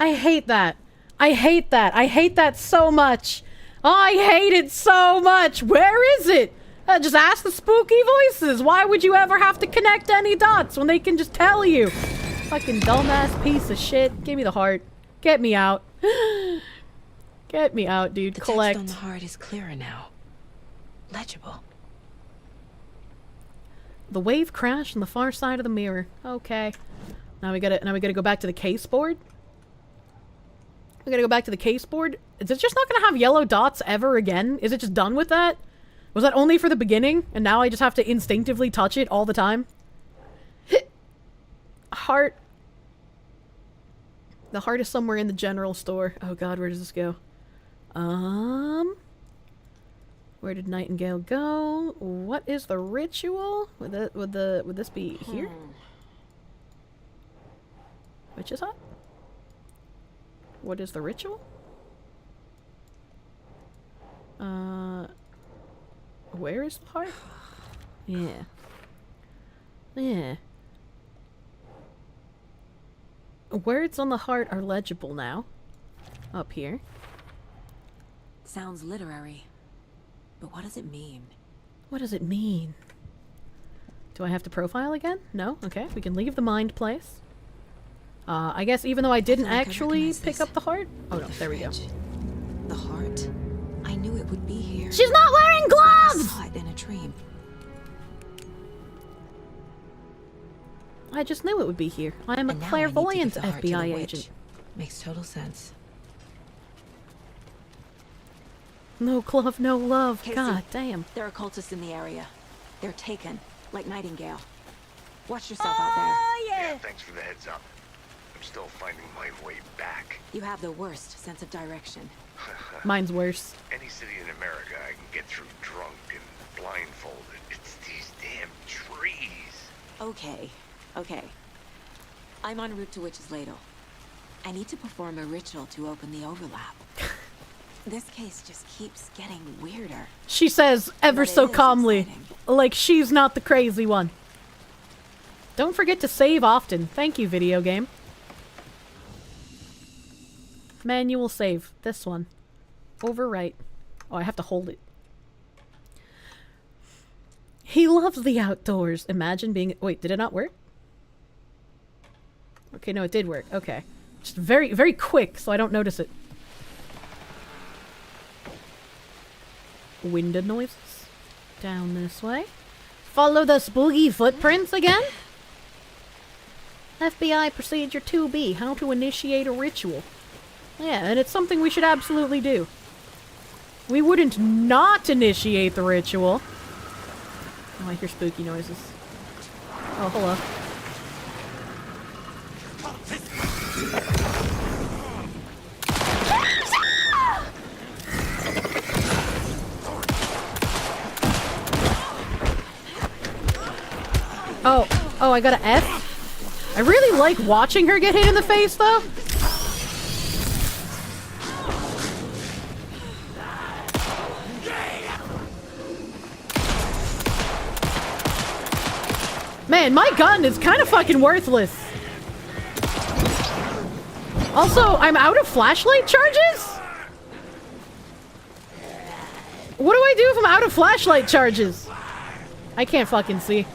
I hate that. I hate that. I hate that so much. I hate it so much. Where is it? Just ask the spooky voices. Why would you ever have to connect any dots when they can just tell you? Fucking dumbass piece of shit. Give me the heart. Get me out. Get me out, dude. The Collect. text on the heart is clearer now. Legible. The wave crashed on the far side of the mirror. Okay. Now we gotta go back to the case board. We gotta go back to the case board. Is it just not gonna have yellow dots ever again? Is it just done with that? Was that only for the beginning? And now I just have to instinctively touch it all the time? Heart. The heart is somewhere in the general store. Oh god, where does this go? Where did Nightingale go? What is the ritual? Would this be here? Witch's hut? What is the ritual? Where is the heart? Yeah. Yeah. Words on the heart are legible now. Up here. Sounds literary. But what does it mean? What does it mean? Do I have to profile again? No? Okay, we can leave the mind place. I guess even though I didn't actually pick up the heart? Oh no, there we go. The heart. I knew it would be here. She's not wearing gloves! I saw it in a dream. I just knew it would be here. I am a And now I need to clairvoyant give the heart to the FBI witch. agent. Makes total sense. No glove, no love. Casey, God damn. There are cultists in the area. They're taken, like Nightingale. Watch yourself out there. Yeah, thanks for the heads up. I'm still finding my way back. You have the worst sense of direction. Mine's worse. Any city in America I can get through drunk and blindfolded. It's these damn trees. Okay, okay. I'm en route to Witch's Ladle. I need to perform a ritual to open the overlap. This case just keeps getting weirder. She says ever But it so is calmly, exciting. like she's not the crazy one. Don't forget to save often. Thank you, video game. Manual save. This one. Overwrite. Oh, I have to hold it. He loves the outdoors. Imagine being... Wait, did it not work? Okay, no, it did work. Okay. Just very, very quick, so I don't notice it. Window noises. Down this way. Follow the spooky footprints again? FBI Procedure 2B. How to initiate a ritual. Yeah, and it's something we should absolutely do. We wouldn't not initiate the ritual. Oh, I hear spooky noises. Oh, hello. Oh, I got an F? I really like watching her get hit in the face, though. Man, my gun is kind of fucking worthless. Also, I'm out of flashlight charges? What do I do if I'm out of flashlight charges? I can't fucking see.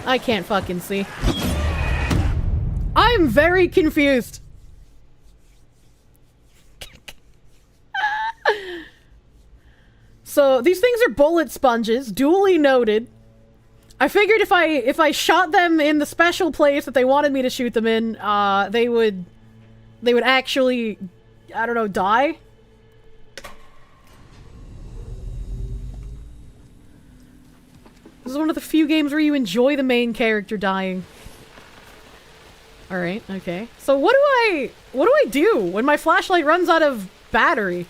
I can't fucking see. I'm very confused. So, these things are bullet sponges, duly noted. I figured if I shot them in the special place that they wanted me to shoot them in, they would actually, I don't know, die. This is one of the few games where you enjoy the main character dying. Alright, okay. So what do I do when my flashlight runs out of battery?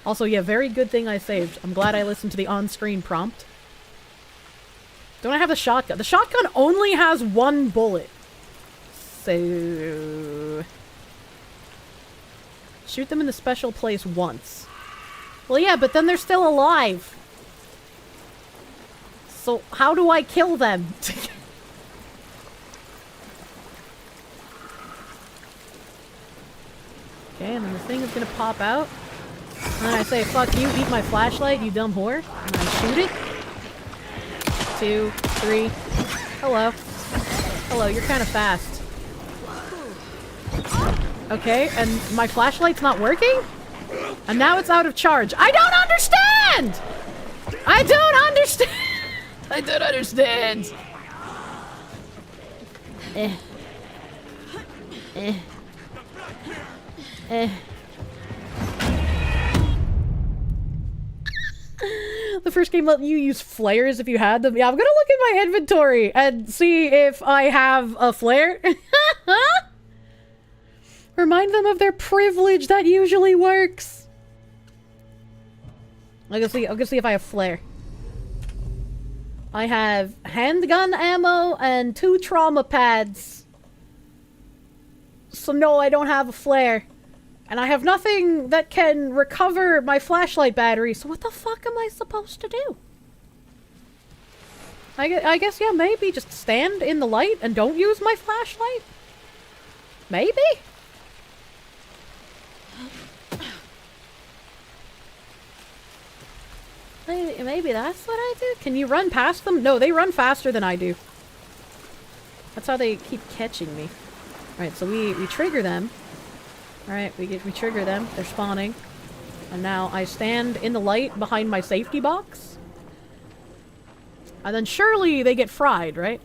Also, yeah, very good thing I saved. I'm glad I listened to the on-screen prompt. Don't I have the shotgun? The shotgun only has one bullet. So... shoot them in the special place once. Well, yeah, but then they're still alive. So, how do I kill them? Okay, and then the thing is gonna pop out. And then I say, fuck you, eat my flashlight, you dumb whore. And I shoot it. 2, 3. Hello. Hello, you're kind of fast. Okay, and my flashlight's not working? And now it's out of charge. I don't understand! I don't understand! I don't understand! The first game let you use flares if you had them. Yeah, I'm gonna look at my inventory and see if I have a flare. Remind them of their privilege. That usually works. I'm gonna see if I have flare. I have handgun ammo and 2 trauma pads. So no, I don't have a flare. And I have nothing that can recover my flashlight battery, so what the fuck am I supposed to do? I guess, yeah, maybe just stand in the light and don't use my flashlight? Maybe? Maybe that's what I do? Can you run past them? No, they run faster than I do. That's how they keep catching me. Alright, so we trigger them. Alright, we trigger them. They're spawning. And now I stand in the light behind my safety box. And then surely they get fried, right?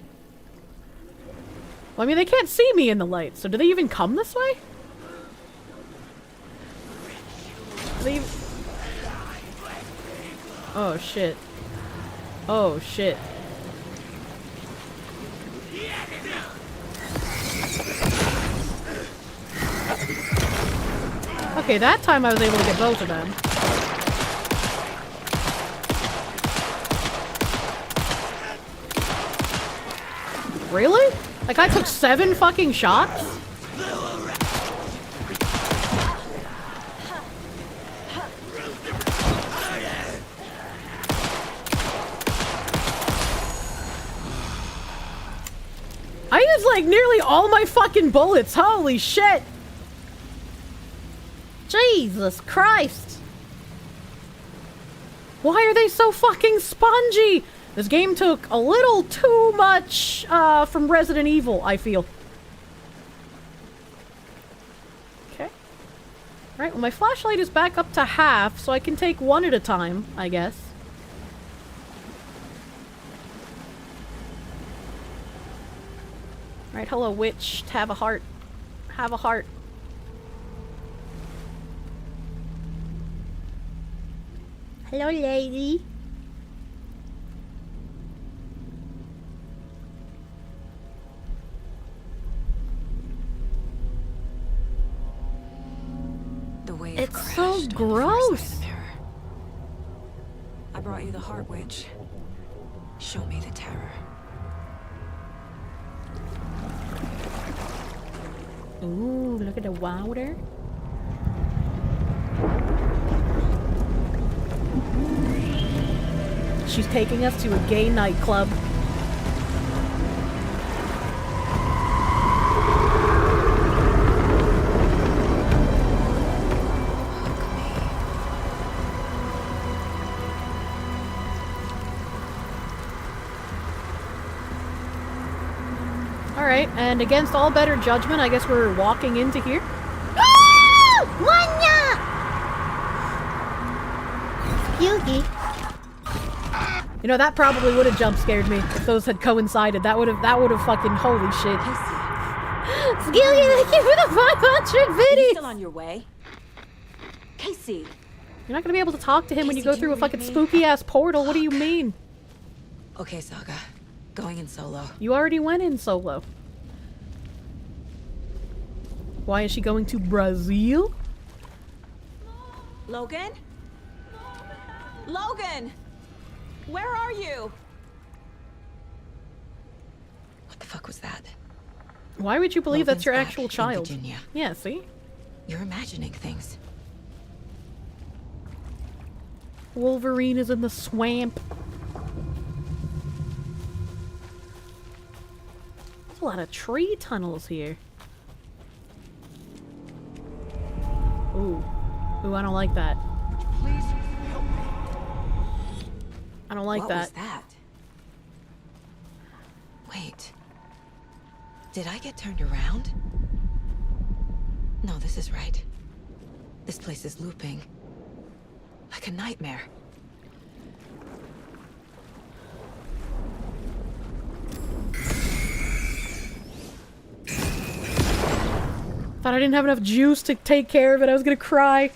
Well, I mean, they can't see me in the light, so do they even come this way? Oh, shit. Oh, shit. Okay, that time I was able to get both of them. Really? Like, I took 7 fucking shots? I used, like, nearly all my fucking bullets. Holy shit! Jesus Christ! Why are they so fucking spongy? This game took a little too much from Resident Evil, I feel. Okay. Right, well my flashlight is back up to half, so I can take one at a time, I guess. Right, hello witch. Have a heart. Have a heart. Hello, lady. The way It's so gross. I brought you the heart witch. Show me the terror. Ooh, look at the water. She's taking us to a gay nightclub. Alright, and against all better judgment, I guess we're walking into here. Yugi. You know, that probably would have jump scared me if those had coincided. That would have fucking, holy shit. Skilly, thank you for the 500 biddies! Still on your way? Casey. You're not gonna be able to talk to him when you go through a fucking spooky-ass portal. What do you mean? Okay, Saga. Going in solo. You already went in solo. Why is she going to Brazil? Logan? Logan! Where are you? What the fuck was that? Why would you believe that's your Logan's actual back in child? Virginia. Yeah, see? You're imagining things. Wolverine is in the swamp. There's a lot of tree tunnels here. Ooh. Ooh, I don't like that. Please help me. I don't like What that. was that? Wait. Did I get turned around? No, this is right. This place is looping. Like a nightmare. Thought I didn't have enough juice to take care of it. I was gonna cry.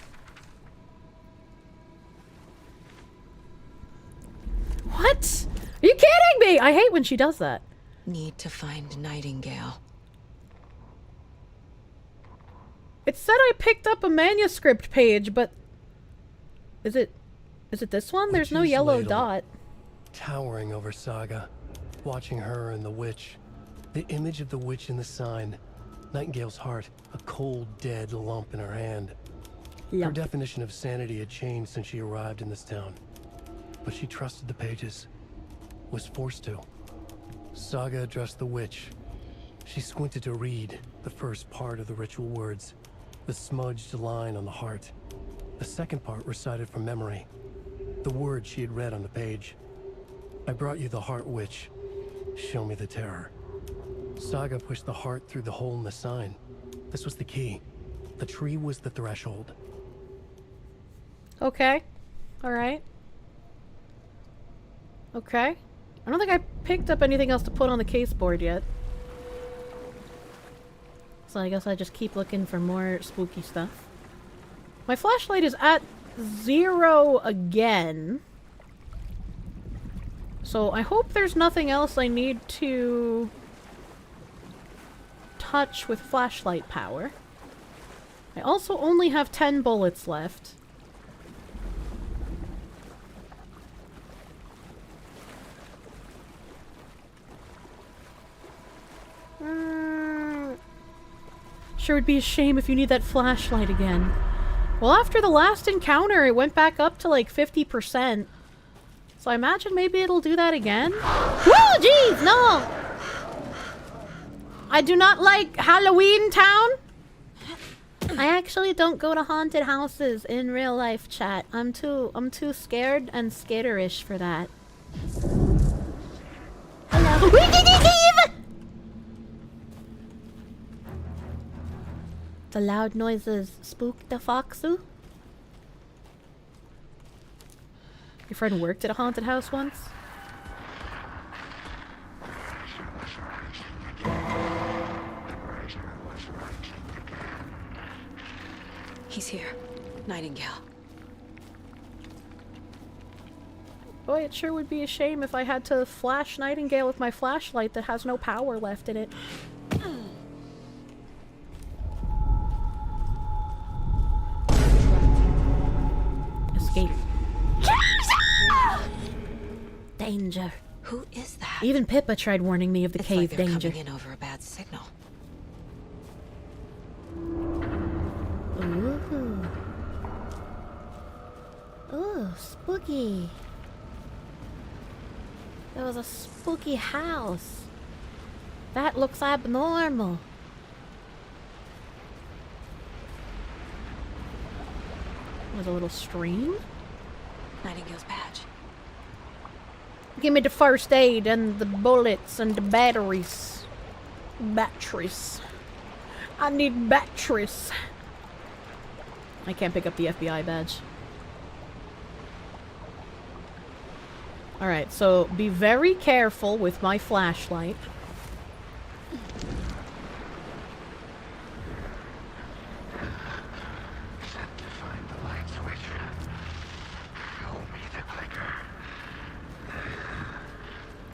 What? Are you kidding me? I hate when she does that. Need to find Nightingale. It said I picked up a manuscript page, but is it this one? There's no yellow dot. Towering over Saga, watching her and the witch. The image of the witch in the sign. Nightingale's heart, a cold, dead lump in her hand. Her definition of sanity had changed since she arrived in this town. But she trusted the pages. Was forced to. Saga addressed the witch. She squinted to read the first part of the ritual words. The smudged line on the heart. The second part recited from memory. The words she had read on the page. I brought you the heart, witch. Show me the terror. Saga pushed the heart through the hole in the sign. This was the key. The tree was the threshold. Okay. Alright. Okay. I don't think I picked up anything else to put on the case board yet. So I guess I just keep looking for more spooky stuff. My flashlight is at 0 again. So I hope there's nothing else I need to touch with flashlight power. I also only have 10 bullets left. Sure would be a shame if you need that flashlight again. Well, after the last encounter, it went back up to like 50%. So I imagine maybe it'll do that again. Whoa, jeez, no! I do not like Halloween Town. I actually don't go to haunted houses in real life, chat. I'm too scared and skitterish for that. Hello. We didn't leave! The loud noises spooked the foxu. Your friend worked at a haunted house once? He's here. Nightingale. Boy, it sure would be a shame if I had to flash Nightingale with my flashlight that has no power left in it. Escape. Danger. Who is that? Even Pippa tried warning me of the cave like they're danger. Coming in over a bad signal. Ooh. Ooh, spooky. There was a spooky house. That looks abnormal. There's a little stream. Nightingale's badge. Give me the first aid and the bullets and the batteries. Batteries. I need batteries. I can't pick up the FBI badge. Alright, so be very careful with my flashlight.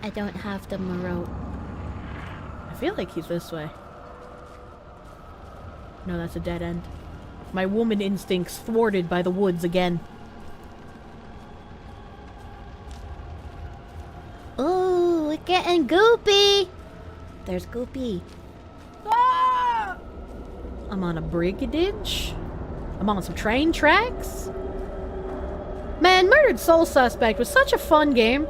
I don't have the remote. I feel like he's this way. No, that's a dead end. My woman instincts thwarted by the woods again. Ooh, we're getting goopy. There's goopy. Ah! I'm on a brigadage. I'm on some train tracks. Man, Murdered Soul Suspect was such a fun game.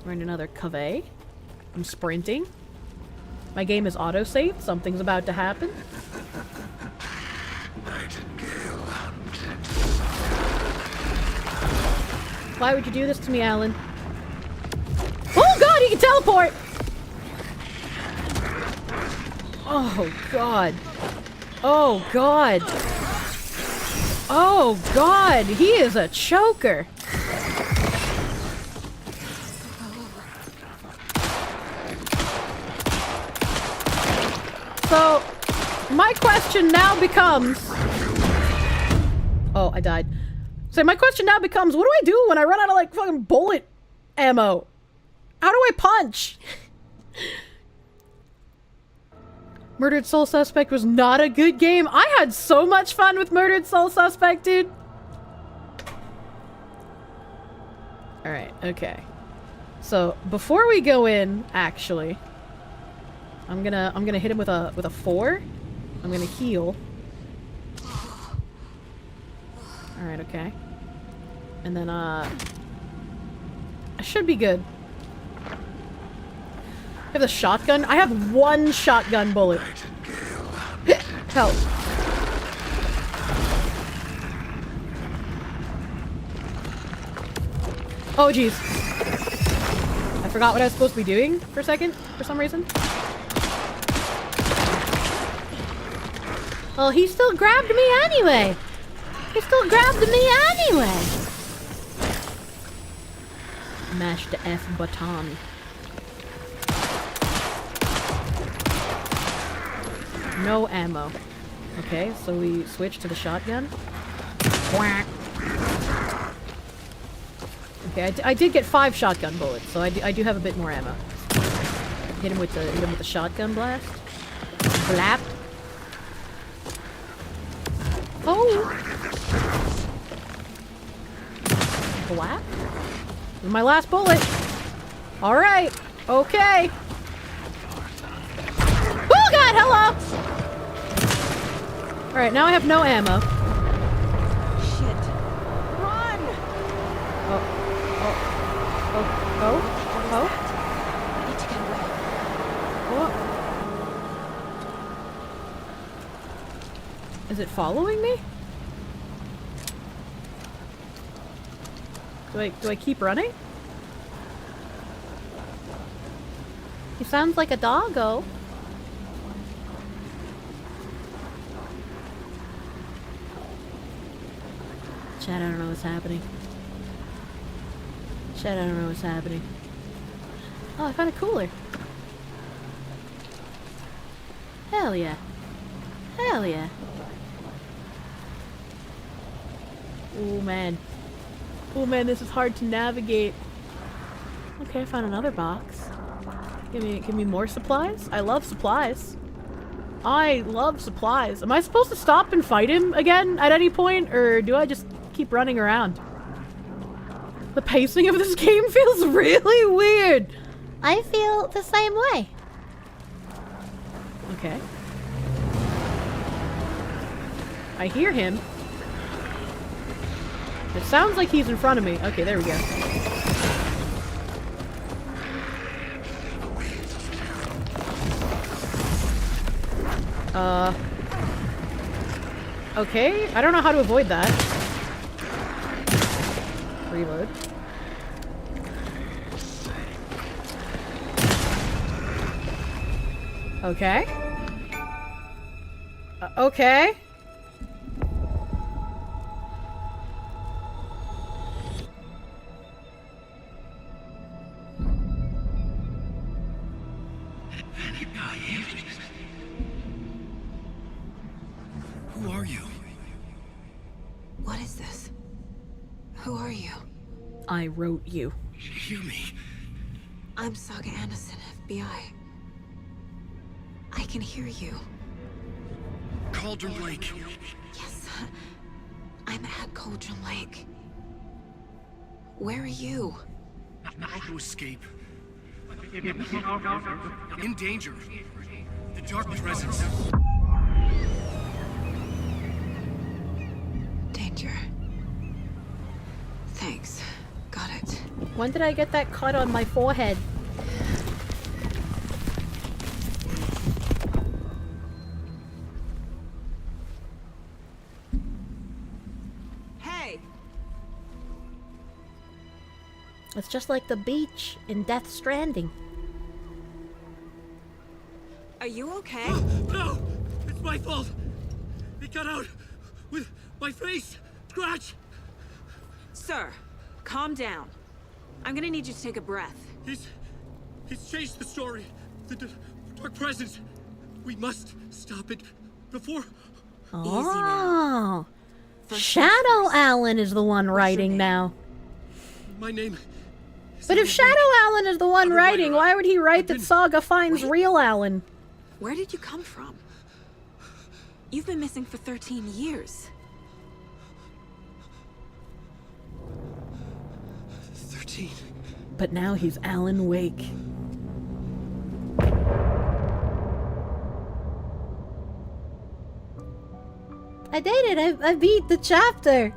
We're in another cave. I'm sprinting. My game is autosaved. Something's about to happen. Nightingale hunted. Why would you do this to me, Alan? Oh god, he can teleport! Oh god. Oh god. Oh god, he is a choker. So, my question now becomes... Oh, I died. So my question now becomes, what do I do when I run out of, like, fucking bullet ammo? How do I punch? Murdered Soul Suspect was not a good game. I had so much fun with Murdered Soul Suspect, dude. Alright, okay. So, before we go in, actually, I'm gonna hit him with a 4. I'm gonna heal. Alright, okay. And then, I should be good. I have the shotgun? I have 1 shotgun bullet. Help. Oh, jeez. I forgot what I was supposed to be doing for a second, for some reason. Well, he still grabbed me anyway. He still grabbed me anyway. Mash the F button. No ammo. Okay, so we switch to the shotgun. Quack. Okay, I did get 5 shotgun bullets, so I do have a bit more ammo. Hit him with the shotgun blast. Blap. Oh. Blap. My last bullet. All right. Okay. Oh God! Hello. All right, now I have no ammo. Shit. Run! Oh. I need to get away. What? Is it following me? Do I keep running? He sounds like a doggo. Chat, I don't know what's happening. Chat, I don't know what's happening. Oh, I found a cooler. Hell yeah. Hell yeah. Oh man. Oh man, this is hard to navigate. Okay, I found another box. Give me more supplies? I love supplies. I love supplies. Am I supposed to stop and fight him again at any point, or do I just keep running around? The pacing of this game feels really weird. I feel the same way. Okay. I hear him. It sounds like he's in front of me. Okay, there we go. Okay, I don't know how to avoid that. Reload. Okay. Okay. Who are you? What is this? Who are you? I wrote you. Hear me. I'm Saga Anderson, FBI. I can hear you. Cauldron Lake. Yes, I'm at Cauldron Lake. Where are you? Not to escape. In danger. The dark presence. Danger. Thanks. Got it. When did I get that cut on my forehead? Hey! It's just like the beach in Death Stranding. Are you okay? No! It's my fault! It got out with my face! Scratch! Sir, calm down. I'm gonna need you to take a breath. He's changed the story. The dark presence. We must stop it before... Oh. Shadow Alan is the one writing now. My name... But if Shadow Alan is the one writing, why would he write that Saga finds real Alan? Where did you come from? You've been missing for 13 years. 13. But now he's Alan Wake. I did it. I beat the chapter.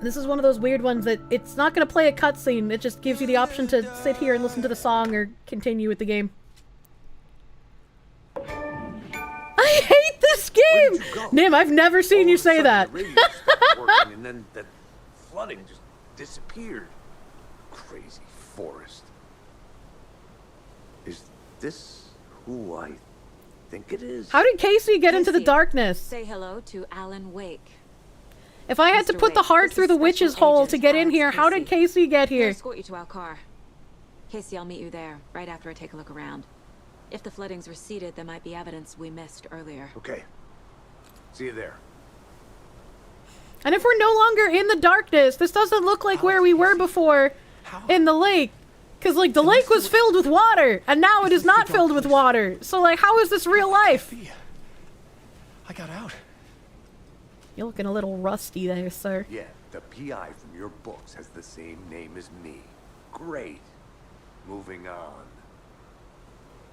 This is one of those weird ones that it's not going to play a cutscene. It just gives you the option to sit here and listen to the song or continue with the game. I hate this game! Nim, I've never seen you say that. And then that flooding just disappeared. Crazy forest. Is this who I think it is? How did Casey get into the darkness? Say hello to Alan Wake. If I had to put the heart through the witch's hole to get in here, how did Casey get I'll here? escort you to our car. Casey, I'll meet you there, right after I take a look around. If the flooding's receded, there might be evidence we missed earlier. Okay. See you there. And if we're no longer in the darkness, this doesn't look like where we were before in the lake. Because, like, the lake was filled with water, and now it is not filled with water. So, like, how is this real life? I got out. You're looking a little rusty there, sir. Yeah, the PI from your books has the same name as me. Great. Moving on.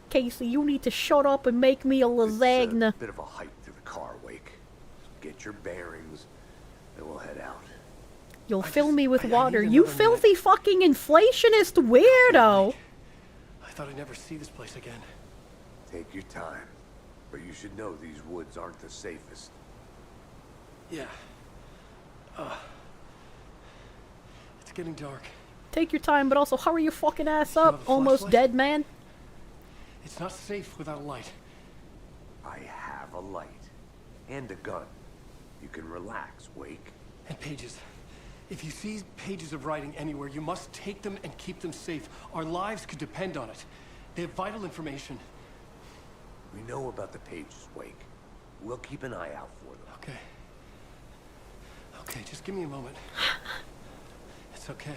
Casey, you need to shut up and make me a lasagna. It's a bit of a hike to the car, Wake. Get your bearings, and we'll head out. You'll fill me with water. You filthy fucking inflationist weirdo! I thought I'd never see this place again. Take your time, but you should know these woods aren't the safest. Yeah. It's getting dark. Take your time, but also hurry your fucking ass up, almost dead man. It's not safe without a light. I have a light. And a gun. You can relax, Wake. And pages. If you see pages of writing anywhere, you must take them and keep them safe. Our lives could depend on it. They have vital information. We know about the pages, Wake. We'll keep an eye out for them. Okay. Okay, just give me a moment. It's okay.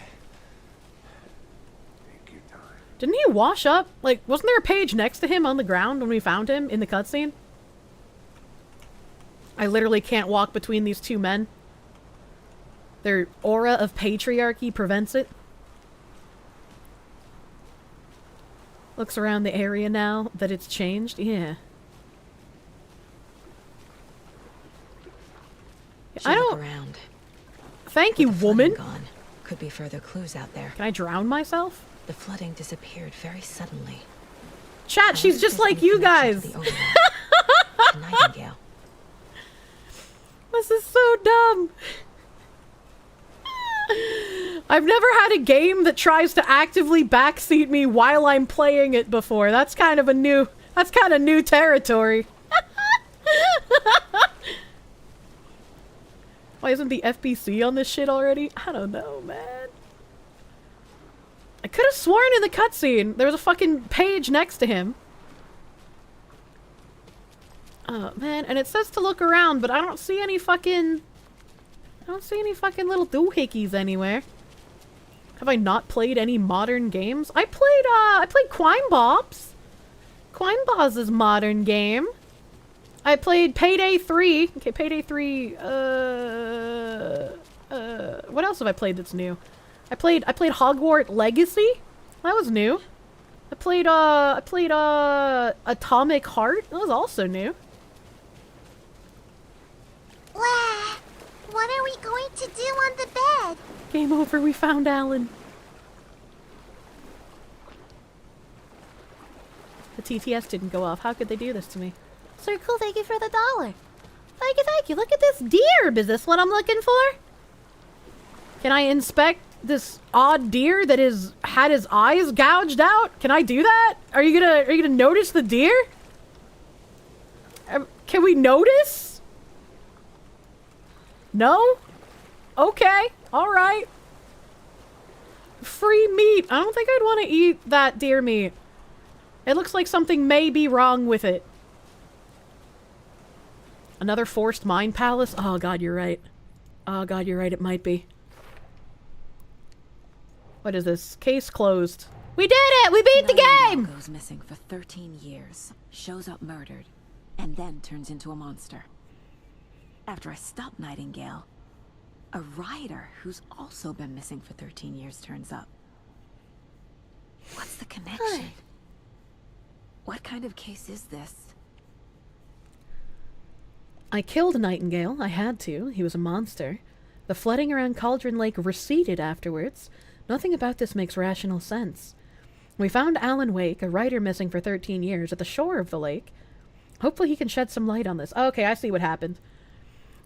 Take your time. Didn't he wash up? Like, wasn't there a page next to him on the ground when we found him in the cutscene? I literally can't walk between these two men. Their aura of patriarchy prevents it. Looks around the area now that it's changed. Yeah. I don't... Around. Thank you, woman. Gone. Could be further clues out there. Can I drown myself? The flooding disappeared very suddenly. Chat, she's just like you guys. Nightingale. This is so dumb. I've never had a game that tries to actively backseat me while I'm playing it before. That's kind of new territory. Why isn't the FBC on this shit already? I don't know, man. I could have sworn in the cutscene there was a fucking page next to him. Oh, man, and it says to look around, but I don't see any fucking little doohickeys anywhere. Have I not played any modern games? I played Quine Bobs. Quine Bobs is a modern game. I played Payday 3. Okay, Payday 3, what else have I played that's new? I played Hogwarts Legacy. That was new. I played Atomic Heart. That was also new. Wow. What are we going to do on the bed? Game over, we found Alan. The TTS didn't go off. How could they do this to me? Sir Cool, thank you for the $1. Thank you. Look at this deer. Is this what I'm looking for? Can I inspect this odd deer that had his eyes gouged out? Can I do that? Are you gonna notice the deer? Can we notice? No? Okay. Alright. Free meat. I don't think I'd want to eat that deer meat. It looks like something may be wrong with it. Another forced mine palace? Oh god, you're right. Oh god, you're right, it might be. What is this? Case closed. We did it! We beat the game! Goes missing for 13 years, shows up murdered, and then turns into a monster. After I stop Nightingale, a rider who's also been missing for 13 years turns up. What's the connection? What kind of case is this? I killed Nightingale. I had to. He was a monster. The flooding around Cauldron Lake receded afterwards. Nothing about this makes rational sense. We found Alan Wake, a writer missing for 13 years, at the shore of the lake. Hopefully he can shed some light on this. Okay, I see what happened.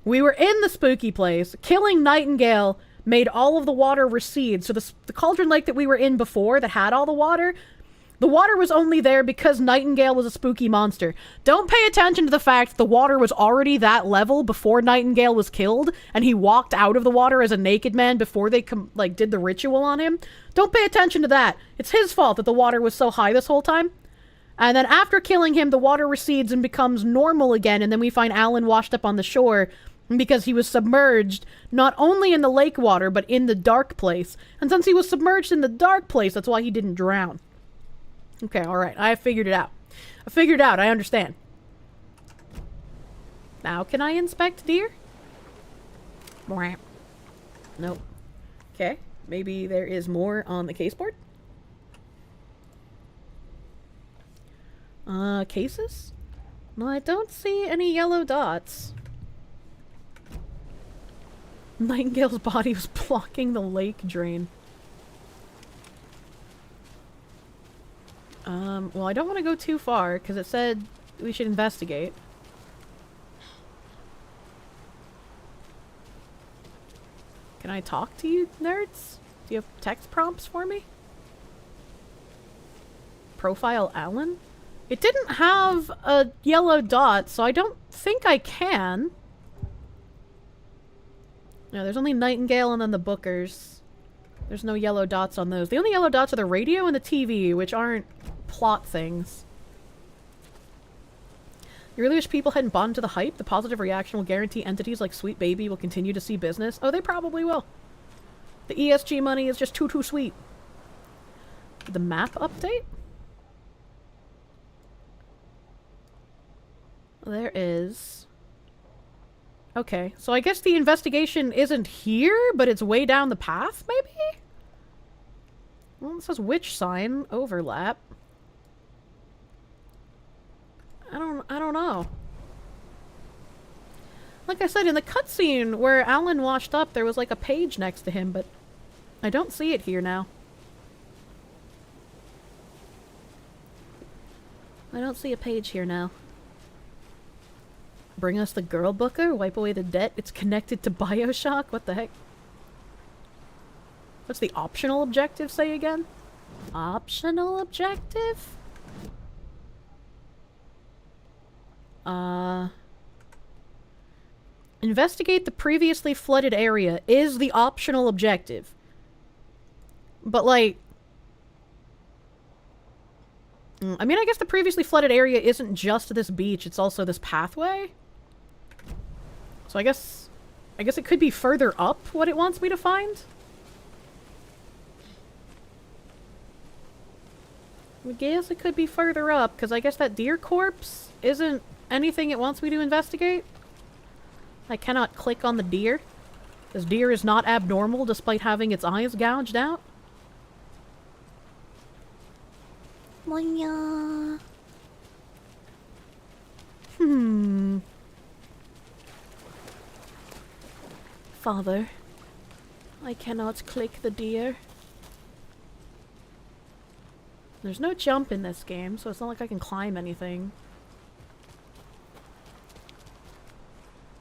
We were in the spooky place. Killing Nightingale made all of the water recede. So the Cauldron Lake that we were in before that had all the water was only there because Nightingale was a spooky monster. Don't pay attention to the fact the water was already that level before Nightingale was killed, and he walked out of the water as a naked man before they did the ritual on him. Don't pay attention to that. It's his fault that the water was so high this whole time. And then after killing him, the water recedes and becomes normal again, and then we find Alan washed up on the shore because he was submerged not only in the lake water, but in the dark place. And since he was submerged in the dark place, that's why he didn't drown. Okay, alright. I figured it out. I understand. Now can I inspect deer? Nope. Okay. Maybe there is more on the caseboard? Cases? No, I don't see any yellow dots. Nightingale's body was blocking the lake drain. Well, I don't want to go too far, because it said we should investigate. Can I talk to you, nerds? Do you have text prompts for me? Profile Alan? It didn't have a yellow dot, so I don't think I can. No, there's only Nightingale and then the Bookers. There's no yellow dots on those. The only yellow dots are the radio and the TV, which aren't plot things. You really wish people hadn't bought into the hype? The positive reaction will guarantee entities like Sweet Baby will continue to see business? Oh, they probably will. The ESG money is just too sweet. The map update? There is... Okay, so I guess the investigation isn't here, but it's way down the path, maybe? Well, it says witch sign, overlap. I don't know. Like I said, in the cutscene where Alan washed up, there was like a page next to him, but I don't see it here now. I don't see a page here now. Bring us the girl booker? Wipe away the debt? It's connected to Bioshock? What the heck? What's the optional objective say again? Optional objective? Investigate the previously flooded area is the optional objective. But like... I mean, I guess the previously flooded area isn't just this beach, it's also this pathway. So I guess it could be further up what it wants me to find. I guess it could be further up, because I guess that deer corpse isn't anything it wants me to investigate. I cannot click on the deer. This deer is not abnormal despite having its eyes gouged out. Father, I cannot click the deer. There's no jump in this game, so it's not like I can climb anything.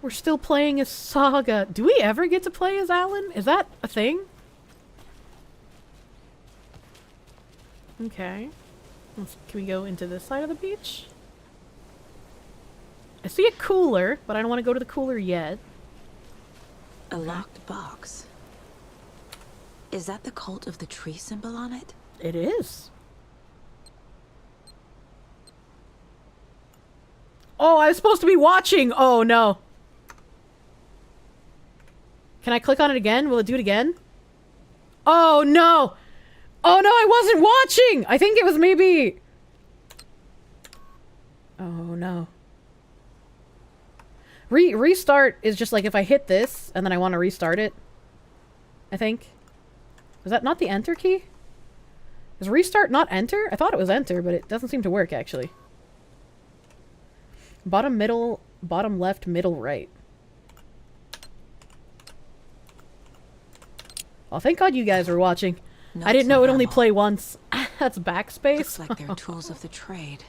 We're still playing as Saga. Do we ever get to play as Alan? Is that a thing? Okay. Can we go into this side of the beach? I see a cooler, but I don't want to go to the cooler yet. A locked box. Is that the cult of the tree symbol on it? It is. Oh, I was supposed to be watching! Oh, no. Can I click on it again? Will it do it again? Oh, no! Oh, no, I wasn't watching! I think it was maybe... Oh, no. Restart is just like if I hit this, and then I want to restart it. I think. Is that not the enter key? Is restart not enter? I thought it was enter, but it doesn't seem to work, actually. Bottom middle, bottom left, middle right. Oh, thank God you guys were watching. I didn't know it would only play once. That's backspace. Looks like they're tools of the trade.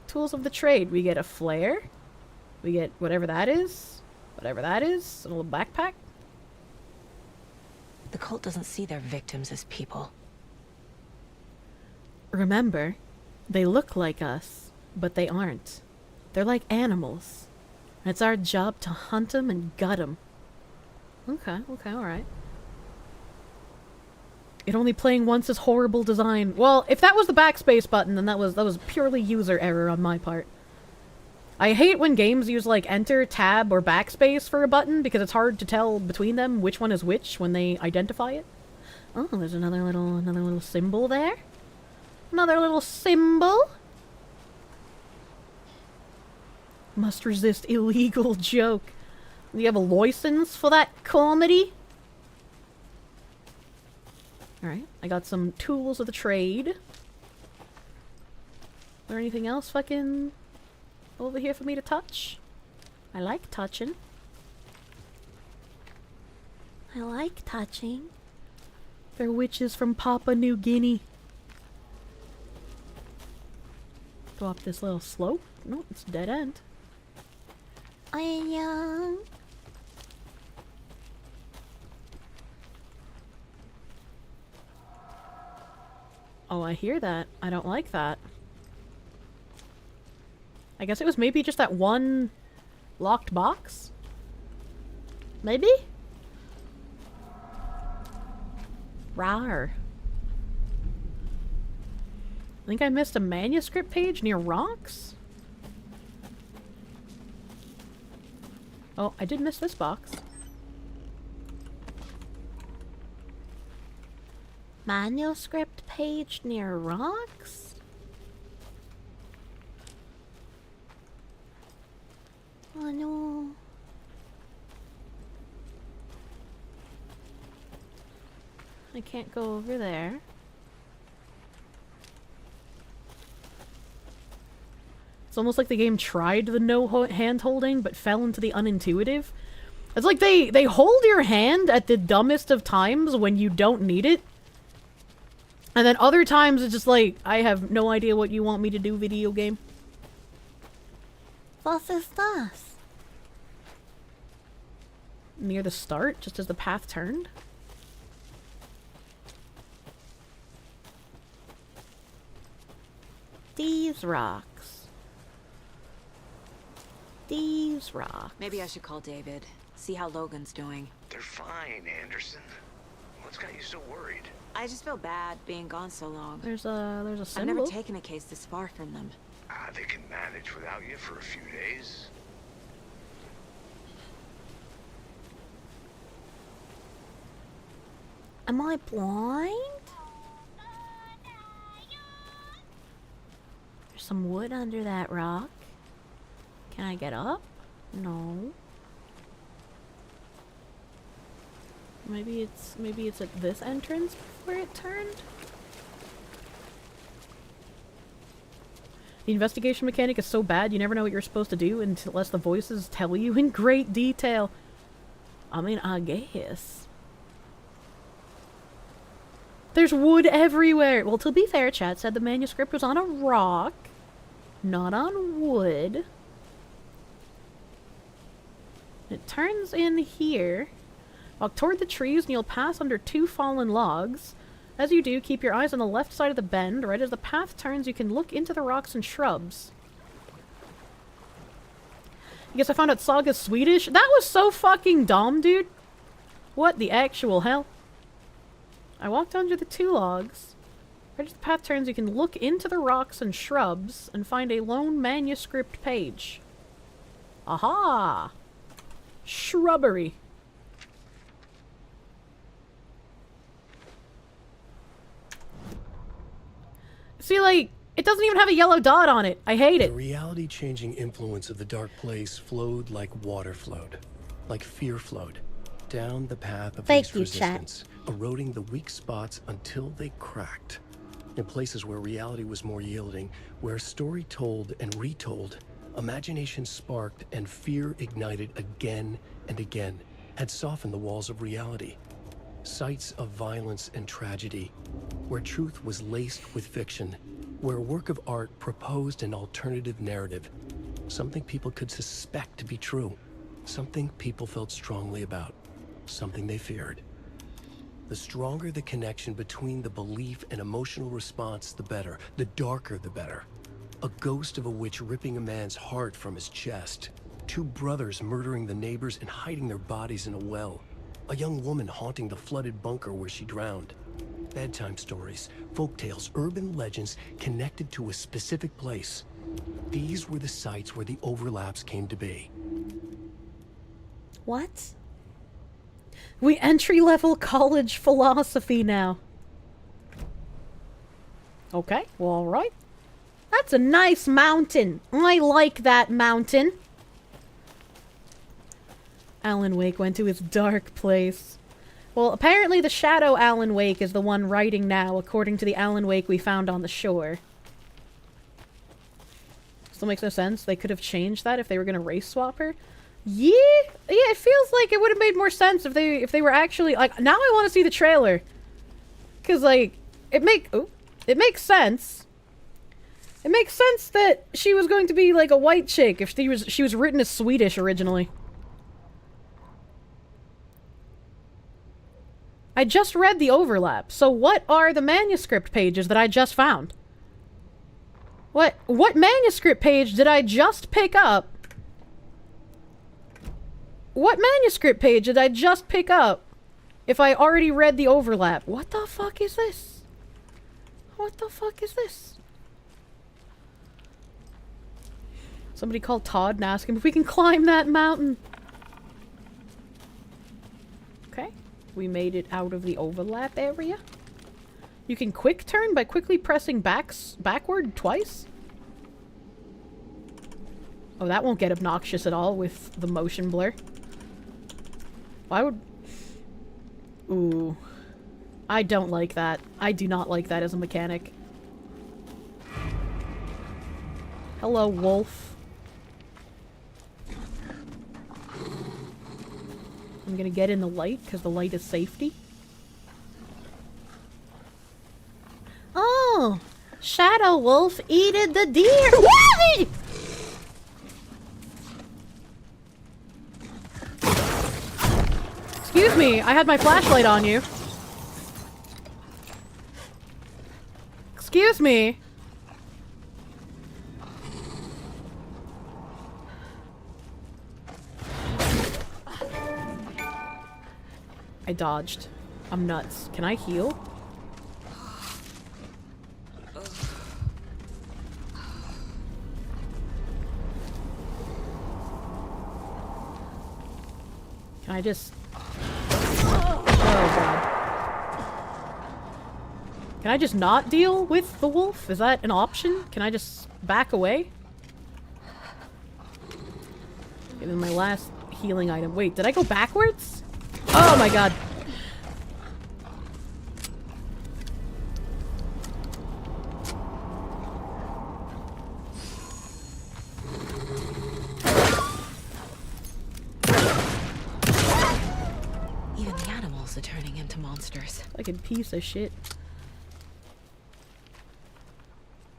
Tools of the trade. We get a flare. We get whatever that is. Whatever that is. A little backpack. The cult doesn't see their victims as people. Remember, they look like us, but they aren't. They're like animals. And it's our job to hunt them and gut them. Okay, alright. It only playing once is horrible design. Well, if that was the backspace button, then that was purely user error on my part. I hate when games use like enter, tab, or backspace for a button because it's hard to tell between them which one is which when they identify it. Oh, there's another little symbol there. Another little symbol. Must resist illegal joke. Do you have a license for that comedy? Alright, I got some tools of the trade. Is there anything else fucking over here for me to touch? I like touching. I like touching. They're witches from Papua New Guinea. Go up this little slope. No, it's a dead end. Oh, I hear that. I don't like that. I guess it was maybe just that one locked box? Maybe? Rawr. I think I missed a manuscript page near rocks? Oh, I did miss this box. Manuscript page near rocks? Oh no. I can't go over there. It's almost like the game tried the no hand holding but fell into the unintuitive. It's like they hold your hand at the dumbest of times when you don't need it. And then other times it's just like, I have no idea what you want me to do, video game. Was ist das? Near the start, just as the path turned. These rocks. These rocks. Maybe I should call David. See how Logan's doing. They're fine, Anderson. What's got you so worried? I just feel bad being gone so long. There's a symbol. I've never taken a case this far from them. They can manage without you for a few days. Am I blind? There's some wood under that rock. Can I get up? No. Maybe it's at this entrance before it turned? The investigation mechanic is so bad you never know what you're supposed to do unless the voices tell you in great detail. I mean, I guess. There's wood everywhere! Well, to be fair, chat said the manuscript was on a rock, not on wood. It turns in here. Walk toward the trees and you'll pass under 2 fallen logs. As you do, keep your eyes on the left side of the bend. Right as the path turns, you can look into the rocks and shrubs. I guess I found out Saga's Swedish. That was so fucking dumb, dude. What the actual hell? I walked under the 2 logs. Right as the path turns, you can look into the rocks and shrubs and find a lone manuscript page. Aha! Shrubbery. See, like, it doesn't even have a yellow dot on it. I hate it. The reality-changing influence of the dark place flowed like water flowed, like fear flowed, down the path of least resistance, eroding the weak spots until they cracked. In places where reality was more yielding, where story told and retold, imagination sparked and fear ignited again and again, had softened the walls of reality. Sites of violence and tragedy, where truth was laced with fiction, where a work of art proposed an alternative narrative, something people could suspect to be true, something people felt strongly about, something they feared. The stronger the connection between the belief and emotional response, the better. The darker, the better. A ghost of a witch ripping a man's heart from his chest. 2 brothers murdering the neighbors and hiding their bodies in a well. A young woman haunting the flooded bunker where she drowned. Bedtime stories, folktales, urban legends connected to a specific place. These were the sites where the overlaps came to be. What? We entry-level college philosophy now. Okay, well, alright. That's a nice mountain. I like that mountain. Alan Wake went to his dark place. Well, apparently the shadow Alan Wake is the one writing now, according to the Alan Wake we found on the shore. Still makes no sense. They could have changed that if they were going to race swap her. Yeah, it feels like it would have made more sense if they were actually, like, now I want to see the trailer. Cause, like, it makes sense. It makes sense that she was going to be, like, a white chick if she was written as Swedish originally. I just read the overlap, so what are the manuscript pages that I just found? What manuscript page did I just pick up? What manuscript page did I just pick up if I already read the overlap? What the fuck is this? What the fuck is this? Somebody call Todd and ask him if we can climb that mountain. Okay. We made it out of the overlap area. You can quick turn by quickly pressing backward twice. Oh, that won't get obnoxious at all with the motion blur. Why would... Ooh. I don't like that. I do not like that as a mechanic. Hello, wolf. I'm gonna get in the light, because the light is safety. Oh! Shadow Wolf eated the deer! Why? Excuse me, I had my flashlight on you. Excuse me. I dodged. I'm nuts. Can I heal? Can I just... Oh, God. Can I just not deal with the wolf? Is that an option? Can I just back away? And then my last healing item. Wait, did I go backwards? Oh my God. Even the animals are turning into monsters. Fucking piece of shit.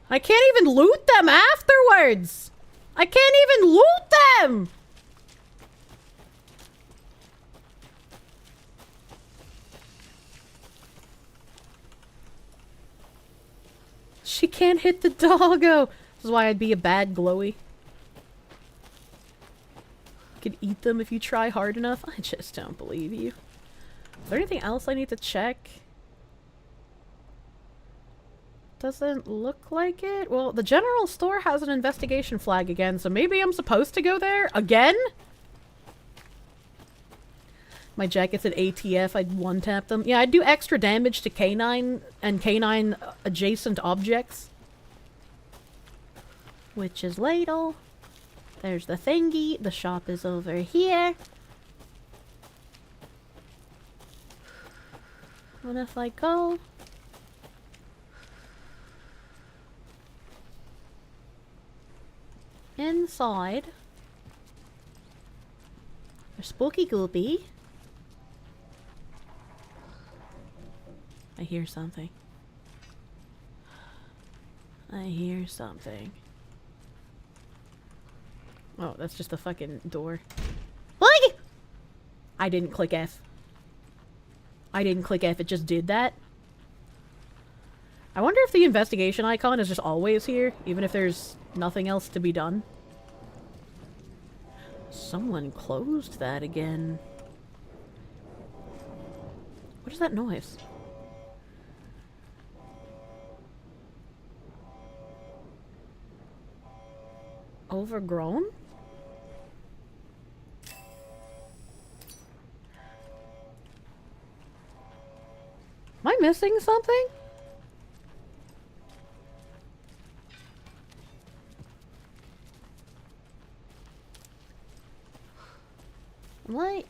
I can't even loot them afterwards! I can't even loot them! She can't hit the doggo. This is why I'd be a bad glowy. You could eat them if you try hard enough. I just don't believe you. Is there anything else I need to check? Doesn't look like it. Well, the general store has an investigation flag again, so maybe I'm supposed to go there again? My jackets at ATF, I'd one-tap them. Yeah, I'd do extra damage to canine and canine adjacent objects. Witch's ladle. There's the thingy. The shop is over here. What if I go? Inside. There's Spooky Goopy. I hear something. I hear something. Oh, that's just a fucking door. Like! I didn't click F. I didn't click F, it just did that. I wonder if the investigation icon is just always here, even if there's nothing else to be done. Someone closed that again. What is that noise? Overgrown? Am I missing something? Am I...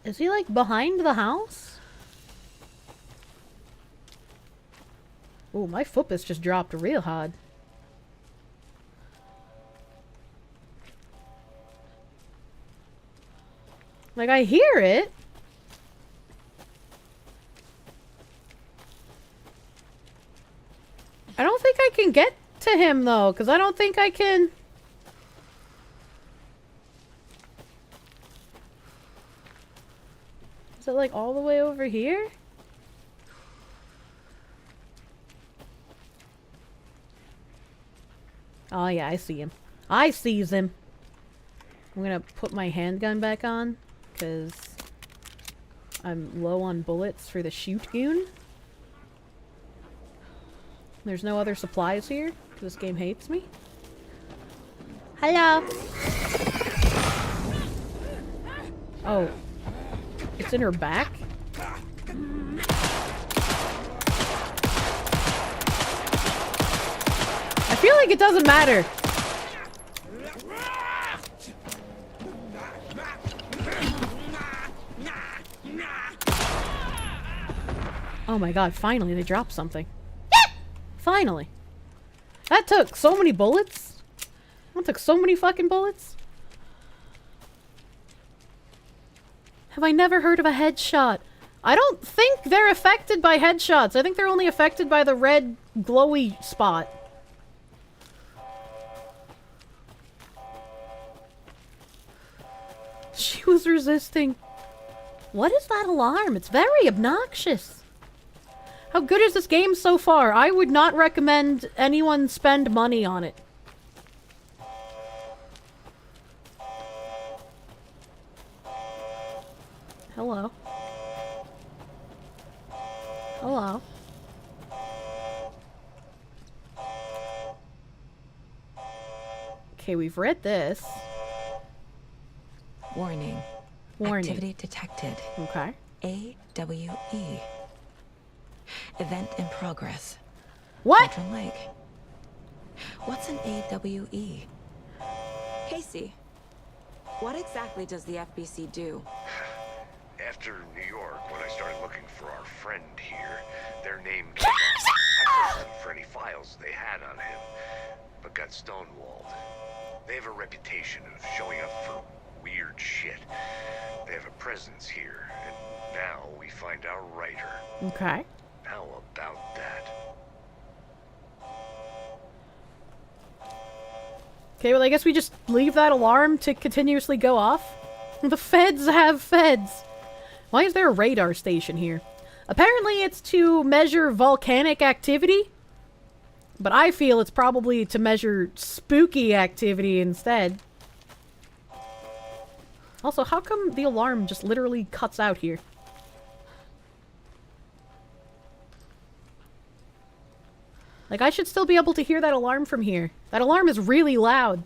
Is he like behind the house? Ooh, my footbits just dropped real hard. Like, I hear it. I don't think I can get to him, though, because I don't think I can... Is it, like, all the way over here? Oh, yeah, I see him. I sees him. I'm gonna put my handgun back on, because I'm low on bullets for the shoot goon. There's no other supplies here. This game hates me. Hello. Oh. It's in her back? I feel like it doesn't matter. Oh my god, finally they dropped something. Finally. That took so many bullets. That took so many fucking bullets. Have I never heard of a headshot? I don't think they're affected by headshots. I think they're only affected by the red glowy spot. She was resisting. What is that alarm? It's very obnoxious. How good is this game so far? I would not recommend anyone spend money on it. Hello. Hello. Okay, we've read this. Warning. Warning. Activity detected. Okay. AWE. Event in progress. What? Cauldron Lake. What's an AWE? Casey, what exactly does the FBC do? After New York, when I started looking for our friend here, their name came up. I searched them for any files they had on him, but got stonewalled. They have a reputation of showing up for weird shit. They have a presence here, and now we find our writer. Okay. How about that? Okay, well I guess we just leave that alarm to continuously go off. The feds have feds. Why is there a radar station here? Apparently it's to measure volcanic activity. But I feel it's probably to measure spooky activity instead. Also, how come the alarm just literally cuts out here? Like, I should still be able to hear that alarm from here. That alarm is really loud.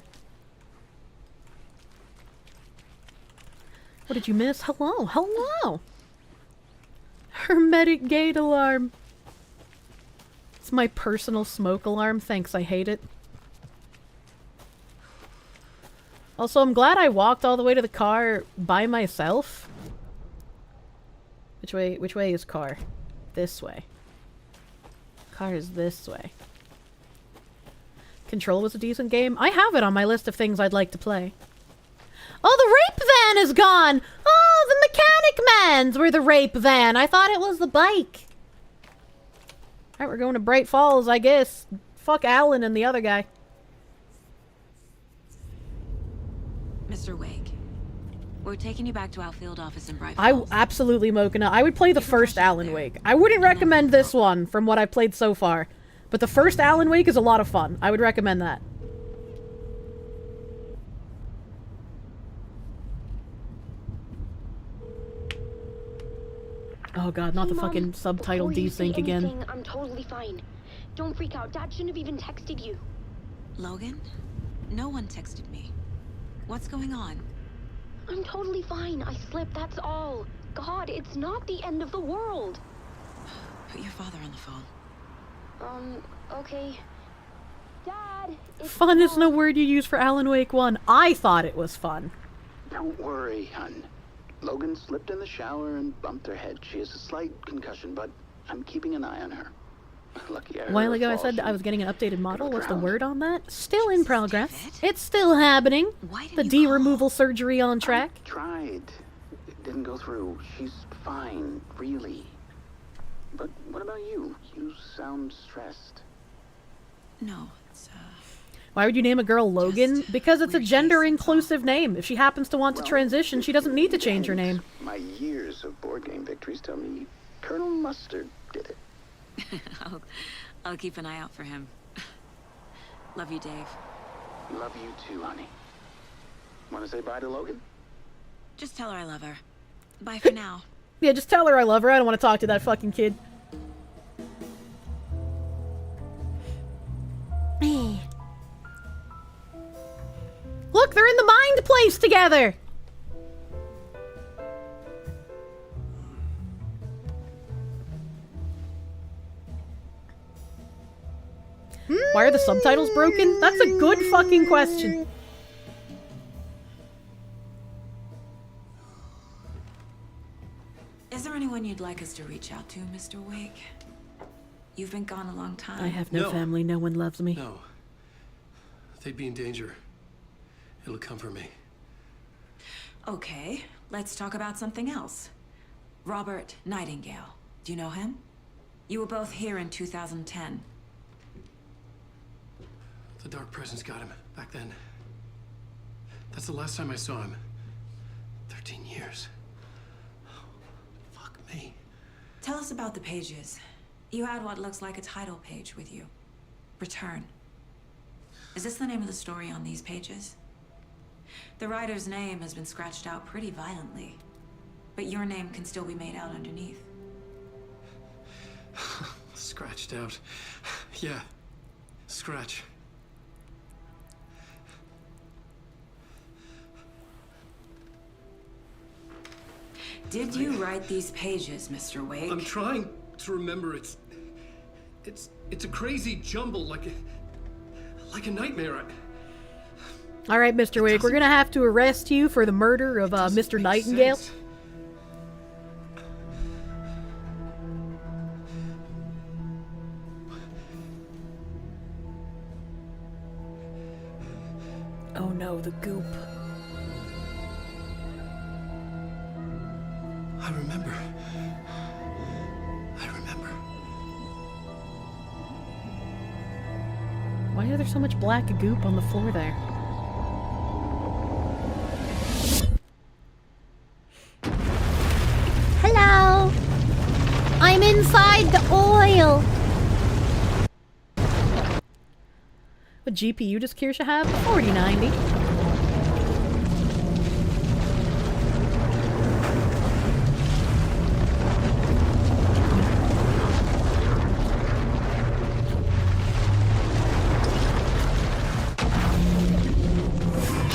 What did you miss? Hello, hello! Hermetic gate alarm. It's my personal smoke alarm. Thanks, I hate it. Also, I'm glad I walked all the way to the car by myself. Which way is car? This way. Car is this way. Control was a decent game. I have it on my list of things I'd like to play. Oh, the rape van is gone! Oh, the mechanic mans were the rape van. I thought it was the bike. Alright, we're going to Bright Falls, I guess. Fuck Alan and the other guy. Mr. Wake, we're taking you back to our field office in Bright Falls. Absolutely, Mokina. I would play the first Alan Wake. I wouldn't recommend this one from what I've played so far. But the first Alan Wake is a lot of fun. I would recommend that. Oh god, not the fucking subtitle desync again. I'm totally fine. Don't freak out. Dad shouldn't have even texted you. Logan? No one texted me. What's going on? I'm totally fine. I slipped, that's all. God, it's not the end of the world. Put your father on the phone. Okay. Dad, Fun is no word you use for Alan Wake 1. I thought it was fun. Don't worry, hun. Logan slipped in the shower and bumped her head. She has a slight concussion, but I'm keeping an eye on her. Lucky A while ago I said I was getting an updated model. What's the word on that? Still in progress. It's still happening. The D-removal surgery on track. I tried. It didn't go through. She's fine, really. But what about you? You sound stressed. No, it's, Why would you name a girl Logan? Because it's a gender-inclusive name. If she happens to want to transition, she doesn't need to change her name. My years of board game victories tell me Colonel Mustard did it. I'll keep an eye out for him. Love you, Dave. Love you too, honey. Want to say bye to Logan? Just tell her I love her. Bye for now. Yeah, just tell her I love her. I don't want to talk to that fucking kid. Look, they're in the mind place together! Why are the subtitles broken? That's a good fucking question. Is there anyone you'd like us to reach out to, Mr. Wake? You've been gone a long time. I have no family. No one loves me. No. They'd be in danger. It'll come for me. Okay, let's talk about something else. Robert Nightingale. Do you know him? You were both here in 2010. The Dark Presence got him back then. That's the last time I saw him. 13 years. Fuck me. Tell us about the pages. You had what looks like a title page with you. Return. Is this the name of the story on these pages? The writer's name has been scratched out pretty violently, but your name can still be made out underneath. Scratched out. Yeah. Scratch. Did you write these pages, Mr. Wake? I'm trying to remember. It's a crazy jumble, like a nightmare. Alright, Mr. Wake, we're gonna have to arrest you for the murder of Mr. Nightingale. Sense. Oh no, the goop. I remember. Why is there so much black goop on the floor there? Hello. I'm inside the oil. What GPU does Kirsche have? 4090.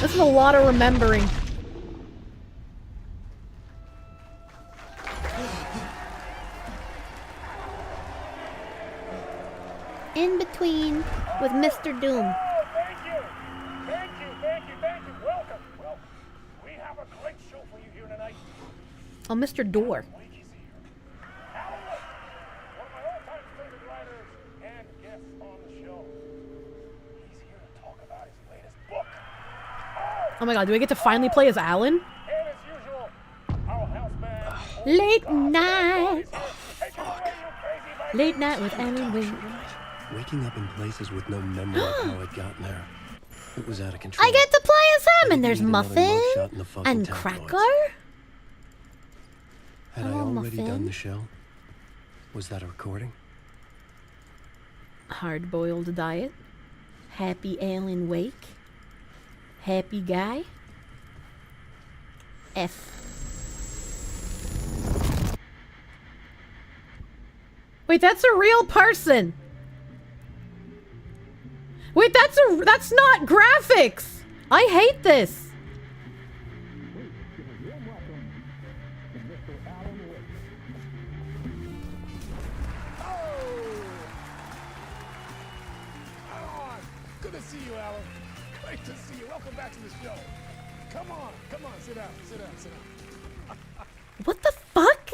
This is a lot of remembering. In between with Mr. Doom. Thank you. Welcome. Well, we have a great show for you here tonight. Oh, Mr. Door. One of my all-time favorite writers and guests on the show. He's here to talk about his latest book. Oh my god, do I get to finally play as Alan? And as usual, our house band. Late night. Late night with Alan Wake. Waking up in places with no memory of how I'd gotten there. It was out of control. I get to play as him, and there's Need another Muffin mugshot in the fucking and tabloids. Cracker. Had I Hello, already Muffin. done the show? Was that a recording? Hard-boiled diet. Happy Alan Wake. Happy guy. F. Wait, that's a real person. Wait, that's not graphics. I hate this. Good to see you, Alan. Great to see you. Welcome back to the show. Come on, sit down. What the fuck?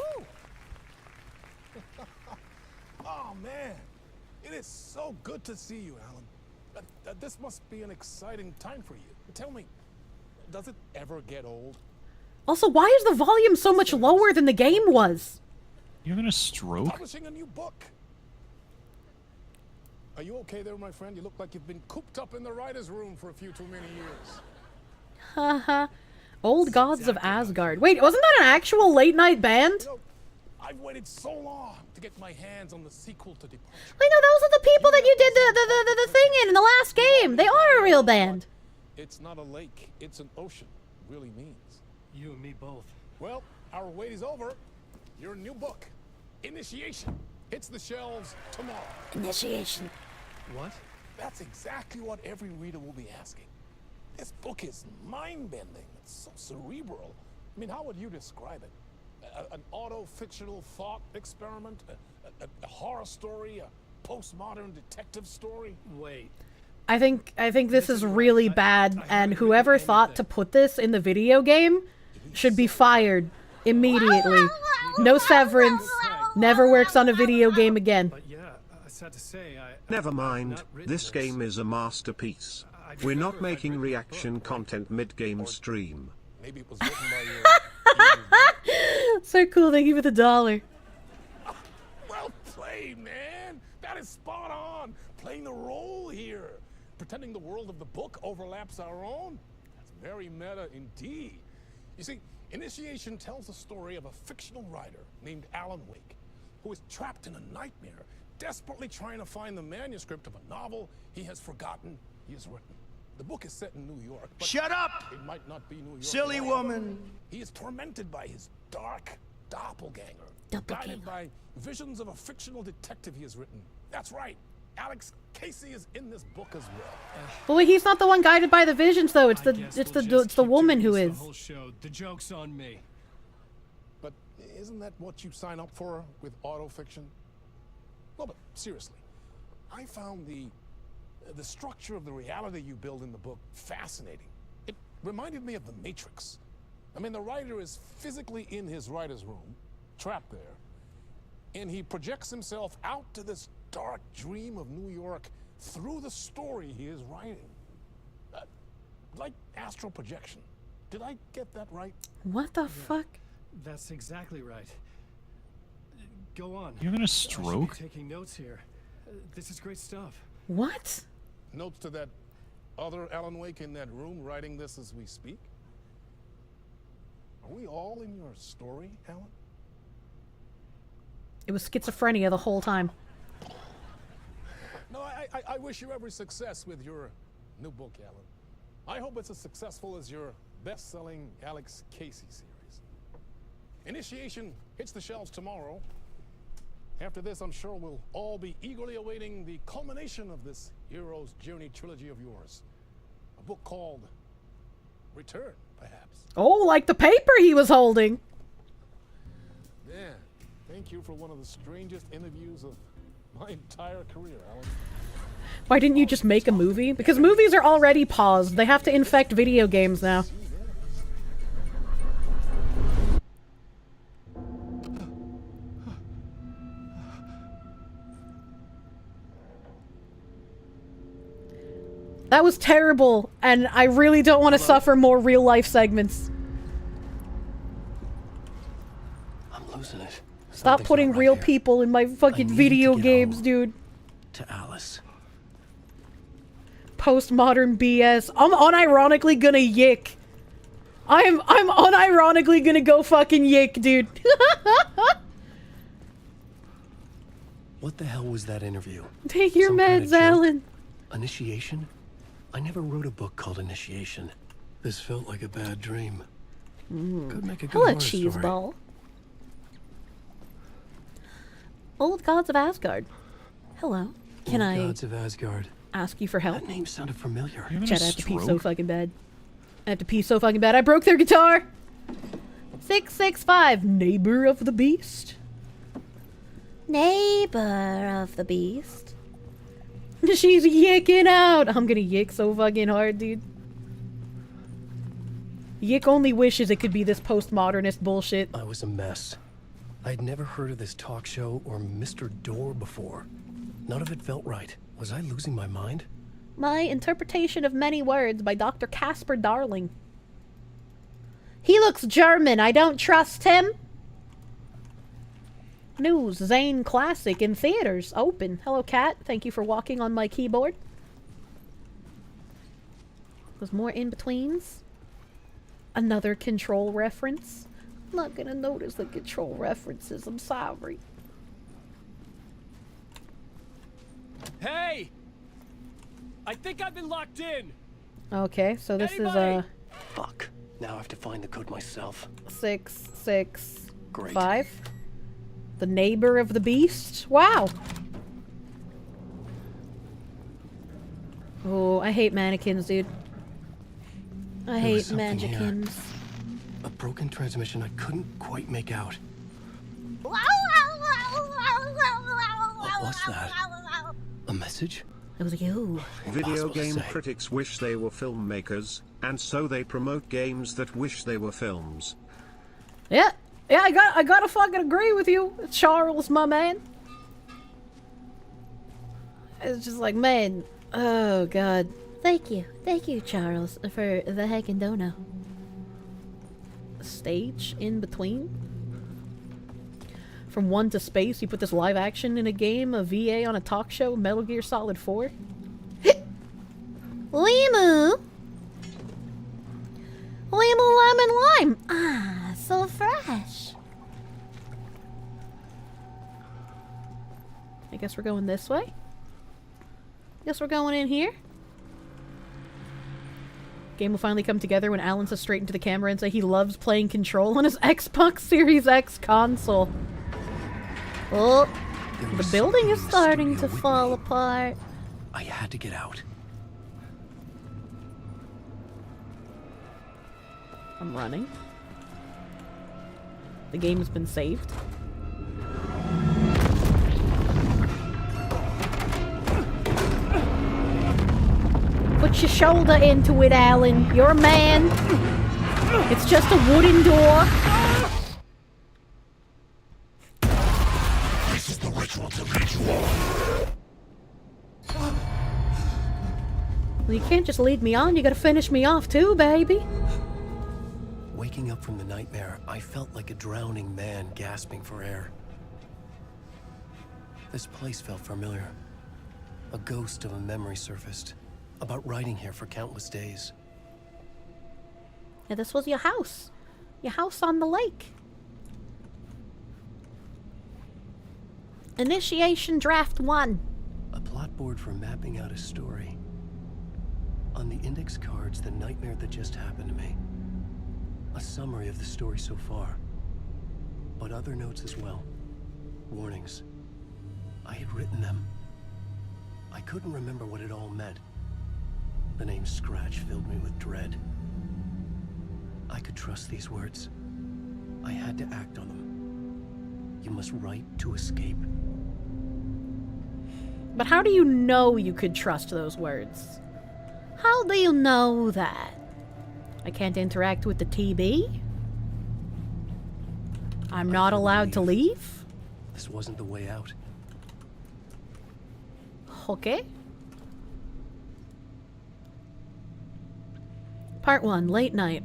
Oh, man. It is so good to see you, Alan. This must be an exciting time for you. Tell me, does it ever get old? Also, why is the volume so much lower than the game was? You having a stroke? Publishing a new book. Are you okay there, my friend? You look like you've been cooped up in the writer's room for a few too many years. Haha. Old Gods of Asgard. Wait, wasn't that an actual late-night band? You know, I've waited so long to get my hands on the sequel to Departure. Wait, no, those are the people that you did the thing in the last game. They are a real band. It's not a lake, it's an ocean. Really means. You and me both. Well, our wait is over. Your new book, Initiation, hits the shelves tomorrow. Initiation. What? That's exactly what every reader will be asking. This book is mind-bending. It's so cerebral. I mean, how would you describe it? An auto-fictional thought experiment? A horror story? A postmodern detective story? Wait. I think this is really bad, and whoever thought to put this in the video game should be fired immediately. No severance. Never works on a video game again. But yeah, sad to say, Never mind, this game is a masterpiece. We're not making reaction content mid-game stream. Maybe it was written by your... So cool, thank you for the $1. Well played, man! That is spot on! Playing the role here. Pretending the world of the book overlaps our own. That's very meta indeed. You see, Initiation tells the story of a fictional writer named Alan Wake, who is trapped in a nightmare, desperately trying to find the manuscript of a novel he has forgotten he has written. The book is set in New York, but Shut up! It might not be New York. Silly woman! He is tormented by his dark doppelganger, guided by visions of a fictional detective he has written. That's right, Alex Casey is in this book as well. Well, he's not the one guided by the visions, though. It's the woman who is. The whole show. The joke's on me. But isn't that what you sign up for with autofiction? No, but seriously, I found the structure of the reality you build in the book fascinating. It reminded me of The Matrix. I mean, the writer is physically in his writer's room, trapped there, and he projects himself out to this dark dream of New York through the story he is writing. Like astral projection. Did I get that right? What the fuck? That's exactly right. Go on. You having a I should stroke? be taking notes here. This is great stuff. What? Notes to that other Alan Wake in that room writing this as we speak? Are we all in your story, Alan? It was schizophrenia the whole time. No, I wish you every success with your new book, Alan. I hope it's as successful as your best-selling Alex Casey series. Initiation hits the shelves tomorrow. After this, I'm sure we'll all be eagerly awaiting the culmination of this hero's journey trilogy of yours. A book called Return, perhaps. Oh, like the paper he was holding. Yeah. Thank you for one of the strangest interviews of my entire career, Alan. Why didn't you just make a movie? Because movies are already paused. They have to infect video games now. That was terrible, and I really don't want to suffer more real-life segments. I'm losing it. Stop putting real people in my fucking video games, dude. To Alice. Postmodern BS. I'm unironically gonna yick. I'm unironically gonna go fucking yick, dude. What the hell was that interview? Take your meds, Alan. Initiation? I never wrote a book called Initiation. This felt like a bad dream. Could make a good Hello, horror cheese story. ball. Old Gods of Asgard. Hello. Can Old I Gods of Asgard. ask you for help? That name sounded familiar. Chat, I have to pee so fucking bad. I have to pee so fucking bad. I broke their guitar! 665, neighbor of the beast. Neighbor of the beast. She's yicking out! I'm gonna yick so fucking hard, dude. Yick only wishes it could be this postmodernist bullshit. I was a mess. I'd never heard of this talk show or Mr. Door before. None of it felt right. Was I losing my mind? My interpretation of many words by Dr. Casper Darling. He looks German. I don't trust him. News, Zane Classic in theaters. Open. Hello, Cat. Thank you for walking on my keyboard. There's more in-betweens. Another Control reference. I'm not gonna notice the Control references. I'm sorry. Hey! I think I've been locked in. Okay, so this is Fuck. Now I have to find the code myself. 665. The neighbor of the beast. Wow. Oh, I hate mannequins, dude. I There was hate something here. mannequins. A broken transmission I couldn't quite make out. What was that? A message? It was you. Video Impossible to game say. critics wish they were filmmakers, and so they promote games that wish they were films. Yeah, I gotta fucking agree with you, Charles, my man. It's just like, man, oh god. Thank you, Charles, for the heckin' dono. Stage in between. From 1 to space, you put this live action in a game, a VA on a talk show, Metal Gear Solid 4. Limu! Limu lemon lime! Ah, so fresh. I guess we're going this way. Guess we're going in here. Game will finally come together when Alan says straight into the camera and say he loves playing Control on his Xbox Series X console. Oh, the building is starting to fall with me. apart. I had to get out. I'm running. The game has been saved. Put your shoulder into it, Alan. You're a man. It's just a wooden door. This is the ritual to lead you on. Well, you can't just lead me on, you gotta finish me off too, baby. Waking up from the nightmare, I felt like a drowning man gasping for air. This place felt familiar. A ghost of a memory surfaced, about riding here for countless days. Yeah, this was your house. Your house on the lake. Initiation Draft 1. A plot clipboard for mapping out a story. On the index cards, the nightmare that just happened to me. A summary of the story so far. But other notes as well. Warnings. I had written them. I couldn't remember what it all meant. The name Scratch filled me with dread. I could trust these words. I had to act on them. You must write to escape. But how do you know you could trust those words? How do you know that? I can't interact with the TB? I'm not allowed to leave? This wasn't the way out. Okay. Part 1, late night.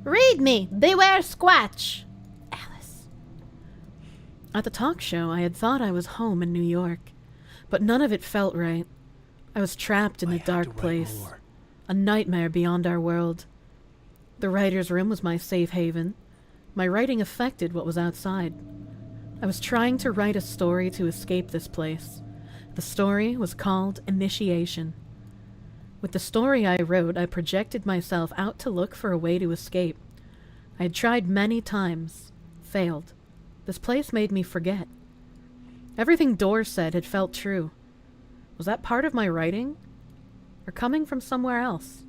Read me! Beware Squatch! Alice. At the talk show, I had thought I was home in New York, but none of it felt right. I was trapped in a dark place, a nightmare beyond our world. The writer's room was my safe haven. My writing affected what was outside. I was trying to write a story to escape this place. The story was called Initiation. With the story I wrote, I projected myself out to look for a way to escape. I had tried many times, failed. This place made me forget. Everything Dor said had felt true. Was that part of my writing? Or coming from somewhere else?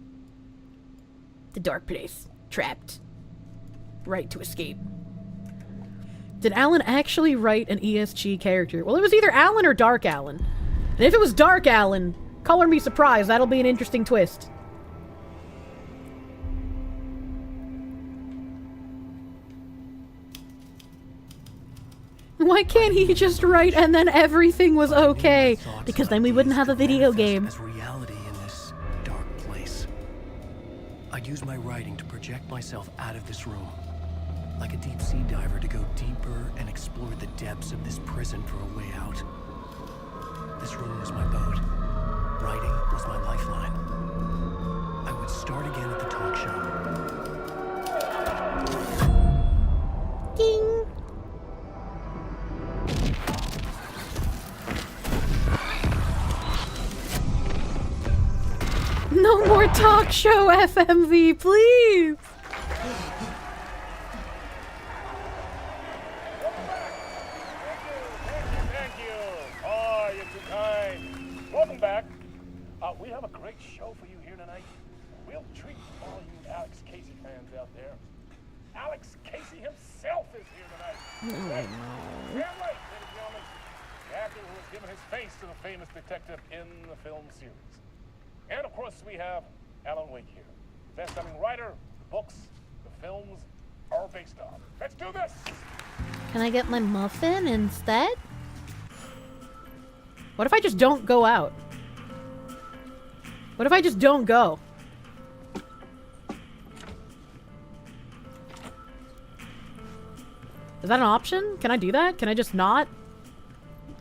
The dark place. Trapped. Right to escape. Did Alan actually write an ESG character? Well, it was either Alan or Dark Alan. And if it was Dark Alan, color me surprised. That'll be an interesting twist. Why can't he just write and then everything was okay? Because then we wouldn't have a video game. As reality in this dark place. I'd use my writing to project myself out of this room. Like a deep sea diver to go deeper and explore the depths of this prison for a way out. This room was my boat. Writing was my lifeline. I would start again at the talk show. Ding! No more talk show FMV, please! Thank you. Oh, you're too kind. Welcome back. We have a great show for you here tonight. Real treat for all you Alex Casey fans out there. Alex Casey himself is here tonight. Damn right, ladies and gentlemen. The actor who has given his face to the famous detective in the film series. And of course, we have Alan Wake here. Best-selling writer, the books, the films are based on. Let's do this! Can I get my muffin instead? What if I just don't go out? What if I just don't go? Is that an option? Can I do that? Can I just not?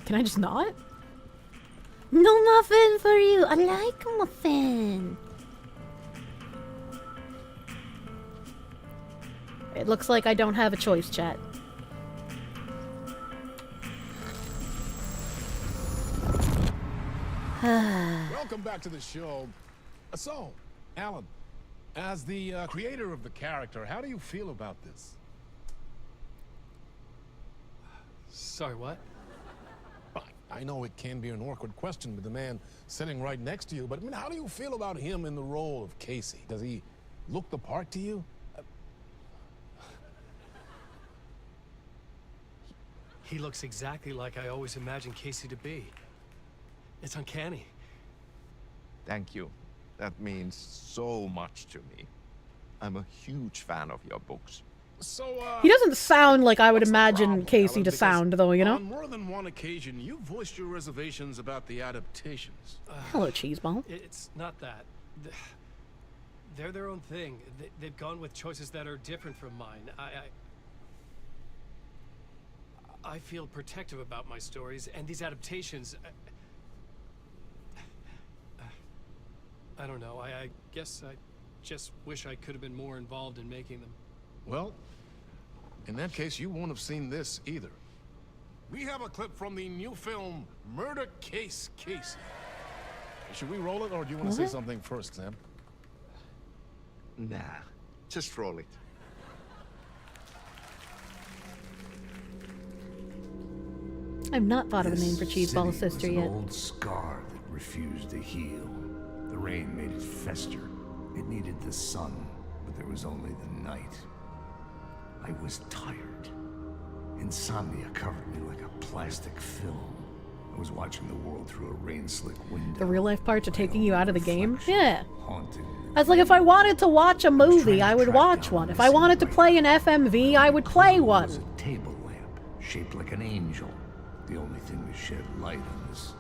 Can I just not? No muffin for you. I like muffin. It looks like I don't have a choice, chat. Welcome back to the show. So, Alan, as the creator of the character, how do you feel about this? Sorry, what? I know it can be an awkward question with the man sitting right next to you, but I mean, how do you feel about him in the role of Casey? Does he look the part to you? He looks exactly like I always imagined Casey to be. It's uncanny. Thank you. That means so much to me. I'm a huge fan of your books. So, He doesn't sound like I would imagine Casey to sound, though, you know? On more than one occasion, you voiced your reservations about the adaptations. Hello, Cheeseball. It's not that. They're their own thing. They've gone with choices that are different from mine. I feel protective about my stories, and these adaptations... I don't know. I guess I just wish I could have been more involved in making them. Well, in that case, you won't have seen this either. We have a clip from the new film, Murder Case Casey. Should we roll it, or do you want to say something first, Sam? Nah, just roll it. I've not thought of a name for Cheeseball's City sister was yet. an old scar that refused to heal. The rain made it fester. It needed the sun, but there was only the night. I was tired. Insomnia covered me like a plastic film. I was watching the world through a rain-slick window. The real life parts are taking you out of the game? Yeah. Haunting. I was like, if I wanted to watch a movie, I would watch one. If I wanted to play an FMV, I would play one. Table lamp, shaped like an angel. The only thing that shed light on this.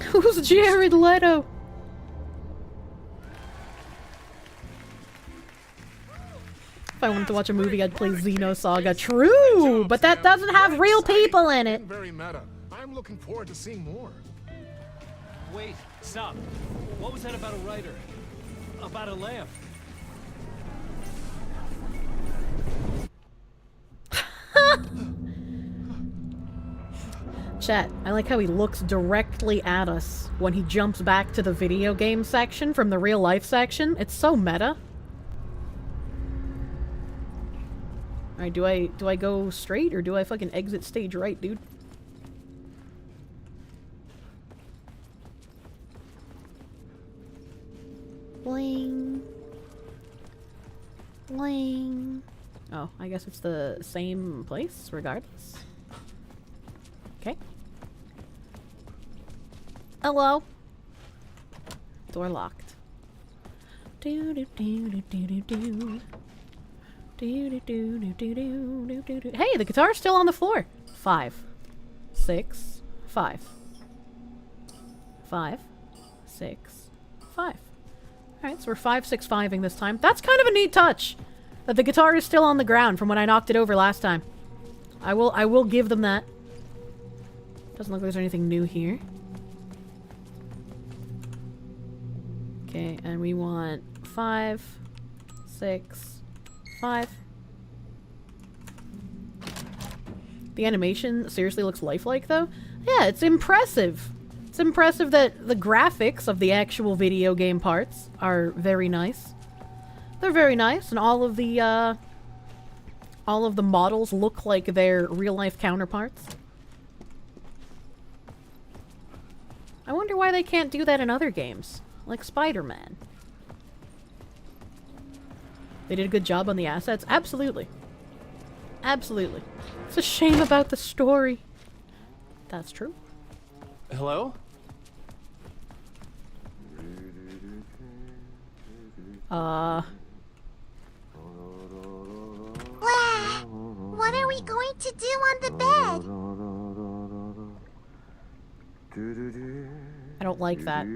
Who's Jared Leto? If I wanted to watch a movie, I'd play Xenosaga. True, but that doesn't have real people in it. Very meta. I'm looking forward to seeing more. Wait, stop. What was that about a writer? About a lamp? Chat, I like how he looks directly at us when he jumps back to the video game section from the real life section. It's so meta. Alright, do I go straight or do I fucking exit stage right, dude? Bling. Bling. Oh, I guess it's the same place regardless. Okay. Hello. Door locked. Do do do do do do do. Do do do do do do do do. Hey, the guitar's still on the floor. 5, 6, 5. 5, 6, 5. Alright, so we're 5-6-5ing this time. That's kind of a neat touch. That the guitar is still on the ground from when I knocked it over last time. I will give them that. Doesn't look like there's anything new here. Okay, and we want 5, 6, 5. The animation seriously looks lifelike, though. Yeah, it's impressive. It's impressive that the graphics of the actual video game parts are very nice. They're very nice, and all of the models look like their real-life counterparts. I wonder why they can't do that in other games, like Spider-Man. They did a good job on the assets? Absolutely. Absolutely. It's a shame about the story. That's true. Hello? What are we going to do on the bed? I don't like that.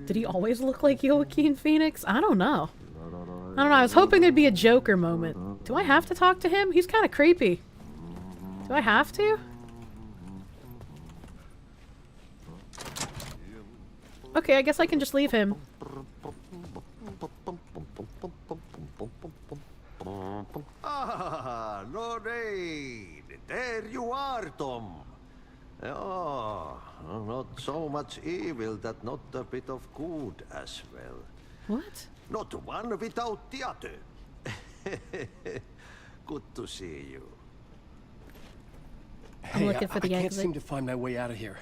Did he always look like Joaquin Phoenix? I don't know. I don't know, I was hoping there'd be a Joker moment. Do I have to talk to him? He's kind of creepy. Do I have to? Okay, I guess I can just leave him. Ah, Lorraine! There you are, Tom. Oh, not so much evil that not a bit of good as well. What? Not one without the other. Good to see you. Hey, I can't seem to find my way out of here.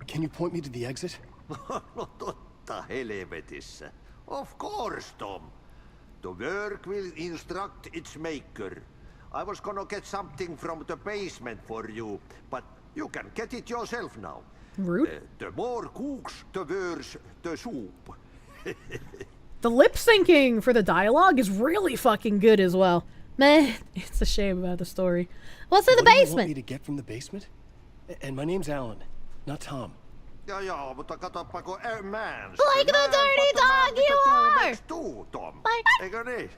Can you point me to the exit? No totta helvetissä. Of course, Tom. The work will instruct its maker. I was gonna get something from the basement for you, but you can get it yourself now. Rude. The more cooks, the worse the soup. The lip syncing for the dialogue is really fucking good as well. Man, it's a shame about the story. What's in the What do you want basement? me to get from the basement? And my name's Alan, not Tom. Ja, mutta katsoppa kun man. Like the dirty dog you are! Two, Tom. Eikö niin?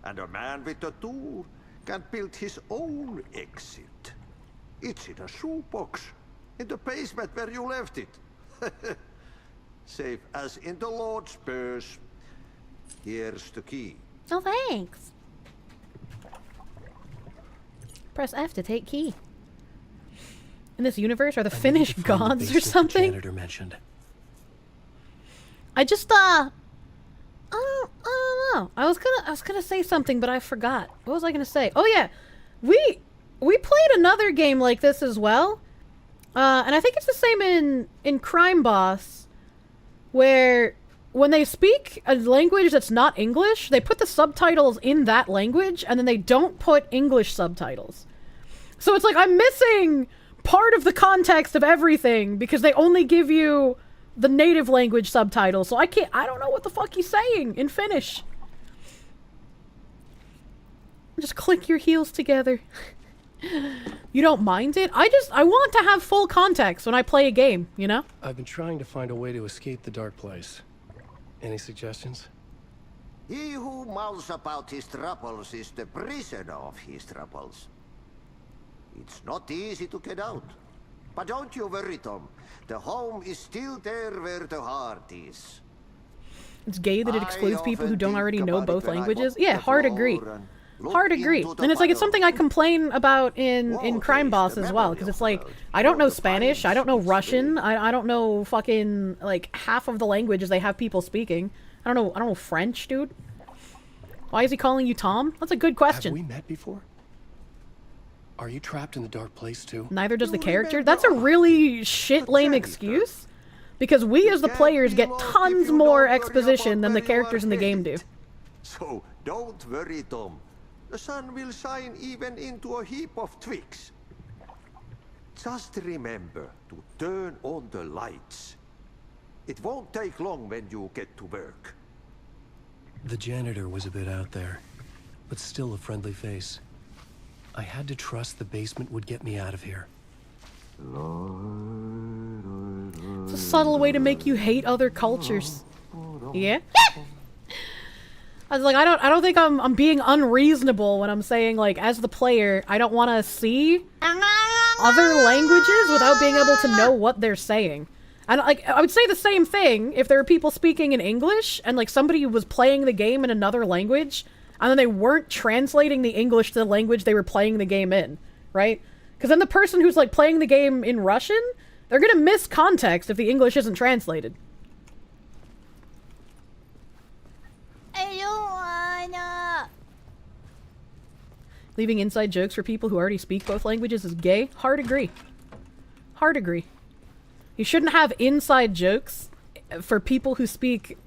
And a man with a tool can build his own exit. It's in a shoebox. In the basement where you left it. Safe as in the Lord's purse. Here's the key. Oh, thanks. Press F to take key. In this universe, are the Finnish gods or something? Janitor mentioned. I just, I don't know. I was gonna say something, but I forgot. What was I gonna say? Oh yeah, we played another game like this as well, and I think it's the same in Crime Boss, where when they speak a language that's not English, they put the subtitles in that language, and then they don't put English subtitles. So it's like I'm missing part of the context of everything because they only give you the native language subtitles. So I don't know what the fuck he's saying in Finnish. Just click your heels together. You don't mind it? I want to have full context when I play a game, you know? I've been trying to find a way to escape the dark place. Any suggestions? He who mouths about his troubles is the prisoner of his troubles. It's not easy to get out. But don't you worry, Tom. The home is still there where the heart is. It's gay that it excludes people who don't already know both languages? Yeah, hard agree. Hard agree. And it's like, it's something I complain about in Crime Boss as well, because it's like, I don't know Spanish, I don't know Russian, I don't know fucking, like, half of the languages they have people speaking. I don't know French, dude. Why is he calling you Tom? That's a good question. Have we met before? Are you trapped in the dark place too? Neither does the character. That's a really shit lame excuse. Because we as the players get tons more exposition than the characters in the game do. So, don't worry, Tom. The sun will shine even into a heap of twigs. Just remember to turn on the lights. It won't take long when you get to work. The janitor was a bit out there, but still a friendly face. I had to trust the basement would get me out of here. It's a subtle way to make you hate other cultures. Yeah? I was like, I don't think I'm being unreasonable when I'm saying, like, as the player, I don't want to see other languages without being able to know what they're saying. And, like, I would say the same thing if there were people speaking in English and, like, somebody was playing the game in another language and then they weren't translating the English to the language they were playing the game in, right? Because then the person who's, like, playing the game in Russian, they're gonna miss context if the English isn't translated. I don't wanna. Leaving inside jokes for people who already speak both languages is gay? Hard agree. Hard agree. You shouldn't have inside jokes for people who speak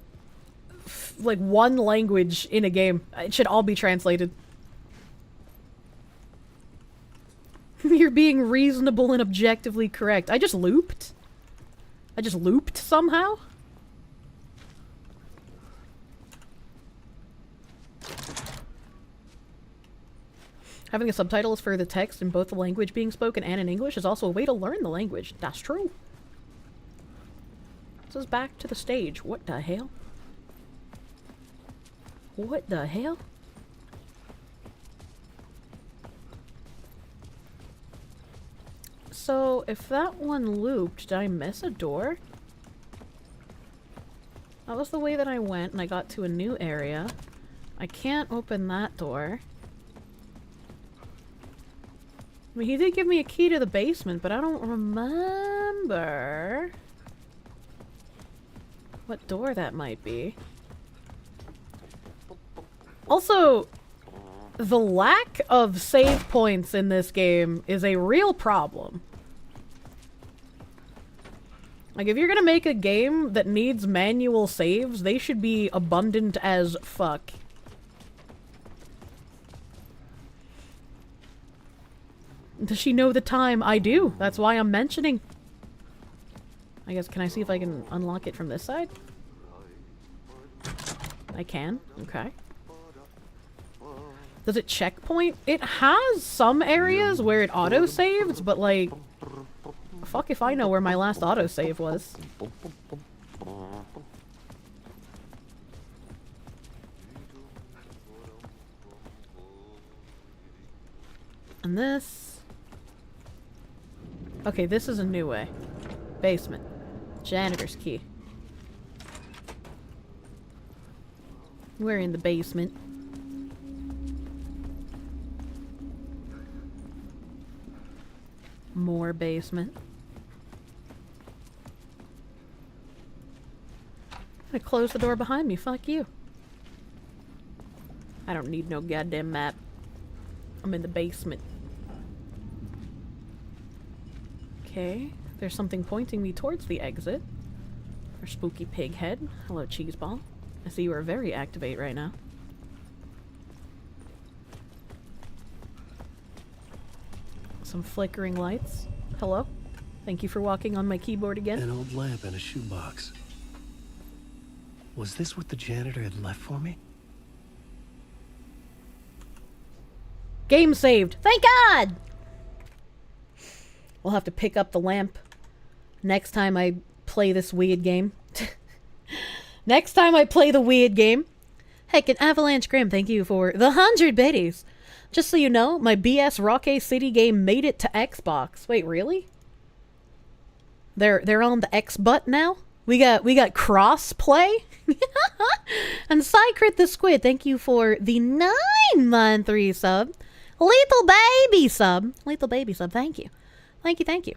like one language in a game. It should all be translated. You're being reasonable and objectively correct. I just looped. I just looped somehow. Having a subtitles for the text in both the language being spoken and in English is also a way to learn the language. That's true. This is back to the stage. What the hell? What the hell? So, if that one looped, did I miss a door? That was the way that I went, and I got to a new area. I can't open that door. I mean, he did give me a key to the basement, but I don't remember what door that might be. Also, the lack of save points in this game is a real problem. Like, if you're gonna make a game that needs manual saves, they should be abundant as fuck. Does she know the time? I do. That's why I'm mentioning. I guess, can I see if I can unlock it from this side? I can. Okay. Does it checkpoint? It has some areas where it auto-saves, but like... Fuck if I know where my last autosave was. And this... Okay, this is a new way. Basement. Janitor's key. We're in the basement. More basement. I'm gonna close the door behind me. Fuck you. I don't need no goddamn map. I'm in the basement. Okay. There's something pointing me towards the exit. Our spooky pig head. Hello, Cheeseball. I see you are very activate right now. Some flickering lights. Hello. Thank you for walking on my keyboard again. An old lamp and a shoebox. Was this what the janitor had left for me? Game saved. Thank God! We'll have to pick up the lamp next time I play this weird game. Next time I play the weird game. Heck, an Avalanche Grim, thank you for the 100 biddies. Just so you know, my BS Rocket City game made it to Xbox. Wait, really? They're on the X butt now? We got cross play? And Cycrit the Squid, thank you for the 9-month resub. Lethal Baby sub. Lethal Baby sub, thank you. Thank you.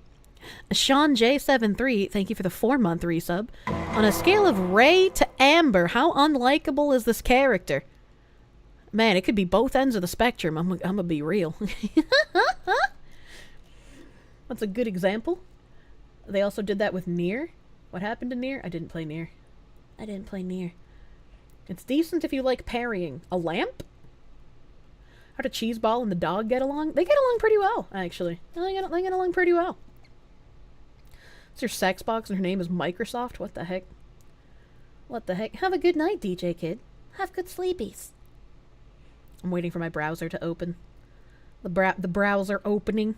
Sean J73, thank you for the 4-month resub. On a scale of Ray to Amber, how unlikable is this character? Man, it could be both ends of the spectrum. I'm gonna be real. That's a good example. They also did that with Nier. What happened to Nier? I didn't play Nier. It's decent if you like parrying. A lamp? How do Cheeseball and the dog get along? They get along pretty well, actually. They get along pretty well. It's your sex box and her name is Microsoft? What the heck? Have a good night, DJ Kid. Have good sleepies. I'm waiting for my browser to open. The browser opening.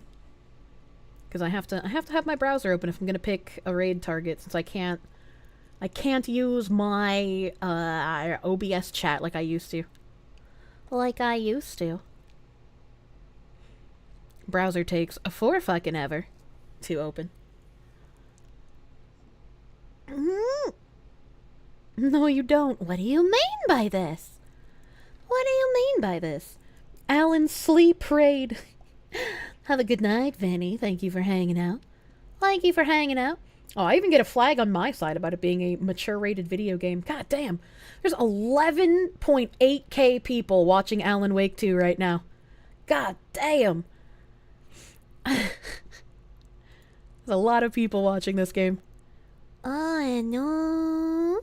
Because I have to have my browser open if I'm gonna pick a raid target, since I can't use my OBS chat like I used to. Browser takes for fucking ever to open. No, you don't. What do you mean by this? Alan Sleep Raid. Have a good night, Vinny. Thank you for hanging out. Oh, I even get a flag on my side about it being a mature rated video game. God damn. There's 11.8k people watching Alan Wake 2 right now. God damn. There's a lot of people watching this game. I know.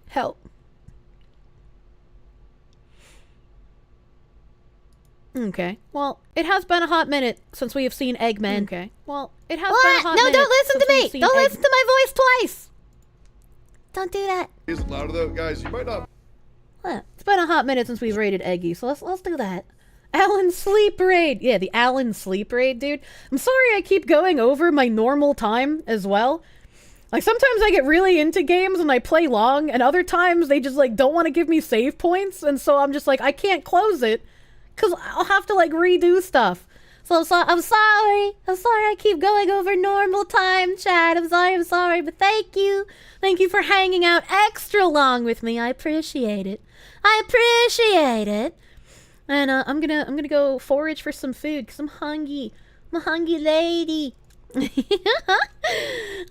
Help. Okay. Well, it has been a hot minute since we have seen Eggman. Okay. Well, it has been a hot minute. No, don't listen to me. Don't listen to my voice twice. Don't do that. It's louder though, guys. You might not. Well, it's been a hot minute since we've raided Eggy, so let's do that. Alan Sleep Raid. Yeah, the Alan Sleep Raid, dude. I'm sorry I keep going over my normal time as well. Like, sometimes I get really into games and I play long, and other times they just, like, don't want to give me save points, and so I'm just like, I can't close it, because I'll have to, like, redo stuff. So I'm sorry I keep going over normal time, chat. I'm sorry, but thank you. Thank you for hanging out extra long with me. I appreciate it. And I'm gonna go forage for some food, because I'm hungry. I'm a hungry lady. I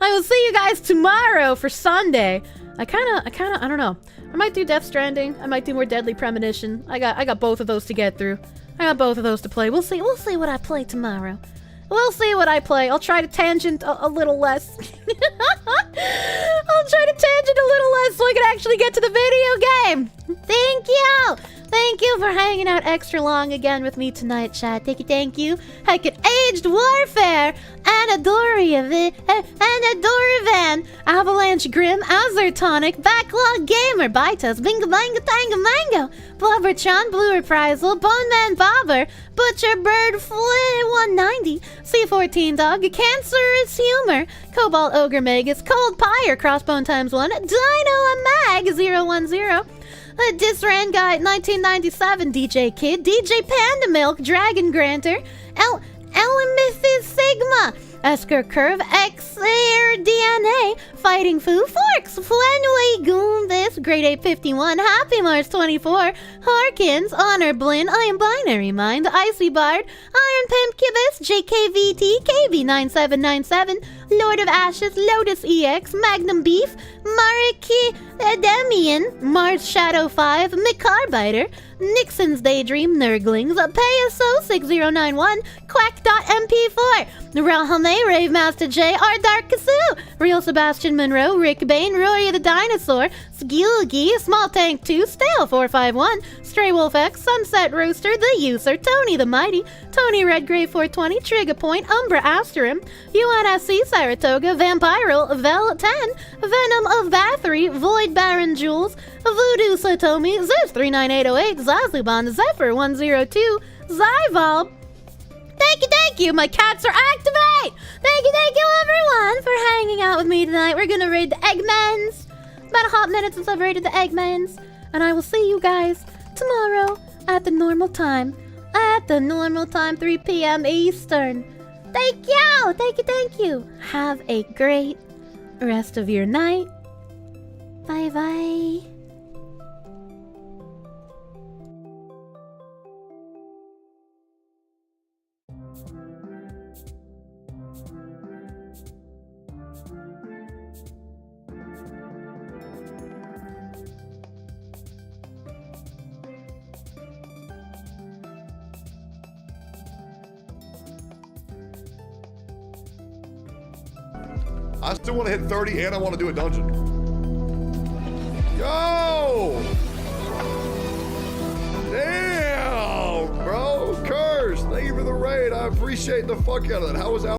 will see you guys tomorrow for Sunday. I don't know. I might do Death Stranding. I might do more Deadly Premonition. I got both of those to get through. I got both of those to play. We'll see what I play tomorrow. I'll try to tangent a little less. So I can actually get to the video game. Thank you for hanging out extra long again with me tonight, chat. Thank you. Heck, it Aged Warfare, Anadorivan, Avalanche Grim, Azertonic, Backlog Gamer, Bitos, Binga Banga Tanga Mango, Blubberchan, Blue Reprisal, Bone Man Bobber, Butcher Bird Flynn 190, C14 Dog, Cancerous Humor, Cobalt Ogre Magus, Cold Pyre, Crossbone times 1, Dino Mag 010, Disran Guy 1997, DJ Kid, DJ Panda Milk, Dragon Granter, Elemethys Sigma, Esker Curve, X-Air DNA, Fighting Foo, Forks, Flenway, Goombus, Grade 851, Happy Mars 24, Harkins, Honor Blinn, I Am Binary Mind, Icy Bard, Iron Pimp Cubus, JKVT, KB9797, Lord of Ashes, Lotus EX, Magnum Beef, Mariki Demian, Mars Shadow 5, McCarbiter, Nixon's Daydream, Nurglings, Payaso 6091, Quack.mp4, Rahame, Rave Master J, R Dark Kazoo, Real Sebastian Monroe, Rick Bain, Rory the Dinosaur, Skilgi, Small Tank 2, Stale 451, Stray Wolf X, Sunset Rooster, The User, Tony the Mighty, Tony Redgrave 420, Trigger Point, Umbra Asterim, UNSC Saratoga, Vampiral, Vel 10, Venom of Bathory, Void Baron Jules, Voodoo Satomi, Zeus 39808, Zazuban, Zephyr 102, Zyval. Thank you, my cats are activate! Thank you, everyone, for hanging out with me tonight. We're gonna raid the Eggmans. It's been a hot minute since I've raided the Eggmans, and I will see you guys tomorrow at the normal time. 3 p.m. Eastern. Thank you. Have a great rest of your night. Bye-bye. I still want to hit 30 and I want to do a dungeon. Yo! Damn, bro. Kirsche, thank you for the raid. I appreciate the fuck out of that. How was that?